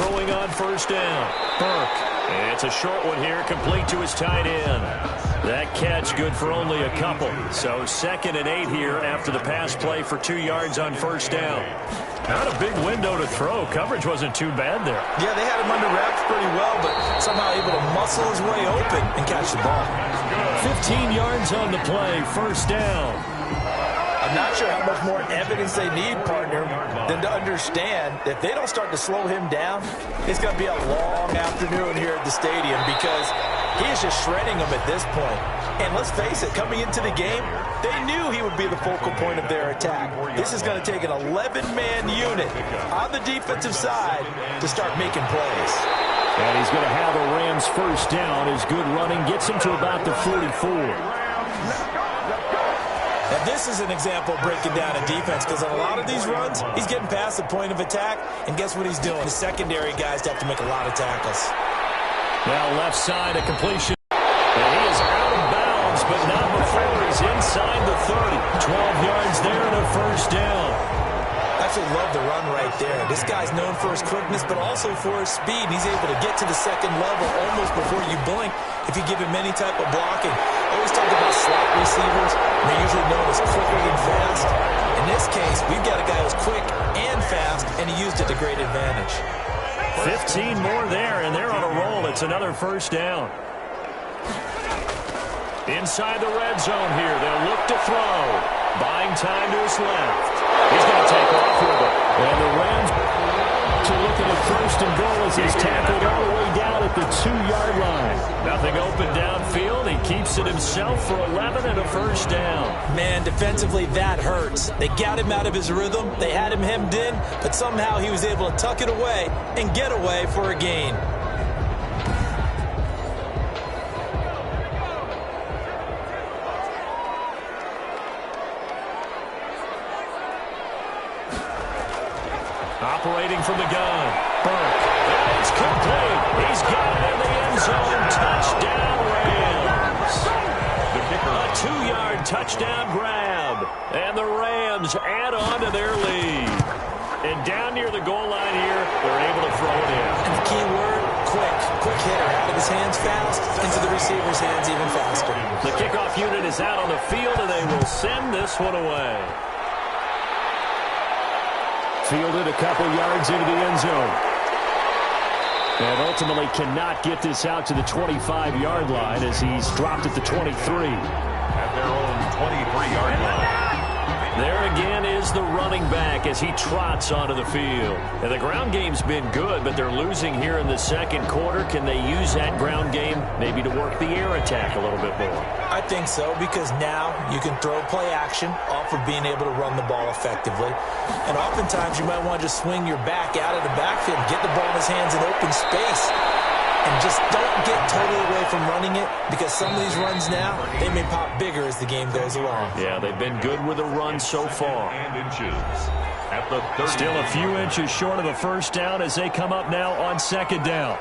throwing on first down. Burke. And it's a short one here, complete to his tight end. That catch good for only a couple. So 2nd and 8 here after the pass play for 2 yards on first down. Not a big window to throw. Coverage wasn't too bad there. Yeah, they had him under wraps pretty well, but somehow able to muscle his way open and catch the ball. 15 yards on the play, first down. I'm not sure how much more evidence they need, partner, than to understand that if they don't start to slow him down, it's going to be a long afternoon here at the stadium because he is just shredding them at this point. And let's face it, coming into the game, they knew he would be the focal point of their attack. This is going to take an 11-man unit on the defensive side to start making plays. And he's going to have the Rams first down. His good running gets him to about the 44. Now, this is an example of breaking down a defense because on a lot of these runs, he's getting past the point of attack, and guess what he's doing? The secondary guys have to make a lot of tackles. Now left side, a completion. And he is out of bounds, but not before he's inside the 30. 12 yards there and a first down. I actually love the run right there. This guy's known for his quickness, but also for his speed. He's able to get to the second level almost before you blink if you give him any type of blocking. I always talk about slot receivers. They're usually known as quicker than fast. In this case, we've got a guy who's quick and fast, and he used it to great advantage. 15 more there, and they're on a roll. It's another first down. Inside the red zone here. They'll look to throw. Buying time to his left. He's going to take off with it. And the Rams are looking at first and goal as he's tackled all the way down at the 2-yard line. Nothing open downfield. He keeps it himself for 11 and a first down. Man, defensively, that hurts. They got him out of his rhythm. They had him hemmed in, but somehow he was able to tuck it away and get away for a gain. Operating from the gun. Burke. It's complete. He's got it in the end zone. Touchdown, Rams. A 2-yard touchdown grab. And the Rams add on to their lead. And down near the goal line here, they're able to throw it in. And the key word, quick. Quick hitter. Out of his hands fast, into the receiver's hands even faster. The kickoff unit is out on the field, and they will send this one away. Fielded a couple yards into the end zone. And ultimately cannot get this out to the 25-yard line as he's dropped at the 23. At their own 23-yard line. There again is the running back as he trots onto the field. And the ground game's been good, but they're losing here in the second quarter. Can they use that ground game maybe to work the air attack a little bit more? I think so, because now you can throw play action off of being able to run the ball effectively. And oftentimes you might want to just swing your back out of the backfield, get the ball in his hands in open space, and just don't get totally away from running it, because some of these runs now, they may pop bigger as the game goes along. Yeah, they've been good with the run so far. And inches at the 30. Still a few inches short of a first down as they come up now on second down.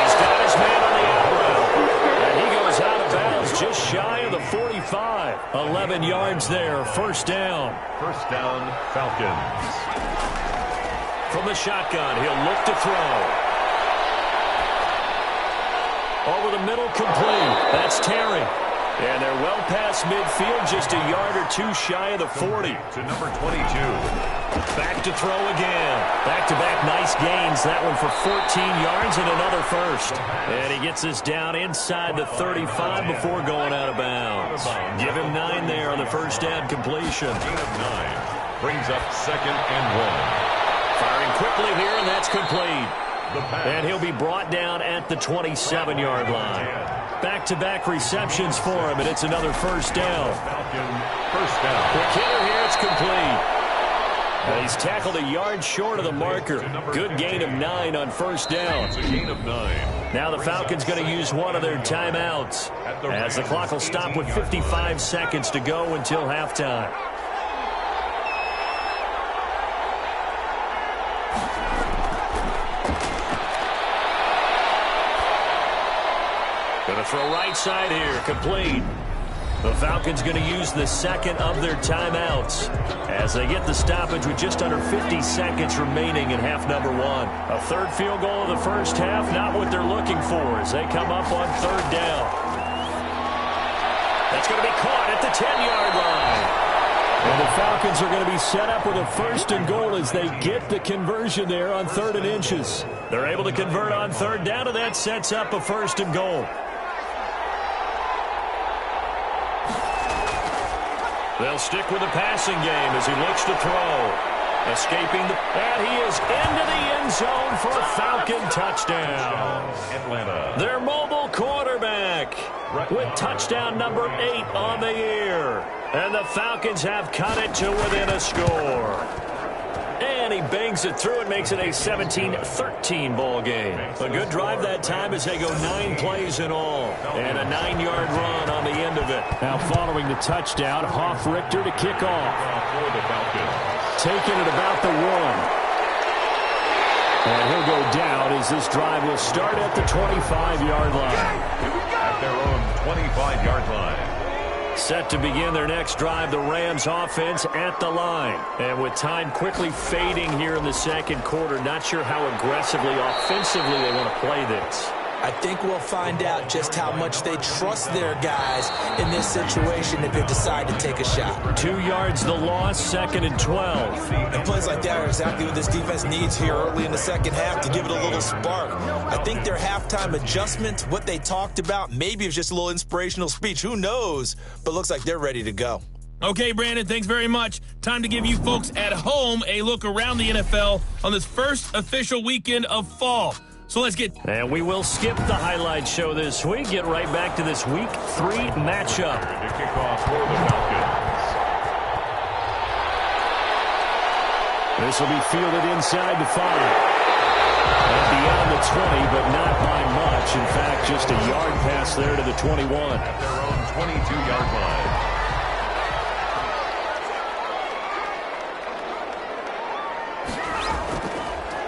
He's got his man on the out route, and he goes out of bounds just shy of the 45. 11 yards there, first down. First down, Falcons. From the shotgun, he'll look to throw. Over the middle, complete. That's Terry. And they're well past midfield, just a yard or two shy of the 40. To number 22. Back to throw again. Back-to-back nice gains. That one for 14 yards and another first. And he gets us down inside the 35 before going out of bounds. Give him 9 there on the first down completion. Gain of 9. Brings up 2nd and 1. Firing quickly here, and that's complete. And he'll be brought down at the 27-yard line. Back-to-back receptions for him, and it's another first down. Falcon, first down. Quick hitter here, it's complete. And he's tackled a yard short of the marker. Good gain of 9 on first down. It's a gain of 9. Now the Falcons going to use one of their timeouts, as the clock will stop with 55 seconds to go until halftime. Going to throw right side here, complete. The Falcons going to use the second of their timeouts as they get the stoppage with just under 50 seconds remaining in half number one. A third field goal of the first half, not what they're looking for as they come up on third down. That's going to be caught at the 10-yard line. And the Falcons are going to be set up with a first and goal as they get the conversion there on 3rd and inches. They're able to convert on third down, and that sets up a first and goal. They'll stick with the passing game as he looks to throw. Escaping and he is into the end zone for a Falcon touchdown. Atlanta. Their mobile quarterback with touchdown number 8 on the year. And the Falcons have cut it to within a score. And he bangs it through and makes it a 17-13 ball game. A good drive that time as they go 9 plays in all. And a 9-yard run on the end of it. Now following the touchdown, Hoff-Richter to kick off. For the Falcons. Taking it about the 1. And he'll go down as this drive will start at the 25-yard line. At their own 25-yard line. Set to begin their next drive, the Rams offense at the line. And with time quickly fading here in the second quarter, not sure how aggressively, offensively they want to play this. I think we'll find out just how much they trust their guys in this situation if they decide to take a shot. 2 yards the loss, 2nd and 12. And plays like that are exactly what this defense needs here early in the second half to give it a little spark. I think their halftime adjustments, what they talked about, maybe it was just a little inspirational speech. Who knows? But looks like they're ready to go. Okay, Brandon, thanks very much. Time to give you folks at home a look around the NFL on this first official weekend of fall. So let's get... And we will skip the highlight show this week. Get right back to this Week 3 matchup. To kick off for the Falcons. This will be fielded inside the 5. And beyond the 20, but not by much. In fact, just a yard pass there to the 21. At their own 22-yard line.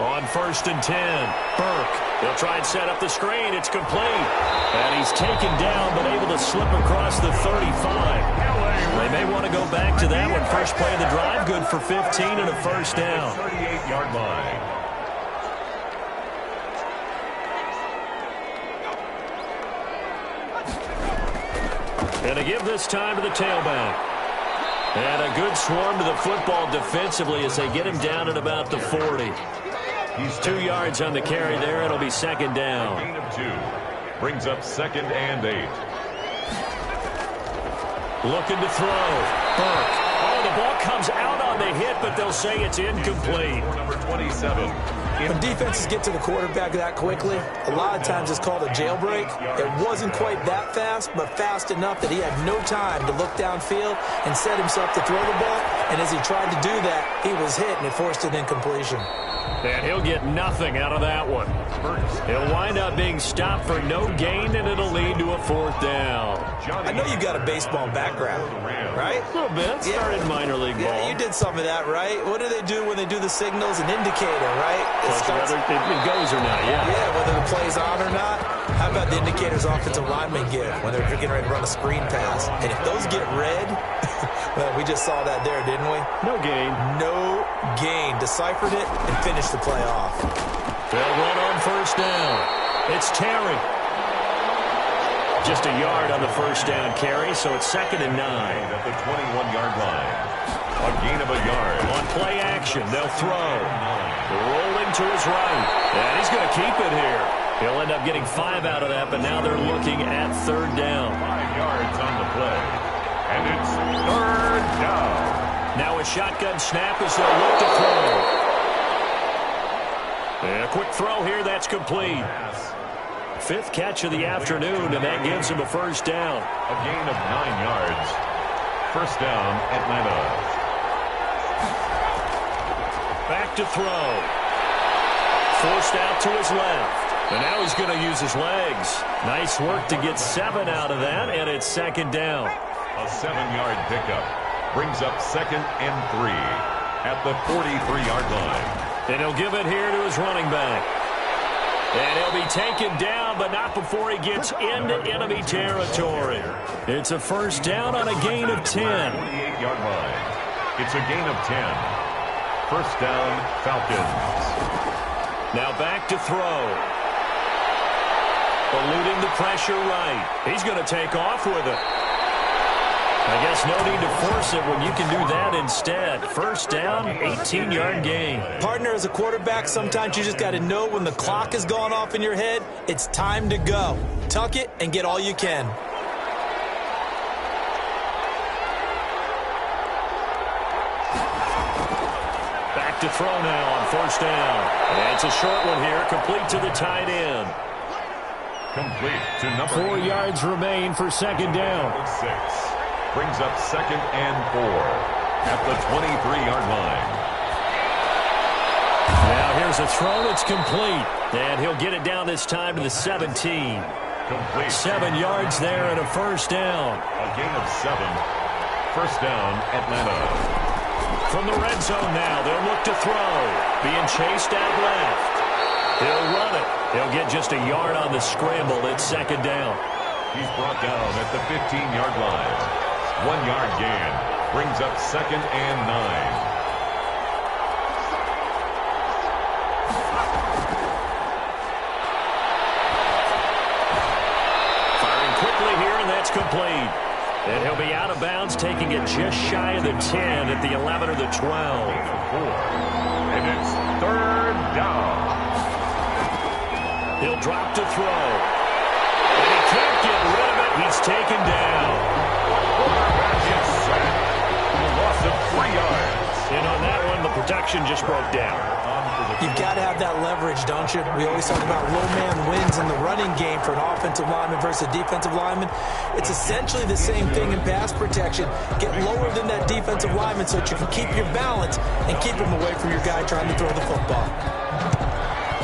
On 1st and 10, Burke. They'll try and set up the screen. It's complete. And he's taken down, but able to slip across the 35. They may want to go back to that one. First play of the drive, good for 15 and a first down. 38-yard line. And to give this time to the tailback. And a good swarm to the football defensively as they get him down at about the 40. He's 2 yards on the carry there. It'll be second down. Gain of 2. Brings up 2nd and 8. Looking to throw. Burke. Oh, the ball comes out on the hit, but they'll say it's incomplete. Number 27. When defenses get to the quarterback that quickly, a lot of times it's called a jailbreak. It wasn't quite that fast, but fast enough that he had no time to look downfield and set himself to throw the ball. And as he tried to do that, he was hit, and it forced an incompletion. And he'll get nothing out of that one. He'll wind up being stopped for no gain, and it'll lead to a 4th down. I know you got a baseball background, right? A little bit. Started minor league ball. Yeah, you did some of that, right? What do they do when they do the signals? An indicator, right? Whether it goes or not, yeah. Yeah, whether the play's on or not. How about the indicators offensive linemen give when they're getting ready to run a screen pass? And if those get red, well, we just saw that there, didn't we? No gain. No gain. Deciphered it and finished the play off. They'll run on first down. It's Terry. Just a yard on the first down carry, so it's 2nd and 9. At the 21-yard line. A gain of a yard. On play action, they'll throw. Rolling to his right. And he's going to keep it here. He'll end up getting 5 out of that, but now they're looking at 3rd down. 5 yards on the play. And it's 3rd down. Now a shotgun snap as they'll look to throw. And a quick throw here, that's complete. 5th catch of the afternoon, and that gives him a first down. A gain of 9 yards. First down, Atlanta. Back to throw. Forced out to his left. And now he's going to use his legs. Nice work to get 7 out of that, and it's 2nd down. A 7-yard pickup. Brings up 2nd and 3 at the 43-yard line. And he'll give it here to his running back. And he'll be taken down, but not before he gets into enemy territory. It's a first down on a gain of 10. 28-yard line. It's a gain of 10. First down, Falcons. Now back to throw. Eluding the pressure right. He's going to take off with it. I guess no need to force it when you can do that instead. First down, 18-yard gain. Partner, as a quarterback, sometimes you just got to know when the clock has gone off in your head, it's time to go. Tuck it and get all you can. Back to throw now on first down. And it's a short one here, complete to the tight end. Complete to number 4 yards remain for second down. 6. Brings up second and 4 at the 23-yard line. Now here's a throw that's complete. And he'll get it down this time to the 17. Complete. 7 yards there and a first down. A gain of 7. First down, Atlanta. From the red zone now, they'll look to throw. Being chased out left. He'll run it. He'll get just a yard on the scramble. It's second down. He's brought down at the 15-yard line. 1 yard gain. Brings up second and 9. Firing quickly here, and that's complete. And he'll be out of bounds, taking it just shy of the 10 at the 11 or the 12. And it's third down. He'll drop to throw. And he can't get rid of it. He's taken down. Quarterback is sacked. A loss of 3 yards. And on that one, the protection just broke down. You've got to have that leverage, don't you? We always talk about low man wins in the running game for an offensive lineman versus a defensive lineman. It's essentially the same thing in pass protection. Get lower than that defensive lineman so that you can keep your balance and keep him away from your guy trying to throw the football.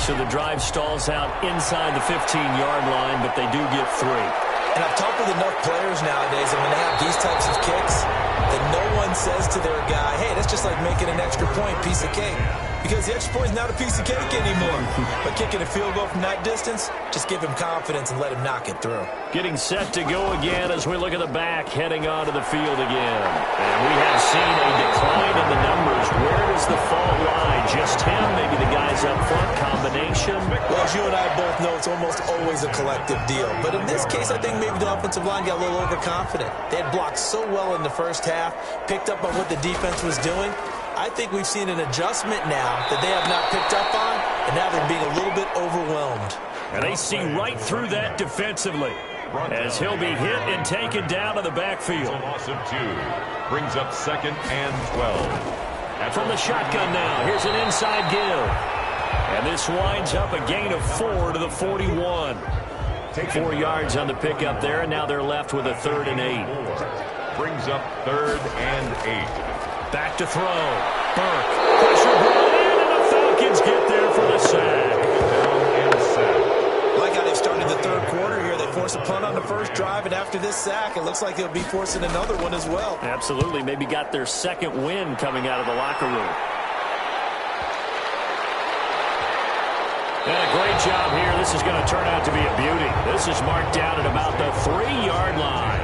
So the drive stalls out inside the 15-yard line, but they do get 3. And I've talked with enough players nowadays, and when they have these types of kicks, that no one says to their guy, hey, that's just like making an extra point, piece of cake. Because the extra point is not a piece of cake anymore. But kicking a field goal from that distance, just give him confidence and let him knock it through. Getting set to go again as we look at the back, heading onto the field again. And we have seen a decline in the numbers. Where does the fault lie? Just him, maybe the guys up front, combination? Well, as you and I both know, it's almost always a collective deal. But in this case, I think maybe the offensive line got a little overconfident. They had blocked so well in the first half, picked up on what the defense was doing. I think we've seen an adjustment now that they have not picked up on, and now they're being a little bit overwhelmed. And they see right through that defensively as he'll be hit and taken down to the backfield. A loss of 2. Brings up second and 12. From the shotgun now, here's an inside give. And this winds up a gain of 4 to the 41. 4 yards on the pickup there, and now they're left with a 3rd and 8. Brings up 3rd and 8. Back to throw. Burke. Pressure brought in, and the Falcons get there for the sack. Down and sack. Like how they've started the third quarter here. They force a punt on the first drive, and after this sack, it looks like they'll be forcing another one as well. Absolutely. Maybe got their second win coming out of the locker room. And a great job here. This is going to turn out to be a beauty. This is marked down at about the 3-yard line.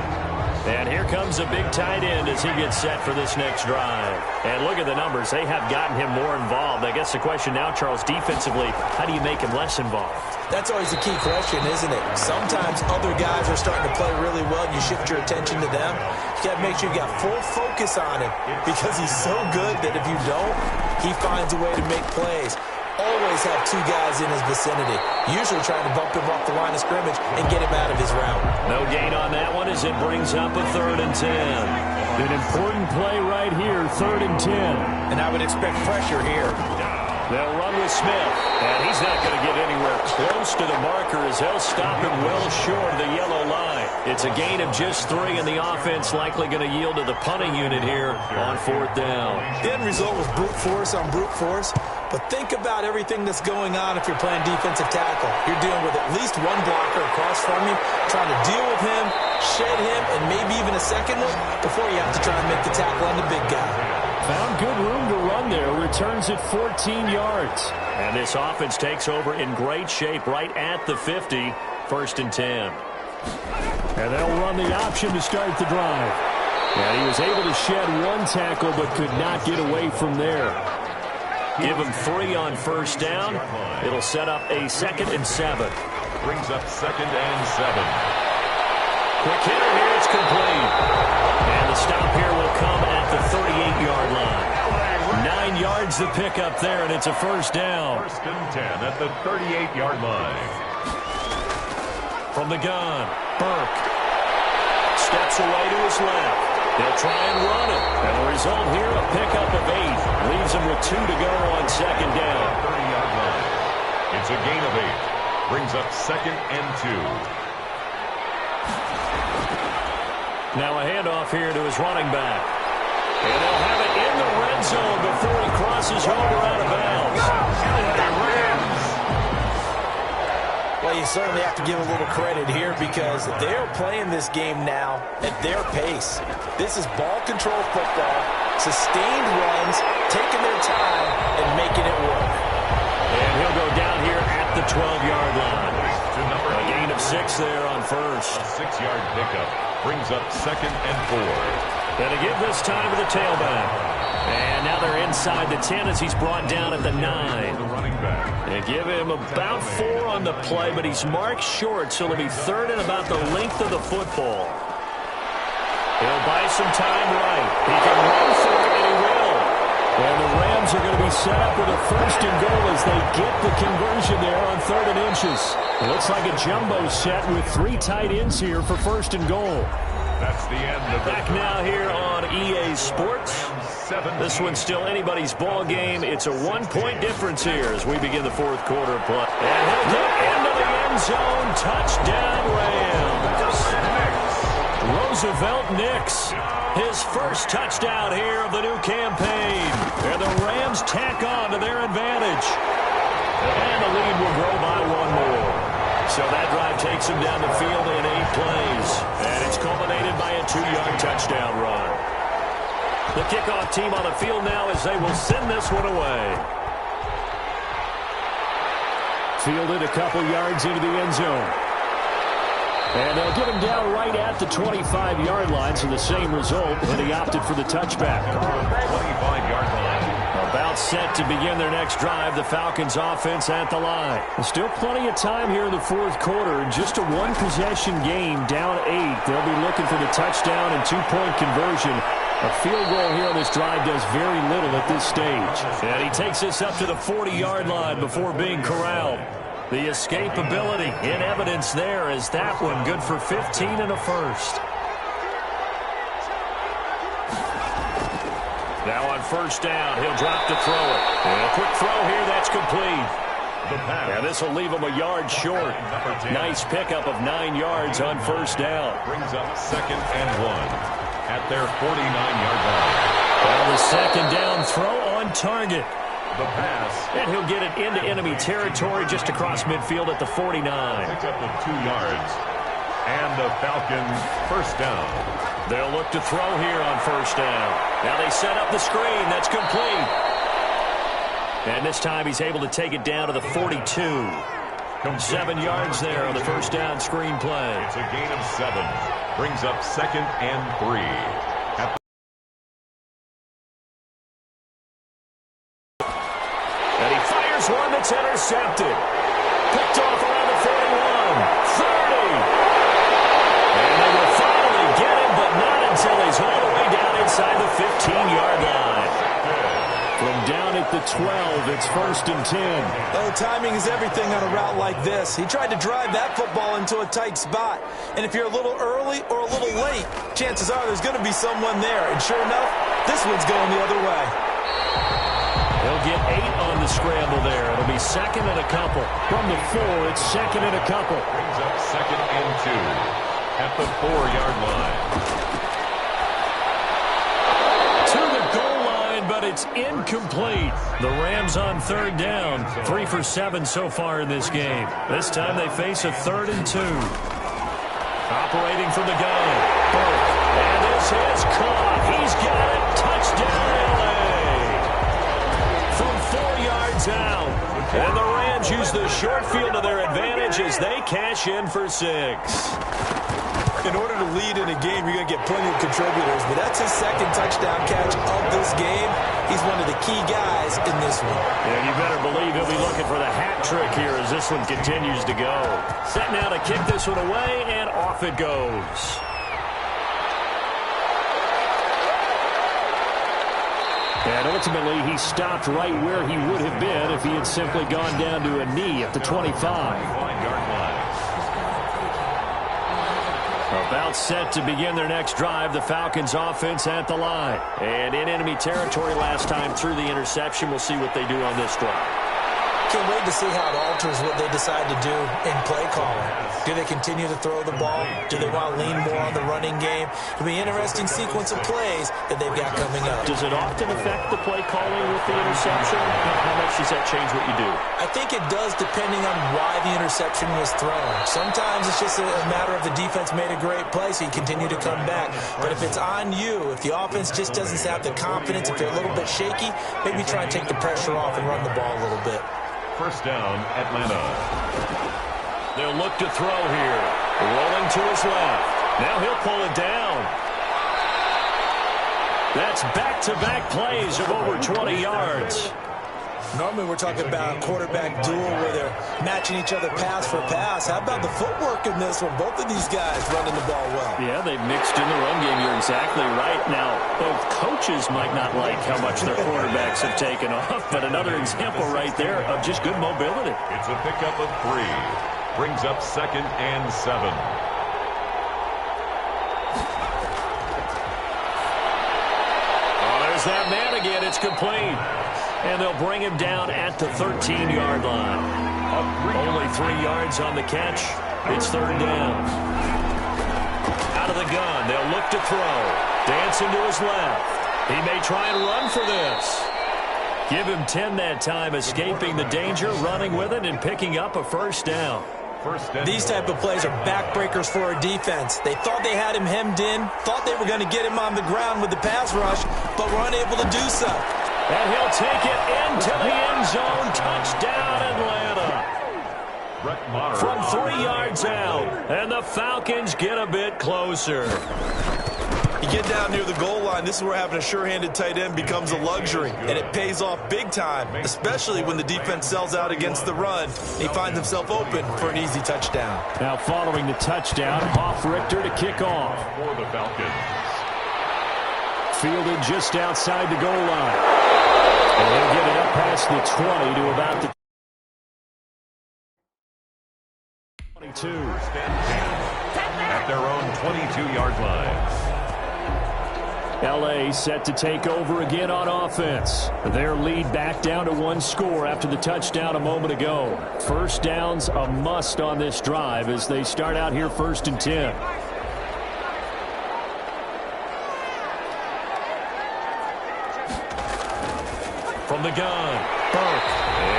And here comes a big tight end as he gets set for this next drive. And look at the numbers. They have gotten him more involved. I guess the question now, Charles, defensively, how do you make him less involved? That's always a key question, isn't it? Sometimes other guys are starting to play really well, and you shift your attention to them. You got to make sure you got full focus on him because he's so good that if you don't, he finds a way to make plays. Always have 2 guys in his vicinity, usually trying to bump him off the line of scrimmage and get him out of his route. No gain on that one as it brings up a 3rd and 10. An important play right here, 3rd and 10. And I would expect pressure here. They'll run with Smith, and he's not going to get anywhere close to the marker as they'll stop him well short of the yellow line. It's a gain of just 3, and the offense likely going to yield to the punting unit here on 4th down. The end result was brute force on brute force, But think about everything that's going on if you're playing defensive tackle. You're dealing with at least one blocker across from you, trying to deal with him, shed him, and maybe even a second one before you have to try and make the tackle on the big guy. Found good room to run there. Returns at 14 yards. And this offense takes over in great shape right at the 50. 1st and 10. And they'll run the option to start the drive. And he was able to shed one tackle but could not get away from there. Give him 3 on 1st down. It'll set up a 2nd and 7. Brings up 2nd and 7. Quick hitter here. It's complete. And the stop here will come at the 38-yard line. 9 yards the pickup there, and it's a 1st down. 1st and 10 at the 38-yard line. From the gun, Burke steps away to his left. They'll try and run it. And the result here, a pickup of 8. Leaves him with 2 to go on 2nd down. 30-yard line. It's a gain of 8. Brings up 2nd and 2. Now a handoff here to his running back. And they'll have it in the red zone before he crosses over out of bounds. Well, you certainly have to give a little credit here because they're playing this game now at their pace. This is ball control football, sustained runs, taking their time, and making it work. And he'll go down here at the 12-yard line. A gain of 6 there on 1st. A 6-yard pickup brings up 2nd and 4. And to give this time to the tailback. And now they're inside the 10 as he's brought down at the 9. The running back. They give him about 4 on the play, but he's marked short, so it'll be 3rd and about the length of the football. He'll buy some time right. He can run for it, and he will. And the Rams are going to be set up with a 1st and goal as they get the conversion there on 3rd and inches. It looks like a jumbo set with 3 tight ends here for 1st and goal. That's the end of Back now here on EA Sports. This one's still anybody's ball game. It's a 1-point difference here as we begin the 4th quarter of play. And he'll get into the end zone. Touchdown, Rams. Roosevelt Nix, his first touchdown here of the new campaign. And the Rams tack on to their advantage. And the lead will grow by 1 more. So that drive takes him down the field in 8 plays. And it's culminated by a 2-yard touchdown run. The kickoff team on the field now as they will send this one away. Fielded a couple yards into the end zone. And they'll get him down right at the 25-yard line, so the same result, and he opted for the touchback. 25-yard line. About set to begin their next drive, the Falcons offense at the line. Still plenty of time here in the 4th quarter. Just a 1-possession game, down 8. They'll be looking for the touchdown and 2-point conversion. A field goal here on this drive does very little at this stage. And he takes this up to the 40-yard line before being corralled. The escapability in evidence there as that one good for 15 and a 1st. Now on 1st down, he'll drop to throw it. And a quick throw here, that's complete. And this will leave him a yard short. Nice pickup of 9 yards on 1st down. Brings up 2nd and 1 at their 49-yard line. Well, the 2nd down throw on target. The pass. And he'll get it into enemy territory just across midfield at the 49. Picks up the 2 yards. And the Falcons 1st down. They'll look to throw here on 1st down. Now they set up the screen. That's complete. And this time he's able to take it down to the 42. 7 yards there on the 1st down screen play. It's a gain of 7. Brings up 2nd and 3. And he fires one that's intercepted. Picked off around the 41. 30. And they will finally get him, but not until he's all the way down inside the 15-yard line. From down at the 12, it's 1st and 10. Oh, timing is everything on a route like this. He tried to drive that football into a tight spot. And if you're a little early or a little late, chances are there's going to be someone there. And sure enough, this one's going the other way. He'll get 8 on the scramble there. It'll be 2nd and a couple. From the 4, it's 2nd and a couple. Brings up 2nd and 2 at the 4-yard line. To the goal line, but but it's incomplete. The Rams on third down. 3 for 7 so far in this game. This time they face a 3rd and 2. Operating from the gun. Burke. And this is caught. He's got it. Touchdown, L.A. From 4 yards out. And the Rams use the short field to their advantage as they cash in for 6. In order to lead in a game, you're going to get plenty of contributors, but that's his 2nd touchdown catch of this game. He's one of the key guys in this one. Yeah, you better believe he'll be looking for the hat trick here as this one continues to go. Set now to kick this one away, and off it goes. And ultimately, he stopped right where he would have been if he had simply gone down to a knee at the 25. About set to begin their next drive, the Falcons offense at the line. And in enemy territory last time through the interception. We'll see what they do on this drive. Can't wait to see how it alters what they decide to do in play calling. Do they continue to throw the ball? Do they want to lean more on the running game? It'll be an interesting sequence of plays that they've got coming up. Does it often affect the play calling with the interception? How much does that change what you do? I think it does depending on why the interception was thrown. Sometimes it's just a matter of the defense made a great play, so you continue to come back. But if it's on you, if the offense just doesn't have the confidence, if they're a little bit shaky, maybe try and take the pressure off and run the ball a little bit. First down, Atlanta. They'll look to throw here. Rolling to his left. Now he'll pull it down. That's back-to-back plays of over 20 yards. Normally we're talking about a quarterback duel where they're matching each other pass for pass. How about the footwork in this one? Both of these guys running the ball well. Yeah, they've mixed in the run game. You're exactly right. Now, both coaches might not like how much their quarterbacks have taken off, but another example right there of just good mobility. It's a pickup of 3. Brings up 2nd and 7. Oh, there's that man again. It's complete. And they'll bring him down at the 13-yard line. Only 3 yards on the catch. It's 3rd down. Out of the gun. They'll look to throw. Dancing to his left. He may try and run for this. Give him 10 that time, escaping the danger, running with it, and picking up a 1st down. These type of plays are backbreakers for a defense. They thought they had him hemmed in, thought they were going to get him on the ground with the pass rush, but were unable to do so. And he'll take it into the end zone. Touchdown, Atlanta. From 3 yards out. And the Falcons get a bit closer. You get down near the goal line, this is where having a sure-handed tight end becomes a luxury. And it pays off big time, especially when the defense sells out against the run. He finds himself open for an easy touchdown. Now following the touchdown, Hoff-Richter to kick off. For the Falcons. Fielded just outside the goal line. And they'll get it up past the 20 to about the 22. At their own 22-yard line. L.A. set to take over again on offense. Their lead back down to 1 score after the touchdown a moment ago. 1st down's a must on this drive as they start out here 1st and 10. From the gun, Burke.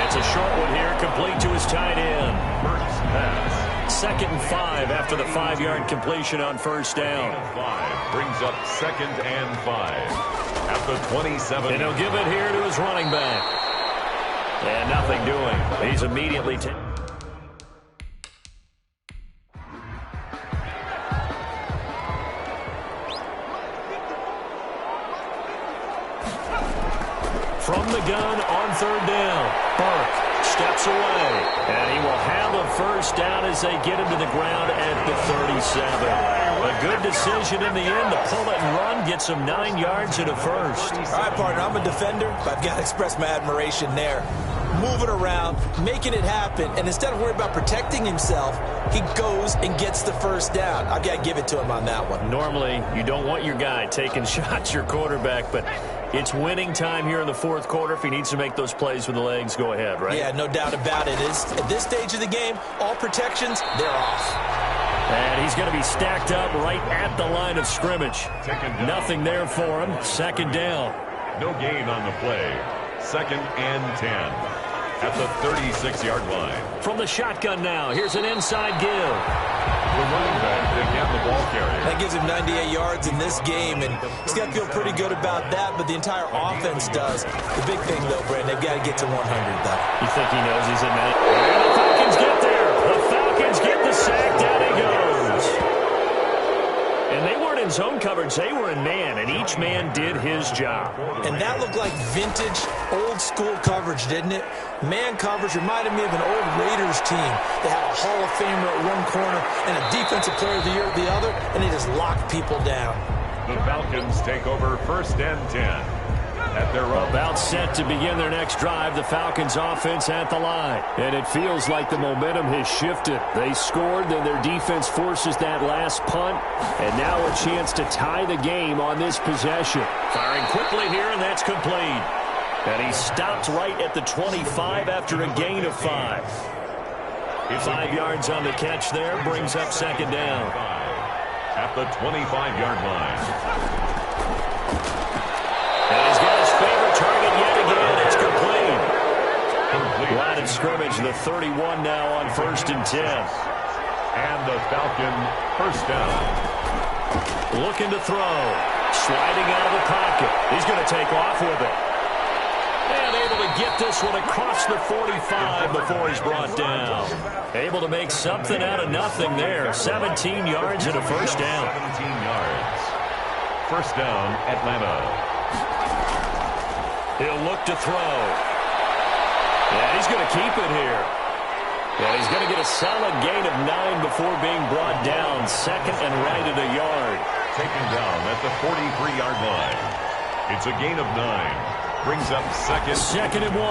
It's a short one here, complete to his tight end. Burke's pass. 2nd and 5 after the 5-yard completion on 1st down. 5 brings up 2nd and 5 at the 27. And he'll give it here to his running back. And nothing doing. He's immediately from the gun on 3rd down. Burke steps away. And he will have a 1st down as they get him to the ground at the 37. A good decision in the end to pull it and run. Gets him 9 yards and a 1st. All right, partner, I'm a defender, but I've got to express my admiration there. Moving around, making it happen, and instead of worrying about protecting himself, he goes and gets the 1st down. I've got to give it to him on that one. Normally, you don't want your guy taking shots, your quarterback, but it's winning time here in the 4th quarter. If he needs to make those plays with the legs, go ahead, right? Yeah, no doubt about it. At this stage of the game, all protections, they're off. And he's going to be stacked up right at the line of scrimmage. Nothing there for him. 2nd down. No gain on the play. 2nd and 10 at the 36-yard line. From the shotgun now, here's an inside give. The running back again, the ball carrier. That gives him 98 yards in this game, and he's got to feel pretty good about that, but the entire offense does. The big thing, though, Brandon, they've got to get to 100, though. You think he knows he's in that? And the Falcons get there. The Falcons get the sack. Down he goes. And they weren't in zone coverage. They were in man, and each man did his job. And that looked like vintage, old-school coverage, didn't it? Man coverage reminded me of an old Raiders team. They had a Hall of Famer at one corner and a Defensive Player of the Year at the other, and they just locked people down. The Falcons take over 1st and 10. At their own. About set to begin their next drive, the Falcons offense at the line. And it feels like the momentum has shifted. They scored, then their defense forces that last punt. And now a chance to tie the game on this possession. Firing quickly here, and that's complete. And he stopped right at the 25 after a gain of 5. 5 yards on the catch there, brings up 2nd down. At the 25-yard line. And he's got his favorite target yet again. It's complete. Line of scrimmage, the 31 now on 1st and 10. And the Falcon 1st down. Looking to throw. Sliding out of the pocket. He's going to take off with it. And able to get this one across the 45 before he's brought down. Able to make something out of nothing there. 17 yards and a 1st down. 17 yards. 1st down, Atlanta. He'll look to throw. Yeah, he's going to keep it here. Yeah, he's going to get a solid gain of 9 before being brought down. 2nd and right at a yard. Taken down at the 43-yard line. It's a gain of 9. Brings up 2nd. 2nd and 1.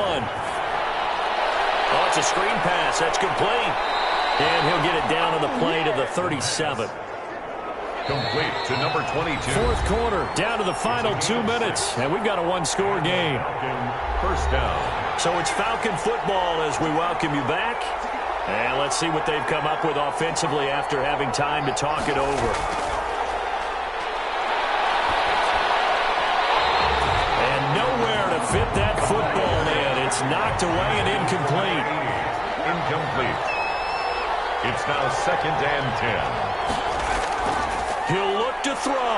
Oh, it's a screen pass. That's complete. And he'll get it down to the play to the 37. Complete to number 22. 4th quarter, down to the final 2 minutes, and we've got a 1-score game. 1st down. So it's Falcon football as we welcome you back. And let's see what they've come up with offensively after having time to talk it over. And nowhere to fit that football in. It's knocked away and incomplete. Incomplete. It's now 2nd and 10. He'll look to throw.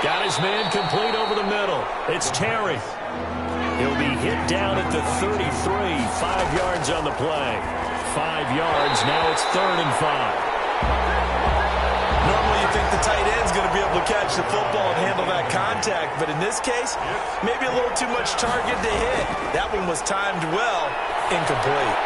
Got his man complete over the middle. It's Terry. He'll be hit down at the 33. 5 yards on the play. 5 yards. Now it's 3rd and 5. Normally you think the tight end's going to be able to catch the football and handle that contact, but in this case, maybe a little too much target to hit. That one was timed well. Incomplete.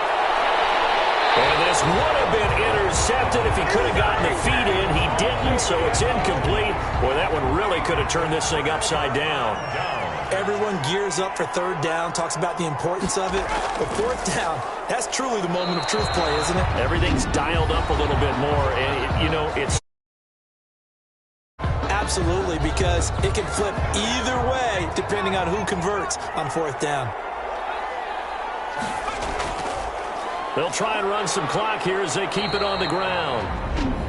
And this would have been intercepted if he could have gotten the feet in. He didn't, so it's incomplete. Boy, that one really could have turned this thing upside down. Everyone gears up for 3rd down, talks about the importance of it. But 4th down, that's truly the moment of truth play, isn't it? Everything's dialed up a little bit more, and, it's... Absolutely, because it can flip either way depending on who converts on 4th down. They'll try and run some clock here as they keep it on the ground.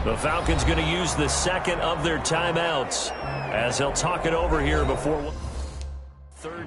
The Falcons going to use the 2nd of their timeouts as they'll talk it over here before 3rd.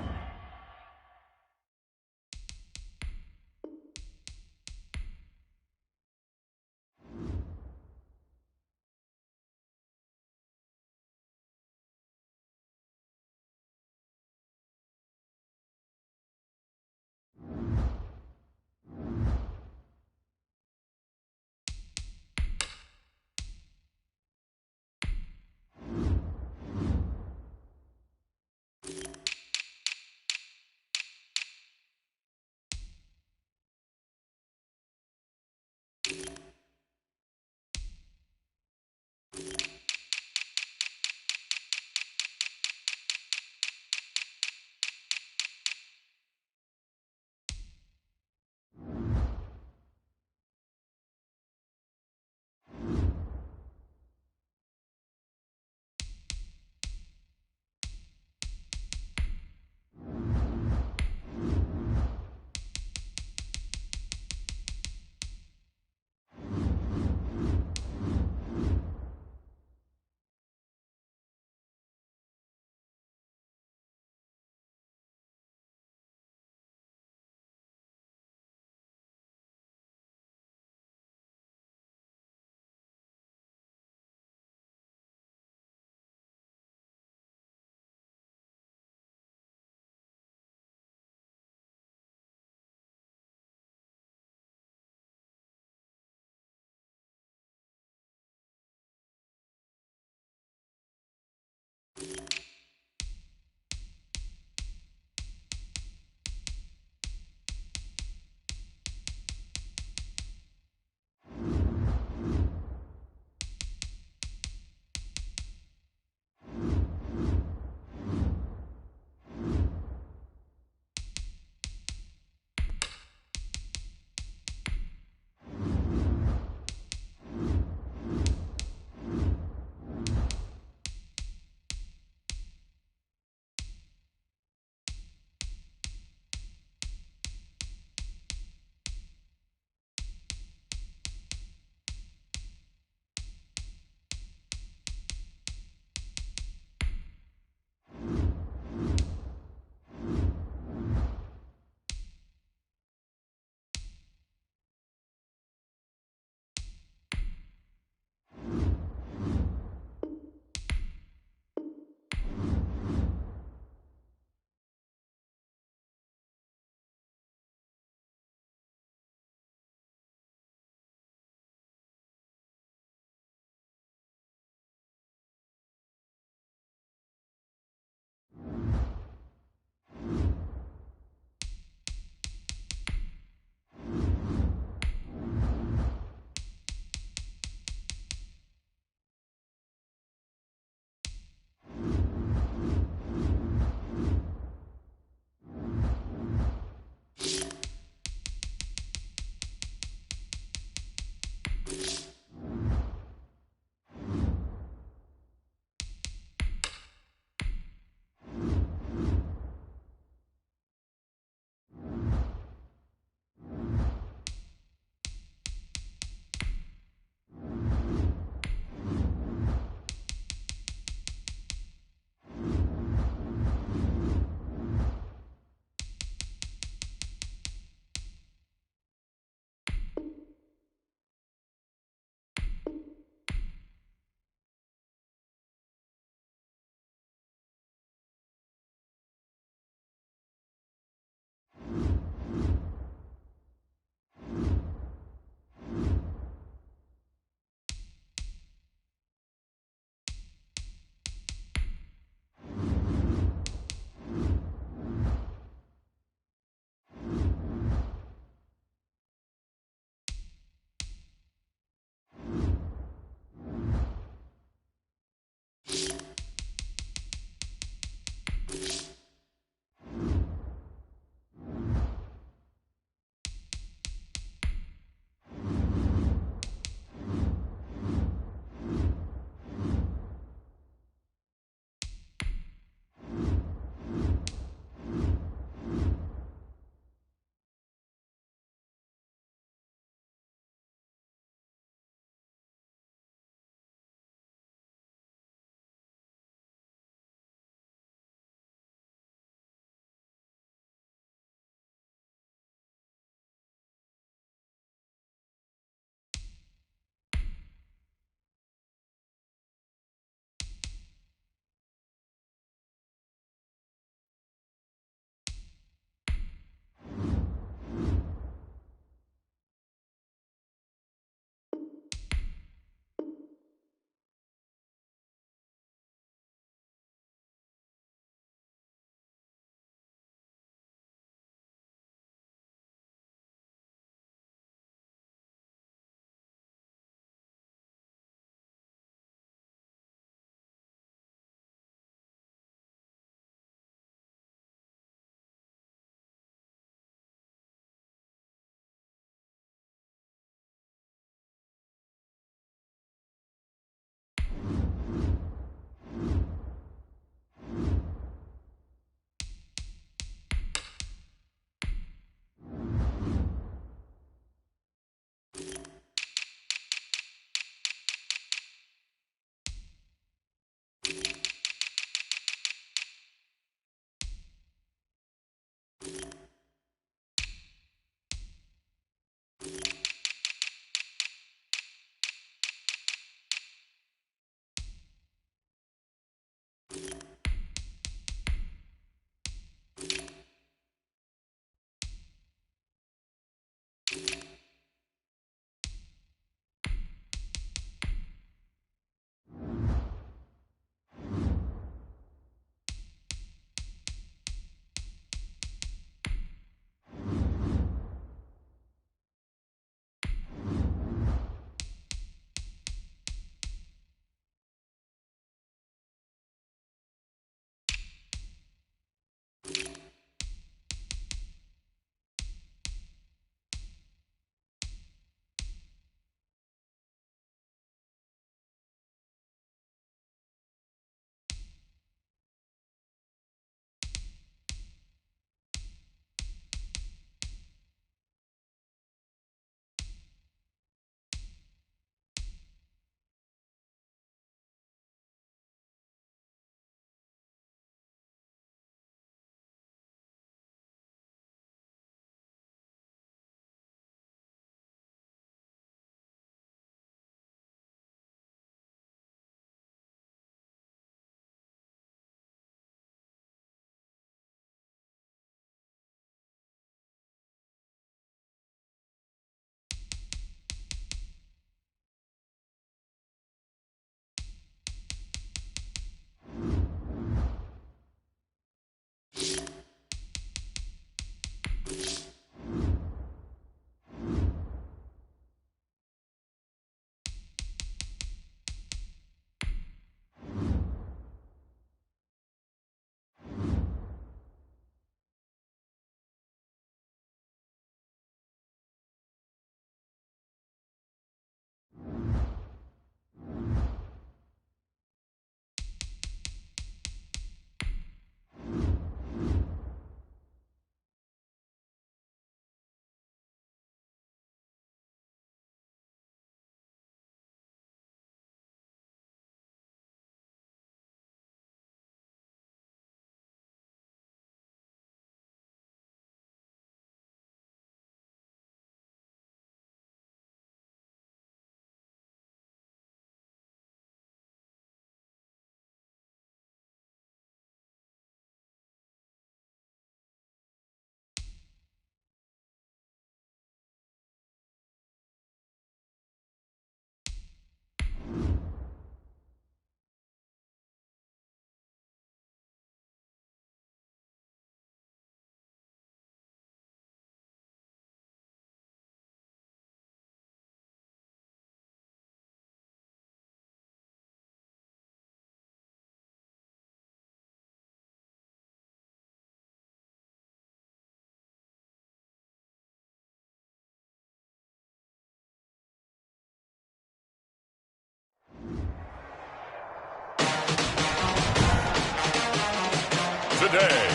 today.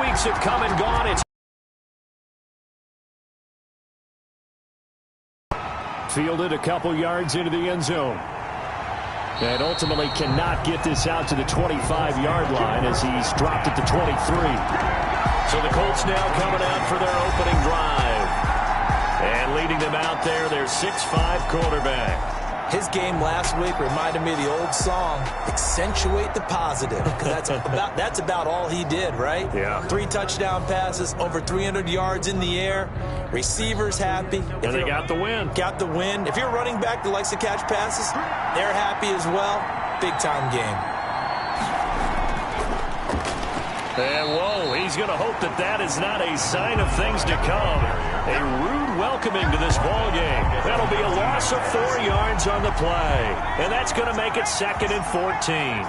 Weeks have come and gone. It's fielded a couple yards into the end zone. And ultimately cannot get this out to the 25-yard line as he's dropped at the 23. So the Colts now coming out for their opening drive. And leading them out there, their 6'5" quarterback. His game last week reminded me of the old song, Accentuate the Positive, because that's about all he did, right? Yeah. 3 touchdown passes, over 300 yards in the air, receivers happy. And they got the win. Got the win. If you're a running back that likes to catch passes, they're happy as well. Big-time game. And, whoa, he's going to hope that that is not a sign of things to come. A rude welcoming to this ball game. That'll be a loss of 4 yards on the play. And that's going to make it 2nd and 14.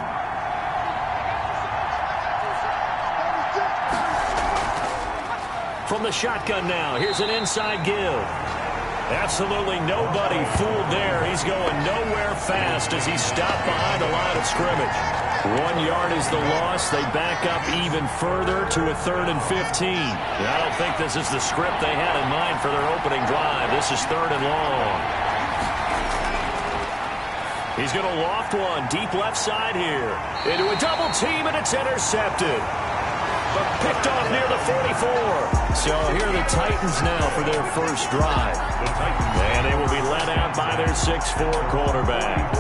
From the shotgun now, here's an inside give. Absolutely nobody fooled there. He's going nowhere fast as he stopped behind the line of scrimmage. 1 yard is the loss. They back up even further to a 3rd and 15. I don't think this is the script they had in mind for their opening drive. This is 3rd and long. He's going to loft one deep left side here. Into a double team, and it's intercepted. But picked off near the 44. So here are the Titans now for their first drive. And they will be led out by their 6'4" quarterback.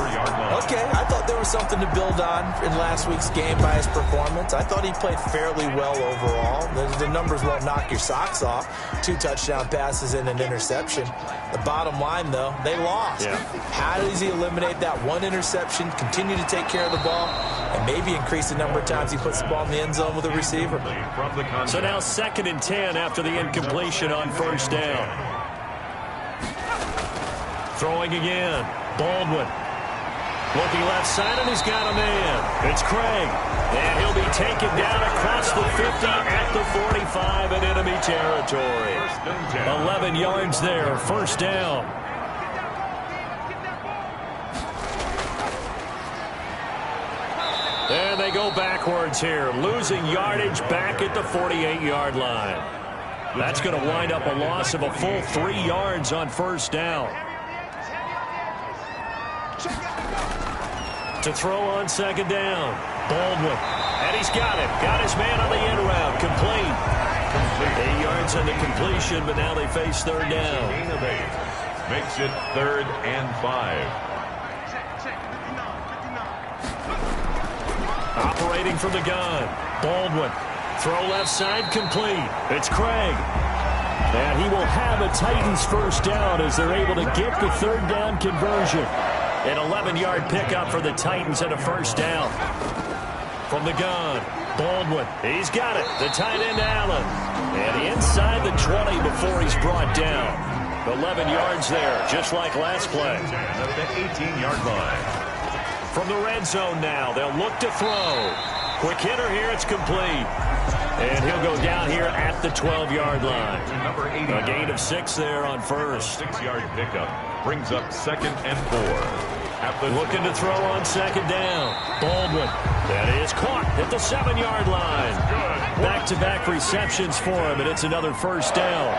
Okay, I thought there was something to build on in last week's game by his performance. I thought he played fairly well overall. The numbers won't knock your socks off. 2 touchdown passes and an interception. The bottom line, though, they lost. Yeah. How does he eliminate that 1 interception, continue to take care of the ball, and maybe increase the number of times he puts the ball in the end zone with a receiver? So now 2nd and 10 after the incompletion on first down. Throwing again. Baldwin. Looking left side, and he's got a man. It's Craig. And he'll be taken down across the 50 at the 45 in enemy territory. 11 yards there, first down. And they go backwards here, losing yardage back at the 48-yard line. That's going to wind up a loss of a full 3 yards on first down. To throw on second down, Baldwin. And he's got it. Got his man on the end route. Complete. 8 yards on the completion, but now they face third down. Gain of 8. Makes it 3rd and 5. Operating from the gun, Baldwin. Throw left side, complete. It's Craig. And he will have a Titans first down as they're able to get the third down conversion. An 11-yard pickup for the Titans and a first down. From the gun, Baldwin. He's got it. The tight end, Allen. And inside the 20 before he's brought down. 11 yards there, just like last play. At the 18-yard line. From the red zone now, they'll look to throw. Quick hitter here, it's complete. And he'll go down here at the 12-yard line. Number 80. A gain of 6 there on first. 6-yard pickup brings up 2nd and 4. Looking to throw on second down. Baldwin. That is caught at the 7-yard line. Back-to-back receptions for him, and it's another first down.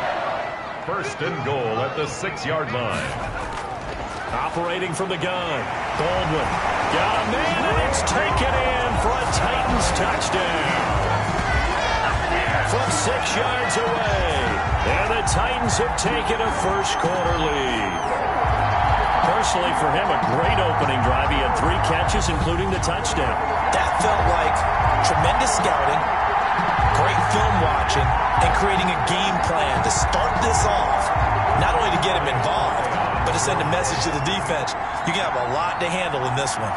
1st and goal at the 6-yard line. Operating from the gun. Baldwin. Got a man, and it's taken in for a Titans touchdown. From 6 yards away. And the Titans have taken a first-quarter lead. Personally, for him, a great opening drive. He had 3 catches, including the touchdown. That felt like tremendous scouting, great film watching, and creating a game plan to start this off. Not only to get him involved, but to send a message to the defense. You can have a lot to handle in this one.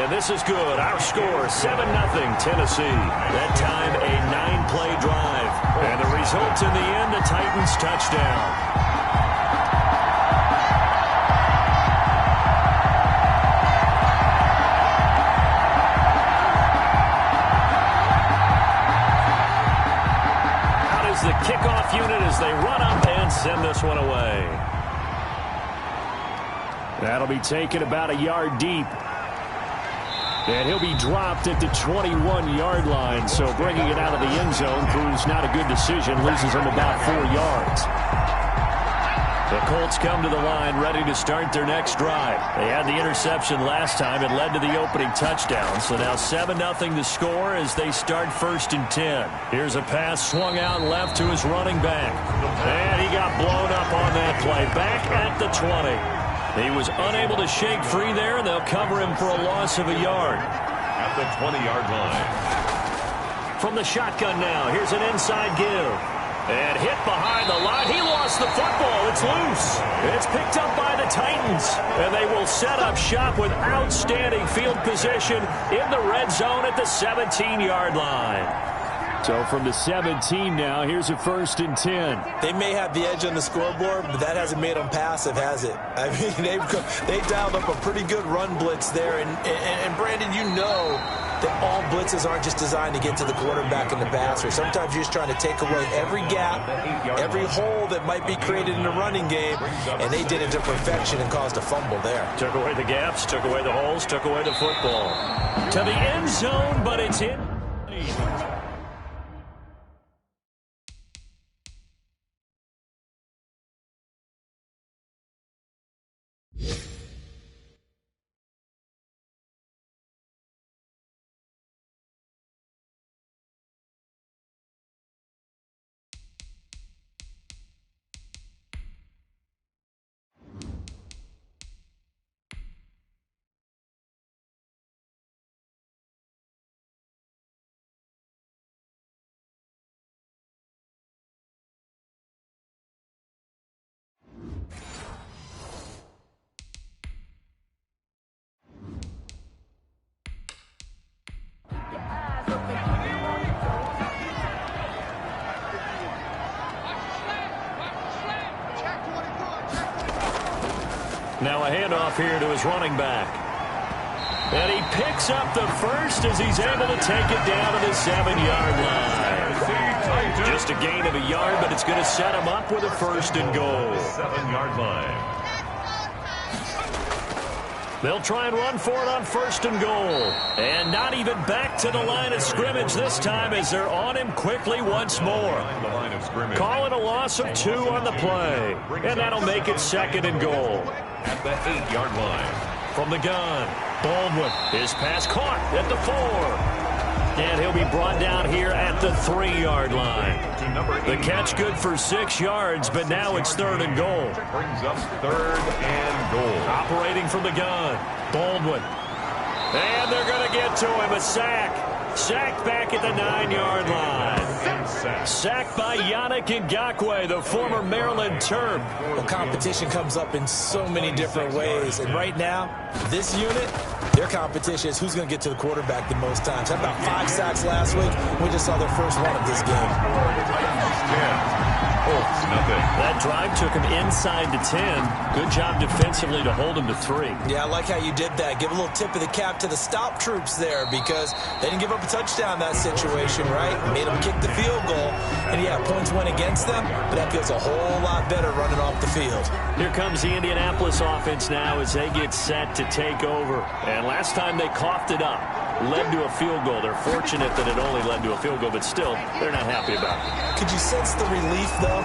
And this is good. Our score, 7-0 Tennessee. That time, a 9-play drive. And the result in the end, a Titans touchdown. kickoff unit as they run up and send this one away. That'll be taken about a yard deep. And he'll be dropped at the 21-yard line. So bringing it out of the end zone proves not a good decision. Loses him about 4 yards. The Colts come to the line ready to start their next drive. They had the interception last time. It led to the opening touchdown. So now 7-0 to score as they start 1st and 10. Here's a pass swung out left to his running back. And he got blown up on that play. Back at the 20. He was unable to shake free there, and they'll cover him for a loss of a yard. At the 20-yard line. From the shotgun now, here's an inside give. And hit behind the line. He lost the football. It's loose. It's picked up by the Titans. And they will set up shop with outstanding field position in the red zone at the 17-yard line. So from the 17 now, here's a 1st and 10. They may have the edge on the scoreboard, but that hasn't made them passive, has it? I mean, they dialed up a pretty good run blitz there. And Brandon, you know that all blitzes aren't just designed to get to the quarterback in the passer. Sometimes you're just trying to take away every gap, every hole that might be created in the running game, and they did it to perfection and caused a fumble there. Took away the gaps, took away the holes, took away the football. To the end zone, but it's in. Now a handoff here to his running back. And he picks up the first as he's able to take it down to the 7-yard line. Just a gain of a yard, but it's going to set him up with a 1st and goal. 7-yard line. They'll try and run for it on 1st and goal. And not even back to the line of scrimmage this time as they're on him quickly once more. Call it a loss of 2 on the play. And that'll make it 2nd and goal. At the 8-yard line. From the gun, Baldwin. His pass caught at the 4. And he'll be brought down here at the 3-yard line. The catch good for 6 yards, but now it's 3rd and goal. Brings up 3rd and goal. Operating from the gun, Baldwin. And they're going to get to him. A sack. Sacked back at the 9-yard line. Sacked by Yannick Ngakoue, the former Maryland Terp. Well, competition comes up in so many different ways. And right now, this unit, their competition is who's going to get to the quarterback the most times. Had about 5 sacks last week. We just saw their first one of this game. That drive took him inside to 10. Good job defensively to hold him to 3. Yeah, I like how you did that. Give a little tip of the cap to the stop troops there because they didn't give up a touchdown in that situation, right? Made them kick the field goal. And, yeah, points went against them, but that feels a whole lot better running off the field. Here comes the Indianapolis offense now as they get set to take over. And last time they coughed it up. Led to a field goal. They're fortunate that it only led to a field goal, but still, they're not happy about it. Could you sense the relief, though,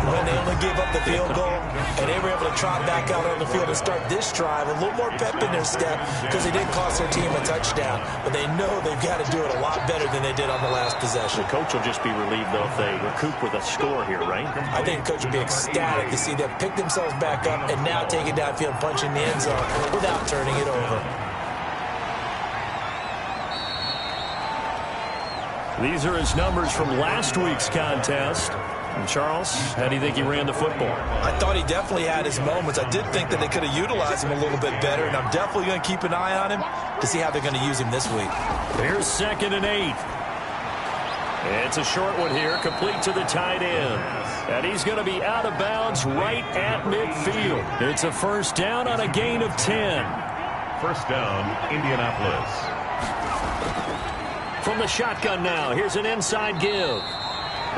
when they only gave up the field goal and they were able to trot back out on the field and start this drive, a little more pep in their step because they did cost their team a touchdown, but they know they've got to do it a lot better than they did on the last possession. The coach will just be relieved, though, if they recoup with a score here, right? I think the coach will be ecstatic to see them pick themselves back up and now take it downfield, punch in the end zone without turning it over. These are his numbers from last week's contest. And Charles, how do you think he ran the football? I thought he definitely had his moments. I did think that they could have utilized him a little bit better, and I'm definitely going to keep an eye on him to see how they're going to use him this week. Here's 2nd and 8. It's a short one here, complete to the tight end. And he's going to be out of bounds right at midfield. It's a 1st down on a gain of 10. 1st down, Indianapolis. From the shotgun now, here's an inside give.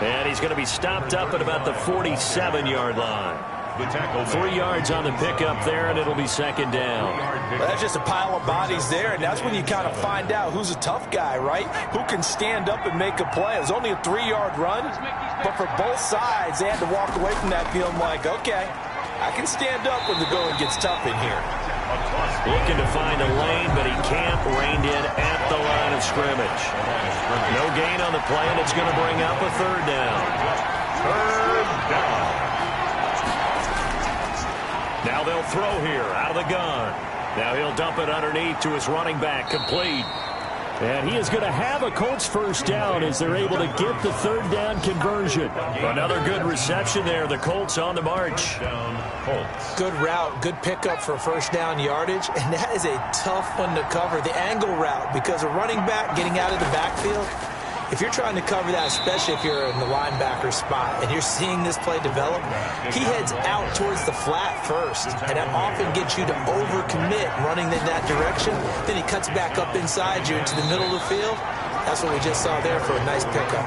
And he's going to be stopped up at about the 47-yard line. 3 yards on the pickup there, and it'll be second down. Well, that's just a pile of bodies there, and that's when you kind of find out who's a tough guy, right? Who can stand up and make a play. It was only a 3-yard run, but for both sides, they had to walk away from that feeling like, okay, I can stand up when the going gets tough in here. Looking to find a lane, but he can't. Reined in at the line of scrimmage. No gain on the play, and it's going to bring up a third down. Third down. Now they'll throw here out of the gun. Now he'll dump it underneath to his running back, complete. And he is going to have a Colts first down as they're able to get the third down conversion. Another good reception there. The Colts on the march. Good route, good pickup for first down yardage, and that is a tough one to cover, the angle route, because a running back getting out of the backfield, if you're trying to cover that, especially if you're in the linebacker spot and you're seeing this play develop, he heads out towards the flat first, and that often gets you to overcommit running in that direction. Then he cuts back up inside you into the middle of the field. That's what we just saw there for a nice pickup.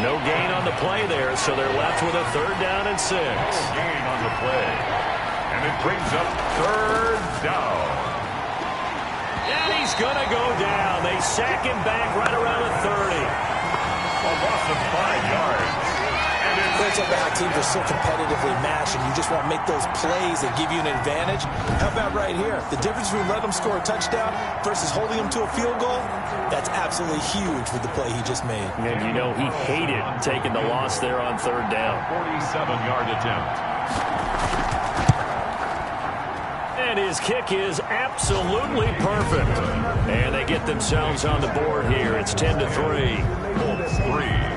No gain on the play there, so they're left with a third down and 6. No gain on the play. And it brings up third down. And he's going to go down. They sack him back right around the 30. A loss of 5 yards. It's about teams are so competitively matched, and you just want to make those plays that give you an advantage. How about right here? The difference between letting them score a touchdown versus holding them to a field goal, that's absolutely huge with the play he just made. And you know he hated taking the loss there on third down. 47-yard attempt. And his kick is absolutely perfect. And they get themselves on the board here. It's 10-3. Colts 3.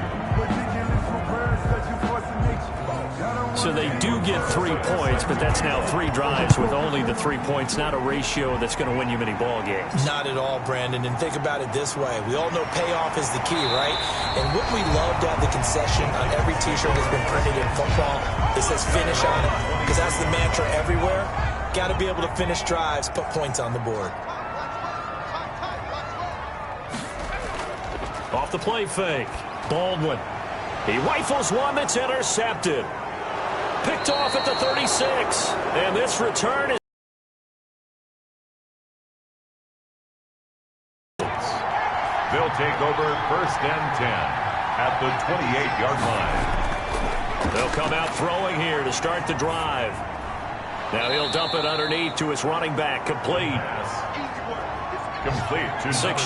So they do get 3 points, but that's now 3 drives with only the 3 points, not a ratio that's going to win you many ball games. Not at all, Brandon. And think about it this way. We all know payoff is the key, right? And wouldn't we love to have the concession on every T-shirt that's been printed in football that says finish on it? Because that's the mantra everywhere. Got to be able to finish drives, put points on the board. Off the play fake. Baldwin. He rifles one that's intercepted. Picked off at the 36. And this return is... They'll take over first and 10 at the 28-yard line. They'll come out throwing here to start the drive. Now he'll dump it underneath to his running back. Complete. Complete to 6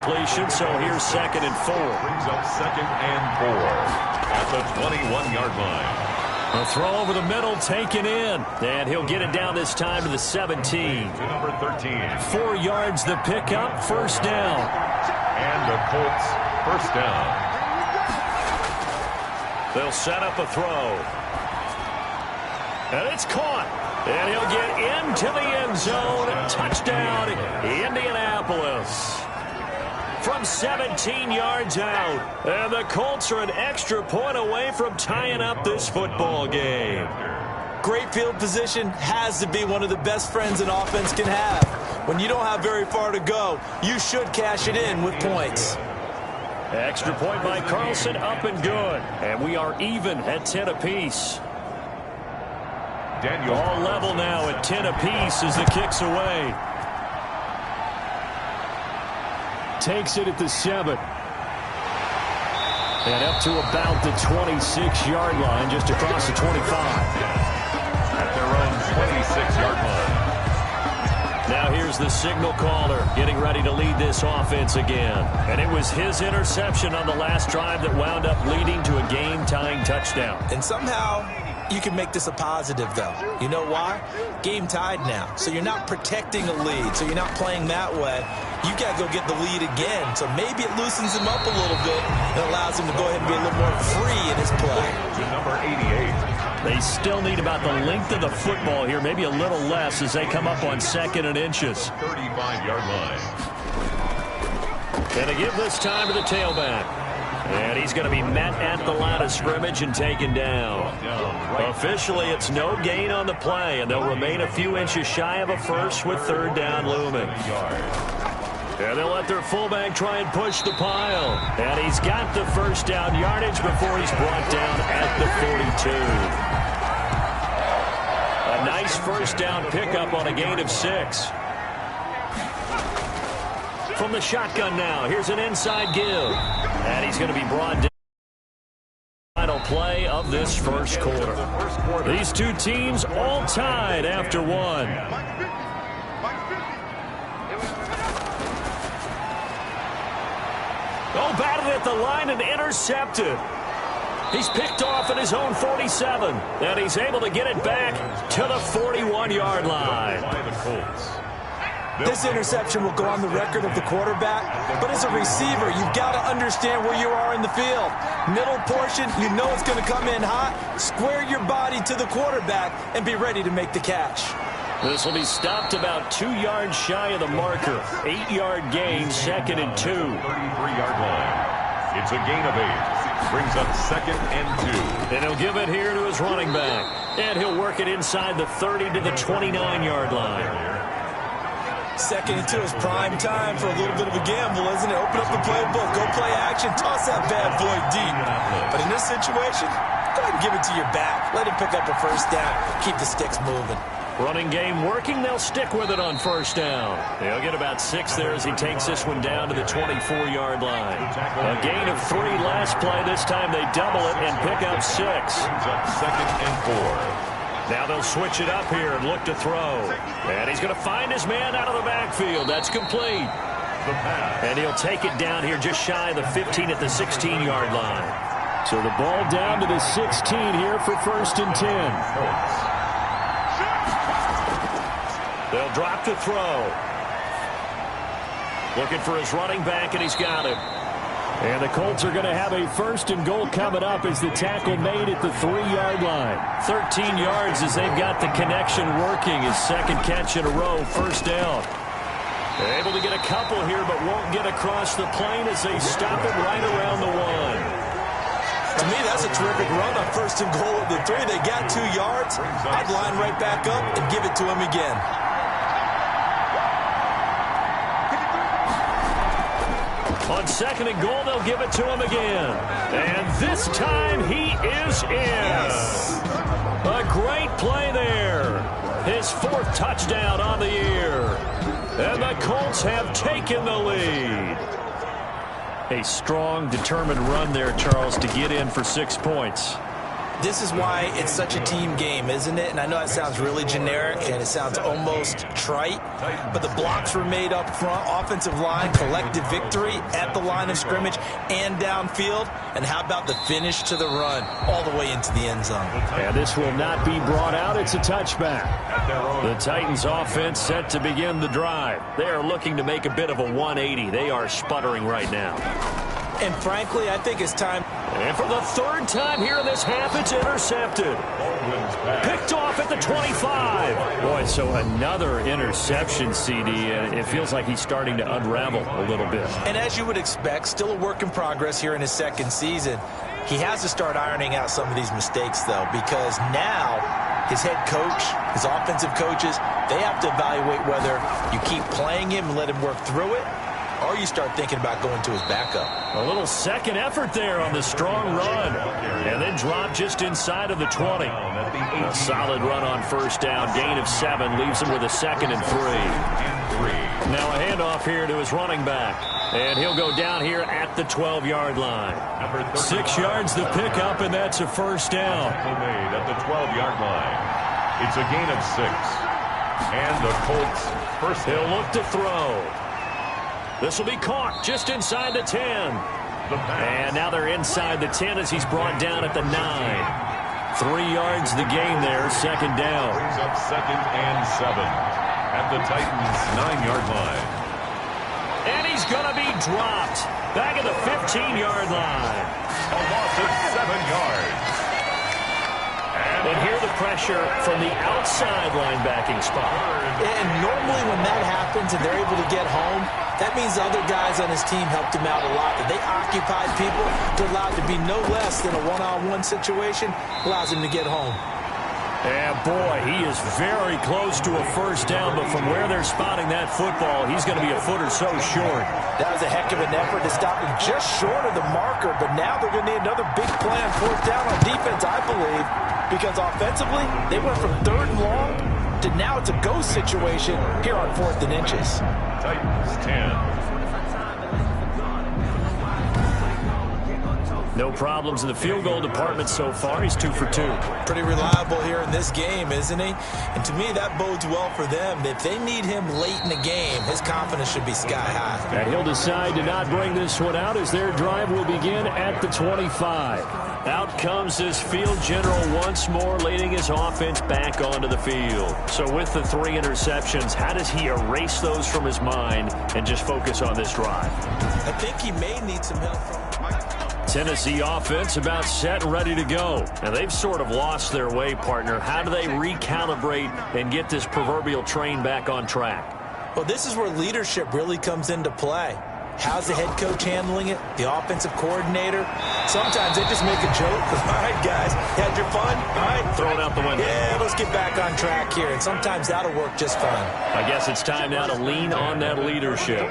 completion, so here's 2nd and 4. Brings up 2nd and 4 at the 21-yard line. A throw over the middle, taken in. And he'll get it down this time to the 17. To number 13. 4 yards the pickup, first down. And the Colts first down. They'll set up a throw. And it's caught. And he'll get into the end zone. Touchdown, Indianapolis. From 17 yards out. And the Colts are an extra point away from tying up this football game. Great field position has to be one of the best friends an offense can have. When you don't have very far to go, you should cash it in with points. Extra point by Carlson, up and good. And we are even at 10 apiece. Daniel. All level now at 10 apiece as the kick's away. Takes it at the 7. And up to about the 26-yard line, just across the 25. At their own 26-yard line. Now here's the signal caller getting ready to lead this offense again. And it was his interception on the last drive that wound up leading to a game-tying touchdown. And somehow you can make this a positive, though. You know why? Game tied now. So you're not protecting a lead. So you're not playing that way. You got to go get the lead again. So maybe it loosens him up a little bit and allows him to go ahead and be a little more free in his play. To number 88. They still need about the length of the football here, maybe a little less as they come up on 2nd and inches. 35-yard line. And to give this time to the tailback. And he's going to be met at the line of scrimmage and taken down. Officially, it's no gain on the play, and they'll remain a few inches shy of a first with third down looming. And they'll let their fullback try and push the pile. And he's got the first down yardage before he's brought down at the 42. A nice first down pickup on a gain of 6. From the shotgun now, here's an inside give. And he's going to be brought down. Final play of this first quarter. These two teams all tied after one. Oh, batted at the line and intercepted. He's picked off at his own 47, and he's able to get it back to the 41-yard line. This interception will go on the record of the quarterback, but as a receiver, you've got to understand where you are in the field. Middle portion, you know it's going to come in hot. Square your body to the quarterback and be ready to make the catch. This will be stopped about 2 yards shy of the marker. 8-yard gain, 2nd and 2. 33-yard line. It's a gain of 8. Brings up 2nd and 2. And he'll give it here to his running back. And he'll work it inside the 30 to the 29-yard line. 2nd and 2 is prime time for a little bit of a gamble, isn't it? Open up the playbook, go play action, toss that bad boy deep. But in this situation, go ahead and give it to your back. Let him pick up a first down. Keep the sticks moving. Running game working. They'll stick with it on first down. They'll get about 6 there as he takes this one down to the 24-yard line. A gain of 3 last play. This time they double it and pick up 6. Brings up 2nd and 4. Now they'll switch it up here and look to throw. And he's going to find his man out of the backfield. That's complete. And he'll take it down here just shy of the 15 at the 16-yard line. So the ball down to the 16 here for 1st and 10. They'll drop to throw. Looking for his running back, and he's got him. And the Colts are going to have a 1st and goal coming up as the tackle made at the 3-yard line. 13 yards as they've got the connection working. His 2nd catch in a row, 1st down. They're able to get a couple here, but won't get across the plane as they stop it right around the 1. To me, that's a terrific run on 1st and goal at the 3. They got 2 yards. I'd line right back up and give it to him again. On 2nd and goal, they'll give it to him again. And this time he is in. A great play there. His 4th touchdown on the year. And the Colts have taken the lead. A strong, determined run there, Charles, to get in for 6 points. This is why it's such a team game, isn't it? And I know that sounds really generic and it sounds almost trite, but the blocks were made up front, offensive line, collective victory at the line of scrimmage and downfield. And how about the finish to the run all the way into the end zone? And this will not be brought out. It's a touchback. The Titans offense set to begin the drive. They are looking to make a bit of a 180. They are sputtering right now. And frankly, I think it's time. And for the 3rd time here in this half, it's intercepted. Picked off at the 25. Boy, so another interception, CD, and it feels like he's starting to unravel a little bit. And as you would expect, still a work in progress here in his 2nd season. He has to start ironing out some of these mistakes, though, because now his head coach, his offensive coaches, they have to evaluate whether you keep playing him and let him work through it, or you start thinking about going to his backup. A little second effort there on the strong run. And then drop just inside of the 20. A solid run on 1st down. Gain of 7 leaves him with a 2nd and 3. Now a handoff here to his running back. And he'll go down here at the 12-yard line. 6 yards the pickup, and that's a 1st down. Made at the 12-yard line. It's a gain of 6. And the Colts first. He'll look to throw. This will be caught just inside the 10. And now they're inside the 10 as he's brought down at the 9. 3 yards the gain there, 2nd down. Brings up 2nd and 7 at the Titans' 9-yard line. And he's going to be dropped back at the 15-yard line. A loss of 7 yards. And here the pressure from the outside linebacking spot. And normally when that happens and they're able to get home, that means the other guys on his team helped him out a lot. That they occupied people to allow it to be no less than a one-on-one situation, allows him to get home. And boy, he is very close to a first down, but from where they're spotting that football, he's going to be a foot or so short. That was a heck of an effort to stop him just short of the marker, but now they're going to need another big play on fourth down on defense, I believe, because offensively, they went from 3rd and long to now it's a go situation here on 4th and inches. Titans 10. No problems in the field goal department so far. He's 2 for 2. Pretty reliable here in this game, isn't he? And to me, that bodes well for them. If they need him late in the game, his confidence should be sky high. And he'll decide to not bring this one out as their drive will begin at the 25. Out comes this field general once more, leading his offense back onto the field. So with the 3 interceptions, how does he erase those from his mind and just focus on this drive? I think he may need some help from Tennessee offense about set and ready to go. And they've sort of lost their way, partner. How do they recalibrate and get this proverbial train back on track? Well, this is where leadership really comes into play. How's the head coach handling it? The offensive coordinator? Sometimes they just make a joke. All right, guys, had your fun? All right. Throw it out the window. Yeah, let's get back on track here. And sometimes that'll work just fine. I guess it's time now to lean on that leadership.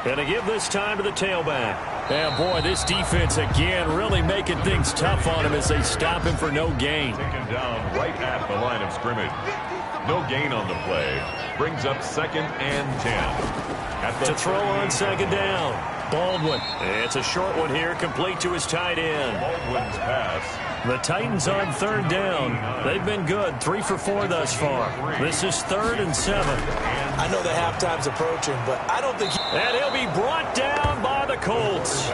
And to give this time to the tailback. And boy, this defense again really making things tough on him as they stop him for no gain. Taken down right at the line of scrimmage. No gain on the play. Brings up 2nd and 10. To throw on 2nd down. Baldwin. It's a short one here, complete to his tight end. Baldwin's pass. The Titans on 3rd down. They've been good, 3 for 4 thus far. This is 3rd and 7. I know the halftime's approaching, but I don't think... And he'll be brought down by the Colts.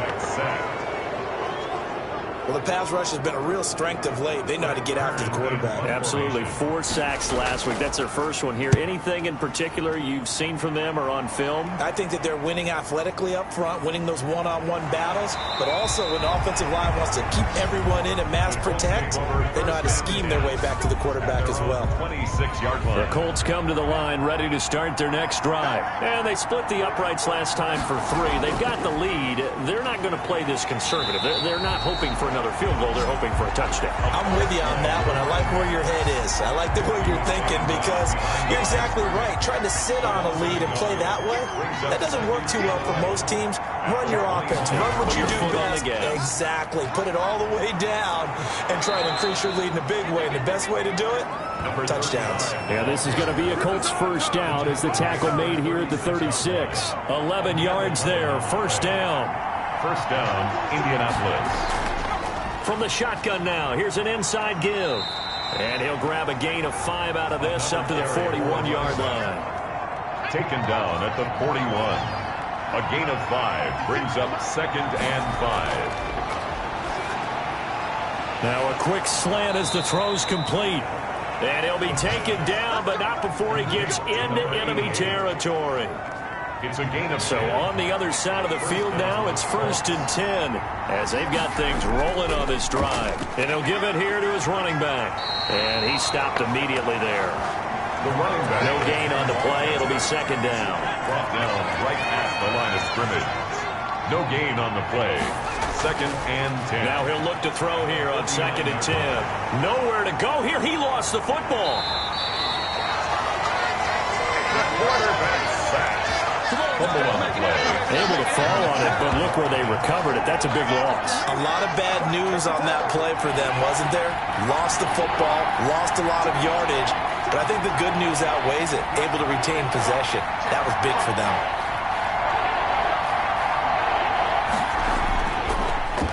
Well, the pass rush has been a real strength of late. They know how to get after the quarterback. Absolutely. 4 sacks last week. That's their first one here. Anything in particular you've seen from them or on film? I think that they're winning athletically up front, winning those one-on-one battles, but also when the offensive line wants to keep everyone in and mass protect, they know how to scheme their way back to the quarterback as well. 26-yard line. The Colts come to the line ready to start their next drive. And they split the uprights last time for 3. They've got the lead. They're not going to play this conservative. They're not hoping for another field goal. They're hoping for a touchdown. I'm with you on that one. I like where your head is. I like the way you're thinking because you're exactly right. Trying to sit on a lead and play that way, that doesn't work too well for most teams. Run your offense. Run what you do best. Exactly. Put it all the way down and try to increase your lead in a big way. And the best way to do it, touchdowns. Yeah, this is going to be a Colts first down as the tackle made here at the 36. 11 yards there. First down. First down, Indianapolis. From the shotgun now, here's an inside give. And he'll grab a gain of 5 out of this up to the 41-yard line. Taken down at the 41. A gain of 5 brings up 2nd and 5. Now a quick slant as the throw's complete. And he'll be taken down, but not before he gets into enemy territory. It's a gain of 6. So on the other side of the field now, it's 1st and 10 as they've got things rolling on this drive. And he'll give it here to his running back. And he stopped immediately there. The running back. No gain on the play. It'll be 2nd down. Brought down right at the line of scrimmage. No gain on the play. 2nd and 10. Now he'll look to throw here on 2nd and 10. Nowhere to go here. He lost the football. The quarterback sacked. Able to fall on it, but look where they recovered it. That's a big loss. A lot of bad news on that play for them, wasn't there? Lost the football, lost a lot of yardage, but I think the good news outweighs it. Able to retain possession. That was big for them.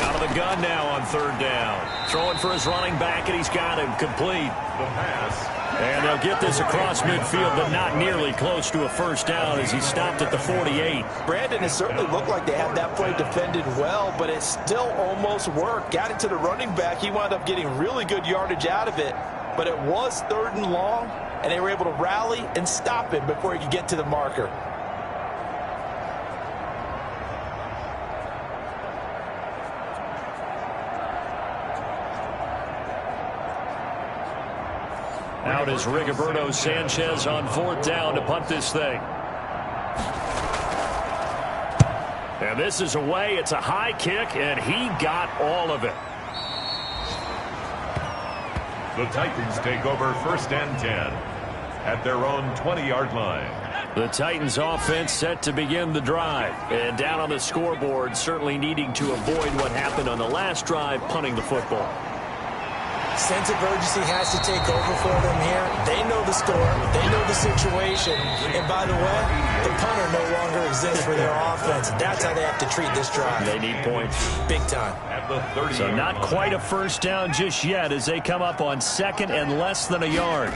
Out of the gun now on 3rd down. Throwing for his running back, and he's got him complete. The pass. And they'll get this across midfield, but not nearly close to a first down as he stopped at the 48. Brandon, it certainly looked like they had that play defended well, but it still almost worked. Got it to the running back. He wound up getting really good yardage out of it, but it was 3rd and long, and they were able to rally and stop him before he could get to the marker. Out is Rigoberto Sanchez on 4th down to punt this thing. And this is away. It's a high kick, and he got all of it. The Titans take over 1st and 10 at their own 20-yard line. The Titans offense set to begin the drive. And down on the scoreboard, certainly needing to avoid what happened on the last drive, punting the football. Sense of urgency has to take over for them here. They know the score. They know the situation. And by the way, the punter no longer exists for their offense. That's how they have to treat this drive. They need points. Big time. At the 30. So not quite a first down just yet as they come up on 2nd and less than a yard.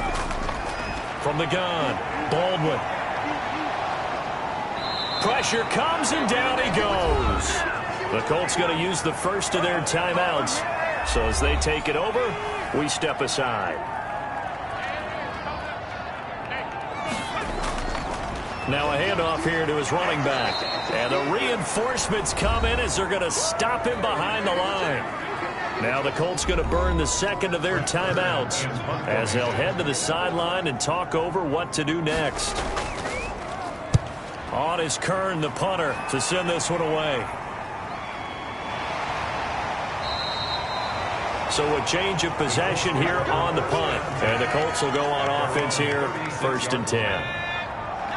From the gun, Baldwin. Pressure comes and down he goes. The Colts going to use the first of their timeouts. So as they take it over, we step aside. Now a handoff here to his running back. And the reinforcements come in as they're going to stop him behind the line. Now the Colts going to burn the second of their timeouts as they'll head to the sideline and talk over what to do next. On is Kern, the punter, to send this one away. So a change of possession here on the punt. And the Colts will go on offense here, 1st and 10.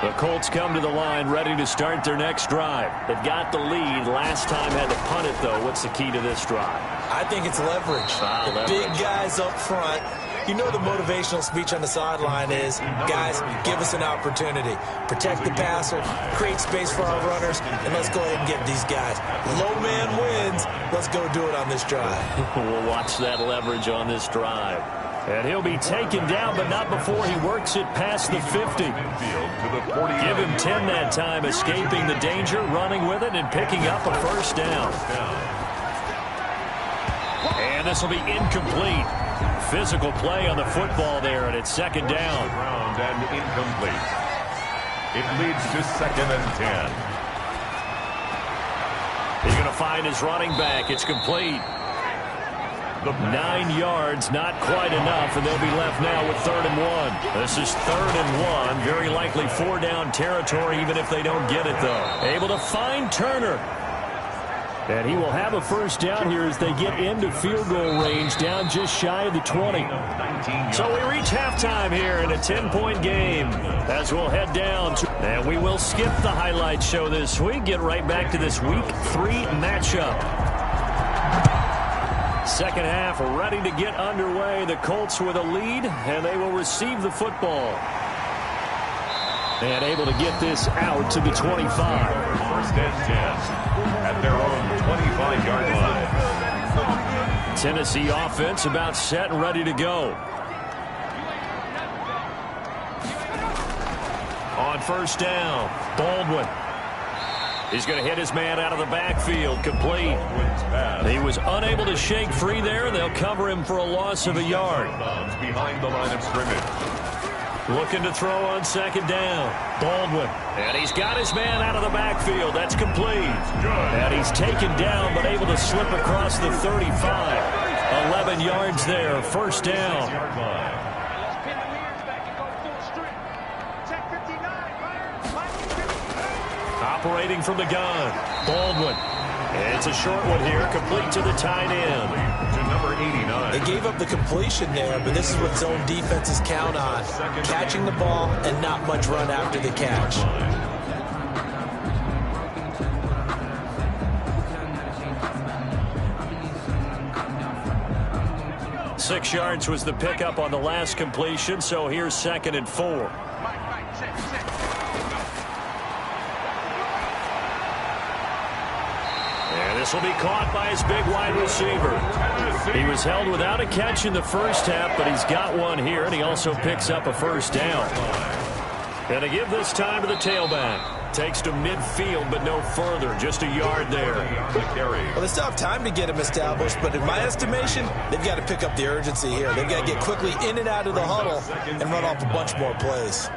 The Colts come to the line ready to start their next drive. They've got the lead. Last time had to punt it, though. What's the key to this drive? I think it's leverage. The big guys up front. You know the motivational speech on the sideline is, guys, give us an opportunity. Protect the passer, create space for our runners, and let's go ahead and get these guys. Low man wins. Let's go do it on this drive. We'll watch that leverage on this drive. And he'll be taken down, but not before he works it past the 50. Give him 10 that time, escaping the danger, running with it, and picking up a first down. And this will be incomplete. Physical play on the football there, and it's 2nd down. Round and incomplete. It leads to 2nd and 10. He's going to find his running back. It's complete. 9 yards, not quite enough, and they'll be left now with 3rd and 1. This is 3rd and 1. Very likely 4-down territory, even if they don't get it, though. Able to find Turner. And he will have a first down here as they get into field goal range, down just shy of the 20. So we reach halftime here in a 10-point game as we'll head down to, and we will skip the highlight show this week. Get right back to this Week 3 matchup. Second half ready to get underway. The Colts with a lead, and they will receive the football. And able to get this out to the 25. 1st and 10 at their own 25-yard line. Tennessee offense about set and ready to go. On first down, Baldwin. He's going to hit his man out of the backfield, complete. He was unable to shake free there. They'll cover him for a loss of a yard. Behind the line of scrimmage. Looking to throw on 2nd down. Baldwin. And he's got his man out of the backfield. That's complete. And he's taken down, but able to slip across the 35. 11 yards there. First down. Operating from the gun. Baldwin. It's a short one here, complete to the tight end. To number 89. They gave up the completion there, but this is what zone defenses count on. Catching the ball and not much run after the catch. Six yards was the pickup on the last completion, so here's 2nd and 4. This will be caught by his big wide receiver. He was held without a catch in the first half, but he's got one here, and he also picks up a first down. And to give this time to the tailback. Takes to midfield, but no further. Just a yard there. Well, they still have time to get him established, but in my estimation, they've got to pick up the urgency here. They've got to get quickly in and out of the huddle and run off a bunch more plays.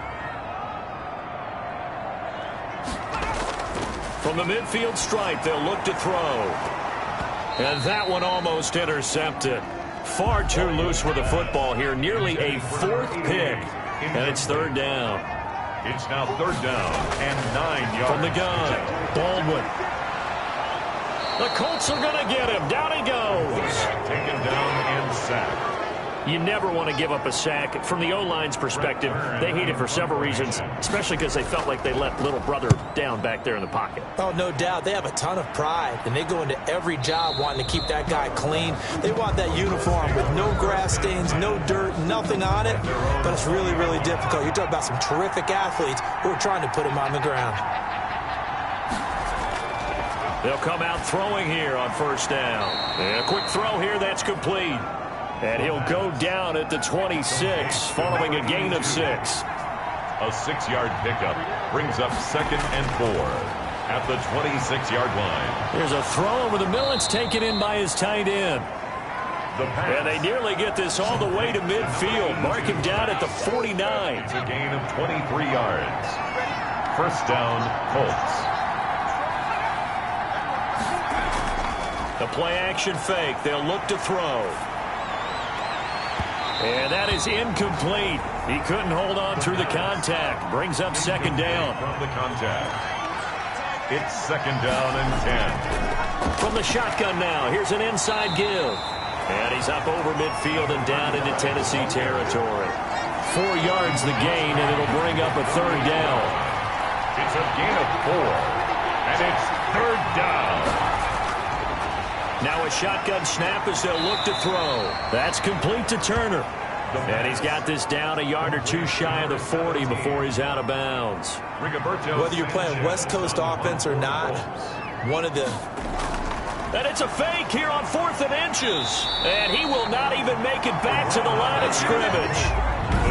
From the midfield stripe, they'll look to throw. And that one almost intercepted. Far too loose with the football here. Nearly a 4th pick. And it's 3rd down. It's now 3rd down and 9 yards. From the gun, Baldwin. The Colts are going to get him. Down he goes. Taken down and sacked. You never want to give up a sack. From the O-line's perspective, they hate it for several reasons, especially because they felt like they let little brother down back there in the pocket. Oh, no doubt. They have a ton of pride, and they go into every job wanting to keep that guy clean. They want that uniform with no grass stains, no dirt, nothing on it, but it's really, really difficult. You're talking about some terrific athletes who are trying to put him on the ground. They'll come out throwing here on first down. And a quick throw here that's complete. And he'll go down at the 26 following a gain of 6. A 6-yard pickup brings up 2nd and 4 at the 26-yard line. Here's a throw over the middle. It's taken in by his tight end. And they nearly get this all the way to midfield. Mark him down at the 49. It's a gain of 23 yards. First down, Colts. The play-action fake. They'll look to throw. And that is incomplete. He couldn't hold on through the contact. Brings up 2nd down. From the contact. It's 2nd down and 10. From the shotgun now, here's an inside give. And he's up over midfield and down into Tennessee territory. 4 yards the gain, and it'll bring up a 3rd down. It's a gain of 4. And it's 3rd down. Now a shotgun snap as they'll look to throw. That's complete to Turner. And he's got this down a yard or two shy of the 40 before he's out of bounds. Whether you're playing West Coast offense or not, one of the... And it's a fake here on 4th and inches. And he will not even make it back to the line of scrimmage.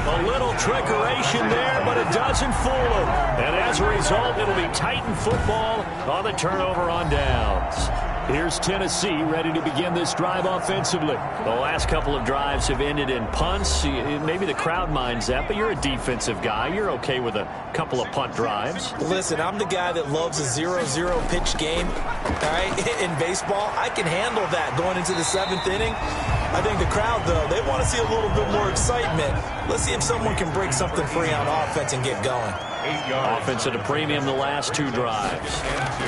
A little trickeration there, but it doesn't fool him. And as a result, it'll be Titan football on the turnover on downs. Here's Tennessee ready to begin this drive offensively. The last couple of drives have ended in punts. Maybe the crowd minds that, but you're a defensive guy. You're okay with a couple of punt drives. Listen, I'm the guy that loves a 0-0 pitch game. All right, in baseball, I can handle that going into the 7th inning. I think the crowd, though, they want to see a little bit more excitement. Let's see if someone can break something free on offense and get going. Offense at a premium the last 2 drives.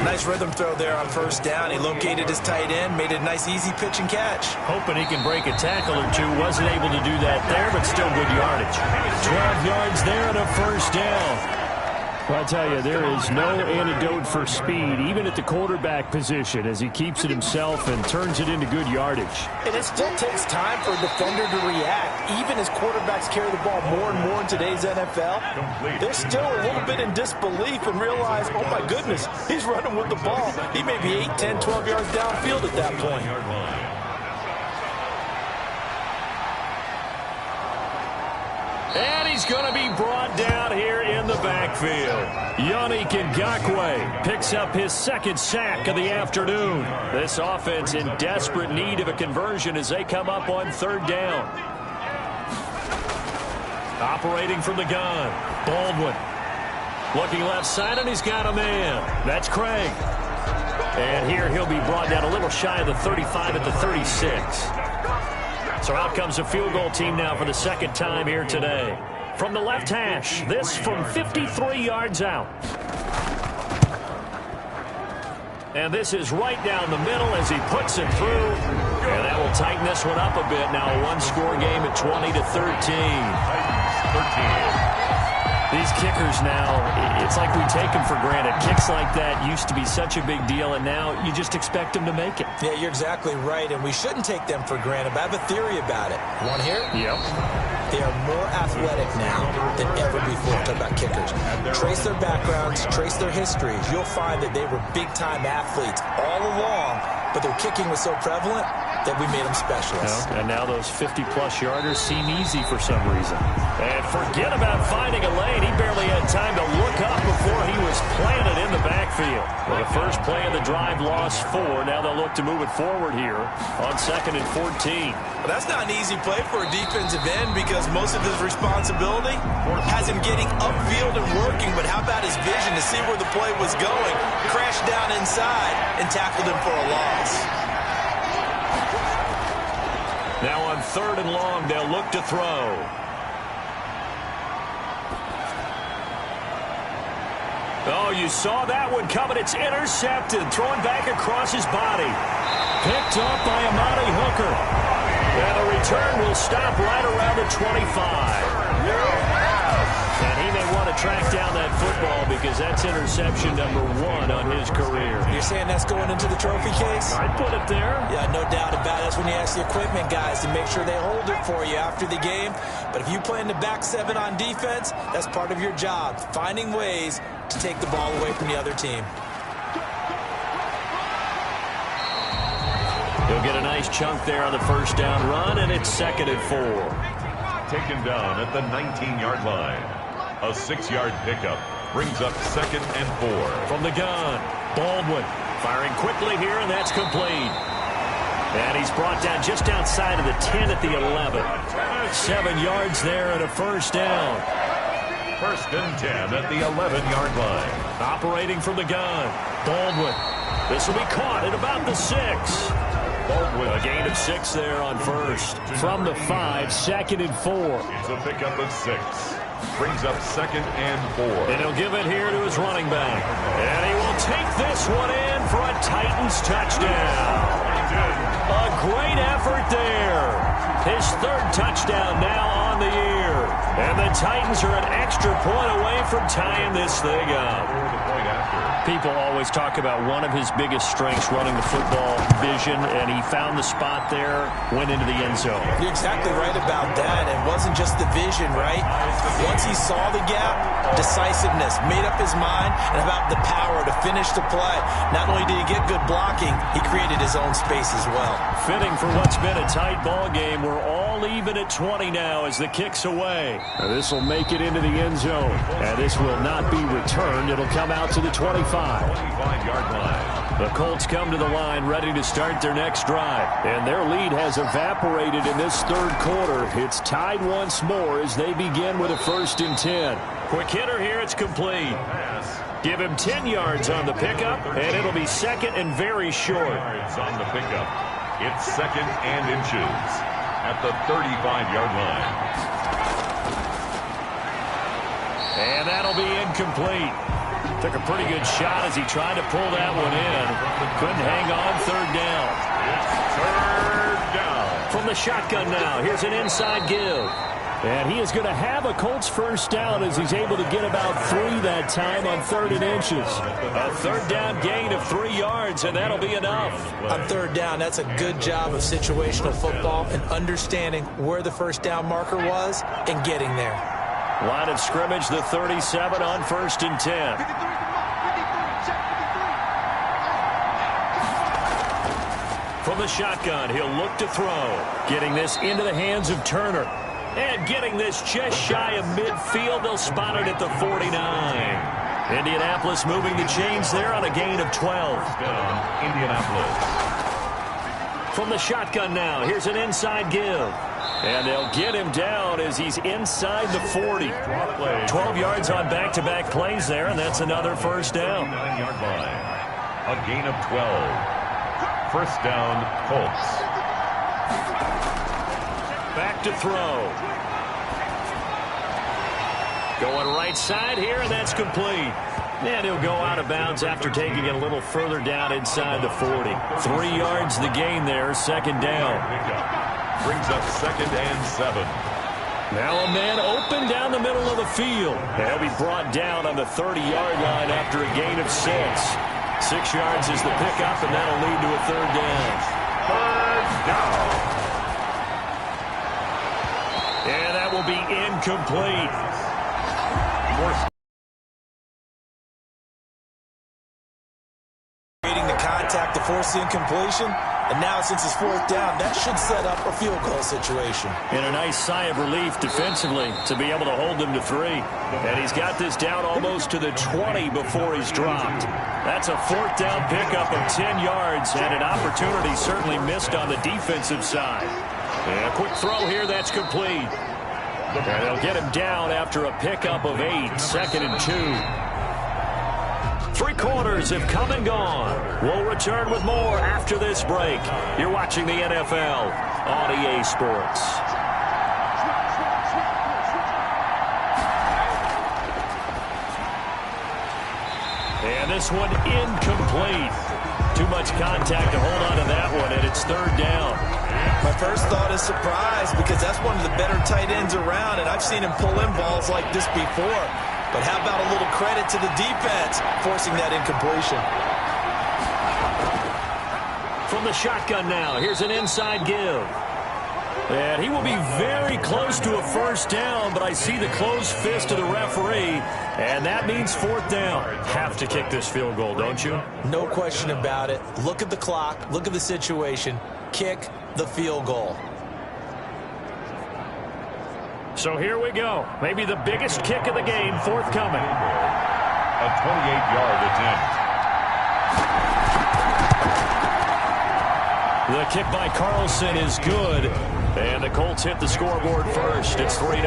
Nice rhythm throw there on first down. He located his tight end, made a nice easy pitch and catch. Hoping he can break a tackle or two. Wasn't able to do that there, but still good yardage. 12 yards there and a first down. Well, I tell you, there is no antidote for speed, even at the quarterback position, as he keeps it himself and turns it into good yardage. And it still takes time for a defender to react. Even as quarterbacks carry the ball more and more in today's NFL, they're still a little bit in disbelief and realize, oh, my goodness, he's running with the ball. He may be 8, 10, 12 yards downfield at that point. And he's going to be brought down here in the backfield. Yannick Ngakoue picks up his 2nd sack of the afternoon. This offense in desperate need of a conversion as they come up on 3rd down. Operating from the gun, Baldwin. Looking left side, and he's got a man. That's Craig. And here he'll be brought down a little shy of the 35 at the 36. So out comes the field goal team now for the 2nd time here today. From the left hash, this from 53 yards out. And this is right down the middle as he puts it through. And that will tighten this one up a bit. Now a 1-score game at 20-13. These kickers now, it's like we take them for granted. Kicks like that used to be such a big deal, and now you just expect them to make it. Yeah, you're exactly right, and we shouldn't take them for granted, but I have a theory about it. Want to hear it? Yep. They are more athletic now than ever before. Talk about kickers. Trace their backgrounds, trace their histories. You'll find that they were big-time athletes all along, but their kicking was so prevalent that we made them specialists. And now those 50-plus yarders seem easy for some reason. And forget about finding a lane. He barely had time to look up before he was planted in the backfield. Well, the first play of the drive lost 4. Now they'll look to move it forward here on 2nd and 14. Well, that's not an easy play for a defensive end because most of his responsibility has him getting upfield and working, but how about his vision to see where the play was going, crashed down inside, and tackled him for a loss. Now on 3rd and long, they'll look to throw. Oh, you saw that one coming. It's intercepted. Throwing back across his body. Picked up by Amani Hooker. And the return will stop right around the 25. And he may want to track down that football because that's interception number 1 on his career. You're saying that's going into the trophy case? I'd put it there. Yeah, no doubt about it. That's when you ask the equipment guys to make sure they hold it for you after the game. But if you play in the back 7 on defense, that's part of your job, finding ways to take the ball away from the other team. He'll get a nice chunk there on the first down run, and it's 2nd and 4. Taken down at the 19-yard line. A 6-yard pickup brings up 2nd and 4. From the gun, Baldwin firing quickly here, and that's complete. And he's brought down just outside of the 10 at the 11. 7 yards there and a first down. 1st and 10 at the 11-yard line. Operating from the gun, Baldwin. This will be caught at about the 6. Baldwin. A gain of 6 there on first. From the 5, 2nd and 4. It's a pickup of 6. Brings up 2nd and 4. And he'll give it here to his running back. And he will take this one in for a Titans touchdown. A great effort there. His 3rd touchdown now on the year. And the Titans are an extra point away from tying this thing up. People always talk about one of his biggest strengths, running the football, vision, and he found the spot there, went into the end zone. You're exactly right about that. It wasn't just the vision, right? Once he saw the gap, decisiveness, made up his mind, and about the power to finish the play. Not only did he get good blocking, he created his own space as well. Fitting for what's been a tight ball game. We're all even at 20 now as the kick's away. This will make it into the end zone. And this will not be returned. It'll come out to the 25. 25-yard line. The Colts come to the line ready to start their next drive. And their lead has evaporated in this 3rd quarter. It's tied once more as they begin with a 1st and 10. Quick hitter here. It's complete. Give him 10 yards on the pickup, and it'll be 2nd and very short. Yards on the pickup. It's 2nd and inches at the 35-yard line. And that'll be incomplete. Took a pretty good shot as he tried to pull that one in. Couldn't hang on. 3rd down. It's 3rd down. From the shotgun now, here's an inside give. And he is going to have a Colts first down as he's able to get about 3 that time on 3rd and inches. A 3rd down gain of 3 yards, and that'll be enough. On 3rd down, that's a good job of situational football and understanding where the first down marker was and getting there. Line of scrimmage, the 37 on 1st and 10. From the shotgun, he'll look to throw. Getting this into the hands of Turner. And getting this just shy of midfield. They'll spot it at the 49. Indianapolis moving the chains there on a gain of 12. Indianapolis. From the shotgun now, here's an inside give. And they'll get him down as he's inside the 40. 12 yards on back-to-back plays there, and that's another first down. 9-yard line. A gain of 12. First down, Colts. Back to throw. Going right side here, and that's complete. And he'll go out of bounds after taking it a little further down inside the 40. 3 yards the gain there, 2nd down. Brings up 2nd and 7. Now a man open down the middle of the field. And he'll be brought down on the 30-yard line after a gain of 6. 6 yards is the pickup, and that'll lead to a 3rd down. 3rd down. And that will be incomplete. Creating the contact to force the incompletion. And now, since it's 4th down, that should set up a field goal situation. And a nice sigh of relief defensively to be able to hold them to 3. And he's got this down almost to the 20 before he's dropped. That's a 4th down pickup of 10 yards and an opportunity certainly missed on the defensive side. And a quick throw here, that's complete. And they'll get him down after a pickup of 8, 2nd and 2. 3 quarters have come and gone. We'll return with more after this break. You're watching the NFL on EA Sports. And this one incomplete. Too much contact to hold on to that one, and it's 3rd down. My first thought is surprise because that's one of the better tight ends around, and I've seen him pull in balls like this before. But how about a little credit to the defense forcing that incompletion? From the shotgun now, here's an inside give. And he will be very close to a first down, but I see the closed fist of the referee, and that means fourth down. Have to kick this field goal, don't you? No question about it. Look at the clock. Look at the situation. Kick the field goal. So here we go. Maybe the biggest kick of the game forthcoming. A 28-yard attempt. The kick by Carlson is good. And the Colts hit the scoreboard first. It's 3-0.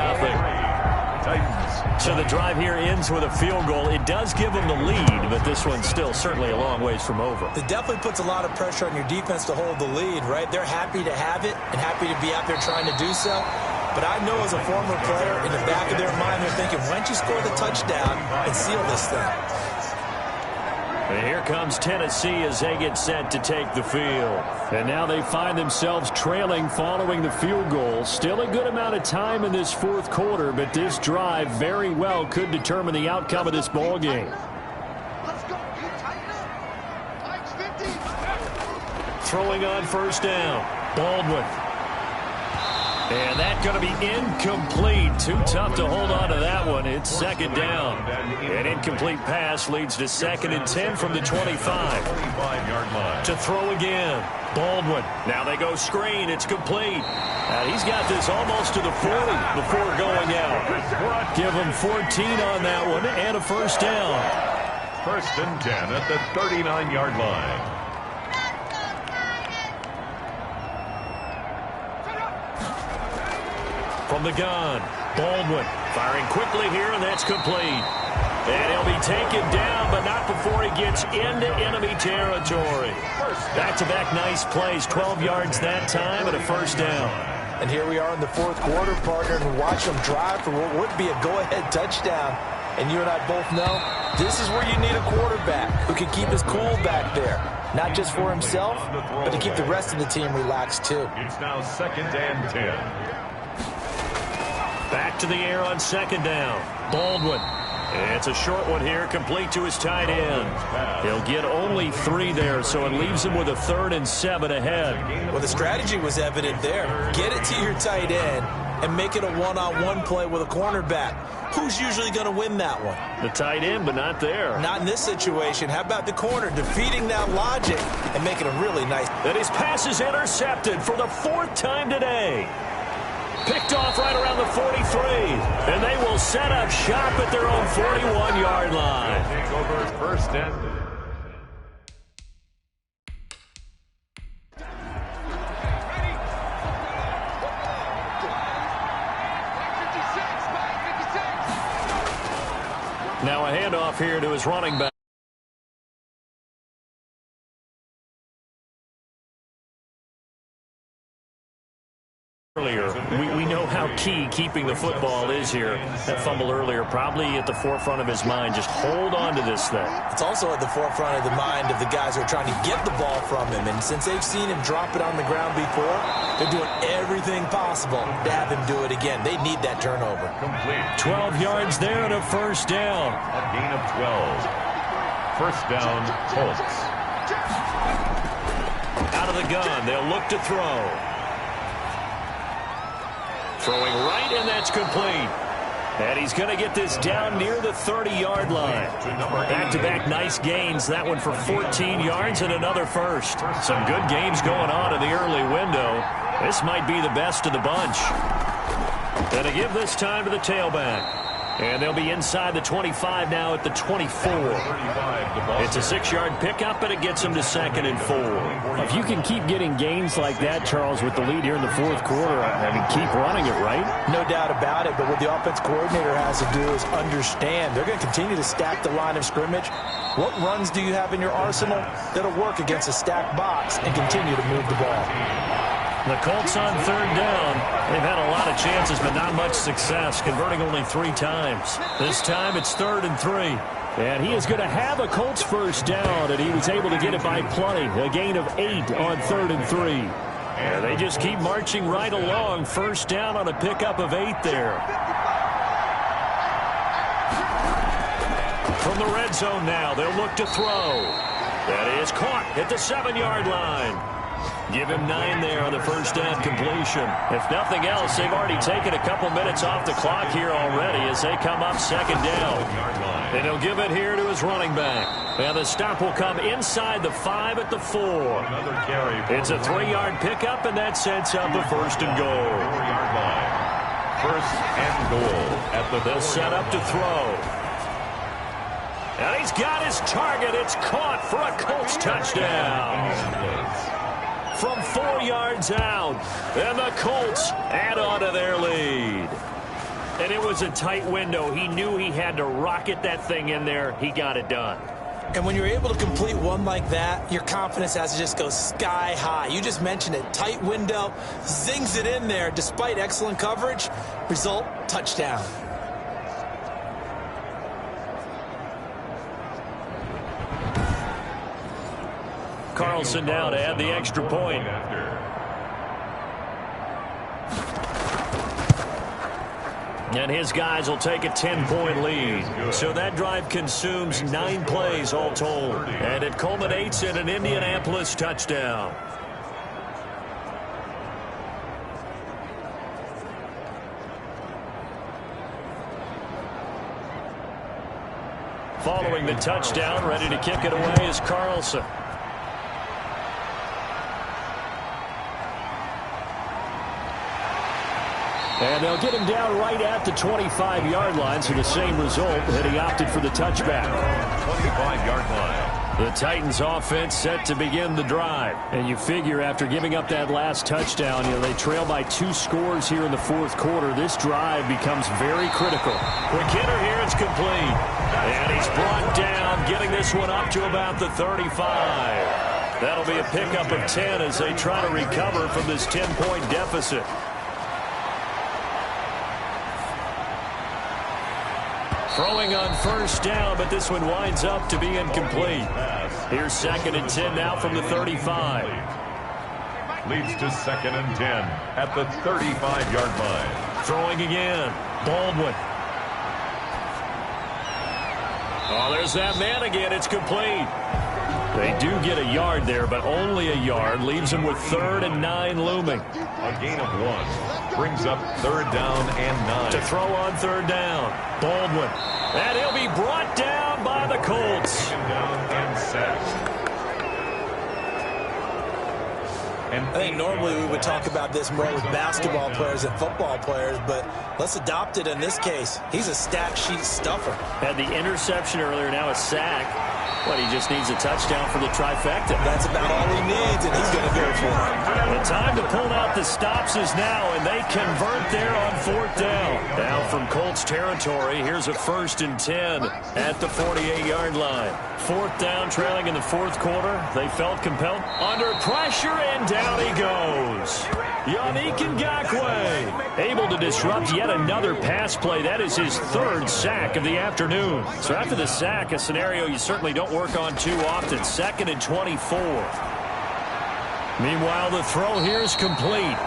So the drive here ends with a field goal. It does give them the lead, but this one's still certainly a long ways from over. It definitely puts a lot of pressure on your defense to hold the lead, right? They're happy to have it and happy to be out there trying to do so. But I know as a former player, in the back of their mind, they're thinking, why don't you score the touchdown and seal this thing? And here comes Tennessee as they get set to take the field. And now they find themselves trailing following the field goal. Still a good amount of time in this fourth quarter, but this drive very well could determine the outcome of this ball game. Let's go. You tighten up. Mike's 50. Throwing on first down. Baldwin. And that's going to be incomplete. Too tough to hold on to that one. It's second down. An incomplete pass leads to 2nd and 10 from the 25. 25-yard line. To throw again. Baldwin. Now they go screen. It's complete. He's got this almost to the 40 before going out. Give him 14 on that one and a first down. 1st and 10 at the 39-yard line. From the gun, Baldwin firing quickly here, and that's complete. And he'll be taken down, but not before he gets into enemy territory. Back-to-back nice plays, 12 yards that time, and a first down. And here we are in the fourth quarter, partner, and watch them drive for what would be a go-ahead touchdown. And you and I both know this is where you need a quarterback who can keep his cool back there. Not just for himself, but to keep the rest of the team relaxed, too. It's now 2nd and 10. Back to the air on second down. Baldwin. It's a short one here, complete to his tight end. He'll get only 3 there, so it leaves him with a 3rd and 7 ahead. Well, the strategy was evident there. Get it to your tight end and make it a one-on-one play with a cornerback. Who's usually going to win that one? The tight end, but not there. Not in this situation. How about the corner defeating that logic and making a really nice... And his pass is intercepted for the 4th time today. Picked off right around the 43. And they will set up shop at their own 41-yard line. Take over 1st and... Now a handoff here to his running back. Earlier, we know how key keeping the football is here. That fumble earlier probably at the forefront of his mind. Just hold on to this thing. It's also at the forefront of the mind of the guys who are trying to get the ball from him. And since they've seen him drop it on the ground before, they're doing everything possible to have him do it again. They need that turnover. Complete. 12 yards there and a first down. A gain of 12. First down, Colts. Out of the gun, they'll look to throw. Throwing right, and that's complete. And he's going to get this down near the 30-yard line. Back-to-back nice gains. That one for 14 yards and another first. Some good games going on in the early window. This might be the best of the bunch. And to give this time to the tailback. And they'll be inside the 25 now at the 24. It's a 6-yard pickup, and it gets them to 2nd and 4. If you can keep getting gains like that, Charles, with the lead here in the fourth quarter, I mean, keep running it, right? No doubt about it, but what the offense coordinator has to do is understand. They're going to continue to stack the line of scrimmage. What runs do you have in your arsenal that'll work against a stacked box and continue to move the ball? The Colts on 3rd down. They've had a lot of chances, but not much success, converting only 3 times. This time it's 3rd and 3. And he is going to have a Colts first down, and he was able to get it by plenty. A gain of 8 on 3rd and 3. And they just keep marching right along. First down on a pickup of 8 there. From the red zone now, they'll look to throw. That is caught at the 7-yard line. Give him 9 there on the first down completion. If nothing else, they've already taken a couple minutes off the clock here already as they come up second down. And he'll give it here to his running back. And the stop will come inside the 5 at the 4. Another carry. It's a 3-yard pickup, and that sets up a first and goal. 4-yard line. First and goal at the They'll set up to throw. And he's got his target. It's caught for a Colts touchdown. From 4 yards out. And the Colts add on to their lead. And it was a tight window. He knew he had to rocket that thing in there. He got it done. And when you're able to complete one like that, your confidence has to just go sky high. You just mentioned it. Tight window, zings it in there despite excellent coverage. Result, touchdown. Carlson now to add the extra point. And his guys will take a 10-point lead. So that drive consumes 9 plays all told. And it culminates in an Indianapolis touchdown. Following the touchdown, ready to kick it away is Carlson. And they'll get him down right at the 25-yard line, so the same result, that he opted for the touchback. 25-yard line. The Titans offense set to begin the drive. And you figure after giving up that last touchdown, they trail by 2 scores here in the fourth quarter. This drive becomes very critical. Quick hitter here, it's complete. And he's brought down, getting this one up to about the 35. That'll be a pickup of 10 as they try to recover from this 10-point deficit. Throwing on first down, but this one winds up to be incomplete. Here's 2nd and 10 now from the 35. Leads to 2nd and 10 at the 35-yard line. Throwing again. Baldwin. Oh, there's that man again. It's complete. They do get a yard there, but only a yard. Leaves them with 3rd and 9 looming. A gain of 1 brings up 3rd down and 9. To throw on 3rd down. Baldwin. And he'll be brought down by the Colts. Down and sacked. I think normally we would talk about this more with basketball players and football players, but let's adopt it in this case. He's a stat sheet stuffer. Had the interception earlier, now a sack. But he just needs a touchdown for the trifecta. That's about all he needs, and he's going to go for it. The time to pull out the stops is now, and they convert there on 4th down. Now from Colts territory, here's a 1st and 10 at the 48-yard line. 4th down, trailing in the 4th quarter. They felt compelled. Under pressure, and down he goes. Yannick Ngakoue able to disrupt yet another pass play. That is his 3rd sack of the afternoon. So after the sack, a scenario you certainly don't work on too often. 2nd and 24. Meanwhile, the throw here is complete.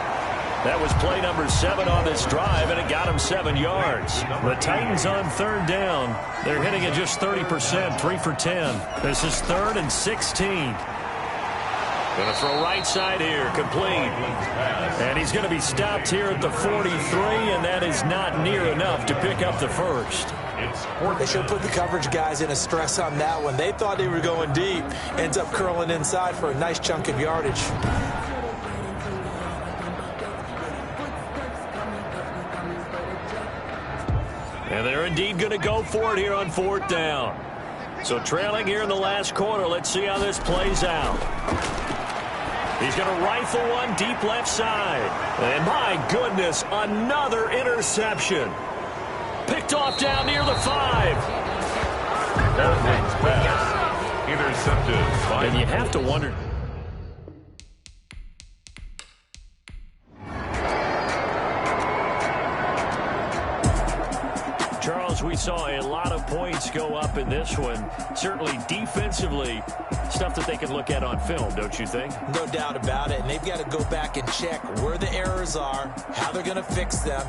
That was play number 7 on this drive, and it got him 7 yards. The Titans on 3rd down. They're hitting at just 30%, 3 for 10. This is 3rd and 16. Going to throw right side here, complete. And he's going to be stopped here at the 43, and that is not near enough to pick up the first. They should put the coverage guys in a stress on that one. They thought they were going deep. Ends up curling inside for a nice chunk of yardage. And they're indeed going to go for it here on 4th down. So trailing here in the last quarter, let's see how this plays out. He's going to rifle one deep left side. And my goodness, another interception. Picked off down near the 5. Baldwin's pass intercepted by. And you have to wonder. Charles we saw a lot of points go up in this one. Certainly defensively, stuff that they can look at on film, don't you think? No doubt about it. And they've got to go back and check where the errors are, how they're going to fix them,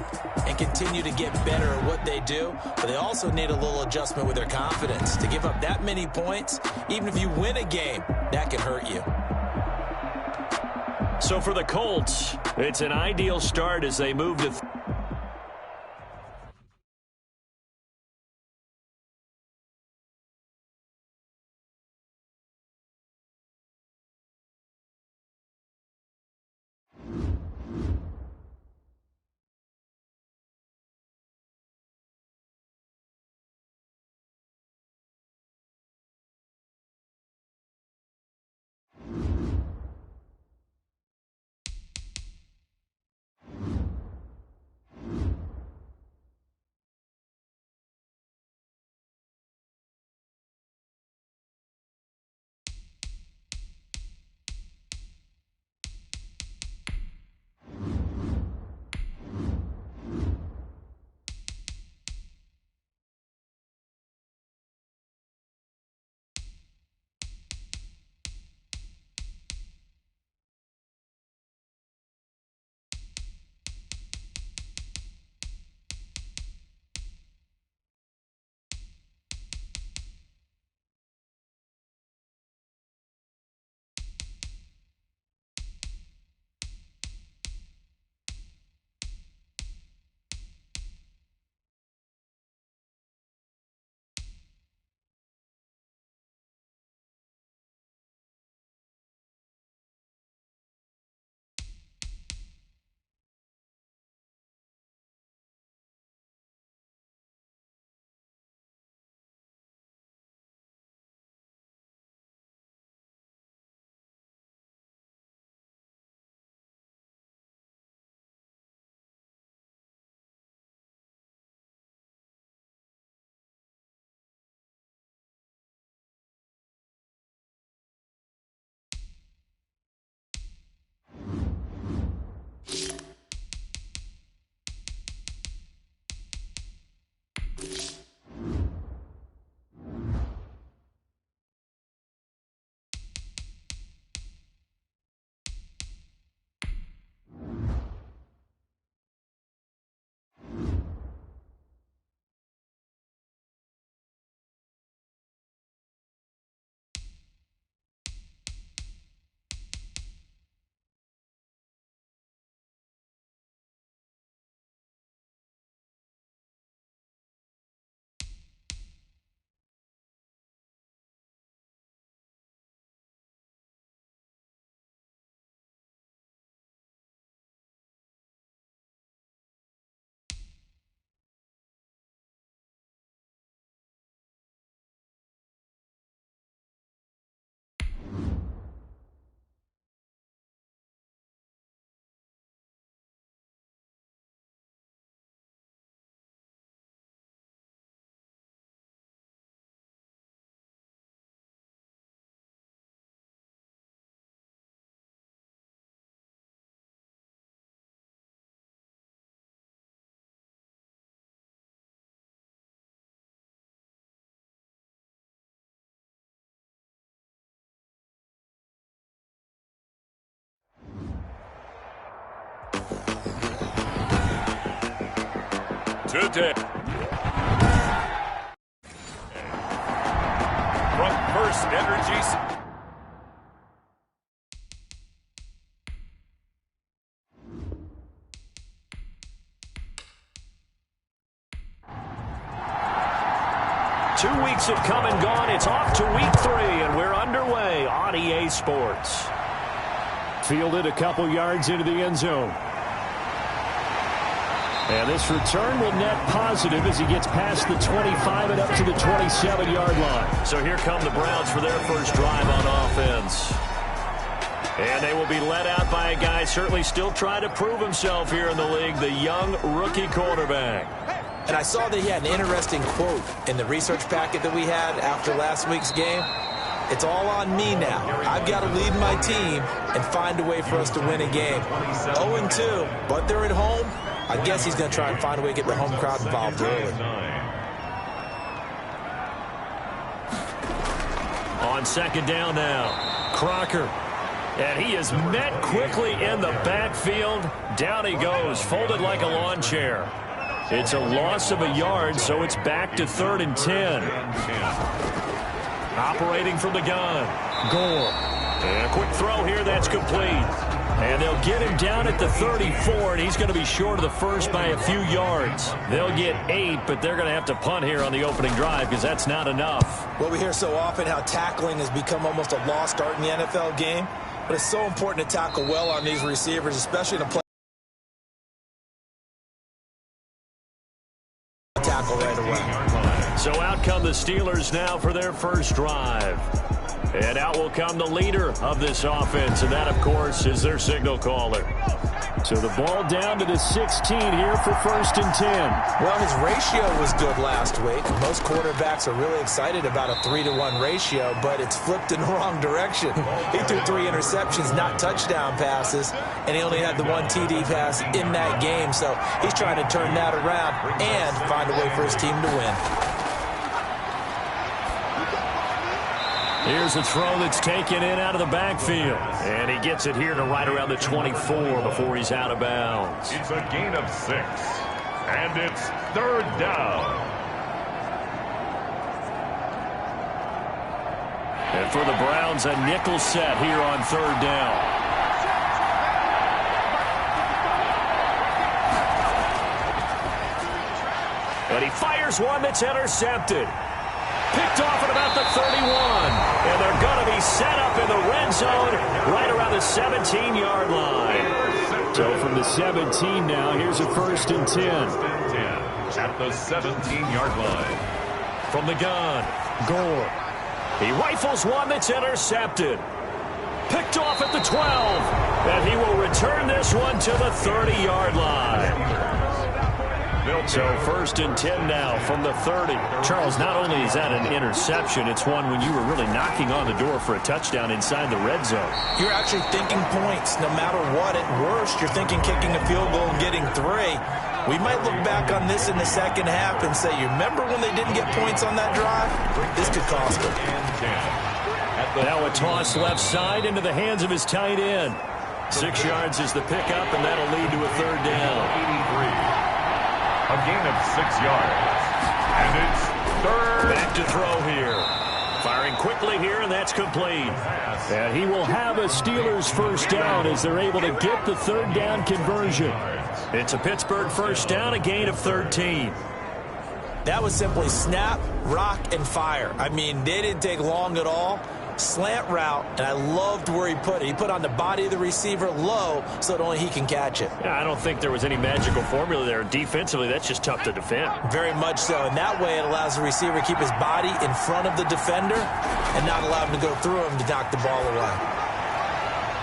and continue to get better at what they do. But they also need a little adjustment with their confidence. To give up that many points, even if you win a game, that can hurt you. So for the Colts, it's an ideal start as they move to today. From First Energies. Two weeks have come and gone. It's off to week 3, and we're underway on EA Sports. Fielded a couple yards into the end zone. And this return will net positive as he gets past the 25 and up to the 27-yard line. So here come the Browns for their first drive on offense. And they will be led out by a guy certainly still trying to prove himself here in the league, the young rookie quarterback. And I saw that he had an interesting quote in the research packet that we had after last week's game. It's all on me now. I've got to lead my team and find a way for us to win a game. 0-2, but they're at home. I guess he's going to try and find a way to get the home crowd involved early. On second down now, Crocker. And he is met quickly in the backfield. Down he goes, folded like a lawn chair. It's a loss of a yard, so it's back to 3rd and 10. Operating from the gun, Gore. And a quick throw here, that's complete. And they'll get him down at the 34, and he's going to be short of the first by a few yards. They'll get 8, but they're going to have to punt here on the opening drive because that's not enough. Well, we hear so often how tackling has become almost a lost art in the NFL game. But it's so important to tackle well on these receivers, especially in a play tackle right away. So out come the Steelers now for their first drive. And out will come the leader of this offense, and that, of course, is their signal caller. So the ball down to the 16 here for 1st and 10. Well, his ratio was good last week. Most quarterbacks are really excited about a 3-to-1 ratio, but it's flipped in the wrong direction. He threw 3 interceptions, not touchdown passes, and he only had the 1 TD pass in that game. So he's trying to turn that around and find a way for his team to win. Here's a throw that's taken in out of the backfield. And he gets it here to right around the 24 before he's out of bounds. It's a gain of 6. And it's 3rd down. And for the Browns, a nickel set here on 3rd down. And he fires one that's intercepted. Picked off at about the 31. And they're going to be set up in the red zone right around the 17-yard line. So from the 17 now, here's a 1st and 10. At the 17-yard line. From the gun, Gore. He rifles one that's intercepted. Picked off at the 12. And he will return this one to the 30-yard line. So 1st and 10 now from the 30. Charles, not only is that an interception, it's one when you were really knocking on the door for a touchdown inside the red zone. You're actually thinking points no matter what. At worst, you're thinking kicking a field goal and getting 3. We might look back on this in the second half and say, you remember when they didn't get points on that drive? This could cost them. Now a toss left side into the hands of his tight end. 6 yards is the pickup, and that'll lead to a 3rd down. A gain of 6 yards. And it's 3rd. Back to throw here. Firing quickly here, and that's complete. And he will have a Steelers first down as they're able to get the 3rd down conversion. It's a Pittsburgh first down, a gain of 13. That was simply snap, rock, and fire. I mean, they didn't take long at all. Slant route, and I loved where he put it. He put on the body of the receiver low so that only he can catch it. Yeah, I don't think there was any magical formula there. Defensively, that's just tough to defend. Very much so, and that way it allows the receiver to keep his body in front of the defender and not allow him to go through him to knock the ball away.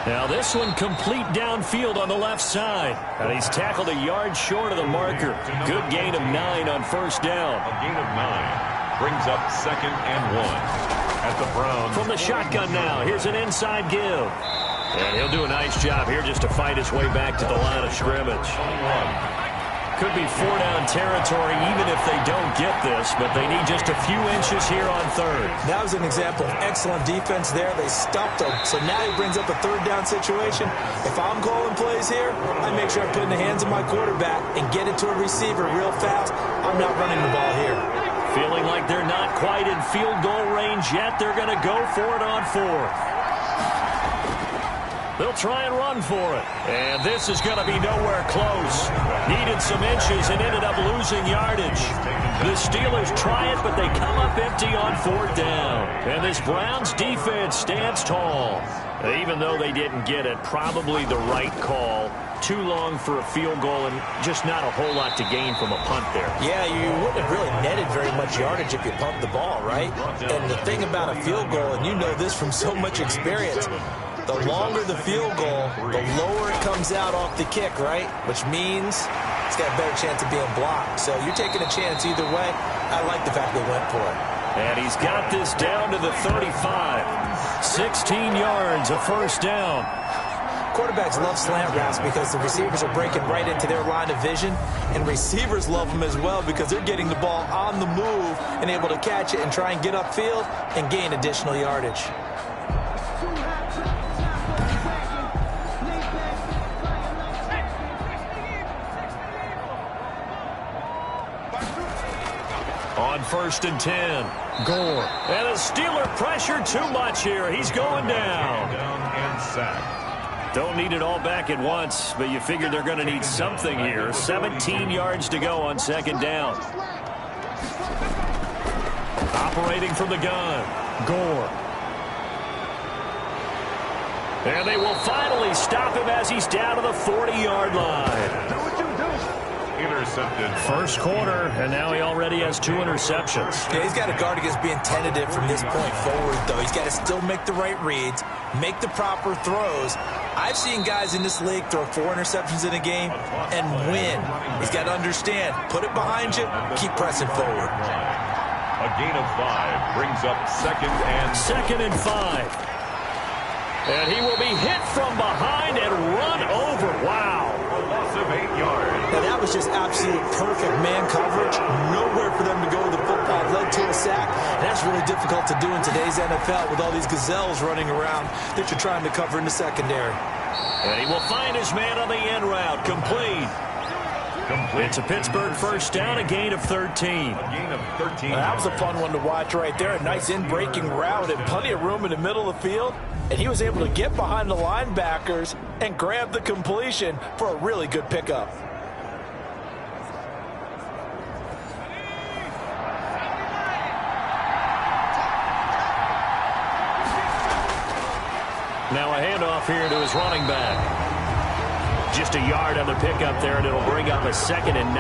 Now this one complete downfield on the left side. And he's tackled a yard short of the marker. Good gain of 9 on 1st down. A gain of 9 brings up 2nd and 1. At the Browns. From the shotgun now, here's an inside give. And he'll do a nice job here just to fight his way back to the line of scrimmage. Could be 4-down territory even if they don't get this, but they need just a few inches here on 3rd. That was an example of excellent defense there. They stopped him, so now he brings up a 3rd down situation. If I'm calling plays here, I make sure I put it in the hands of my quarterback and get it to a receiver real fast. I'm not running the ball here. Feeling like they're not quite in field goal range yet. They're going to go for it on 4th. They'll try and run for it. And this is going to be nowhere close. Needed some inches and ended up losing yardage. The Steelers try it, but they come up empty on 4th down. And this Browns defense stands tall. Even though they didn't get it, probably the right call. Too long for a field goal and just not a whole lot to gain from a punt there. Yeah, you wouldn't have really netted very much yardage if you pumped the ball, right? And the thing about a field goal, and you know this from so much experience, the longer the field goal, the lower it comes out off the kick, right? Which means it's got a better chance of being blocked. So you're taking a chance either way. I like the fact they went for it. And he's got this down to the 35. 16 yards, a 1st down. Quarterbacks love slant routes because the receivers are breaking right into their line of vision, and receivers love them as well because they're getting the ball on the move and able to catch it and try and get upfield and gain additional yardage. On 1st and 10, Gore. And the Steeler pressure too much here. He's going down. Down and sacked. Don't need it all back at once, but you figure they're going to need something here. 17 yards to go on 2nd down. Operating from the gun, Gore. And they will finally stop him as he's down to the 40-yard line. Intercepted. First quarter, and now he already has 2 interceptions. Yeah, he's got to guard against being tentative from this point forward, though. He's got to still make the right reads, make the proper throws. I've seen guys in this league throw 4 interceptions in a game and win. He's got to understand, put it behind you, keep pressing forward. A gain of 5 brings up 2nd and 5. And he will be hit from behind and run over. Wow. a loss of 8 yards. Now, that was just absolute perfect man coverage. Nowhere for them to go with the football. Led to a sack. And that's really difficult to do in today's NFL with all these gazelles running around that you're trying to cover in the secondary. And he will find his man on the end route. Complete. It's a Pittsburgh first down, a gain of 13. A gain of 13. Well, that was a fun one to watch right there. A nice in-breaking route and plenty of room in the middle of the field. And he was able to get behind the linebackers and grab the completion for a really good pickup. Now a handoff here to his running back. Just a yard on the pickup there, and it'll bring up a 2nd and 9.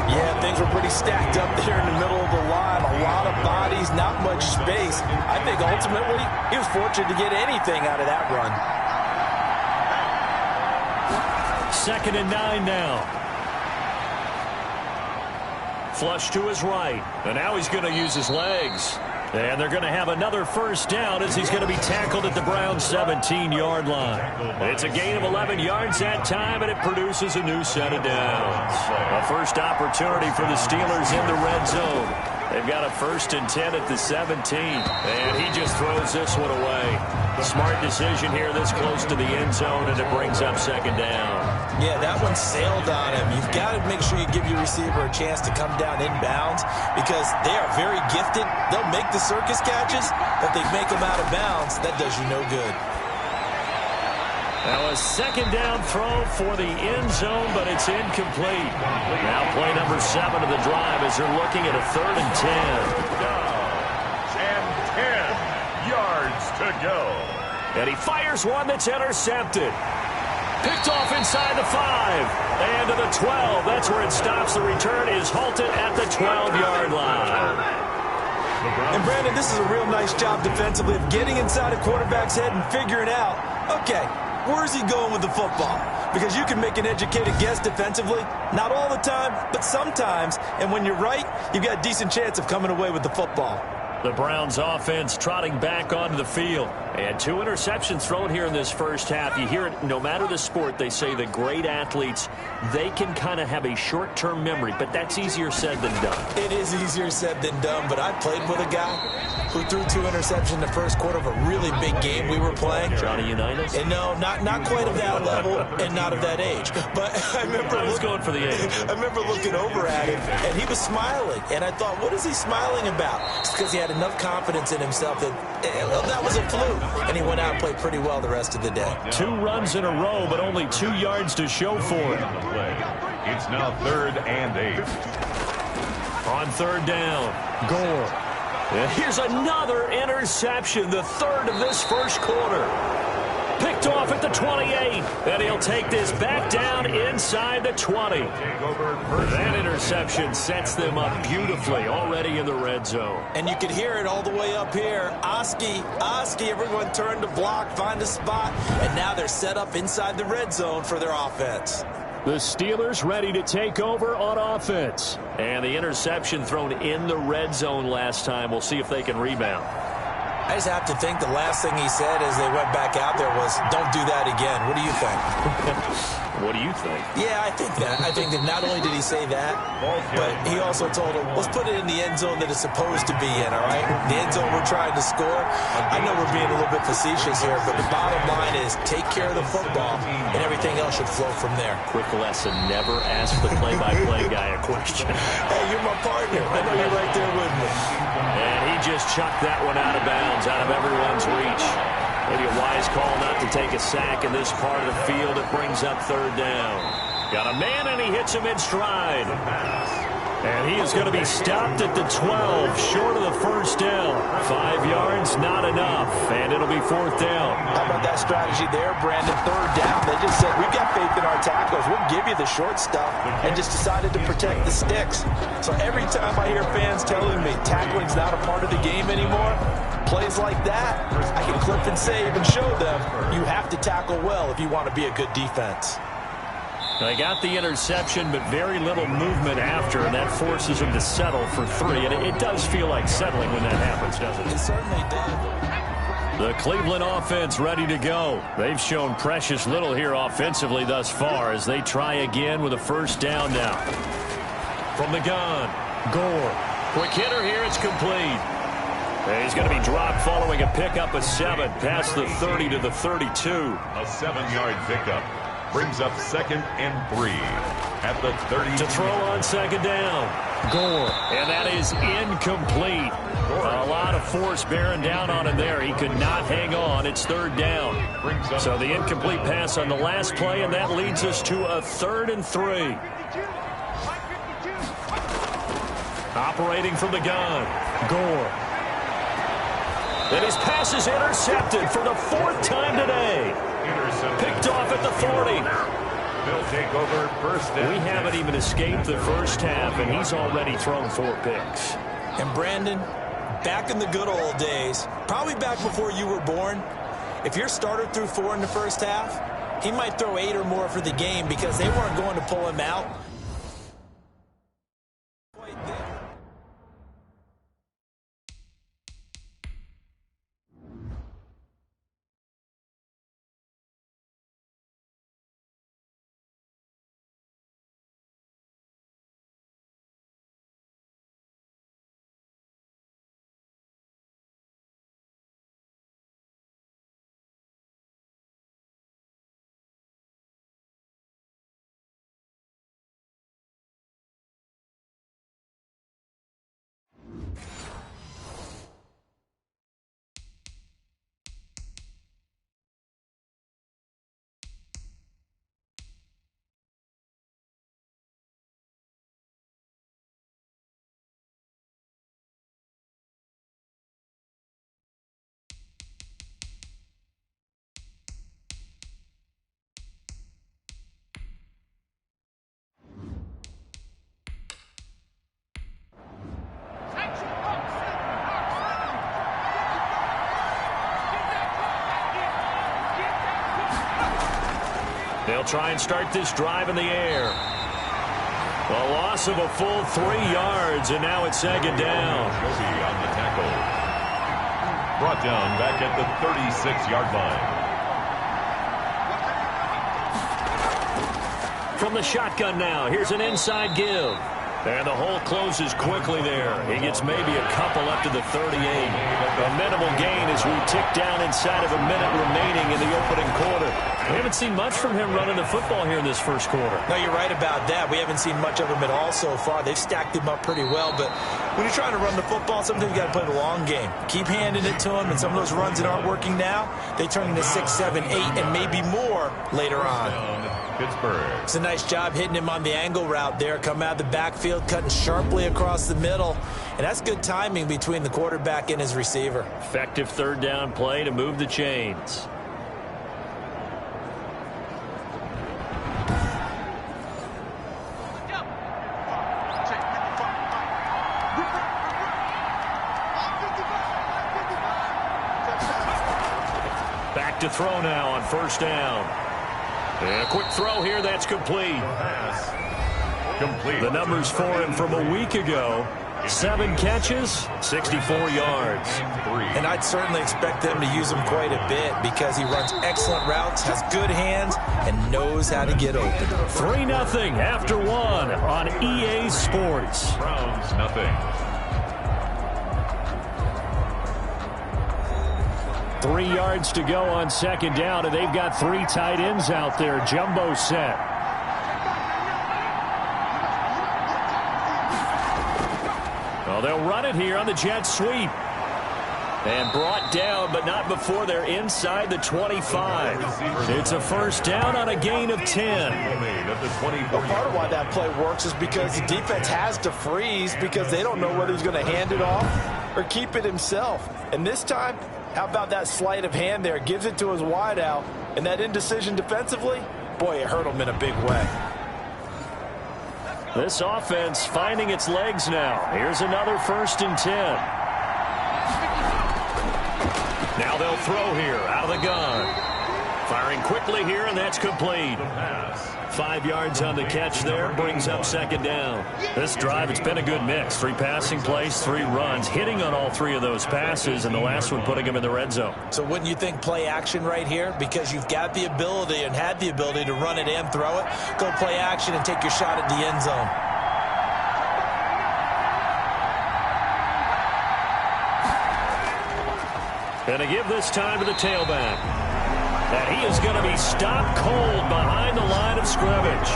Yeah, things were pretty stacked up there in the middle of the line. A lot of bodies, not much space. I think ultimately he was fortunate to get anything out of that run. 2nd and 9 now. Flush to his right, and now he's going to use his legs. And they're going to have another first down as he's going to be tackled at the Browns' 17-yard line. It's a gain of 11 yards that time, and it produces a new set of downs. A first opportunity for the Steelers in the red zone. They've got a 1st and 10 at the 17, and he just throws this one away. Smart decision here this close to the end zone, and it brings up 2nd down. Yeah, that one sailed on him. You've got to make sure you give your receiver a chance to come down inbounds because they are very gifted. They'll make the circus catches, but they make them out of bounds. That does you no good. Now a 2nd down throw for the end zone, but it's incomplete. Now play number 7 of the drive as they're looking at a 3rd and 10. And 10 yards to go. And he fires one that's intercepted. Picked off inside the 5. And to the 12. That's where it stops. The return is halted at the 12-yard line. And Brandon, this is a real nice job defensively of getting inside a quarterback's head and figuring out, okay, where's he going with the football? Because you can make an educated guess defensively. Not all the time, but sometimes. And when you're right, you've got a decent chance of coming away with the football. The Browns offense trotting back onto the field. And 2 interceptions thrown here in this first half. You hear it no matter the sport. They say the great athletes, they can kind of have a short-term memory. But that's easier said than done. It is easier said than done. But I played with a guy who threw 2 interceptions in the first quarter of a really big game we were playing. Johnny Unitas? And no, not quite of that level and not of that age. But I remember going for the age. I remember looking over at him, and he was smiling. And I thought, what is he smiling about? It's because he had enough confidence in himself that that was a fluke. And he went out and played pretty well the rest of the day. 2 runs in a row, but only 2 yards to show for it. It's now 3rd and 8. On 3rd down, Gore. And here's another interception, the 3rd of this first quarter. Picked off at the 28, and he'll take this back down inside the 20. That interception sets them up beautifully already in the red zone. And you could hear it all the way up here. Oski, everyone turned to block, find a spot, and now they're set up inside the red zone for their offense. The Steelers ready to take over on offense. And the interception thrown in the red zone last time. We'll see if they can rebound. I just have to think the last thing he said as they went back out there was, don't do that again. What do you think? What do you think? Yeah, I think that. I think that not only did he say that, but he also told him, let's put it in the end zone that it's supposed to be in, all right? The end zone we're trying to score. I know we're being a little bit facetious here, but the bottom line is take care of the football, and everything else should flow from there. Quick lesson, never ask the play-by-play guy a question. Hey, you're my partner. I know you're right there with me. And he just chucked that one out of bounds, out of everyone's reach. Maybe a wise call not to take a sack in this part of the field. It brings up third down. Got a man, and he hits him in stride. And he is going to be stopped at the 12, short of the first down. 5 yards, not enough, and it'll be fourth down. How about that strategy there, Brandon? Third down, they just said, we've got faith in our tackles. We'll give you the short stuff, and just decided to protect the sticks. So every time I hear fans telling me tackling's not a part of the game anymore, plays like that, I can clip and save and show them you have to tackle well if you want to be a good defense. They got the interception, but very little movement after, and that forces him to settle for 3. And it does feel like settling when that happens, doesn't it? It certainly does. The Cleveland offense ready to go. They've shown precious little here offensively thus far as they try again with a first down now. From the gun, Gore. Quick hitter here, it's complete. And he's going to be dropped following a pickup of 7 past the 30 to the 32. A 7-yard pickup. Brings up 2nd and 3 at the 30. To throw on second down. Gore. And that is incomplete. A lot of force bearing down on him there. He could not hang on. It's third down. So the incomplete pass on the last play, and that leads us to a 3rd and 3. Operating from the gun. Gore. And his pass is intercepted for the 4th time today. Picked off at the 40. They'll take over first down. We haven't even escaped the first half, and he's already thrown 4 picks. And Brandon, back in the good old days, probably back before you were born, if your starter threw 4 in the first half, he might throw 8 or more for the game because they weren't going to pull him out. They'll try and start this drive in the air. A loss of a full 3 yards, and now it's second down. Joby on the tackle. Brought down back at the 36-yard line. From the shotgun now, here's an inside give. And the hole closes quickly there. He gets maybe a couple up to the 38. A minimal gain as we tick down inside of a minute remaining in the opening quarter. We haven't seen much from him running the football here in this first quarter. No, you're right about that. We haven't seen much of him at all so far. They've stacked him up pretty well, but when you're trying to run the football, sometimes you got to play the long game. Keep handing it to him, and some of those runs that aren't working now, they turn into 6, 7, 8, and maybe more later on. Pittsburgh. It's a nice job hitting him on the angle route there. Come out of the backfield, cutting sharply across the middle. And that's good timing between the quarterback and his receiver. Effective third down play to move the chains. Back to throw now on first down. And a quick throw here, that's complete. Complete. The numbers for him from a week ago, 7 catches, 64 yards. And I'd certainly expect them to use him quite a bit because he runs excellent routes, has good hands, and knows how to get open. 3-0 after 1 on EA Sports. Browns nothing. 3 yards to go on second down, and they've got 3 tight ends out there. Jumbo set. Well, they'll run it here on the jet sweep. And brought down, but not before they're inside the 25. It's a first down on a gain of 10. Well, part of why that play works is because the defense has to freeze because they don't know whether he's going to hand it off or keep it himself. And this time, how about that sleight of hand there? Gives it to his wideout. And that indecision defensively, boy, it hurt him in a big way. This offense finding its legs now. Here's another 1st and 10. Now they'll throw here out of the gun. Firing quickly here, and that's complete. 5 yards on the catch there, brings up second down. This drive, it's been a good mix. 3 passing plays, 3 runs, hitting on all 3 of those passes, and the last one putting him in the red zone. So wouldn't you think play action right here? Because you've got the ability and had the ability to run it and throw it. Go play action and take your shot at the end zone. And to give this time to the tailback. And he is going to be stopped cold behind the line of scrimmage.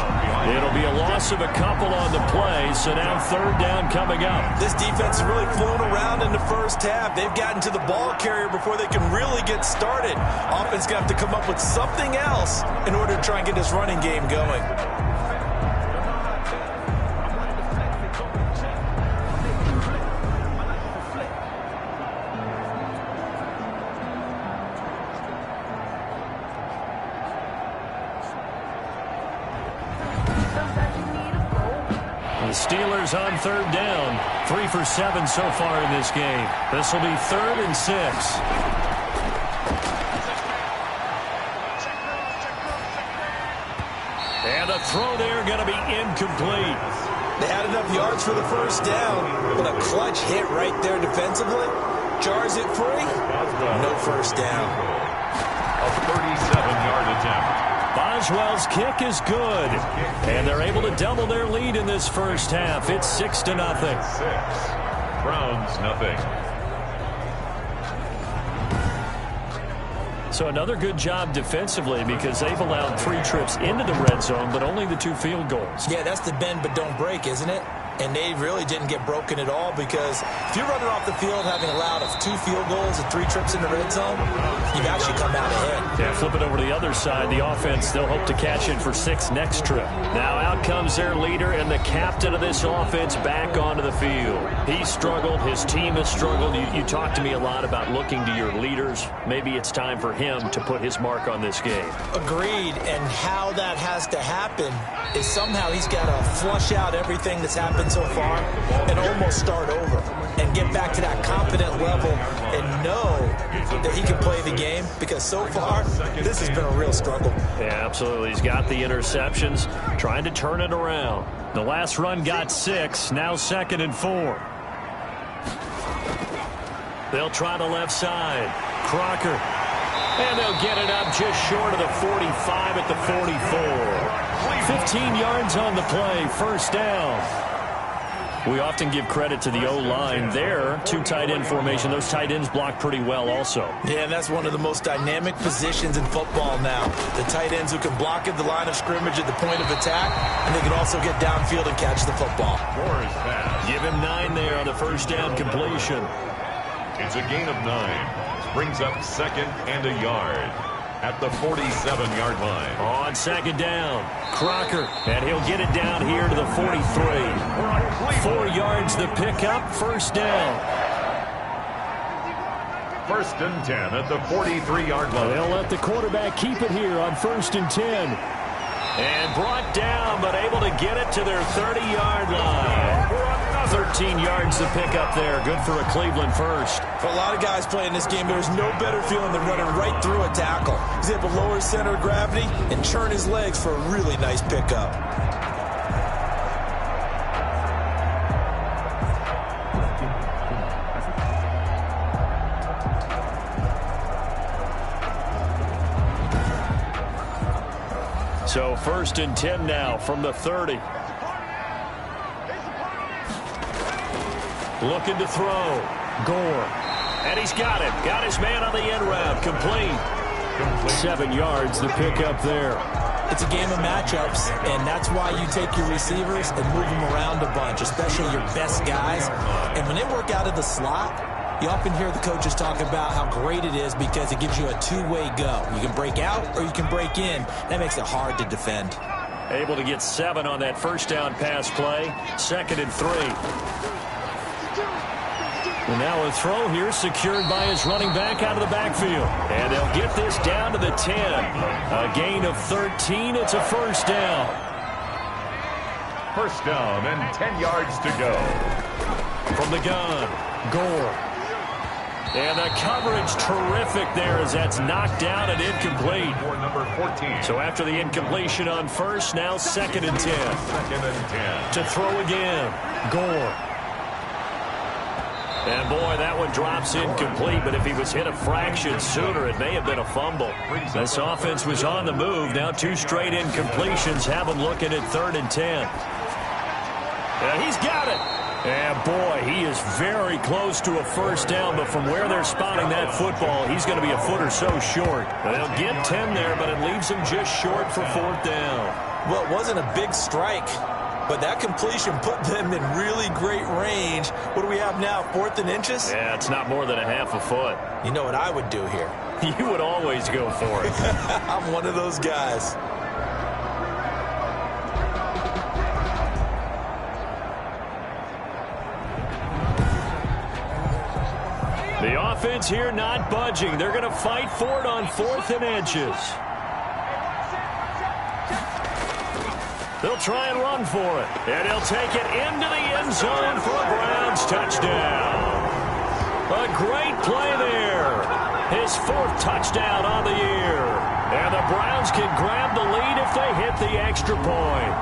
It'll be a loss of a couple on the play, so now 3rd down coming up. This defense has really flown around in the first half. They've gotten to the ball carrier before they can really get started. Offense going to have to come up with something else in order to try and get this running game going. Steelers on 3rd down. 3 for 7 so far in this game. This will be 3rd and 6. And a throw there going to be incomplete. They had enough yards for the first down, but a clutch hit right there defensively. Jars it free. No first down. A 37-yard attempt. Boswell's kick is good, and they're able to double their lead in this first half. It's 6-0. 6. Browns nothing. So another good job defensively because they've allowed 3 trips into the red zone, but only the 2 field goals. Yeah, that's the bend but don't break, isn't it? And they really didn't get broken at all because if you're running off the field having allowed 2 field goals and 3 trips in the red zone, you've actually come out ahead. Yeah, flip it over to the other side. The offense, they'll hope to catch it for 6 next trip. Now out comes their leader and the captain of this offense back onto the field. He struggled. His team has struggled. You talk to me a lot about looking to your leaders. Maybe it's time for him to put his mark on this game. Agreed. And how that has to happen is somehow he's got to flush out everything that's happened so far and almost start over and get back to that confident level and know that he can play the game because so far this has been a real struggle. Yeah, absolutely. He's got the interceptions, trying to turn it around. The last run got 6, now 2nd and 4. They'll try the left side. Crocker. And they'll get it up just short of the 45 at the 44. 15 yards on the play, first down. We often give credit to the O-line there. 2 tight end formation. Those tight ends block pretty well also. Yeah, and that's one of the most dynamic positions in football now. The tight ends who can block at the line of scrimmage at the point of attack, and they can also get downfield and catch the football. Give him 9 there on the first down completion. It's a gain of 9. Brings up 2nd and a yard at the 47-yard line. On 2nd down, Crocker, and he'll get it down here to the 43. 4 yards the pickup, first down. 1st and 10 at the 43-yard line. They'll let the quarterback keep it here on 1st and 10. And brought down, but able to get it to their 30-yard line. 13 yards to pick up there. Good for a Cleveland first. For a lot of guys playing this game, there's no better feeling than running right through a tackle. He's able to lower his center of gravity and churn his legs for a really nice pickup. So 1st and 10 now from the 30. Looking to throw. Gore. And he's got it. Got his man on the end route. Complete. 7 yards the pickup there. It's a game of matchups, and that's why you take your receivers and move them around a bunch, especially your best guys. And when they work out of the slot, you often hear the coaches talk about how great it is because it gives you a two-way go. You can break out or you can break in. That makes it hard to defend. Able to get 7 on that first down pass play. 2nd and 3. And now a throw here secured by his running back out of the backfield. And they'll get this down to the 10. A gain of 13. It's a first down. First down and 10 yards to go. From the gun, Gore. And the coverage terrific there as that's knocked down and incomplete. For number 14. So after the incompletion on first, now 2nd and 10. 2nd and 10. To throw again, Gore. And, boy, that one drops incomplete, but if he was hit a fraction sooner, it may have been a fumble. This offense was on the move. Now 2 straight incompletions have him looking at 3rd and 10. And he's got it. And, boy, he is very close to a first down, but from where they're spotting that football, he's going to be a foot or so short. They'll get 10 there, but it leaves him just short for 4th down. Well, it wasn't a big strike, but that completion put them in really great range. What do we have now, 4th and inches? Yeah, it's not more than a half a foot. You know what I would do here? You would always go for it. I'm one of those guys. The offense here not budging. They're going to fight for it on 4th and inches. They'll try and run for it. And he'll take it into the end zone for a Browns touchdown. A great play there. His 4th touchdown on the year. And the Browns can grab the lead if they hit the extra point.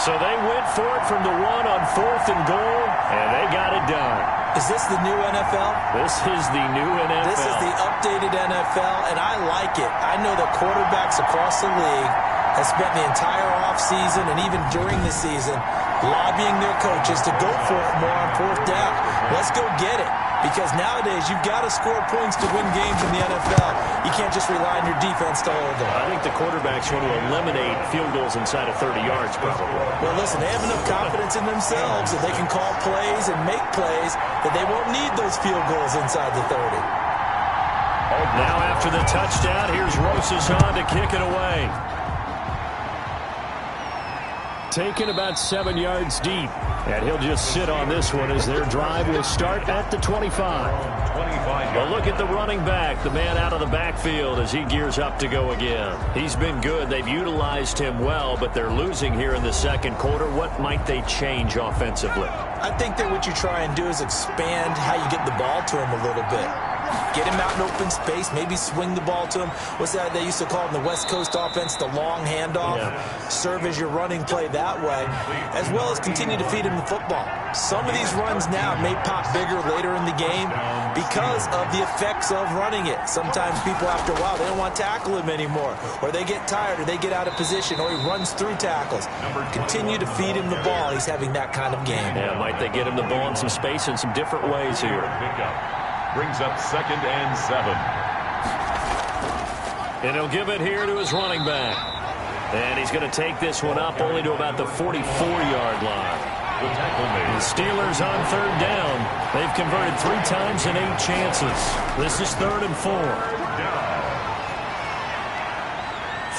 So they went for it from the 1 on 4th and goal, and they got it done. Is this the new NFL? This is the new NFL. This is the updated NFL, and I like it. I know that quarterbacks across the league have spent the entire offseason and even during the season lobbying their coaches to go for it more on 4th down. Let's go get it. Because nowadays, you've got to score points to win games in the NFL. You can't just rely on your defense to hold them. I think the quarterbacks want to eliminate field goals inside of 30 yards, probably. Well, listen, they have enough confidence in themselves that they can call plays and make plays that they won't need those field goals inside the 30. Now after the touchdown, here's Rosas on to kick it away. Taken about 7 yards deep. And he'll just sit on this one as their drive will start at the 25. Well, look at the running back, the man out of the backfield as he gears up to go again. He's been good. They've utilized him well, but they're losing here in the 2nd quarter. What might they change offensively? I think that what you try and do is expand how you get the ball to him a little bit. Get him out in open space, maybe swing the ball to him. What's that they used to call in the West Coast offense, the long handoff? Yeah. Serve as your running play that way, as well as continue to feed him the football. Some of these runs now may pop bigger later in the game because of the effects of running it. Sometimes people, after a while, they don't want to tackle him anymore, or they get tired, or they get out of position, or he runs through tackles. Continue to feed him the ball. He's having that kind of game. Yeah, might they get him the ball in some space in some different ways here. Brings up 2nd and 7. And he'll give it here to his running back. And he's going to take this one up only to about the 44-yard line. The Steelers on 3rd down. They've converted 3 times in 8 chances. This is 3rd and 4.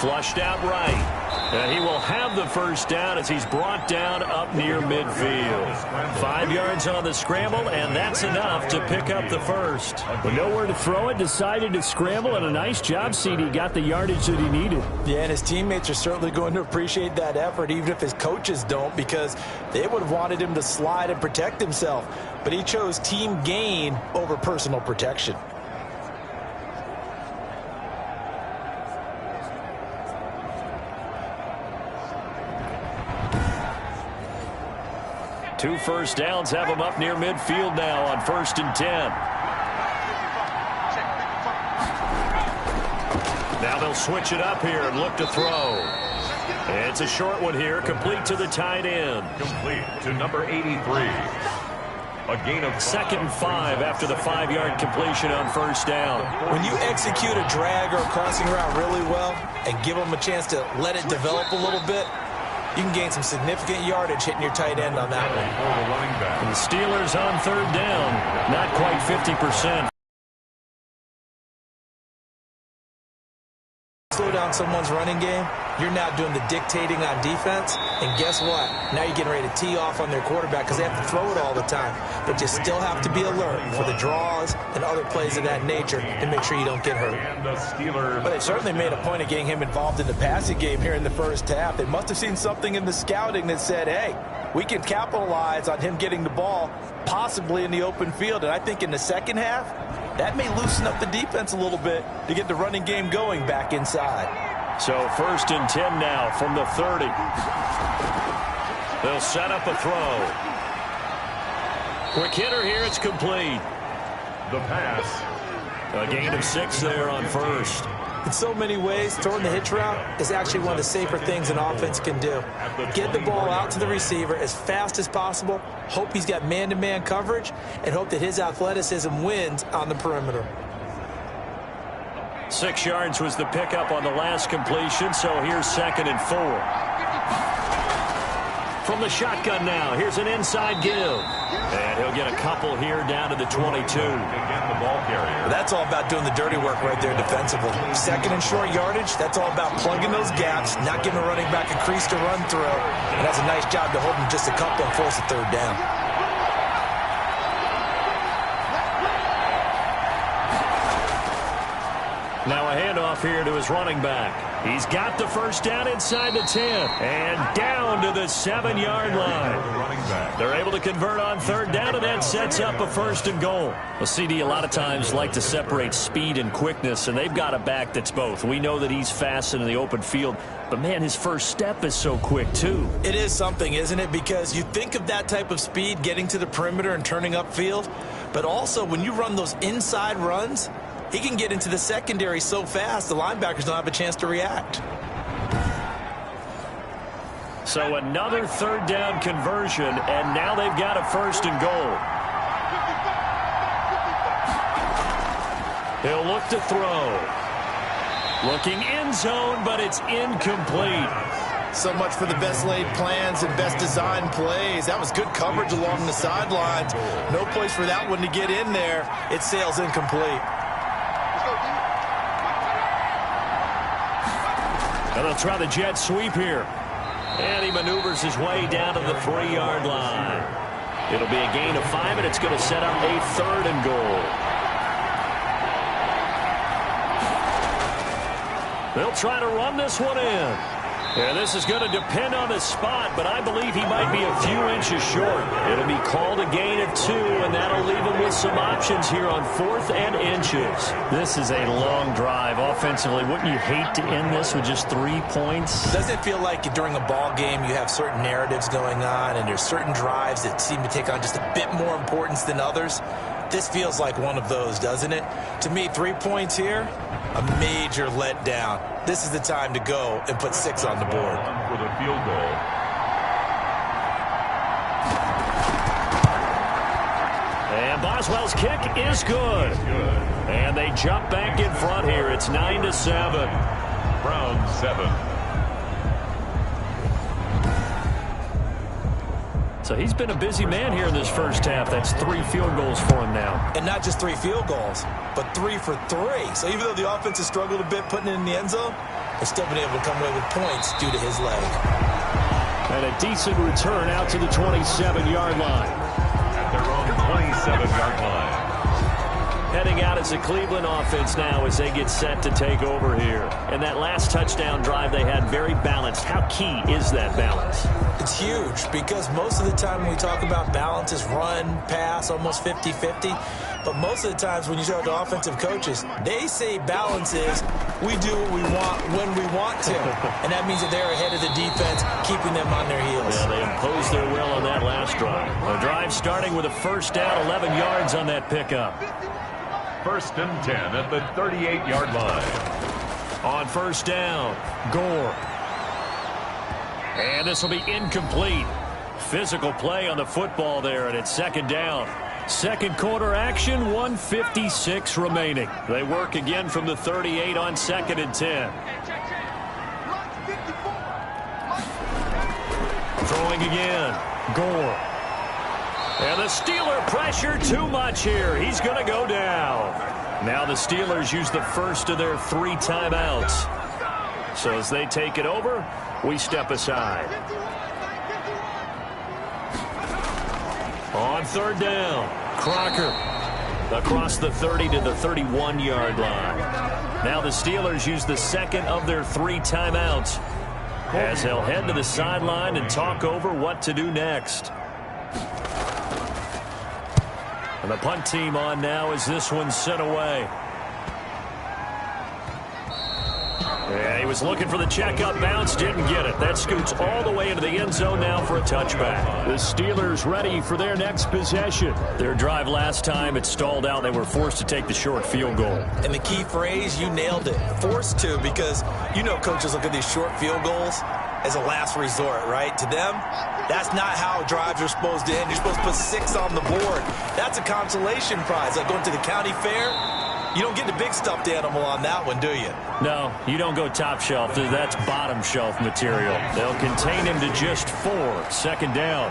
Flushed out right. And he will have the first down as he's brought down up near midfield. 5 yards on the scramble, and that's enough to pick up the first. With nowhere to throw it, decided to scramble, and a nice job, CD. Got the yardage that he needed. Yeah, and his teammates are certainly going to appreciate that effort, even if his coaches don't, because they would have wanted him to slide and protect himself. But he chose team gain over personal protection. Two first downs have him up near midfield now on 1st and 10. Now they'll switch it up here and look to throw. It's a short one here, complete to the tight end. Complete to number 83. A gain of 2nd and 5 after the 5-yard completion on first down. When you execute a drag or a crossing route really well and give them a chance to let it develop a little bit, you can gain some significant yardage hitting your tight end on that one. And the Steelers on 3rd down, not quite 50%. Slow down someone's running game, you're now doing the dictating on defense, and guess what? Now you're getting ready to tee off on their quarterback because they have to throw it all the time. But you still have to be alert for the draws and other plays of that nature to make sure you don't get hurt. But they certainly made a point of getting him involved in the passing game here in the first half. They must have seen something in the scouting that said, hey, we can capitalize on him getting the ball possibly in the open field. And I think in the second half, that may loosen up the defense a little bit to get the running game going back inside. So 1st and 10 now from the 30. They'll set up a throw. Quick hitter here, it's complete. The pass. A gain of 6 there on first. In so many ways, throwing the hitch route is actually one of the safer things an offense can do. Get the ball out to the receiver as fast as possible, hope he's got man-to-man coverage, and hope that his athleticism wins on the perimeter. 6 yards was the pickup on the last completion, so here's 2nd and 4. From the shotgun now, here's an inside give. And he'll get a couple here down to the 22. Again, the ball carrier. That's all about doing the dirty work right there defensively. 2nd and short yardage, that's all about plugging those gaps, not giving a running back a crease to run through. And that's a nice job to hold him just a couple and force a 3rd down. Now a handoff here to his running back. He's got the first down inside the 10 and down to the 7-yard line. They're able to convert on 3rd down, and that sets up a 1st and goal. Well, CD, a lot of times like to separate speed and quickness, and they've got a back that's both. We know that he's fast in the open field, but, man, his first step is so quick, too. It is something, isn't it? Because you think of that type of speed getting to the perimeter and turning upfield, but also when you run those inside runs, he can get into the secondary so fast, the linebackers don't have a chance to react. So another 3rd down conversion, and now they've got a 1st and goal. He'll look to throw. Looking end zone, but it's incomplete. So much for the best laid plans and best designed plays. That was good coverage along the sidelines. No place for that one to get in there. It sails incomplete. And they'll try the jet sweep here. And he maneuvers his way down to the 3-yard line. It'll be a gain of 5, and it's going to set up a 3rd and goal. They'll try to run this one in. Yeah, this is going to depend on the spot, but I believe he might be a few inches short. It'll be called a gain of 2, and that'll leave him with some options here on 4th and inches. This is a long drive offensively. Wouldn't you hate to end this with just 3 points? Doesn't it feel like during a ball game you have certain narratives going on and there's certain drives that seem to take on just a bit more importance than others? This feels like one of those, doesn't it? To me, 3 points here, a major letdown. This is the time to go and put 6 on the board. With a field goal. And Boswell's kick is good. And they jump back in front here. It's 9-7. Browns 7. So he's been a busy man here in this first half. That's 3 field goals for him now. And not just 3 field goals, but 3 for 3. So even though the offense has struggled a bit putting it in the end zone, they've still been able to come away with points due to his leg. And a decent return out to the 27-yard line. At their own 27-yard line. Heading out as a Cleveland offense now as they get set to take over here. And that last touchdown drive they had very balanced. How key is that balance? It's huge because most of the time when we talk about balance is run, pass, almost 50-50. But most of the times when you talk to offensive coaches, they say balance is we do what we want when we want to. And that means that they're ahead of the defense, keeping them on their heels. Yeah, they imposed their will on that last drive. The drive starting with a first down, 11 yards on that pickup. 1st and 10 at the 38-yard line. On first down, Gore. And this will be incomplete. Physical play on the football there, and it's second down. Second quarter action, 1:56 remaining. They work again from the 38 on 2nd and 10. Throwing again, Gore. And the Steeler pressure too much here. He's going to go down. Now the Steelers use the first of their 3 timeouts. So as they take it over, we step aside. On third down, Crocker across the 30 to the 31-yard line. Now the Steelers use the second of their 3 timeouts as they'll head to the sideline and talk over what to do next. And the punt team on now as this one's sent away. Yeah, he was looking for the check-up bounce, didn't get it. That scoots all the way into the end zone now for a touchback. The Steelers ready for their next possession. Their drive last time, it stalled out. They were forced to take the short field goal. And the key phrase, you nailed it, forced to, because you know coaches look at these short field goals as a last resort, right? To them, that's not how drives are supposed to end. You're supposed to put 6 on the board. That's a consolation prize. Like going to the county fair, you don't get the big stuffed animal on that one, do you? No, you don't go top shelf. That's bottom shelf material. They'll contain him to just 4. Second down.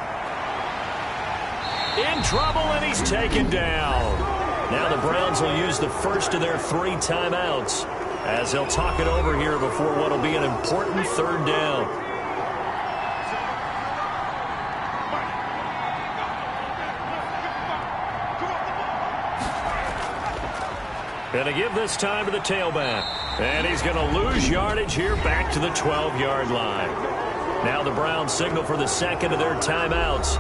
In trouble, and he's taken down. Now the Browns will use the first of their 3 timeouts as they'll talk it over here before what will be an important third down. Going to give this time to the tailback. And he's going to lose yardage here back to the 12-yard line. Now the Browns signal for the second of their timeouts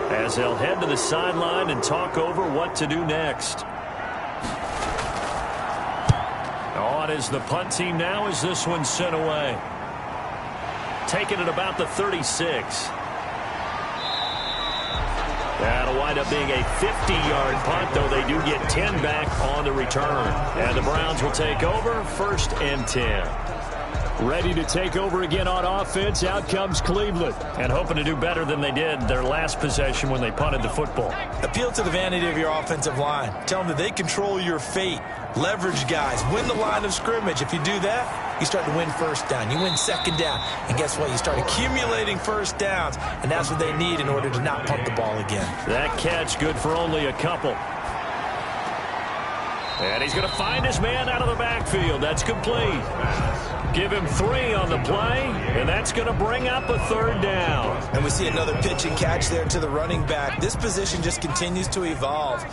as they'll head to the sideline and talk over what to do next. On is the punt team now as this one's sent away. Taking it about the 36. That'll wind up being a 50-yard punt, though they do get 10 back on the return. And the Browns will take over, 1st and 10. Ready to take over again on offense. Out comes Cleveland. And hoping to do better than they did their last possession when they punted the football. Appeal to the vanity of your offensive line. Tell them that they control your fate. Leverage guys. Win the line of scrimmage. If you do that, you start to win first down. You win second down. And guess what? You start accumulating first downs. And that's what they need in order to not punt the ball again. That catch good for only a couple. And he's going to find his man out of the backfield. That's complete. Give him 3 on the play, and that's going to bring up a third down. And we see another pitch and catch there to the running back. This position just continues to evolve.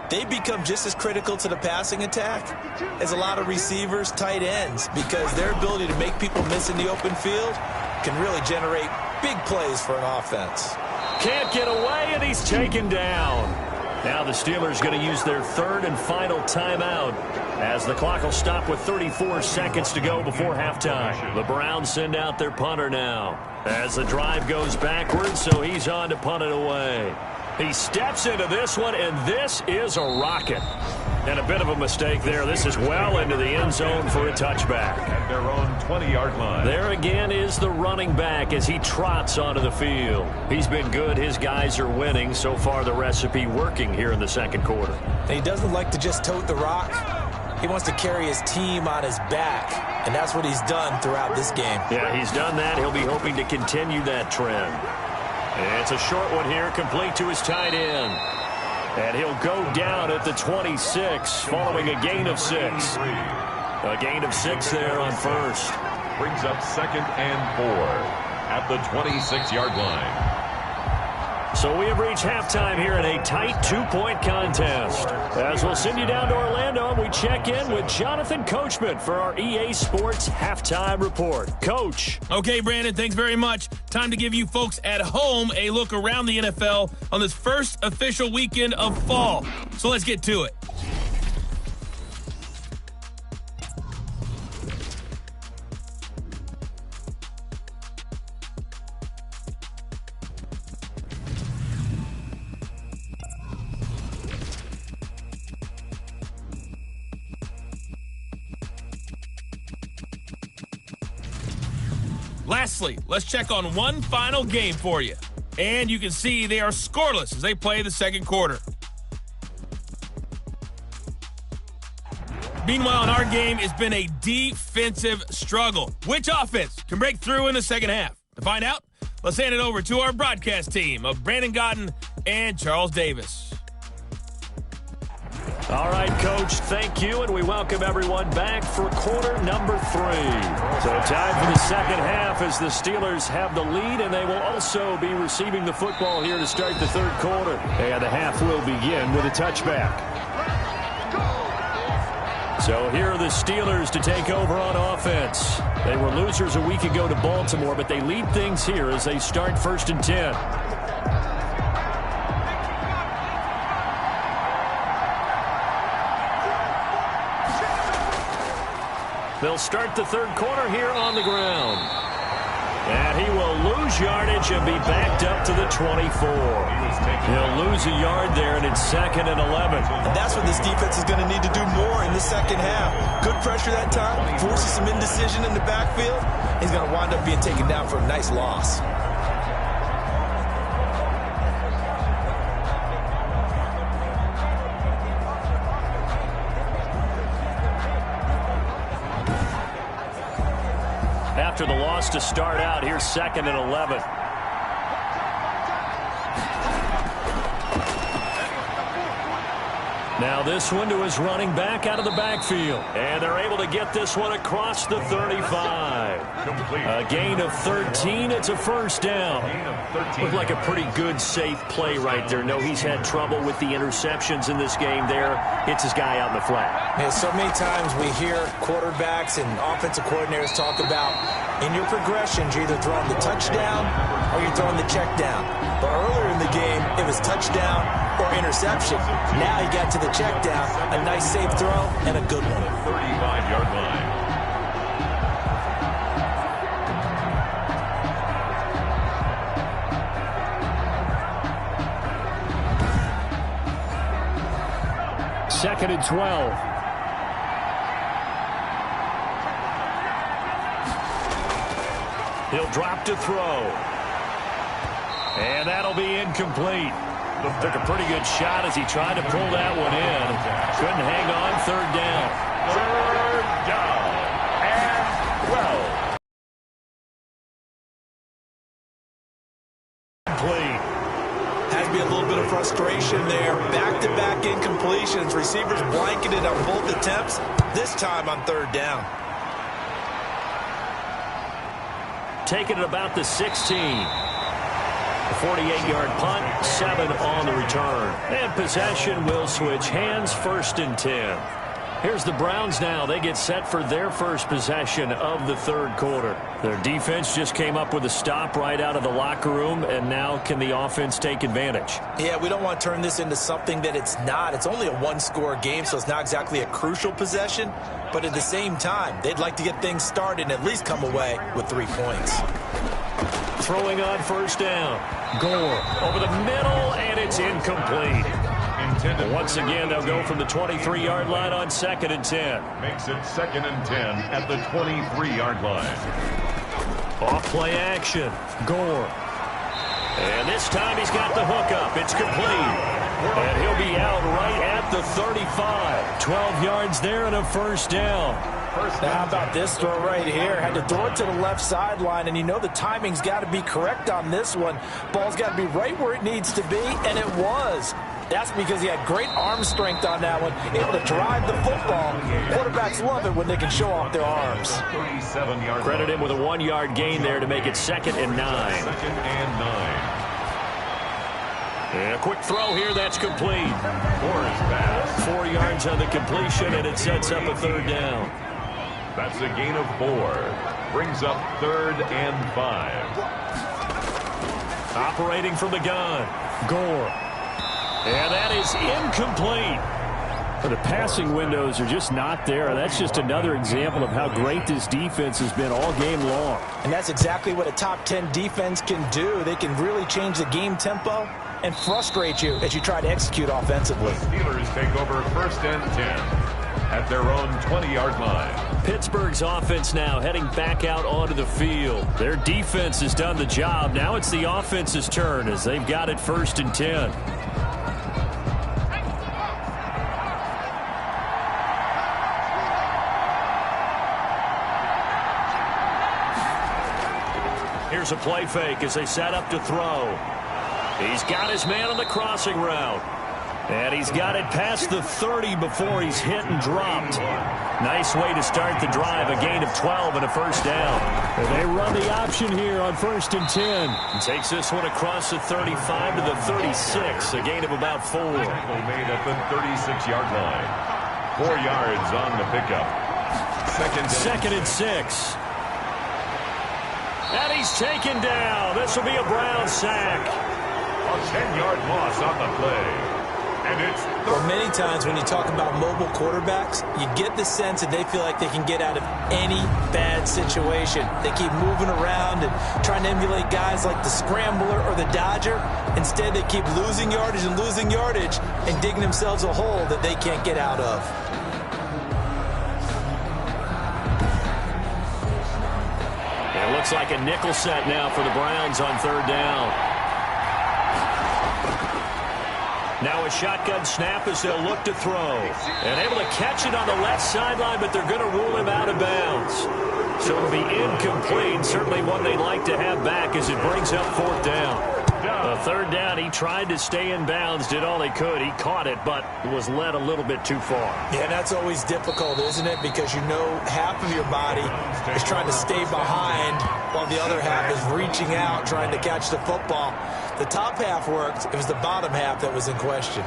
They become just as critical to the passing attack as a lot of receivers, tight ends, because their ability to make people miss in the open field can really generate big plays for an offense. Can't get away, and he's taken down. Now the Steelers going to use their 3rd and final timeout as the clock will stop with 34 seconds to go before halftime. The Browns send out their punter now as the drive goes backwards, so he's on to punt it away. He steps into this one, and this is a rocket. And a bit of a mistake there. This is well into the end zone for a touchback. At their own 20-yard line. There again is the running back as he trots onto the field. He's been good. His guys are winning. So far, the recipe working here in the second quarter. And he doesn't like to just tote the rock. He wants to carry his team on his back, and that's what he's done throughout this game. Yeah, he's done that. He'll be hoping to continue that trend. It's a short one here, complete to his tight end. And he'll go down at the 26, following a gain of 6. A gain of 6 there on first. Brings up 2nd and 4 at the 26-yard line. So we have reached halftime here in a tight 2-point contest. As we'll send you down to Orlando, and we check in with Jonathan Coachman for our EA Sports Halftime Report. Coach. Okay, Brandon, thanks very much. Time to give you folks at home a look around the NFL on this first official weekend of fall. So let's get to it. Lastly, let's check on one final game for you. And you can see they are scoreless as they play the second quarter. Meanwhile, in our game, it's been a defensive struggle. Which offense can break through in the second half? To find out, let's hand it over to our broadcast team of Brandon Gotten and Charles Davis. All right, Coach, thank you, and we welcome everyone back for quarter number 3. So time for the second half as the Steelers have the lead, and they will also be receiving the football here to start the third quarter. And the half will begin with a touchback. So here are the Steelers to take over on offense. They were losers a week ago to Baltimore, but they lead things here as they start 1st and 10. They'll start the third quarter here on the ground. And he will lose yardage and be backed up to the 24. He'll lose a yard there, and it's 2nd and 11. And that's what this defense is going to need to do more in the second half. Good pressure that time, forces some indecision in the backfield. He's going to wind up being taken down for a nice loss. After the loss to start out, here's 2nd and 11. Now this one to his running back out of the backfield. And they're able to get this one across the 35. A gain of 13. It's a first down. Looked like a pretty good, safe play right there. No, he's had trouble with the interceptions in this game there. Hits his guy out in the flat. Yeah, so many times we hear quarterbacks and offensive coordinators talk about in your progressions, you're either throwing the touchdown or you're throwing the check down. But earlier in the game, it was touchdown or interception. Now he got to the check down, a nice safe throw, and a good one. 35-yard line. Second and 12. He'll drop to throw. And that'll be incomplete. Took a pretty good shot as he tried to pull that one in. Couldn't hang on. Third down. Third down and 12. Complete. Has to be a little bit of frustration there. Back-to-back incompletions. Receivers blanketed on both attempts. This time on third down. Taken at about the 16. A 48-yard punt, 7 on the return. And possession will switch hands, 1st and 10. Here's the Browns now. They get set for their first possession of the third quarter. Their defense just came up with a stop right out of the locker room, and now can the offense take advantage? Yeah, we don't want to turn this into something that it's not. It's only a one-score game, so it's not exactly a crucial possession. But at the same time, they'd like to get things started and at least come away with 3 points. Throwing on first down. Gore over the middle, and it's incomplete. Once again, they'll go from the 23-yard line on 2nd and 10. Makes it 2nd and 10 at the 23-yard line. Off play action. Gore. And this time he's got the hookup. It's complete. And he'll be out right at the 35. 12 yards there and a first down. Now, how about this throw right here? Had to throw it to the left sideline, and you know the timing's got to be correct on this one. Ball's got to be right where it needs to be, and it was. That's because he had great arm strength on that one, able to drive the football. Quarterbacks love it when they can show off their arms. 37-yard. Credit him with a 1-yard gain there to make it 2nd and 9. 2nd and 9. And a quick throw here, that's complete. Gore's pass. 4 yards on the completion, and it sets up a third down. That's a gain of 4. Brings up 3rd and 5. Operating from the gun. Gore. And that is incomplete. The passing windows are just not there. That's just another example of how great this defense has been all game long. And that's exactly what a top 10 defense can do. They can really change the game tempo and frustrate you as you try to execute offensively. The Steelers take over 1st and 10. at their own 20-yard line. Pittsburgh's offense now heading back out onto the field. Their defense has done the job. Now it's the offense's turn as they've got it 1st and 10. Here's a play fake as they set up to throw. He's got his man on the crossing route. And he's got it past the 30 before he's hit and dropped. Nice way to start the drive. A gain of 12 and a 1st down. And they run the option here on 1st and 10. And takes this one across the 35 to the 36. A gain of about 4. Tackle made at the 36-yard line. 4 yards on the pickup. Second and 6. And he's taken down. This will be a Brown sack. A 10-yard loss on the play. And it's well, many times when you talk about mobile quarterbacks, you get the sense that they feel like they can get out of any bad situation. They keep moving around and trying to emulate guys like the Scrambler or the Dodger. Instead, they keep losing yardage and digging themselves a hole that they can't get out of. It looks like a nickel set now for the Browns on 3rd down. Now a shotgun snap as they'll look to throw. And able to catch it on the left sideline, but they're going to rule him out of bounds. So it'll be incomplete. Certainly one they'd like to have back as it brings up 4th down. 3rd down, he tried to stay in bounds, did all he could. He caught it, but was led a little bit too far. Yeah, that's always difficult, isn't it? Because you know half of your body is trying to stay behind while the other half is reaching out, trying to catch the football. The top half worked. It was the bottom half that was in question.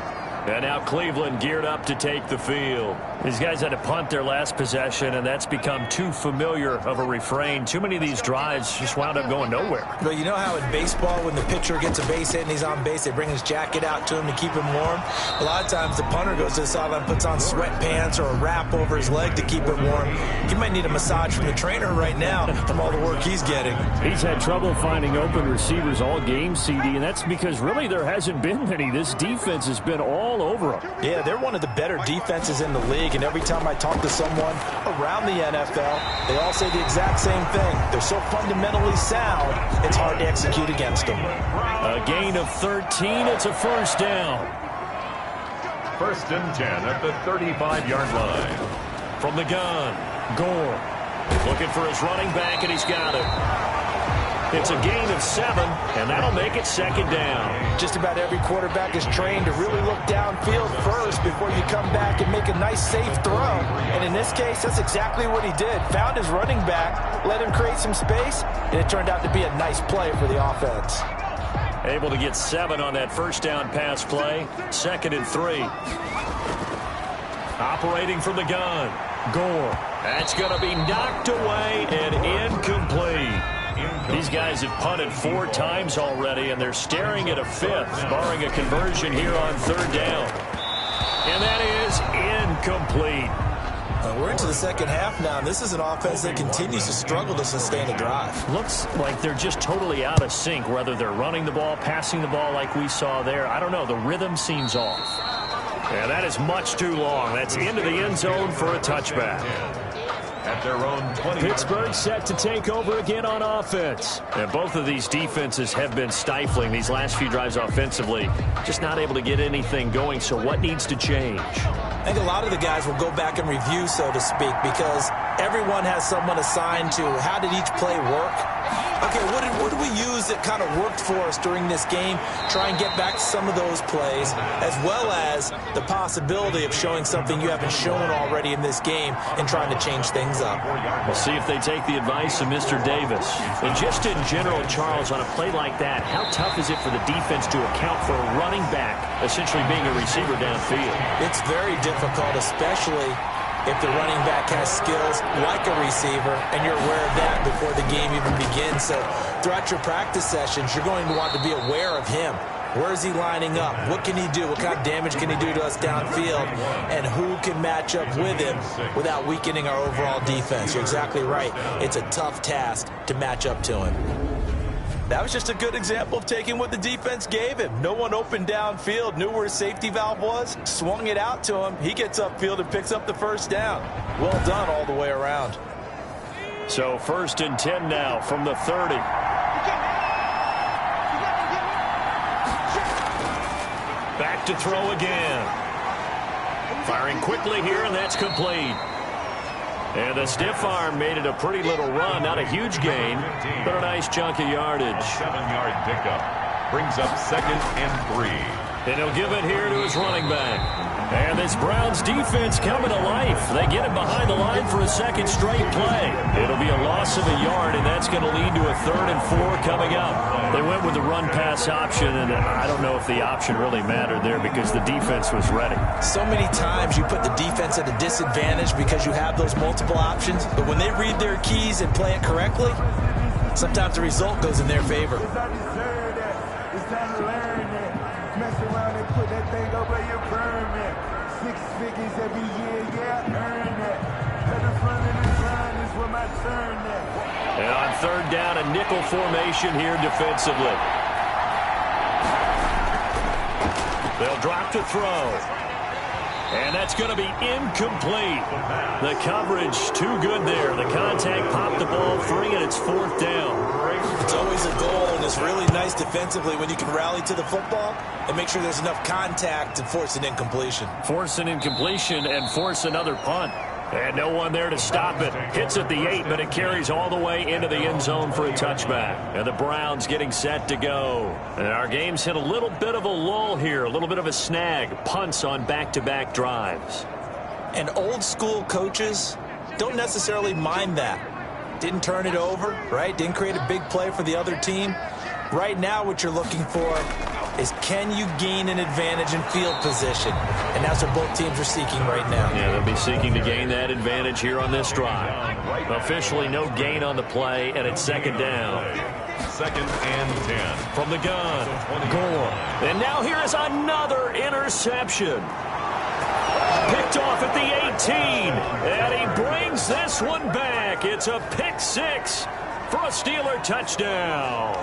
And now Cleveland geared up to take the field. These guys had to punt their last possession, and that's become too familiar of a refrain. Too many of these drives just wound up going nowhere. But you know how in baseball, when the pitcher gets a base hit and he's on base, they bring his jacket out to him to keep him warm? A lot of times the punter goes to the sideline, puts on sweatpants or a wrap over his leg to keep it warm. He might need a massage from the trainer right now from all the work he's getting. He's had trouble finding open receivers all game, CD, and that's because really there hasn't been many. This defense has been all over them. Yeah, they're one of the better defenses in the league, and every time I talk to someone around the NFL, they all say the exact same thing. They're so fundamentally sound, it's hard to execute against them. A gain of 13. It's a 1st down. 1st and 10 at the 35-yard line. From the gun, Gore. Looking for his running back, and he's got it. It's a gain of 7, and that'll make it 2nd down. Just about every quarterback is trained to really look downfield first before you come back and make a nice, safe throw. And in this case, that's exactly what he did. Found his running back, let him create some space, and it turned out to be a nice play for the offense. Able to get 7 on that 1st down pass play. 2nd and 3. Operating from the gun, Gore. That's going to be knocked away and incomplete. These guys have punted 4 times already, and they're staring at a 5th, barring a conversion here on 3rd down. And that is incomplete. We're into the 2nd half now, and this is an offense that continues to struggle to sustain a drive. Looks like they're just totally out of sync, whether they're running the ball, passing the ball like we saw there. I don't know. The rhythm seems off. And that is much too long. That's into the end zone for a touchback. At their own 20. Pittsburgh set to take over again on offense. And both of these defenses have been stifling these last few drives offensively. Just not able to get anything going, so what needs to change? I think a lot of the guys will go back and review, so to speak, because everyone has someone assigned to how did each play work. Okay, what did we use that kind of worked for us during this game? Try and get back to some of those plays, as well as the possibility of showing something you haven't shown already in this game and trying to change things up. We'll see if they take the advice of Mr. Davis. And just in general, Charles, on a play like that, how tough is it for the defense to account for a running back essentially being a receiver downfield? It's very difficult, especially if the running back has skills like a receiver, and you're aware of that before the game even begins. So throughout your practice sessions, you're going to want to be aware of him. Where is he lining up? What can he do? What kind of damage can he do to us downfield? And who can match up with him without weakening our overall defense? You're exactly right. It's a tough task to match up to him. That was just a good example of taking what the defense gave him. No one open downfield, knew where his safety valve was, swung it out to him. He gets upfield and picks up the first down. Well done all the way around. So 1st and 10 now from the 30. Back to throw again. Firing quickly here, and that's complete. And the stiff arm made it a pretty little run. Not a huge gain, but a nice chunk of yardage. 7-yard pickup. Brings up 2nd and 3. And he'll give it here to his running back. And this Browns defense coming to life. They get him behind the line for a second straight play. It'll be a loss of a yard, and that's going to lead to a 3rd and 4 coming up. They went with the run-pass option, and I don't know if the option really mattered there because the defense was ready. So many times you put the defense at a disadvantage because you have those multiple options, but when they read their keys and play it correctly, sometimes the result goes in their favor. It's time to learn it. Mess around and put that thing over your permit. 6 figures every year, yeah, earn it. Let the front of the line is where my turn at. And on 3rd down, a nickel formation here defensively. They'll drop to throw. And that's going to be incomplete. The coverage too good there. The contact popped the ball free, and it's 4th down. It's always a goal, and it's really nice defensively when you can rally to the football and make sure there's enough contact to force an incompletion. Force an incompletion and force another punt. And no one there to stop it. Hits at the 8, but it carries all the way into the end zone for a touchback. And the Browns getting set to go. And our game's hit a little bit of a lull here, a little bit of a snag. Punts on back-to-back drives. And old school coaches don't necessarily mind that. Didn't turn it over, right? Didn't create a big play for the other team. Right now what you're looking for is can you gain an advantage in field position? And that's what both teams are seeking right now. Yeah, they'll be seeking to gain that advantage here on this drive. Officially no gain on the play, and it's 2nd down. 2nd and 10. From the gun, Gore. And now here is another interception. Picked off at the 18, and he brings this one back. It's a pick 6 for a Steeler touchdown.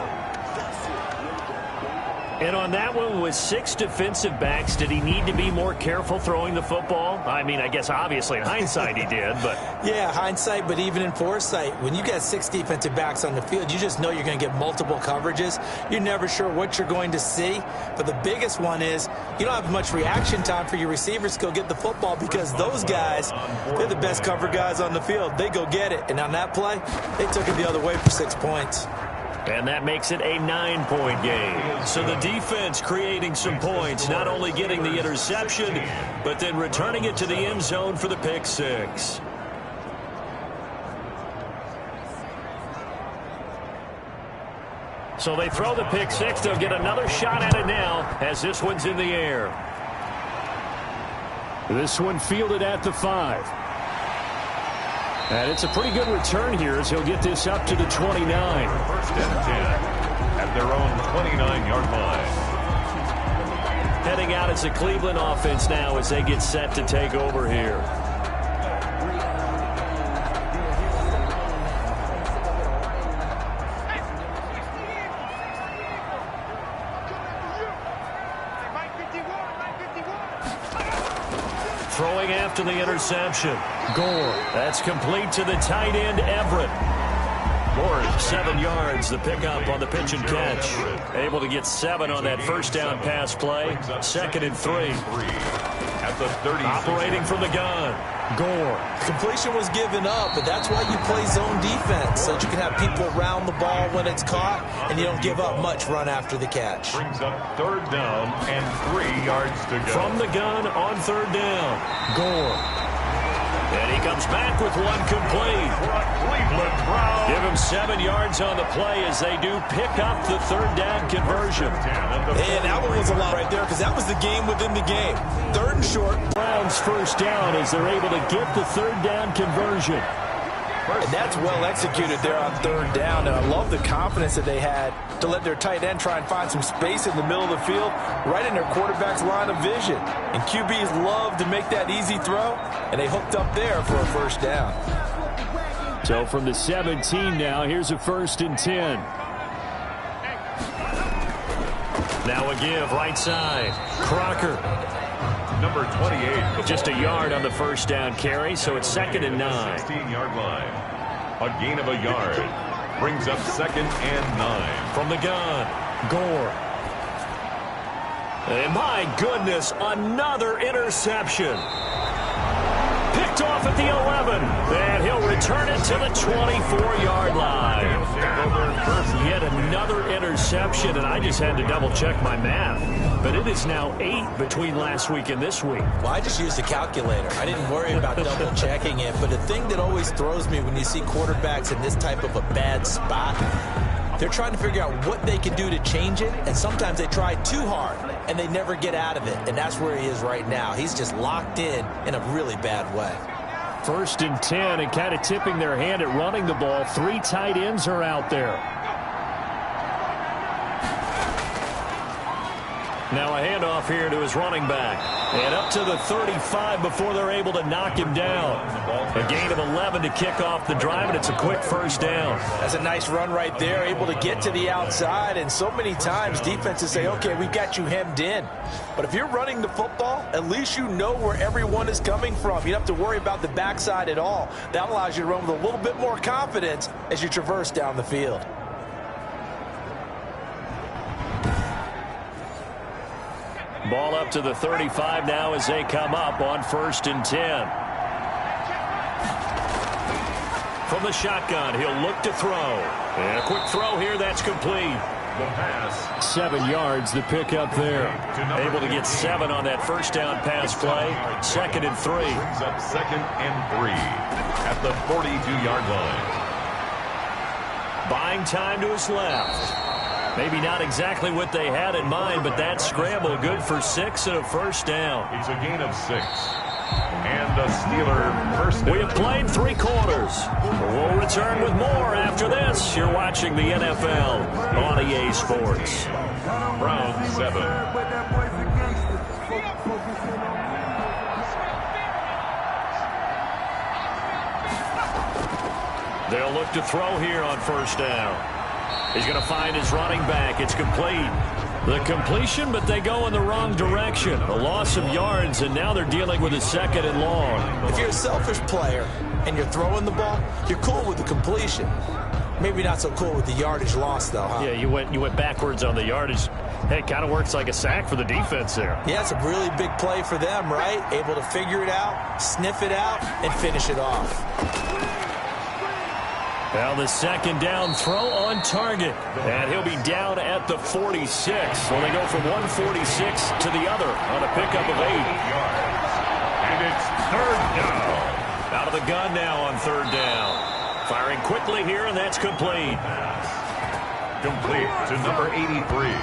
And on that one, with 6 defensive backs, did he need to be more careful throwing the football? I mean, I guess obviously in hindsight he did, but... Yeah, hindsight, but even in foresight, when you got 6 defensive backs on the field, you just know you're going to get multiple coverages. You're never sure what you're going to see. But the biggest one is you don't have much reaction time for your receivers to go get the football because those guys, they're the best cover guys on the field. They go get it. And on that play, they took it the other way for 6 points. And that makes it a 9-point game. So the defense creating some points, not only getting the interception, but then returning it to the end zone for the pick 6. So they throw the pick 6. They'll get another shot at it now as this one's in the air. This one fielded at the 5. And it's a pretty good return here as he'll get this up to the 29. 1st and 10 at their own 29-yard line. Heading out as a Cleveland offense now as they get set to take over here. Throwing after the interception. Gore. That's complete to the tight end, Everett. Gore, 7 yards, the pickup on the pitch and catch. Able to get 7 on that first down pass play. 2nd and 3. At the 30. Operating from the gun. Gore. Completion was given up, but that's why you play zone defense, so that you can have people around the ball when it's caught, and you don't give up much run after the catch. Brings up 3rd down and 3 yards to go. From the gun on 3rd down. Gore. And he comes back with one complete. Cleveland Browns. Give him 7 yards on the play as they do pick up the 3rd down conversion. And that one was a lot right there because that was the game within the game. 3rd and short. Browns first down as they're able to get the 3rd down conversion. And that's well executed there on 3rd down. And I love the confidence that they had to let their tight end try and find some space in the middle of the field, right in their quarterback's line of vision. And QBs love to make that easy throw, and they hooked up there for a first down. So from the 17 now, here's a 1st and 10. Now a give right side. Crocker. Number 28. Just a yard on the first down carry, so it's 2nd and 9. 16-yard line. A gain of a yard. Brings up 2nd and 9. From the gun, Gore. And my goodness, another interception. Picked off at the 11, and he'll return it to the 24-yard line. Yet another interception, and I just had to double-check my math. But it is now 8 between last week and this week. Well, I just used a calculator. I didn't worry about double-checking it. But the thing that always throws me when you see quarterbacks in this type of a bad spot, they're trying to figure out what they can do to change it, and sometimes they try too hard, and they never get out of it, and that's where he is right now. He's just locked in a really bad way. 1st and 10, and kind of tipping their hand at running the ball. 3 tight ends are out there. Now a handoff here to his running back. And up to the 35 before they're able to knock him down. A gain of 11 to kick off the drive, and it's a quick first down. That's a nice run right there, able to get to the outside. And so many times defenses say, okay, we've got you hemmed in. But if you're running the football, at least you know where everyone is coming from. You don't have to worry about the backside at all. That allows you to run with a little bit more confidence as you traverse down the field. Ball up to the 35 now as they come up on 1st and 10. From the shotgun, he'll look to throw. And a quick throw here, that's complete. The pass. 7 yards, the pickup there. Able to get 7 on that first down pass play. 2nd and 3. Brings up 2nd and 3 at the 42-yard line. Buying time to his left. Maybe not exactly what they had in mind, but that scramble good for 6 and a first down. It's a gain of 6. And a Steeler first down. We have played 3 quarters. We'll return with more after this. You're watching the NFL on EA Sports. Browns 7. They'll look to throw here on first down. He's going to find his running back. It's complete. The completion, but they go in the wrong direction. A loss of yards, and now they're dealing with a 2nd and long. If you're a selfish player and you're throwing the ball, you're cool with the completion. Maybe not so cool with the yardage loss, though, huh? Yeah, you went backwards on the yardage. Hey, it kind of works like a sack for the defense there. Yeah, it's a really big play for them, right? Able to figure it out, sniff it out, and finish it off. Now the 2nd down throw on target. And he'll be down at the 46. Well, they go from 146 to the other on a pickup of 8. And it's 3rd down. Out of the gun now on 3rd down. Firing quickly here, and that's complete. Complete to number 83.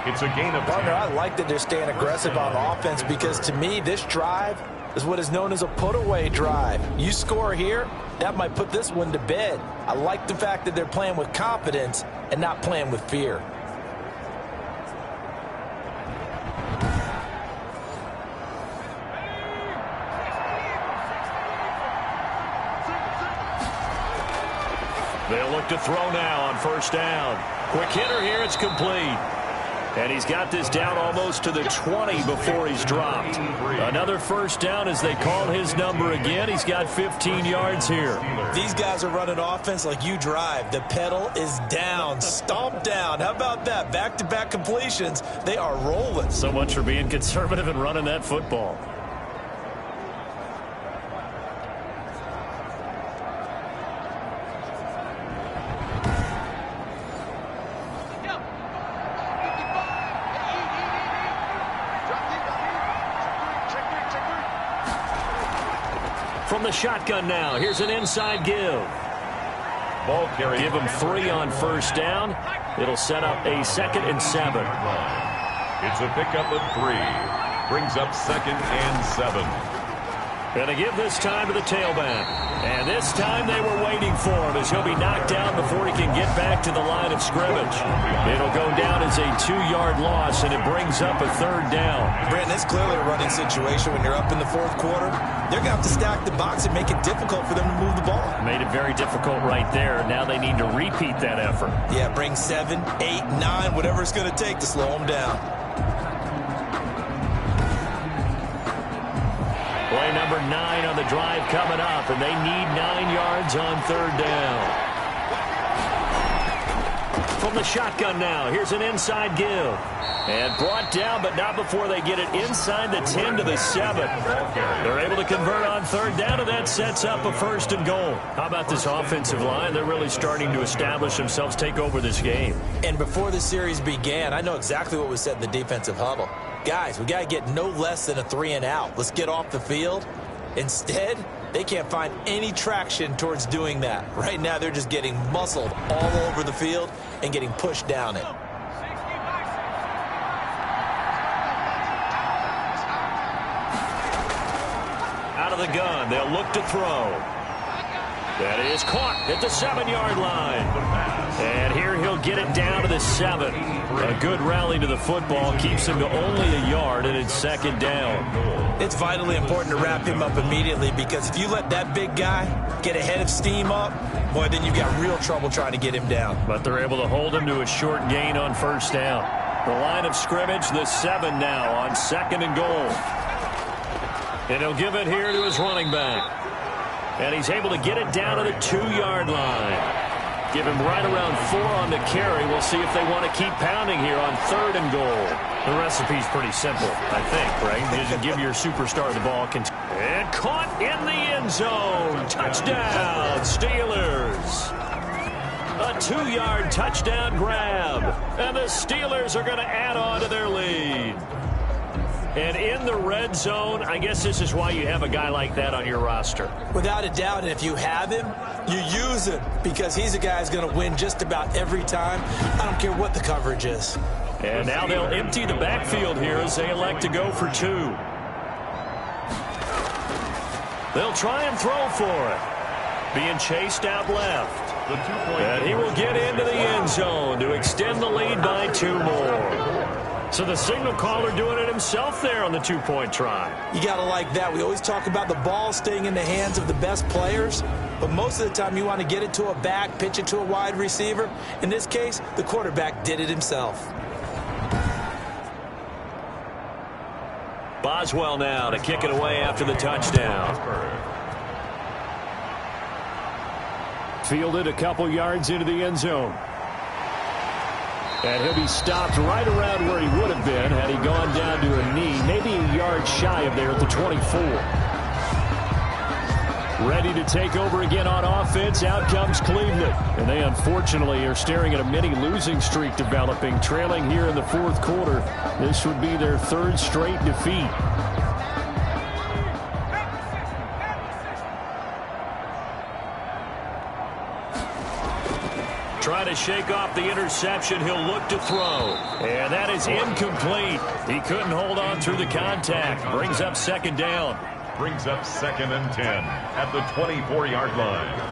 It's a gain of 10. Partner, I like that they're staying aggressive on offense because, to me, this drive is what is known as a put-away drive. You score here, that might put this one to bed. I like the fact that they're playing with confidence and not playing with fear. They'll look to throw now on first down. Quick hitter here, it's complete. And he's got this down almost to the 20 before he's dropped. Another first down as they call his number again. He's got 15 yards here. These guys are running offense like you drive. The pedal is down, stomped down. How about that? Back-to-back completions. They are rolling. So much for being conservative and running that football. From the shotgun now, here's an inside give. Ball carry. Give him 3 on first down. It'll set up a 2nd and 7. It's a pickup of 3. Brings up 2nd and 7. Going to give this time to the tailback. And this time they were waiting for him as he'll be knocked down before he can get back to the line of scrimmage. It'll go down as a 2-yard loss, and it brings up a 3rd down. Brandon, it's clearly a running situation when you're up in the 4th quarter. They're going to have to stack the box and make it difficult for them to move the ball. Made it very difficult right there. Now they need to repeat that effort. Yeah, bring 7, 8, 9, whatever it's going to take to slow them down. Play number 9 on the drive coming up, and they need 9 yards on 3rd down. From the shotgun now, here's an inside give. And brought down, but not before they get it inside the 10 to the 7. They're able to convert on 3rd down, and that sets up a 1st and goal. How about this offensive line? They're really starting to establish themselves, take over this game. And before the series began, I know exactly what was said in the defensive huddle. Guys, we got to get no less than a 3 and out. Let's get off the field. Instead, they can't find any traction towards doing that. Right now, they're just getting muscled all over the field and getting pushed down it. Out of the gun, they'll look to throw. That is caught at the 7-yard line. And here he'll get it down to the 7. A good rally to the football keeps him to only a yard, and it's 2nd down. It's vitally important to wrap him up immediately, because if you let that big guy get a head of steam up, boy, then you've got real trouble trying to get him down. But they're able to hold him to a short gain on 1st down. The line of scrimmage, the 7 now on 2nd and goal. And he'll give it here to his running back. And he's able to get it down to the 2-yard line. Give him right around 4 on the carry. We'll see if they want to keep pounding here on 3rd and goal. The recipe's pretty simple, I think, right? Just give your superstar the ball. And caught in the end zone. Touchdown, Steelers. A 2-yard touchdown grab. And the Steelers are going to add on to their lead. And in the red zone, I guess this is why you have a guy like that on your roster. Without a doubt, and if you have him, you use him, because he's a guy who's going to win just about every time. I don't care what the coverage is. And now they'll empty the backfield here as they elect to go for 2. They'll try and throw for it. Being chased out left. And he will get into the end zone to extend the lead by 2 more. So the signal caller doing it himself there on the 2-point try. You got to like that. We always talk about the ball staying in the hands of the best players, but most of the time you want to get it to a back, pitch it to a wide receiver. In this case, the quarterback did it himself. Boswell now to kick it away after the touchdown. Fielded a couple yards into the end zone. And he'll be stopped right around where he would have been had he gone down to a knee, maybe a yard shy of there at the 24. Ready to take over again on offense. Out comes Cleveland. And they unfortunately are staring at a mini losing streak developing, trailing here in the 4th quarter. This would be their 3rd straight defeat. Trying to shake off the interception. He'll look to throw. And that is incomplete. He couldn't hold on through the contact. Brings up 2nd down. Brings up 2nd and 10 at the 24-yard line.